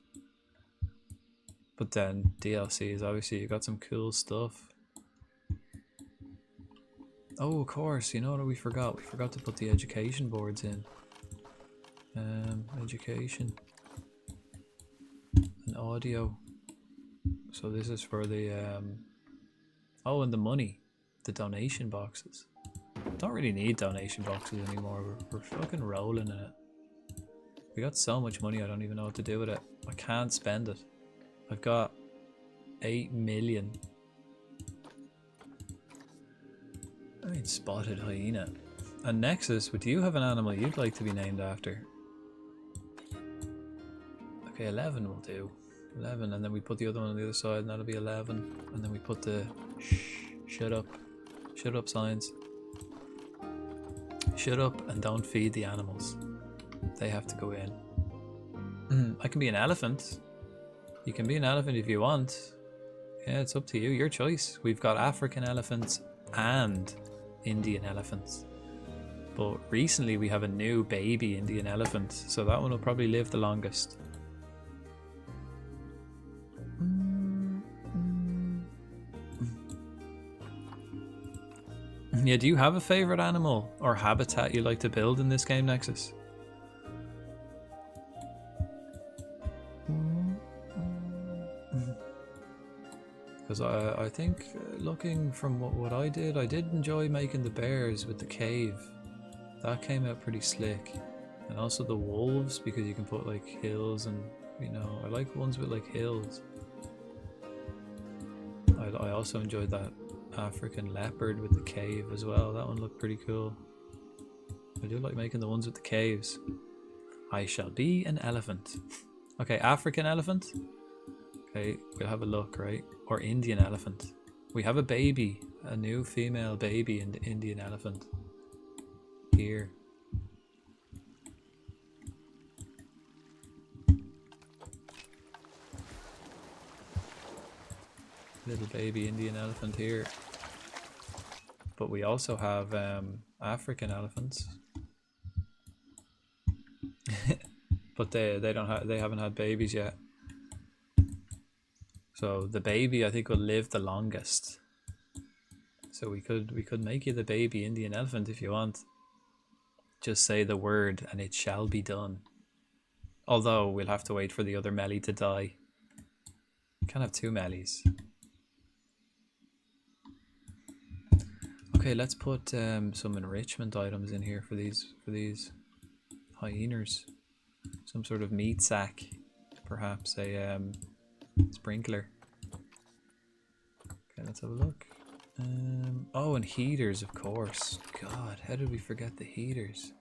But then DLCs, obviously, you got some cool stuff. Oh, of course. You know what we forgot? We forgot to put the education boards in. Education and audio. So this is for the and the money, the donation boxes. Don't really need donation boxes anymore. We're fucking rolling in it. We got so much money, I don't even know what to do with it. I can't spend it. I've got 8 million. I mean, spotted hyena. And Nexus, would you have an animal you'd like to be named after? Okay, 11 will do. 11, and then we put the other one on the other side, and that'll be 11. And then we put the shut up signs. Shut up and don't feed the animals. They have to go in. I can be an elephant. You can be an elephant if you want. Yeah, it's up to you. Your choice. We've got African elephants and Indian elephants. But recently we have a new baby Indian elephant, so that one will probably live the longest. Yeah, do you have a favorite animal or habitat you like to build in this game, Nexus? Because I think, looking from what I did enjoy making the bears with the cave. That came out pretty slick. And also the wolves, because you can put like hills and, you know, I like ones with like hills. I also enjoyed that African leopard with the cave as well. That one looked pretty cool. I do like making the ones with the caves. I shall be an elephant. Okay, African elephant. Okay, we'll have a look, right? Or Indian elephant. We have a baby, a new female baby in the Indian elephant. Here. Little baby Indian elephant here. But we also have African elephants. But they haven't had babies yet. So the baby I think will live the longest. So we could make you the baby Indian elephant if you want. Just say the word and it shall be done. Although we'll have to wait for the other melee to die. Can't have two melees. Okay, let's put some enrichment items in here for these hyenas. Some sort of meat sack, perhaps a sprinkler. Okay, let's have a look. Oh, and heaters, of course. God, how did we forget the heaters?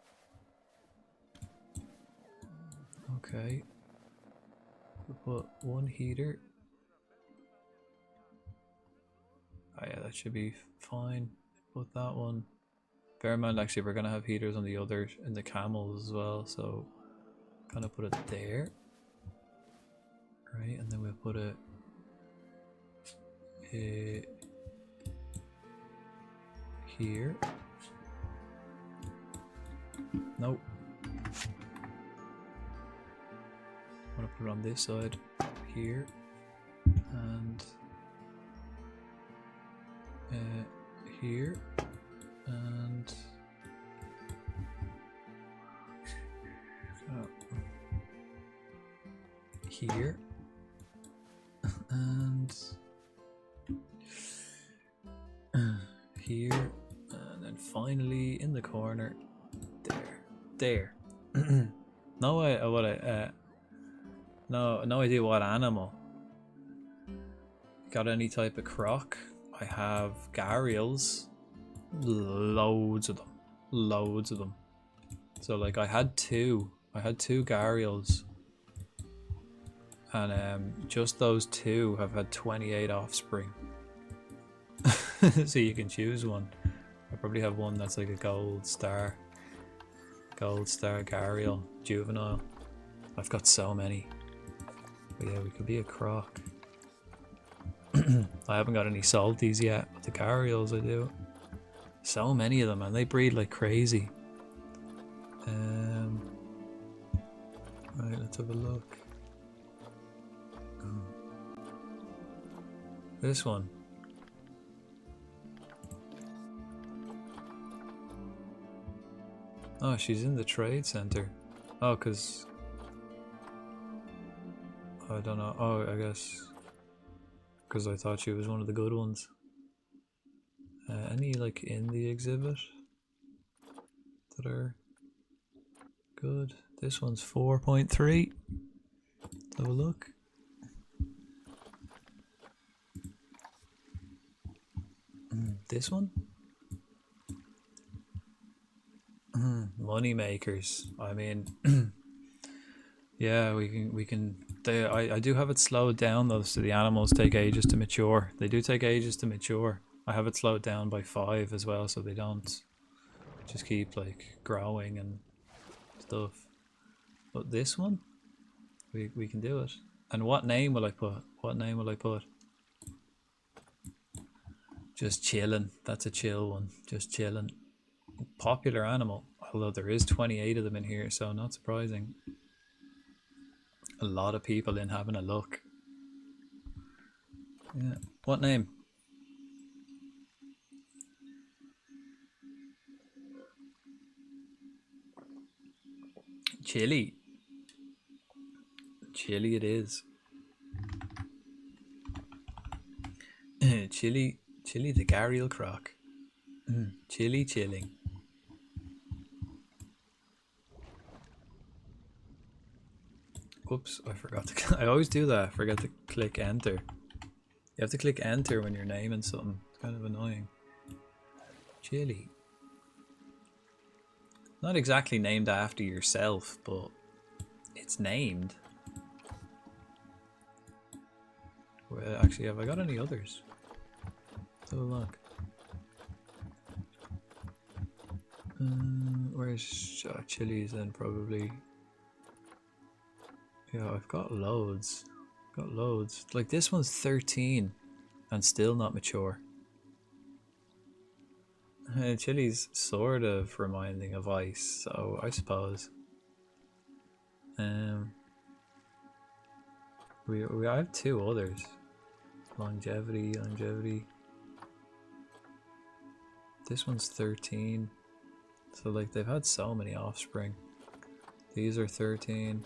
Okay, we'll put one heater. Oh yeah, that should be fine. Put that one. Bear in mind, actually, we're gonna have heaters on the other, in the camels as well, so kind of put it there. Right, and then we'll put it here. Nope. I'm gonna put it on this side here, and here, and here, and here, and then finally in the corner, there. No idea what animal. Got any type of croc? I have gharials, loads of them. So like I had two gharials, and just those two have had 28 offspring. So you can choose one. I probably have one that's like a gold star gharial juvenile. I've got so many. But yeah, we could be a croc. I haven't got any salties yet, but the gharials I do. So many of them, and they breed like crazy. Right, let's have a look. This one. Oh, she's in the trade center. Oh, cause I don't know. Oh, I guess because I thought she was one of the good ones. Any like in the exhibit that are good? This one's 4.3. Have a look. This one? Money makers. I mean, yeah, we can. I do have it slowed down though, so the animals take ages to mature. They do take ages to mature. I have it slowed down by 5 as well, so they don't just keep like growing and stuff. But this one, we can do it. And what name will I put? What name will I put? Just chilling. That's a chill one. Just chilling. Popular animal, although there is 28 of them in here, so not surprising. A lot of people in having a look. Yeah. What name? Chili. Chili it is. Chili the gharial croc. Chili chilling. Oops, I forgot to. I always do that. I forget to click enter. You have to click enter when you're naming something. It's kind of annoying. Chili. Not exactly named after yourself, but it's named. Well, actually, have I got any others? Let's have a look. Where's chilies then? Probably. Yeah, I've got loads. Like this one's 13 and still not mature. Chili's sort of reminding of ice, so I suppose. We I have 2 others. Longevity. This one's 13. So like they've had so many offspring. These are 13.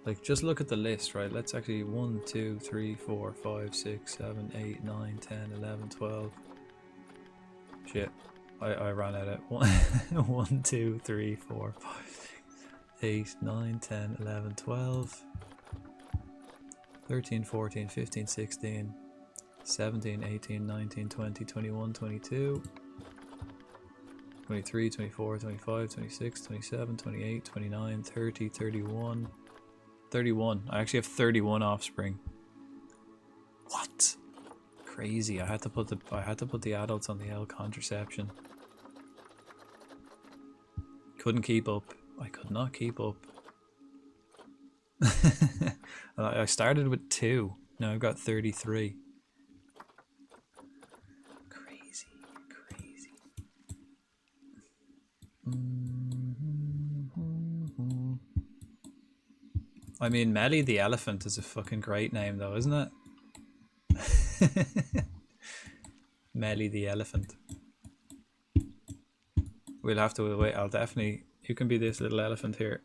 Like, just look at the list, right? Let's actually 1, 2, 3, 4, 5, 6, 7, 8, 9, 10, 11, 12. Shit. I ran out of 1, 2, 3, 4, 5, 6, 8, 9, 10, 11, 12, 13, 14, 15, 16, 17, 18, 19, 20, 21, 22, 23, 24, 25, 26, 27, 28, 29, 30, 31. 31. I actually have 31 offspring. What? Crazy. I had to put the adults on the L contraception. Couldn't keep up. I could not keep up. I started with 2. Now I've got 33. Crazy. I mean, Melly the elephant is a fucking great name though, isn't it? Melly the elephant. We'll have to wait. I'll definitely... You can be this little elephant here.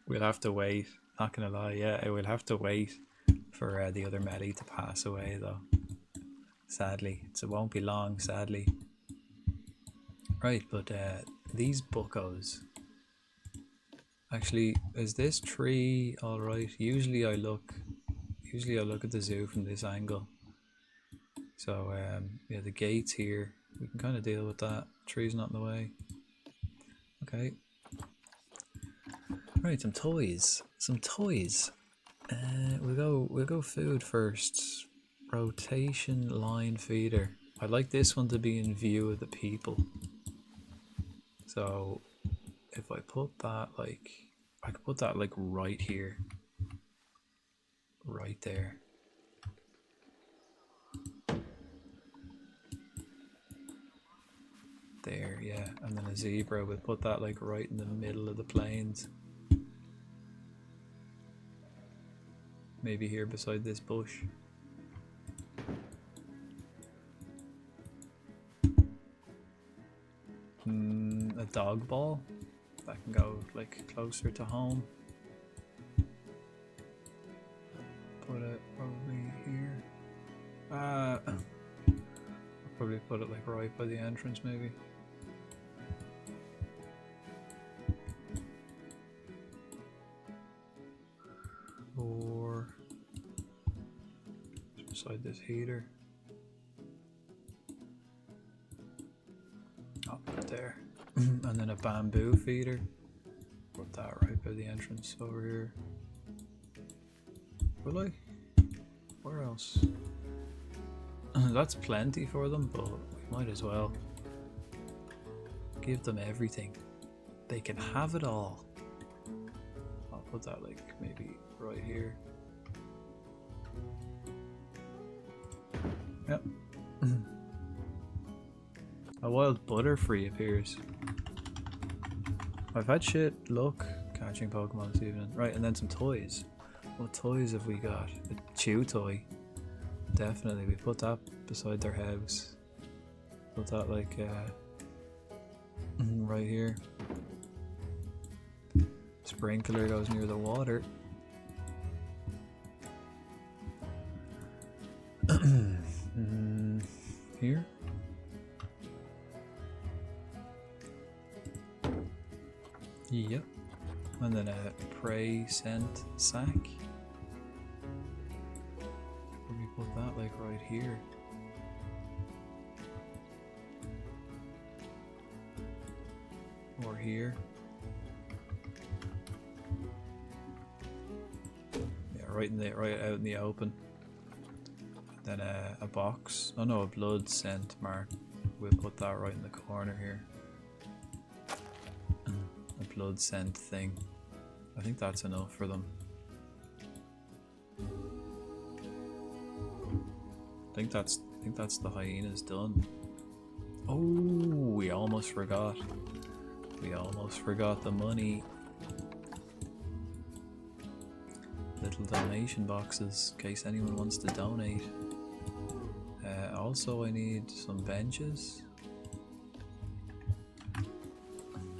We'll have to wait. Not gonna lie, yeah, we'll have to wait for the other Melly to pass away though. Sadly. It won't be long, sadly. Right, but these buckos... Actually, is this tree alright? Usually I look at the zoo from this angle. So yeah, the gate's here. We can kind of deal with that. Tree's not in the way. Okay. Right, some toys. We'll go food first. Rotation line feeder. I like this one to be in view of the people. So if I put that like, I could put that like right here. Right there. There, yeah. And then a zebra, we'll put that like right in the middle of the plains. Maybe here beside this bush. A dog ball. That can go like closer to home. Put it probably here. I'll probably put it like right by the entrance maybe. Or beside this heater. I'll put it there. And then a bamboo feeder. Put that right by the entrance over here. Will I? Where else? That's plenty for them, but we might as well give them everything. They can have it all. I'll put that like maybe right here. Yep. A wild butterfree appears. I've had shit luck catching Pokemon this evening. Right, and then some toys. What toys have we got? A chew toy. Definitely, we put that beside their house. Put that like right here. Sprinkler goes near the water. Here. Yep. And then a prey scent sack. Let me put that like right here. Or here. Yeah, right out in the open. Then a box. Oh no, a blood scent mark. We'll put that right in the corner here. A blood scent thing. I think that's enough for them. I think that's the hyenas done. Oh, we almost forgot. We almost forgot the money. Little donation boxes in case anyone wants to donate. Also, I need some benches.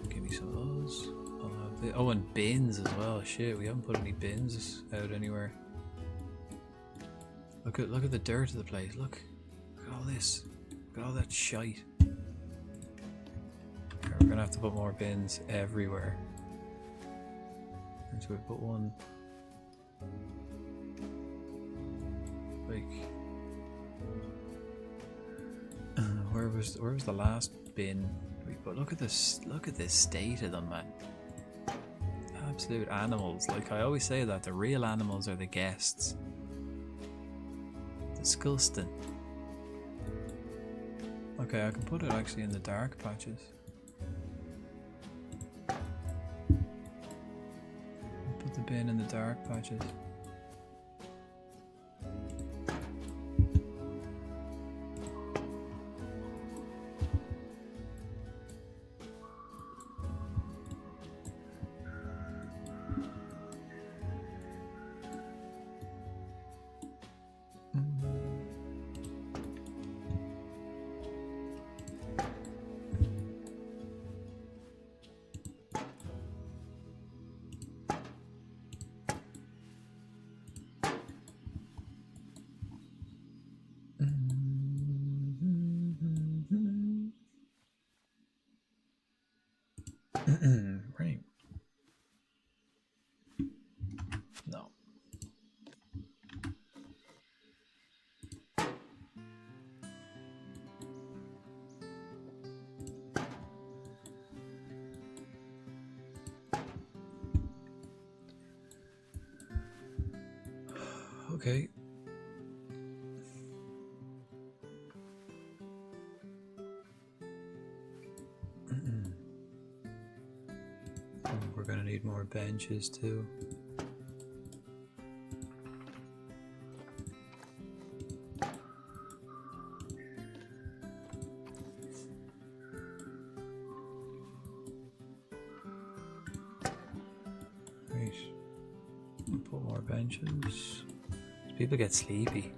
Give me some of those. Oh, and bins as well. Shit, we haven't put any bins out anywhere. Look at the dirt of the place. Look at all this. Look at all that shite. We're gonna have to put more bins everywhere. And so we put one like where was the last bin we put? Look at this state of them, man. Absolute animals. Like I always say that the real animals are the guests. Disgusting. Okay, I can put it actually in the dark patches. Put the bin in the dark patches. Right. No. Okay. We're gonna need more benches too. Right. Put more benches. People get sleepy.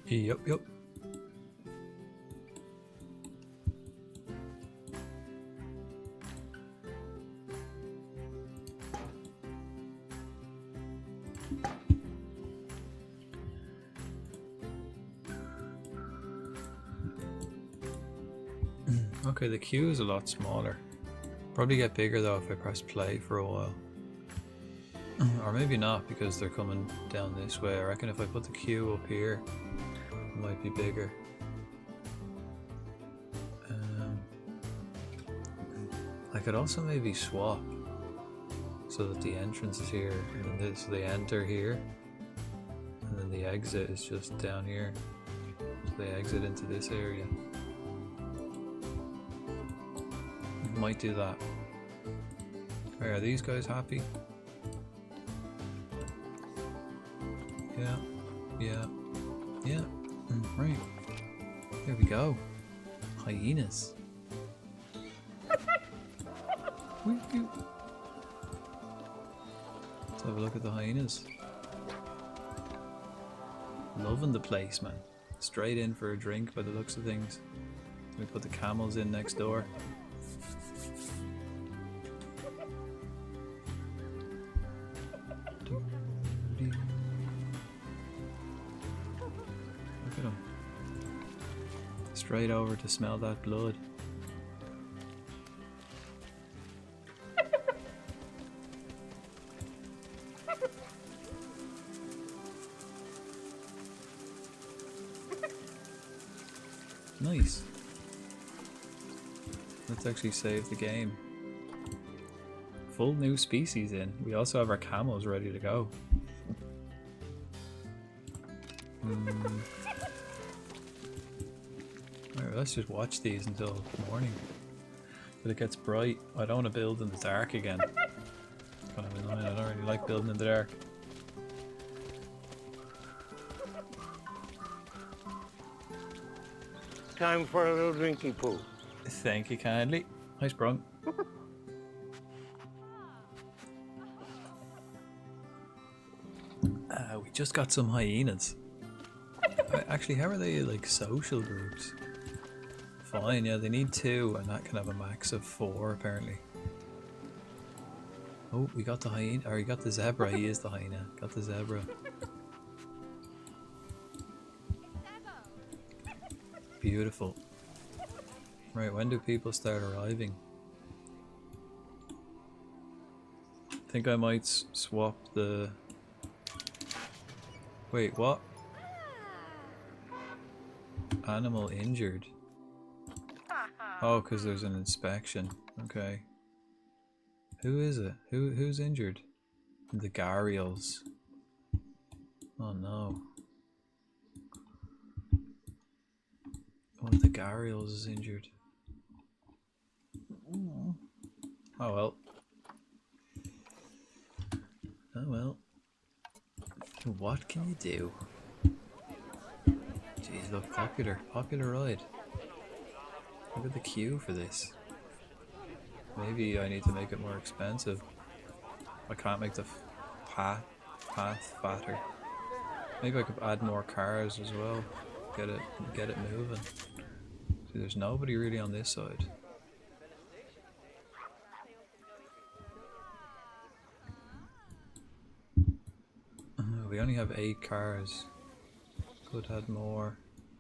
Yep. Yep. Okay, the queue is a lot smaller. Probably get bigger though if I press play for a while. Or maybe not because they're coming down this way. I reckon if I put the queue up here, it might be bigger. I could also maybe swap so that the entrance is here and then so they enter here and then the exit is just down here. So they exit into this area. Might do that. Right, are these guys happy? Yeah. Right. There we go. Hyenas. Let's have a look at the hyenas. Loving the place, man. Straight in for a drink by the looks of things. We put the camels in next door. Look at him. Straight over to smell that blood. Nice. Let's actually save the game. Full new species in. We also have our camels ready to go. Alright, let's just watch these until morning. Till it gets bright. I don't want to build in the dark again. It's kind of annoying. I don't really like building in the dark.
Time for a little drinky poo.
Thank you kindly. Hi, Sprung. just got some hyenas. Actually, how are they like social groups? Fine, yeah, they need 2, and that can have a max of 4 apparently. Oh, we got the hyena, or we got the zebra. He is the hyena. Got the zebra. Beautiful. Right, when do people start arriving? I think I might swap the... Wait, what? Animal injured. Oh, because there's an inspection. Okay. Who is it? Who's injured? The gharials. Oh no. One of the gharials is injured. Oh well. Oh well. What can you do? Jeez, look, popular ride. Look at the queue for this. Maybe I need to make it more expensive. I can't make the path fatter. Maybe I could add more cars as well. Get it moving. See, there's nobody really on this side. We only have 8 cars. Could add more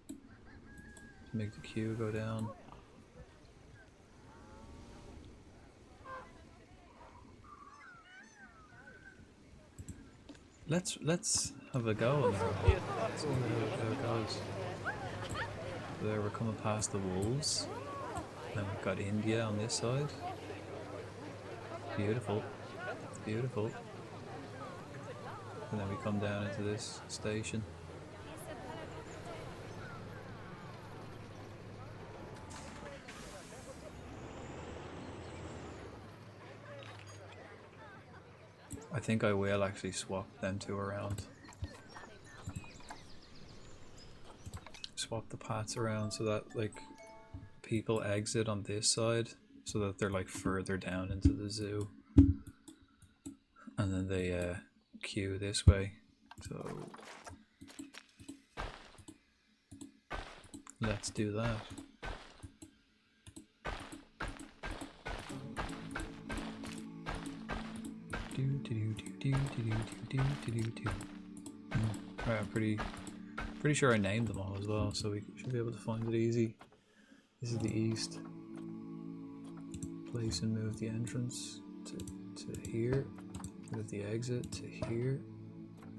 to make the queue go down. Let's have a go on that. Let's see how it goes. There, we're coming past the wolves. And we've got India on this side. Beautiful. Beautiful. And then we come down into this station. I think I will actually swap them 2 around. Swap the paths around so that like people exit on this side so that they're like further down into the zoo. And then they queue this way. So let's do that. Right, I'm pretty sure I named them all as well, so we should be able to find it easy. This is the east. Place and move the entrance to here. Move the exit to here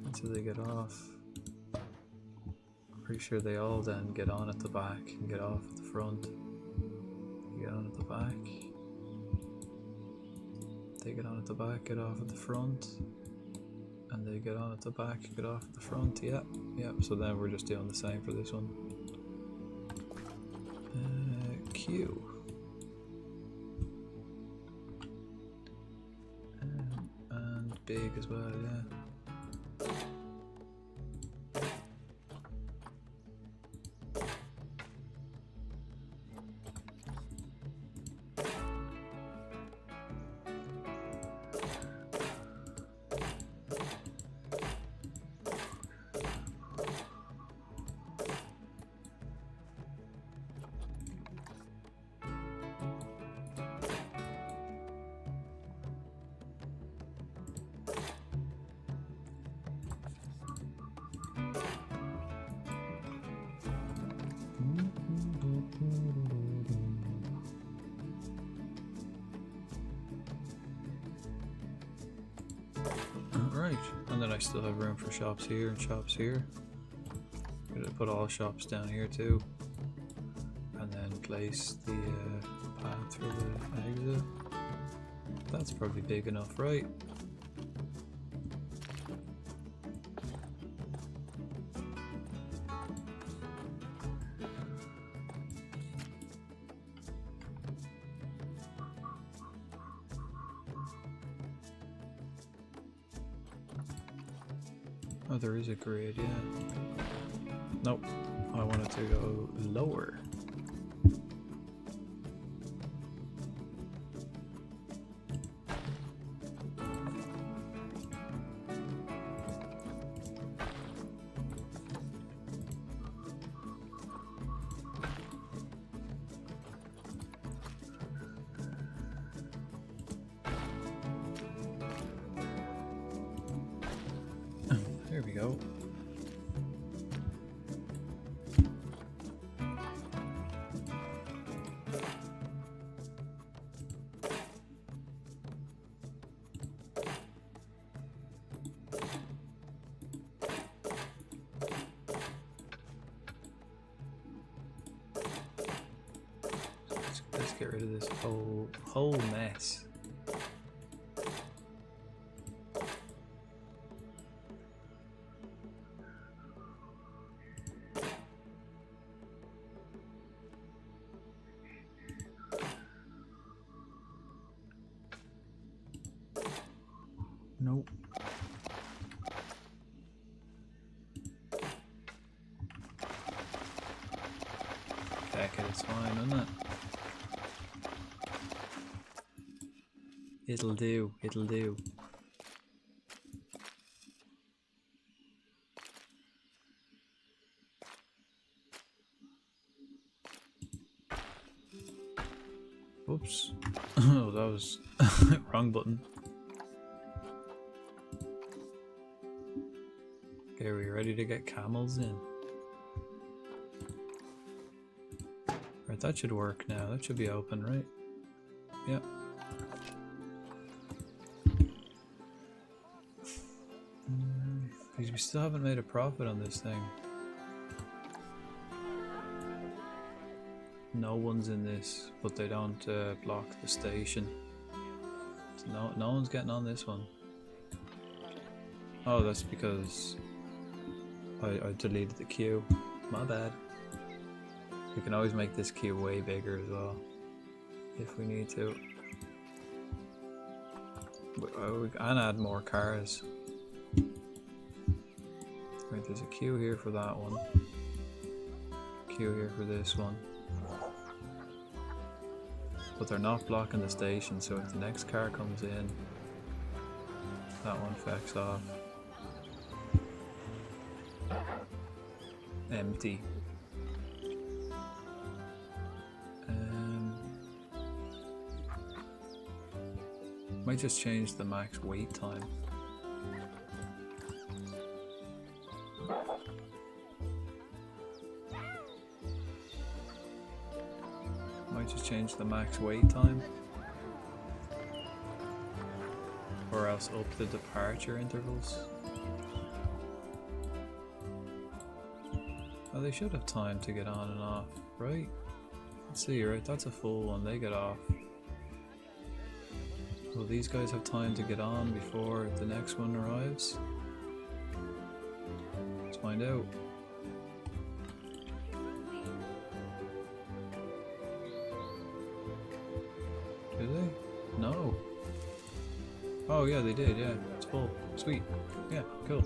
until they get off. Pretty sure they all then get on at the back and get off at the front. They get on at the back. They get on at the back, get off at the front. And they get on at the back, get off at the front. Yeah, yeah. So then we're just doing the same for this one. Q. And big as well, yeah. Right, and then I still have room for shops here and shops here. I'm gonna put all shops down here too, and then place the path for the exit. That's probably big enough, right? Oh, there is a grid, yeah. Nope, I wanted to go lower. There we go. Let's get rid of this whole mess. Nope. Heck it, it's fine, isn't it? It'll do, it'll do. Oops. Oh, that was wrong button. Okay, are we ready to get camels in? Right, that should work now. That should be open, right? Yep. Because we still haven't made a profit on this thing. No one's in this, but they don't block the station. So no one's getting on this one. Oh, that's because I deleted the queue. My bad. We can always make this queue way bigger as well, if we need to. We can add more cars. Right, there's a queue here for that one. Queue here for this one. But they're not blocking the station, so if the next car comes in, that one fecks off. Empty. Might just change the max wait time. Might just change the max wait time. Or else up the departure intervals. Oh, they should have time to get on and off, right? Let's see, right? That's a full one, they get off. Will these guys have time to get on before the next one arrives? Let's find out. Did they? No. Oh yeah, they did, yeah. It's full. Sweet. Yeah, cool.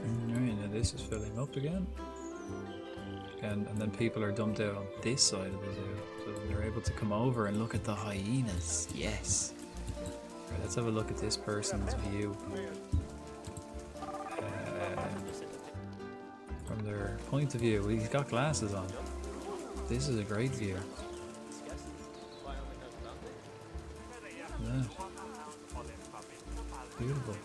Alright, now this is filling up again. And then people are dumped out on this side of the zoo. So they're able to come over and look at the hyenas. Yes. Right, let's have a look at this person's view. From their point of view, he's got glasses on. This is a great view. Yeah. Beautiful.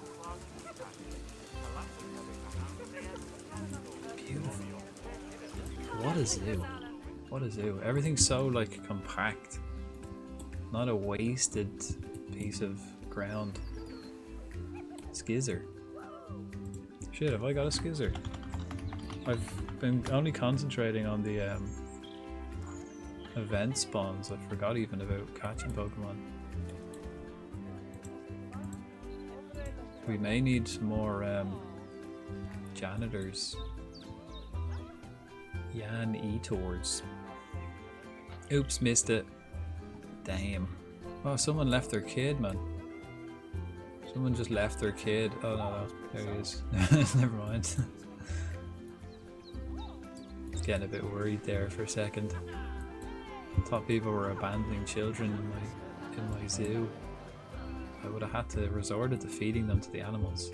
Beautiful. What a zoo. What a zoo. Everything's so like compact. Not a wasted piece of ground. Skizzer. Shit, have I got a skizzer? I've been only concentrating on the event spawns. I forgot even about catching Pokemon. We may need some more janitors. Yan Etors. Oops, missed it. Damn. Oh, someone left their kid, man. Someone just left their kid. Oh no, there he is. Never mind. Getting a bit worried there for a second. Thought people were abandoning children in my zoo. I would have had to resort to feeding them to the animals.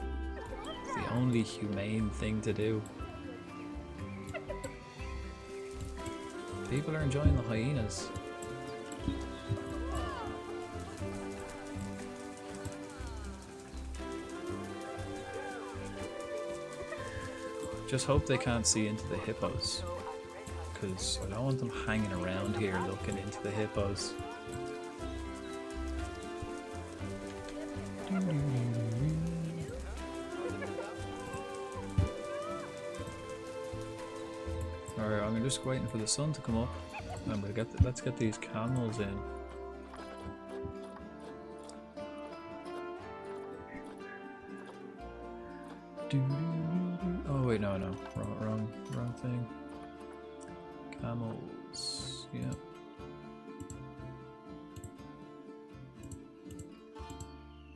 It's the only humane thing to do. People are enjoying the hyenas. Just hope they can't see into the hippos. Because I don't want them hanging around here looking into the hippos. Alright, I'm just waiting for the sun to come up. And let's get these camels in. Oh wait, no, wrong thing. Camels, yep.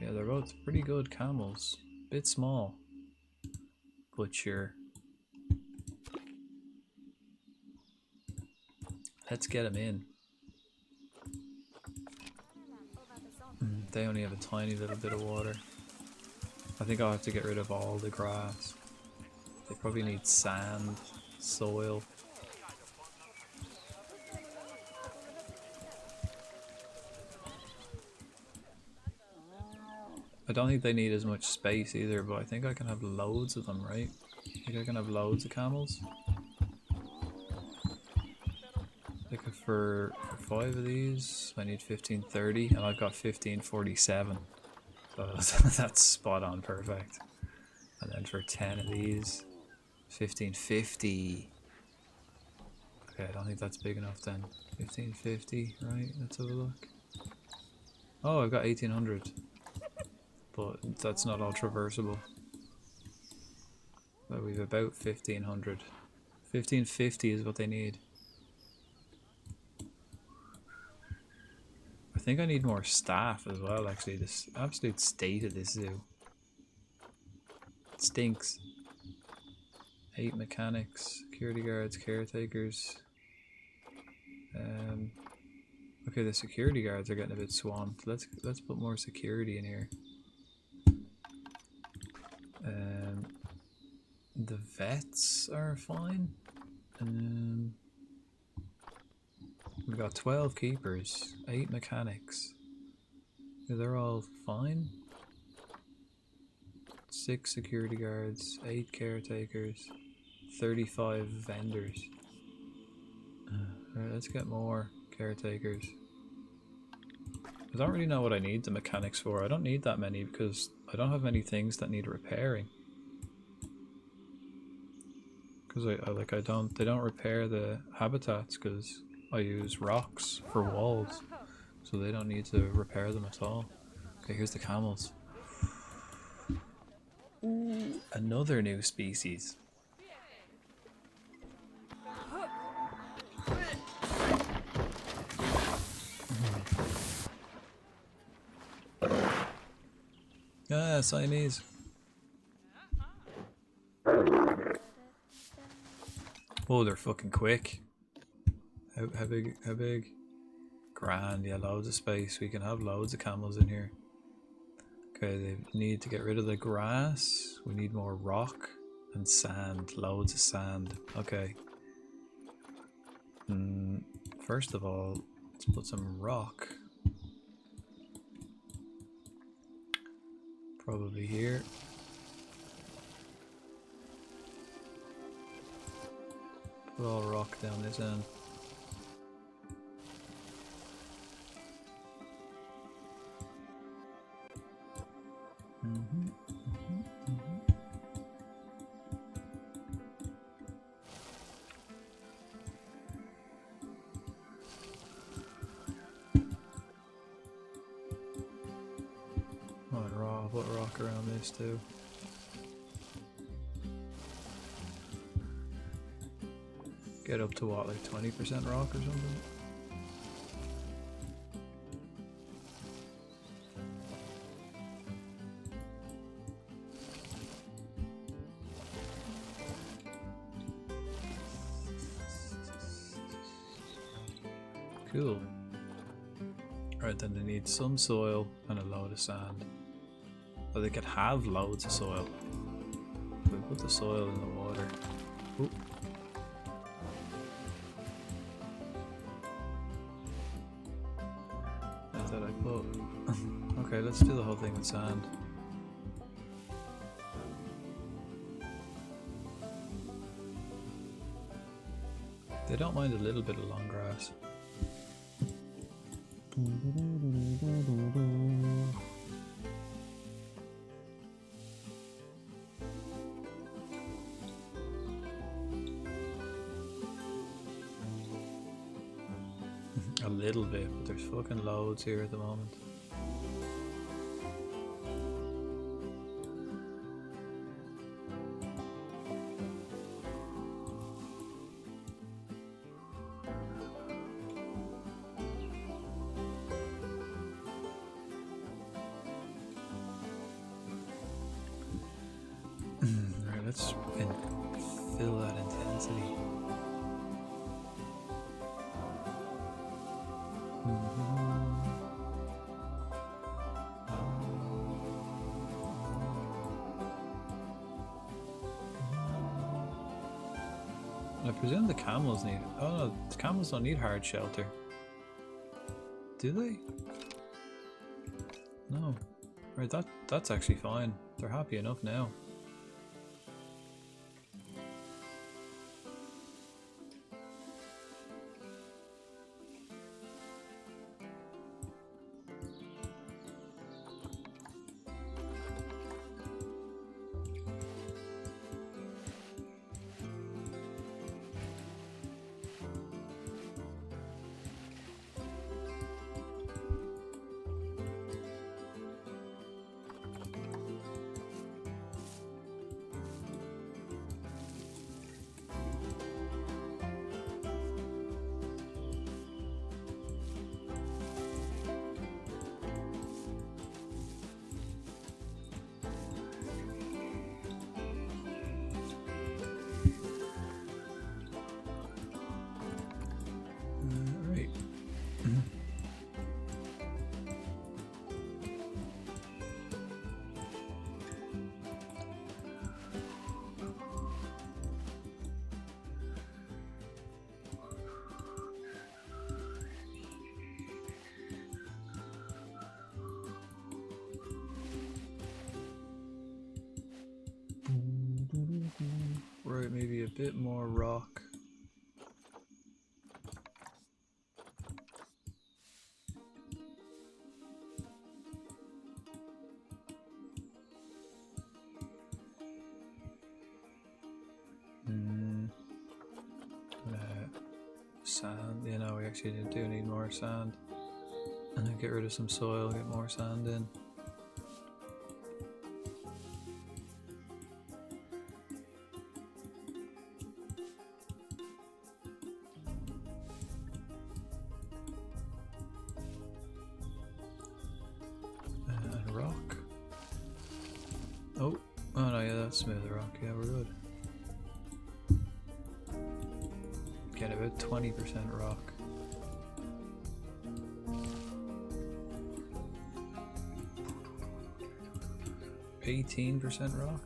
Yeah, they're both pretty good camels. Bit small, but sure. Let's get them in. They only have a tiny little bit of water. I think I'll have to get rid of all the grass. They probably need sand, soil. I don't think they need as much space either, but I think I can have loads of them, right? I think I can have loads of camels. Like for 5 of these, I need 1530, and I've got 1547. So that's spot on perfect. And then for 10 of these, 1550. Okay, I don't think that's big enough then. 1550, right? Let's have a look. Oh, I've got 1800. But that's not all traversable. But we've about 1500. 1550 is what they need. I think I need more staff as well, actually. This absolute state of this zoo. It stinks. 8 mechanics, security guards, caretakers. Okay, the security guards are getting a bit swamped. Let's put more security in here. The vets are fine. We've got 12 keepers, 8 mechanics. Yeah, they're all fine. 6 security guards, 8 caretakers, 35 vendors. Alright, let's get more caretakers. I don't really know what I need the mechanics for. I don't need that many because I don't have many things that need repairing. Because they don't repair the habitats because I use rocks for walls, so they don't need to repair them at all. Okay, here's the camels. Ooh, another new species. Ah, Siamese. Oh, they're fucking quick. How big? How big? Grand, yeah, loads of space. We can have loads of camels in here. Okay, they need to get rid of the grass. We need more rock and sand. Loads of sand. Okay. First of all, let's put some rock. Probably here. Put all rock down this end. I'll put rock around this too. Get up to what, like 20% rock or something? Cool. Right, then they need some soil and a load of sand. But they could have loads of soil. We put the soil in the water. Ooh. I thought I put. Okay, let's do the whole thing with sand. They don't mind a little bit of long grass. A little bit, but there's fucking loads here at the moment. Right, let's fill that intensity. I presume the camels need. Oh no, the camels don't need hard shelter. Do they? No. Right, that's actually fine. They're happy enough now. Right. Right, maybe a bit more rock. Sand, you know, we actually do need more sand. And then get rid of some soil, get more sand in. And rock. Oh no, yeah, that's smooth rock. Yeah, we're good. Get about 20% rock. %18 rock.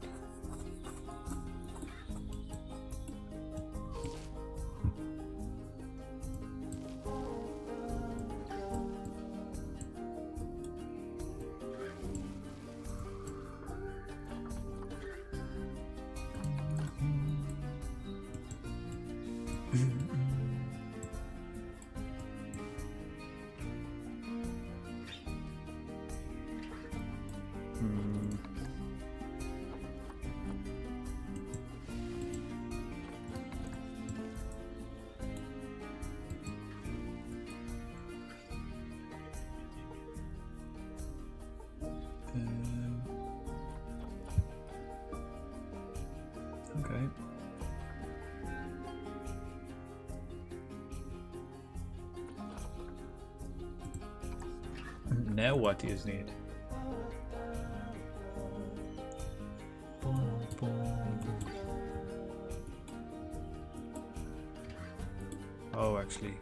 Okay. Now what do you need? Boom, boom, boom. Oh, actually,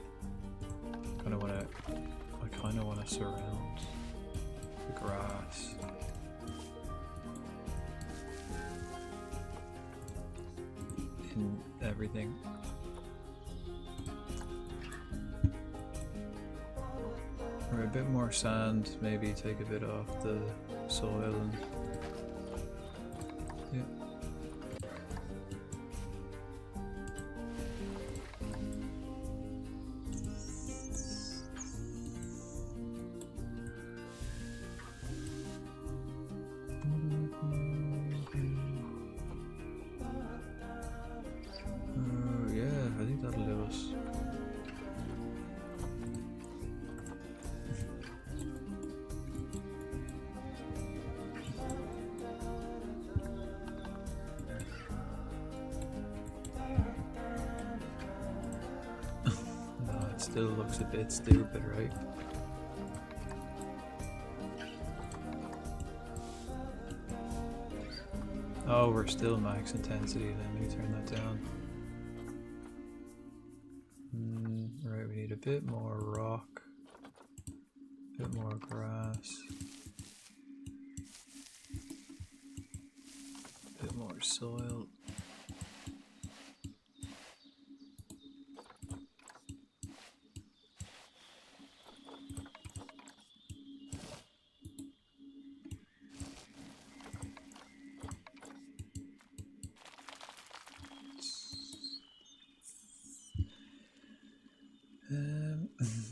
I kind of want to surround the grass. In everything. Or a bit more sand, maybe take a bit off the soil and yeah. still looks a bit stupid, right? Oh, we're still max intensity. Let me turn that down. Right, we need a bit more rock, a bit more grass, a bit more soil.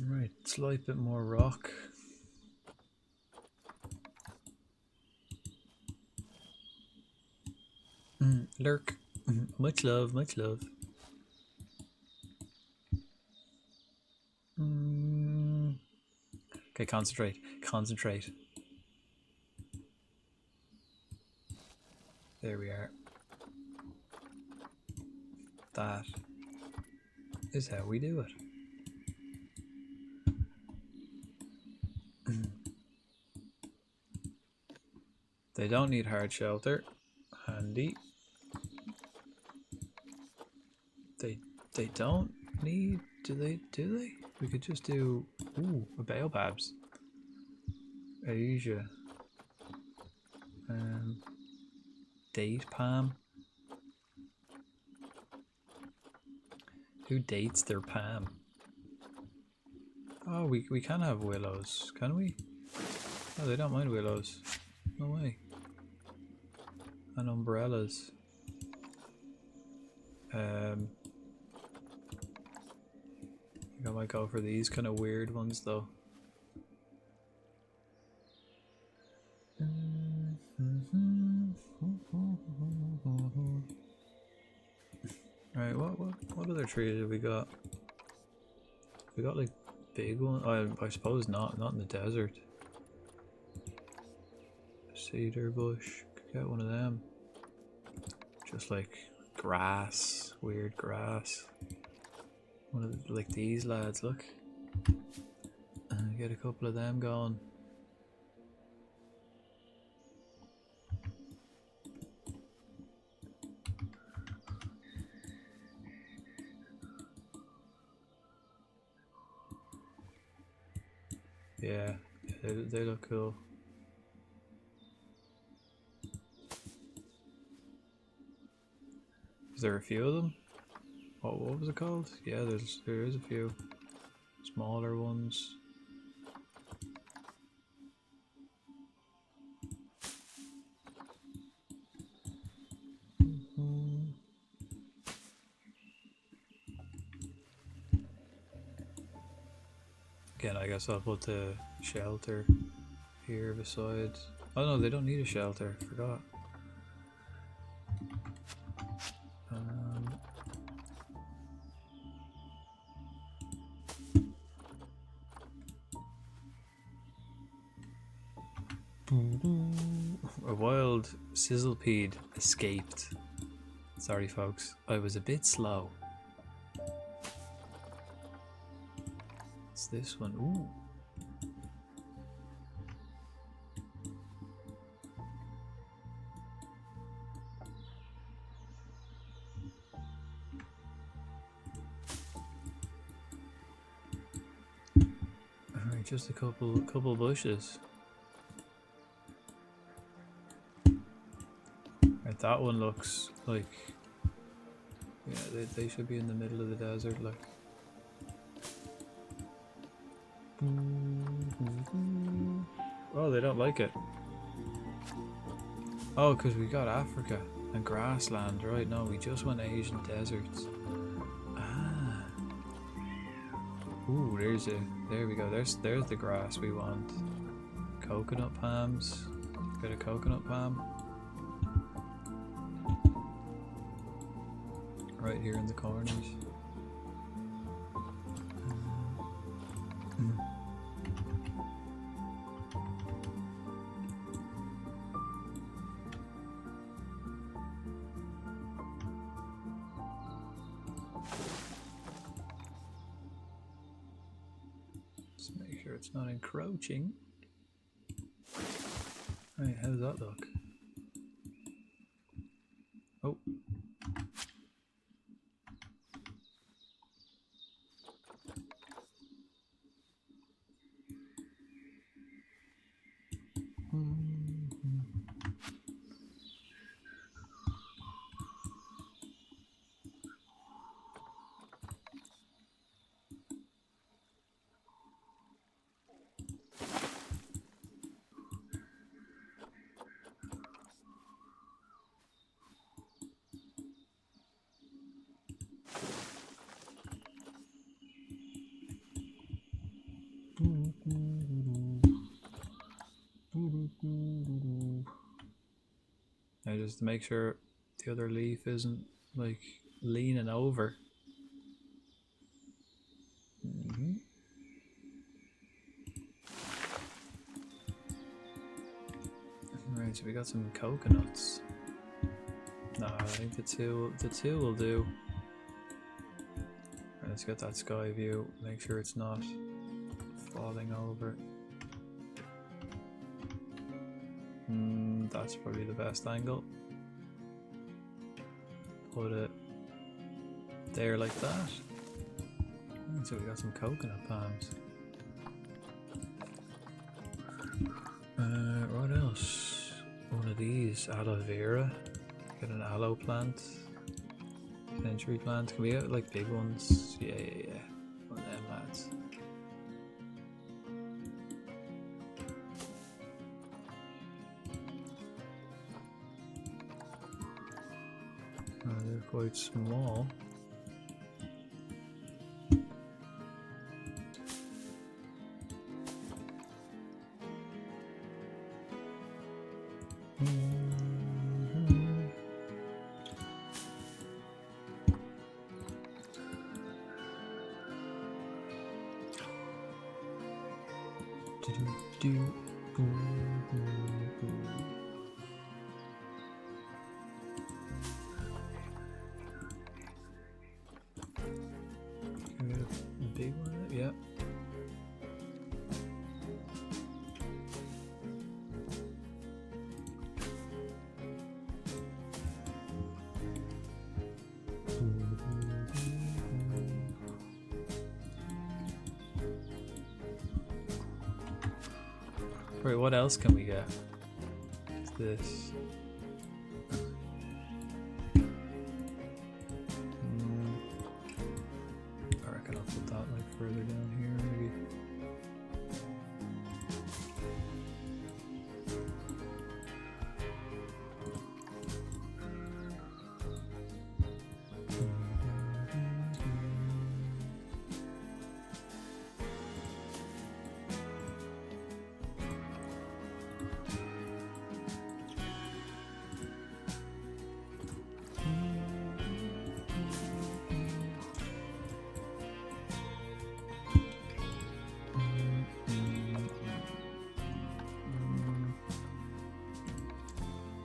Right, slight bit more rock. Lurk. Much love, much love. Okay, concentrate, concentrate. There we are. That is how we do it. They don't need hard shelter. Handy. They don't need, do they? We could just do, ooh, a baobabs. Asia. Date palm. Who dates their palm? Oh, we can have willows, can we? Oh, they don't mind willows. No way. And umbrellas. I think I might go for these kind of weird ones though. Right, what other trees have we got? We got like big one. I suppose not in the desert. Cedar bush, could get one of them. Just like grass, weird grass. One of the, like these lads, look. Get a couple of them going. Yeah, they look cool. Is there a few of them? What was it called? Yeah, there is a few smaller ones. Again, I guess I'll put the shelter here beside. Oh no, they don't need a shelter. Forgot. A wild sizzlepede escaped. Sorry folks, I was a bit slow. It's this one. Ooh. Alright, just a couple bushes. Right, that one looks like, yeah, they should be in the middle of the desert, like. Oh, they don't like it. Oh, because we got Africa and grassland, right? No, we just went Asian deserts. Ah. Ooh, there we go. There's the grass we want. Coconut palms. Got a coconut palm. Right here in the corners. it's not encroaching. Right, how does that look? Oh. Now just to make sure the other leaf isn't like leaning over. Right, so we got some coconuts. No, I think the two will do. Right, let's get that sky view. Make sure it's not falling over. That's probably the best angle. Put it there like that. And so we got some coconut palms. What else? One of these, aloe vera. Get an aloe plant. Century plant. Can we get like big ones? Yeah. One of them lads. They're quite small. Can we get a big one? Yeah. Right, what else can we get? What's this? I reckon I'll put that like further down here, maybe.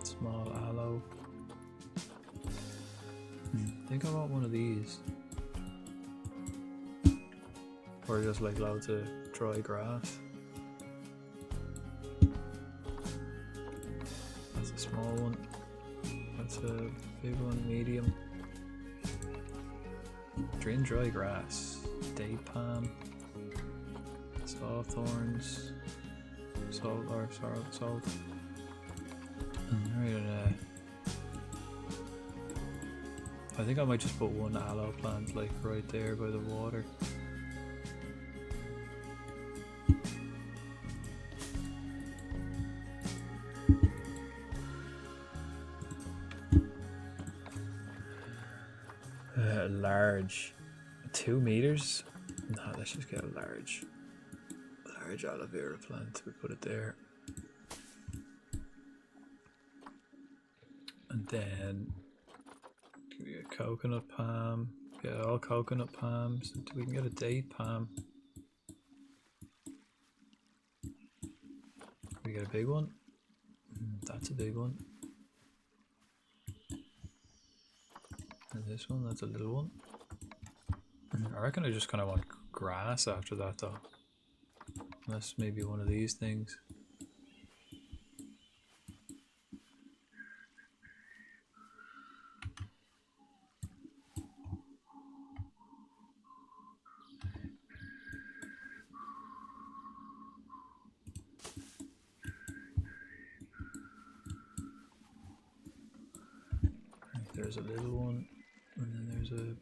Small aloe. I think I want one of these. Or just like loads of dry grass. That's a small one. That's a big one, medium. Drain dry grass. Date palm. Soft thorns. Salt or salt. Right, I think I might just put one aloe plant like right there by the water. Large. 2 meters? No, let's just get a large aloe vera plant. We put it there. And then can we get coconut palm? Yeah, all coconut palms. We can get a date palm. We get a big one. That's a big one. And this one, that's a little one. I reckon I just kind of want grass after that though. Unless maybe one of these things. There's a little one, and then there's a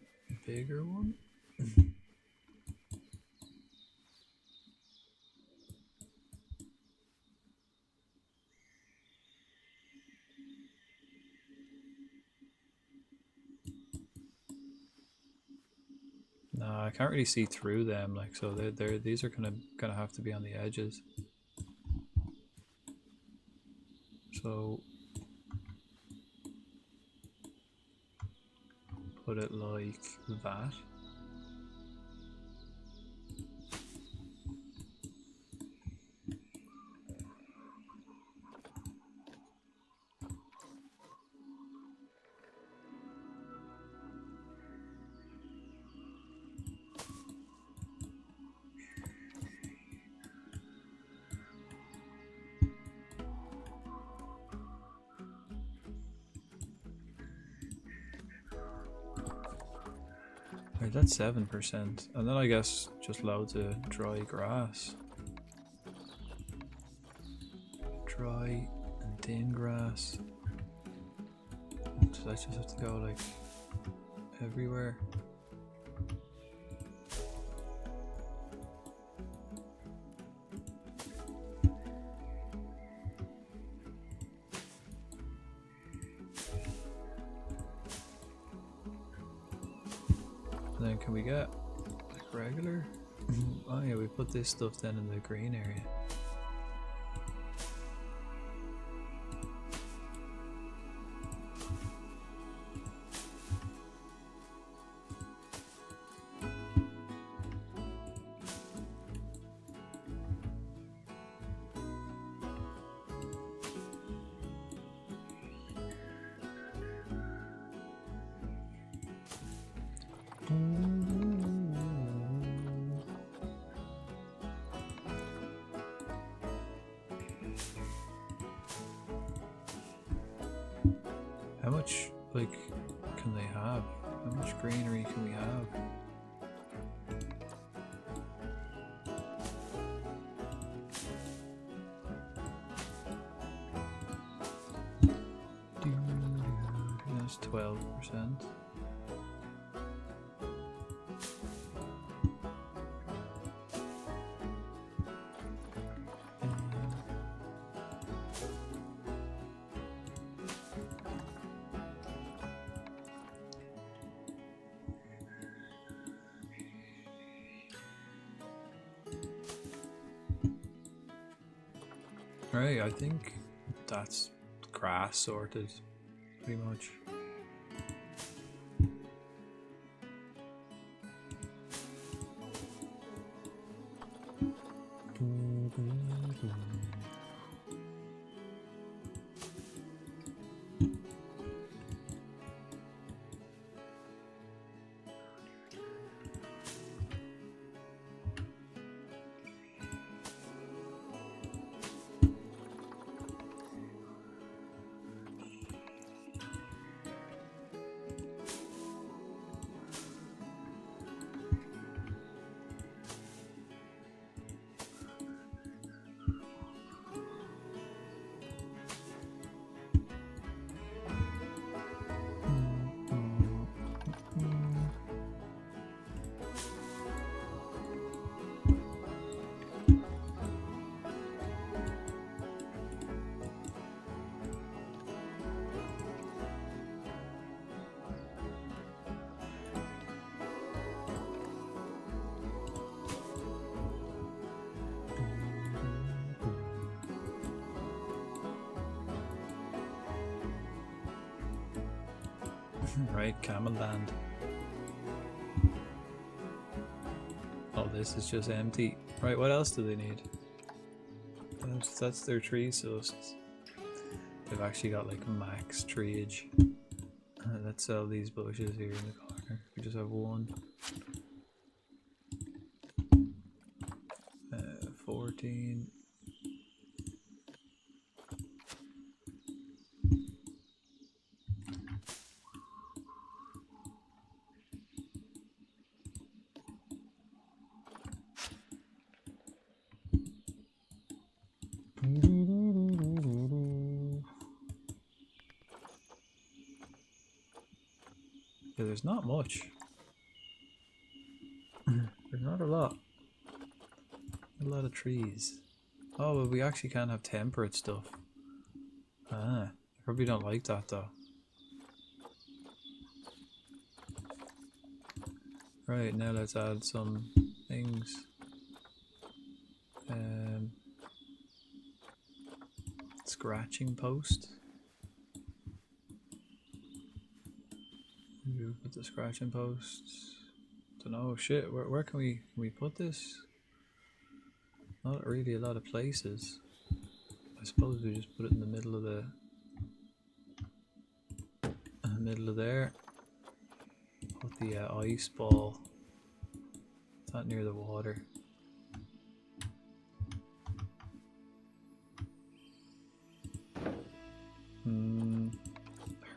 bigger one. No, I can't really see through them. Like, so these are gonna have to be on the edges. So put it like that. Right, that's 7%. And then I guess just loads of dry grass. Dry and thin grass. Does that just have to go like everywhere? And then can we get like regular? Oh yeah, we put this stuff then in the green area. How much, like, can they have? How much greenery can we have? That's 12%. Right, I think that's grass sorted, pretty much. Right, Camel Land. Oh, this is just empty. Right, what else do they need? That's their tree sources. They've actually got like max treeage. Let's sell these bushes here in the corner. We just have one. 14. Yeah, there's not much. There's not a lot. A lot of trees. Oh, but we actually can't have temperate stuff. Ah, I probably don't like that though. Right, now let's add some things. Scratching post. You put the scratching posts. Don't know. Shit. Where can we put this? Not really a lot of places. I suppose we just put it in the middle of there. Put the ice ball. Not near the water.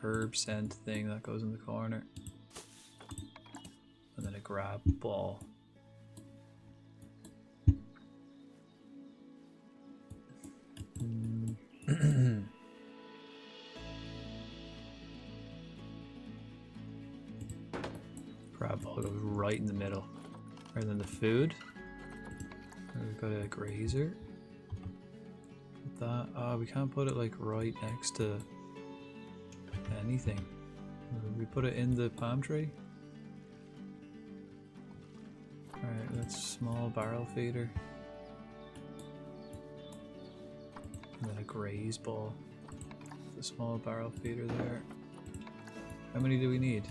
Herb scent thing that goes in the corner. And then a grab ball. Grab ball goes right in the middle. Rather than the food. We've got a grazer. Put that. Oh, we can't put it like right next to anything. We put it in the palm tree. Alright, that's small barrel feeder. And then a graze ball. The small barrel feeder there. How many do we need?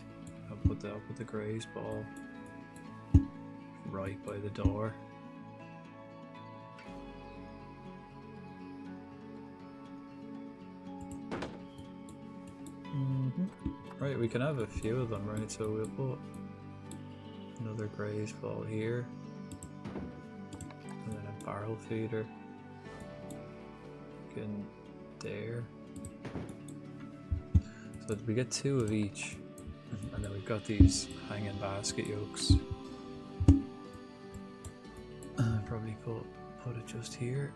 I'll put the graze ball right by the door. Right, we can have a few of them, right? So we'll put another graze ball here, and then a barrel feeder in there. So we get 2 of each, and then we've got these hanging basket yolks. Probably put it just here.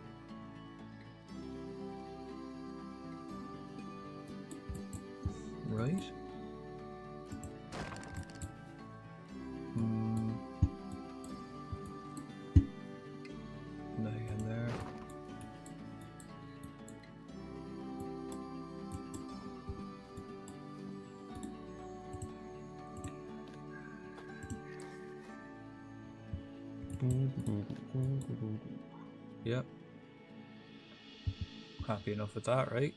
Right? And then again there. Yep. Happy enough with that, right?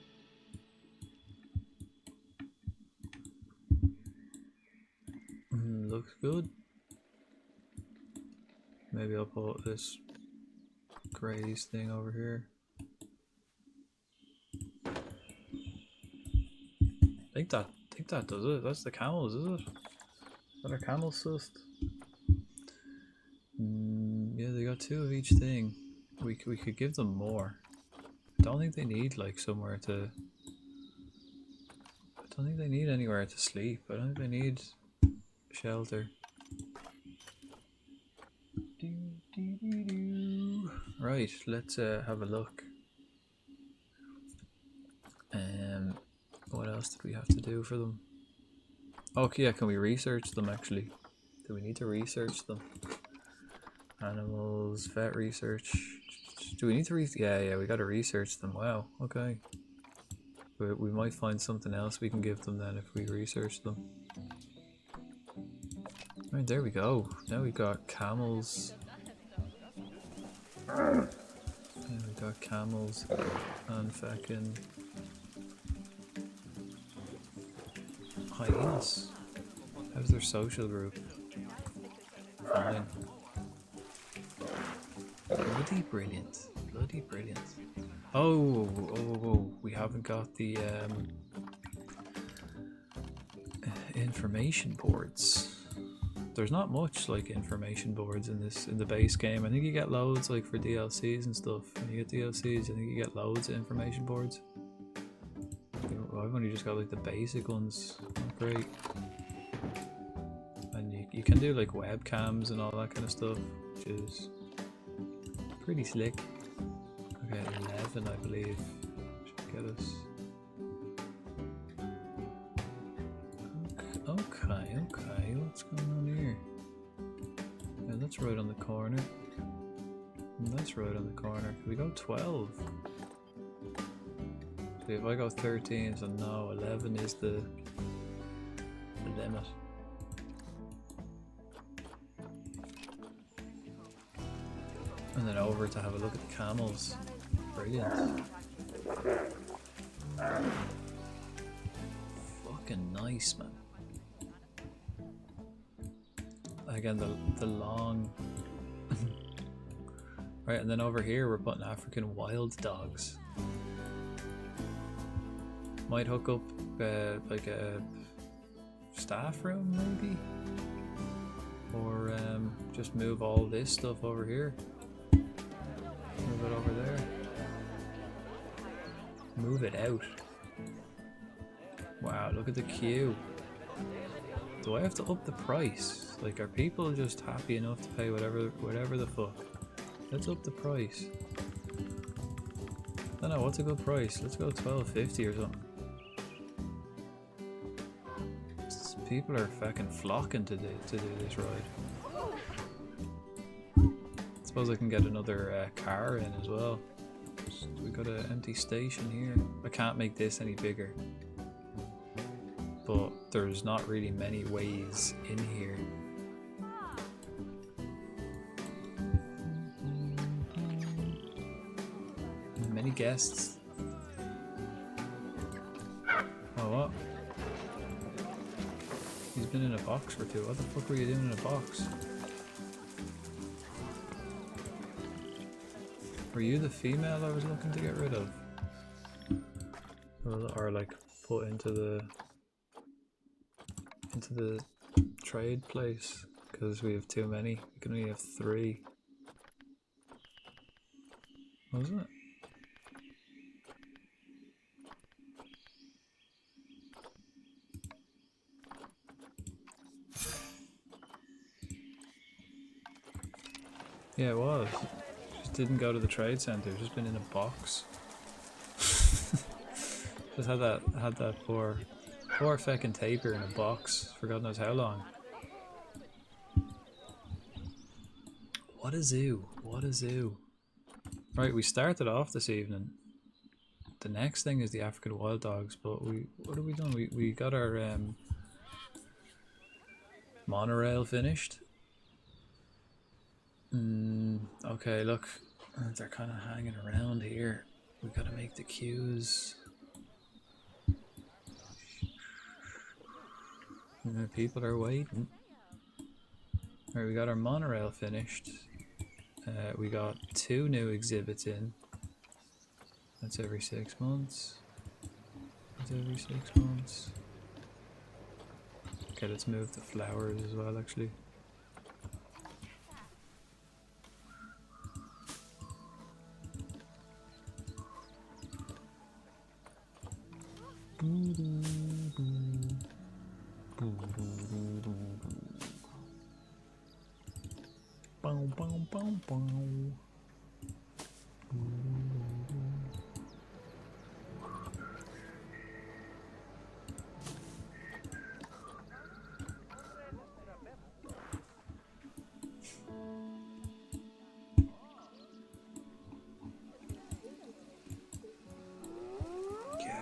Looks good. Maybe I'll put this graze thing over here. I think that does it. That's the camels, is it? Is that our camel sussed? Yeah, they got 2 of each thing. We could give them more. I don't think they need like somewhere to. I don't think they need anywhere to sleep. I don't think they need shelter. Right, let's have a look. What else did we have to do for them? Okay, yeah, can we research them actually? Do we need to research them? Animals, vet research. Do we need to yeah, we gotta research them. Wow, okay. We might find something else we can give them then if we research them. Right, there we go. Now we got camels. Yeah, we got camels and fucking hyenas. How's their social group? Fine. Bloody brilliant. Bloody brilliant. Oh, we haven't got the information boards. there's not much like information boards in the base game. I think you get loads like for DLCs and stuff. When you get DLCs, I think you get loads of information boards. I've only just got like the basic ones. Not great. And you can do like webcams and all that kind of stuff, which is pretty slick. Okay, 11 I believe should get us. Okay, what's going on here? Yeah, that's right on the corner. And that's right on the corner. Can we go 12? See, if I go 13, so no, 11 is the limit. And then over to have a look at the camels. Brilliant. Fucking nice, man. Again, the long... Right, and then over here we're putting African wild dogs. Might hook up like a staff room maybe? Or just move all this stuff over here. Move it over there. Move it out. Wow, look at the queue. Do I have to up the price? Like, are people just happy enough to pay whatever the fuck? Let's up the price. I don't know, what's a good price? Let's go $12.50 or something. People are fucking flocking to do this ride. Suppose I can get another car in as well. We got an empty station here. I can't make this any bigger. But there's not really many ways in here. Many guests. Oh, what? He's been in a box for 2. What the fuck were you doing in a box? Were you the female I was looking to get rid of? Or like put into the trade place? Because we have too many. We can only have 3. Was it? Yeah, it was. Just didn't go to the trade center. Just been in a box. Just had that poor feckin' taper in a box for God knows how long. What a zoo! What a zoo! Right, we started off this evening. The next thing is the African wild dogs, but what have we done? We got our monorail finished. Okay, look, they're kind of hanging around here. We gotta make the queues. People are waiting. Alright, we got our monorail finished. We got 2 new exhibits in. That's every 6 months. That's every 6 months. Okay, let's move the flowers as well, actually.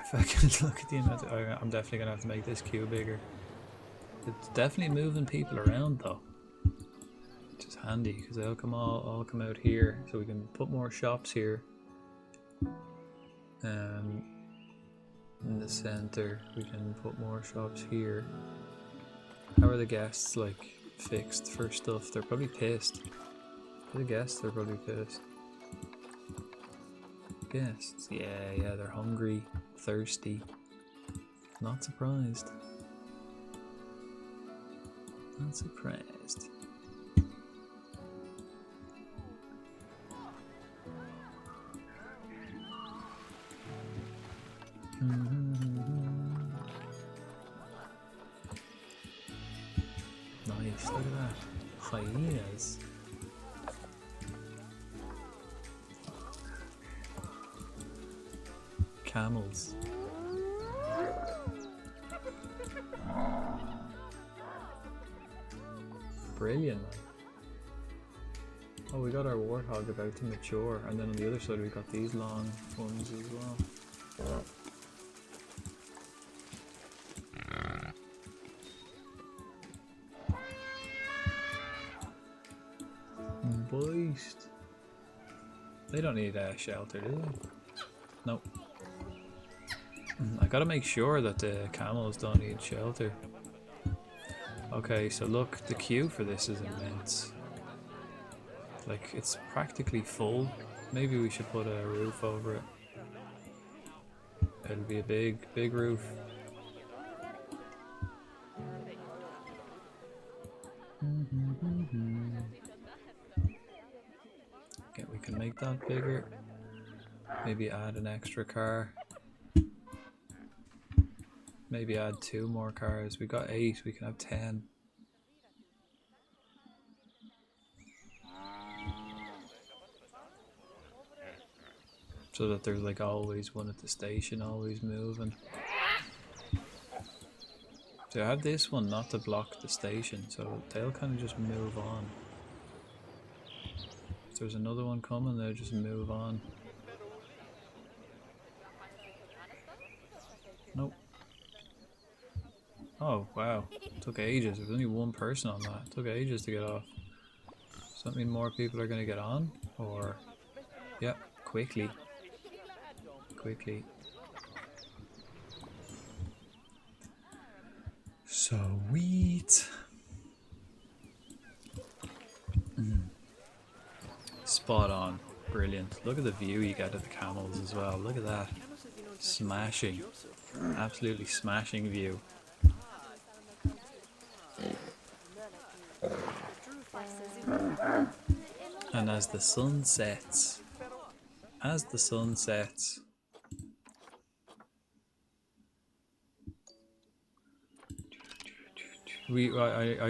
If I can look at the amount, I'm definitely gonna have to make this queue bigger. It's definitely moving people around though, which is handy because they'll all come out here, so we can put more shops here. In the center, we can put more shops here. How are the guests like fixed for stuff? They're probably pissed. For the guests, they're probably pissed. Guests, yeah, they're hungry, thirsty. Not surprised. Not surprised. Nice, look at that. Hyenas. Camels. Brilliant, man. Oh, we got our warthog about to mature, and then on the other side we got these long ones as well. Beast. They don't need shelter, do they? Nope. I gotta make sure that the camels don't need shelter. Okay, so look, the queue for this is immense. Like, it's practically full. Maybe we should put a roof over it. It'll be a big roof. Okay, we can make that bigger. Maybe add an extra car. Maybe add 2 more cars. We got 8, we can have 10. So that there's like always one at the station, always moving. So I have this one not to block the station, so they'll kind of just move on. If there's another one coming, they'll just move on. Nope. Oh, wow. Took ages. There's only one person on that. Took ages to get off. Does that mean more people are going to get on? Or... yeah, quickly. Quickly. Sweet. Spot on. Brilliant. Look at the view you get of the camels as well. Look at that. Smashing. Absolutely smashing view. And as the sun sets, I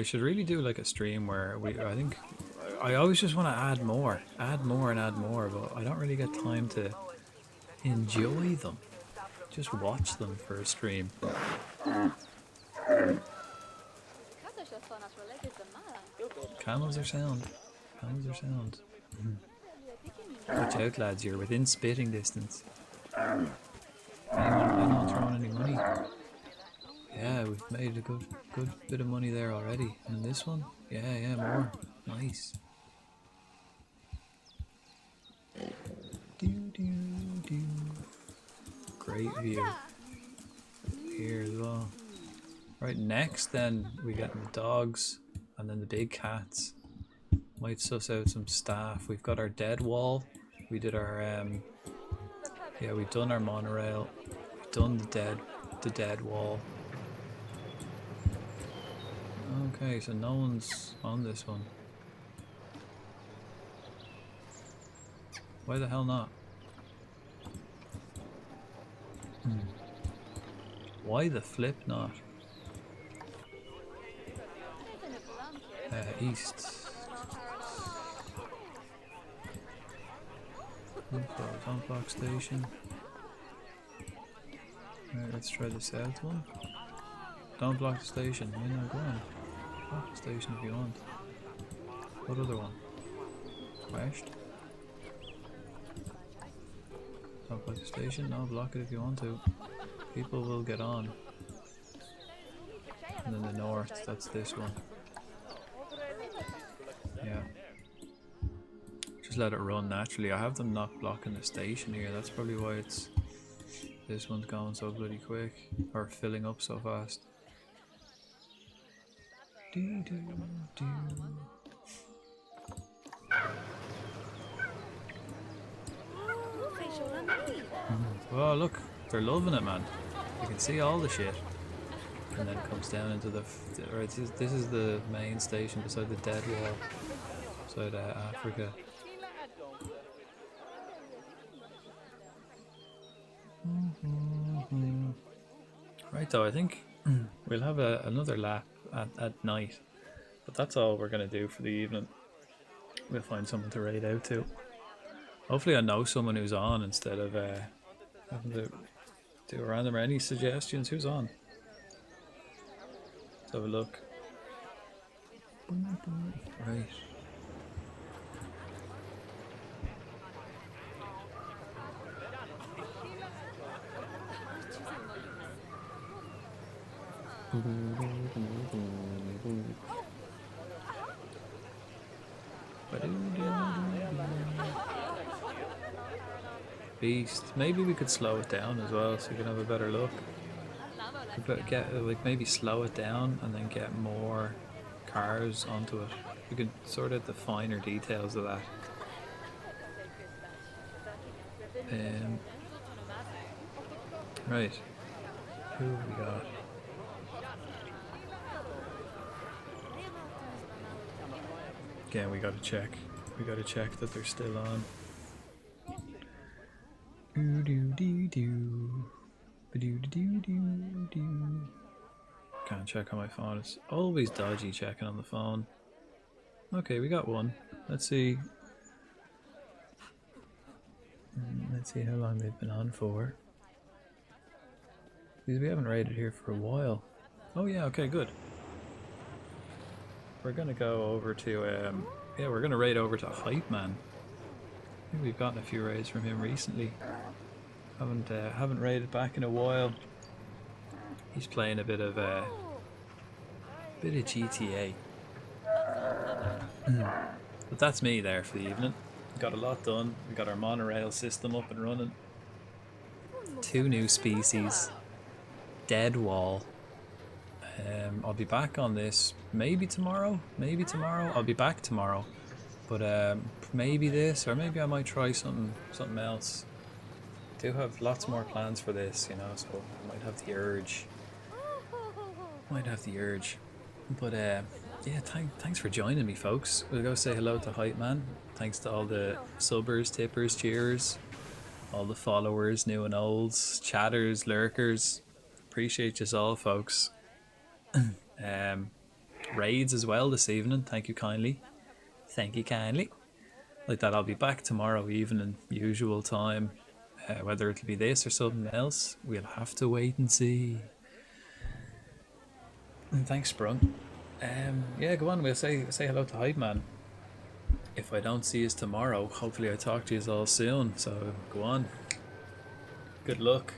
should really do like a stream where I think I always just want to add more and add more, but I don't really get time to enjoy them. Just watch them for a stream. Camels are sound. Camels are sound. Watch out, lads, you're within spitting distance. Anyone throwing any money? Yeah, we've made a good bit of money there already. And this one? Yeah, more. Nice. Great view. Here as well. Right, next then we get the dogs and then the big cats. Might suss out some staff. We've got our dead wall. We did our yeah, we've done our monorail. We've done the dead wall. Okay, so no one's on this one. Why the hell not? Why the flip not? East. Don't block station. Alright, let's try the south one. Don't block the station. You know, go on. Block the station if you want. What other one? Crashed? Don't block the station? No, block it if you want to. People will get on. And then the north, that's this one. Yeah. Just let it run naturally. I have them not blocking the station here. That's probably why it's... this one's going so bloody quick. Or filling up so fast. Oh look, they're loving it, man. You can see all the shit. and then comes down into the. Right, this is the main station beside the dead wall, beside Africa. Right, though, I think we'll have another lap at night, but that's all we're gonna do for the evening. We'll find someone to raid out to. Hopefully I know someone who's on instead of having to do a random. Any suggestions? Who's on? Let's have a look. Right. Beast. Maybe we could slow it down as well, so we can have a better look. But maybe slow it down and then get more cars onto it. We could sort out the finer details of that. Right. Who have we got? Again, we gotta check. We gotta check that they're still on. Can't check on my phone. It's always dodgy checking on the phone. Okay, we got one. Let's see. Let's see how long they've been on for. Because we haven't raided here for a while. Oh yeah, okay, good. We're gonna go over to yeah, we're gonna raid over to Hype Man. I think we've gotten a few raids from him recently. Haven't raided back in a while. He's playing a bit of GTA. But that's me there for the evening. Got a lot done. We got our monorail system up and running. 2 new species. Dead wall. I'll be back on this maybe tomorrow. Maybe tomorrow. I'll be back tomorrow. But maybe this, or maybe I might try something else. I do have lots more plans for this, you know, so I might have the urge. But yeah, thanks for joining me, folks. We'll go say hello to Hype Man. Thanks to all the subbers, tippers, cheers, all the followers, new and olds, chatters, lurkers. Appreciate you all, folks. Raids as well this evening. Thank you kindly. Like that, I'll be back tomorrow evening, usual time. Whether it'll be this or something else, we'll have to wait and see. Thanks, Sprung. Yeah, go on. We'll say hello to Hype Man. If I don't see you tomorrow, hopefully I talk to you all soon. So go on. Good luck.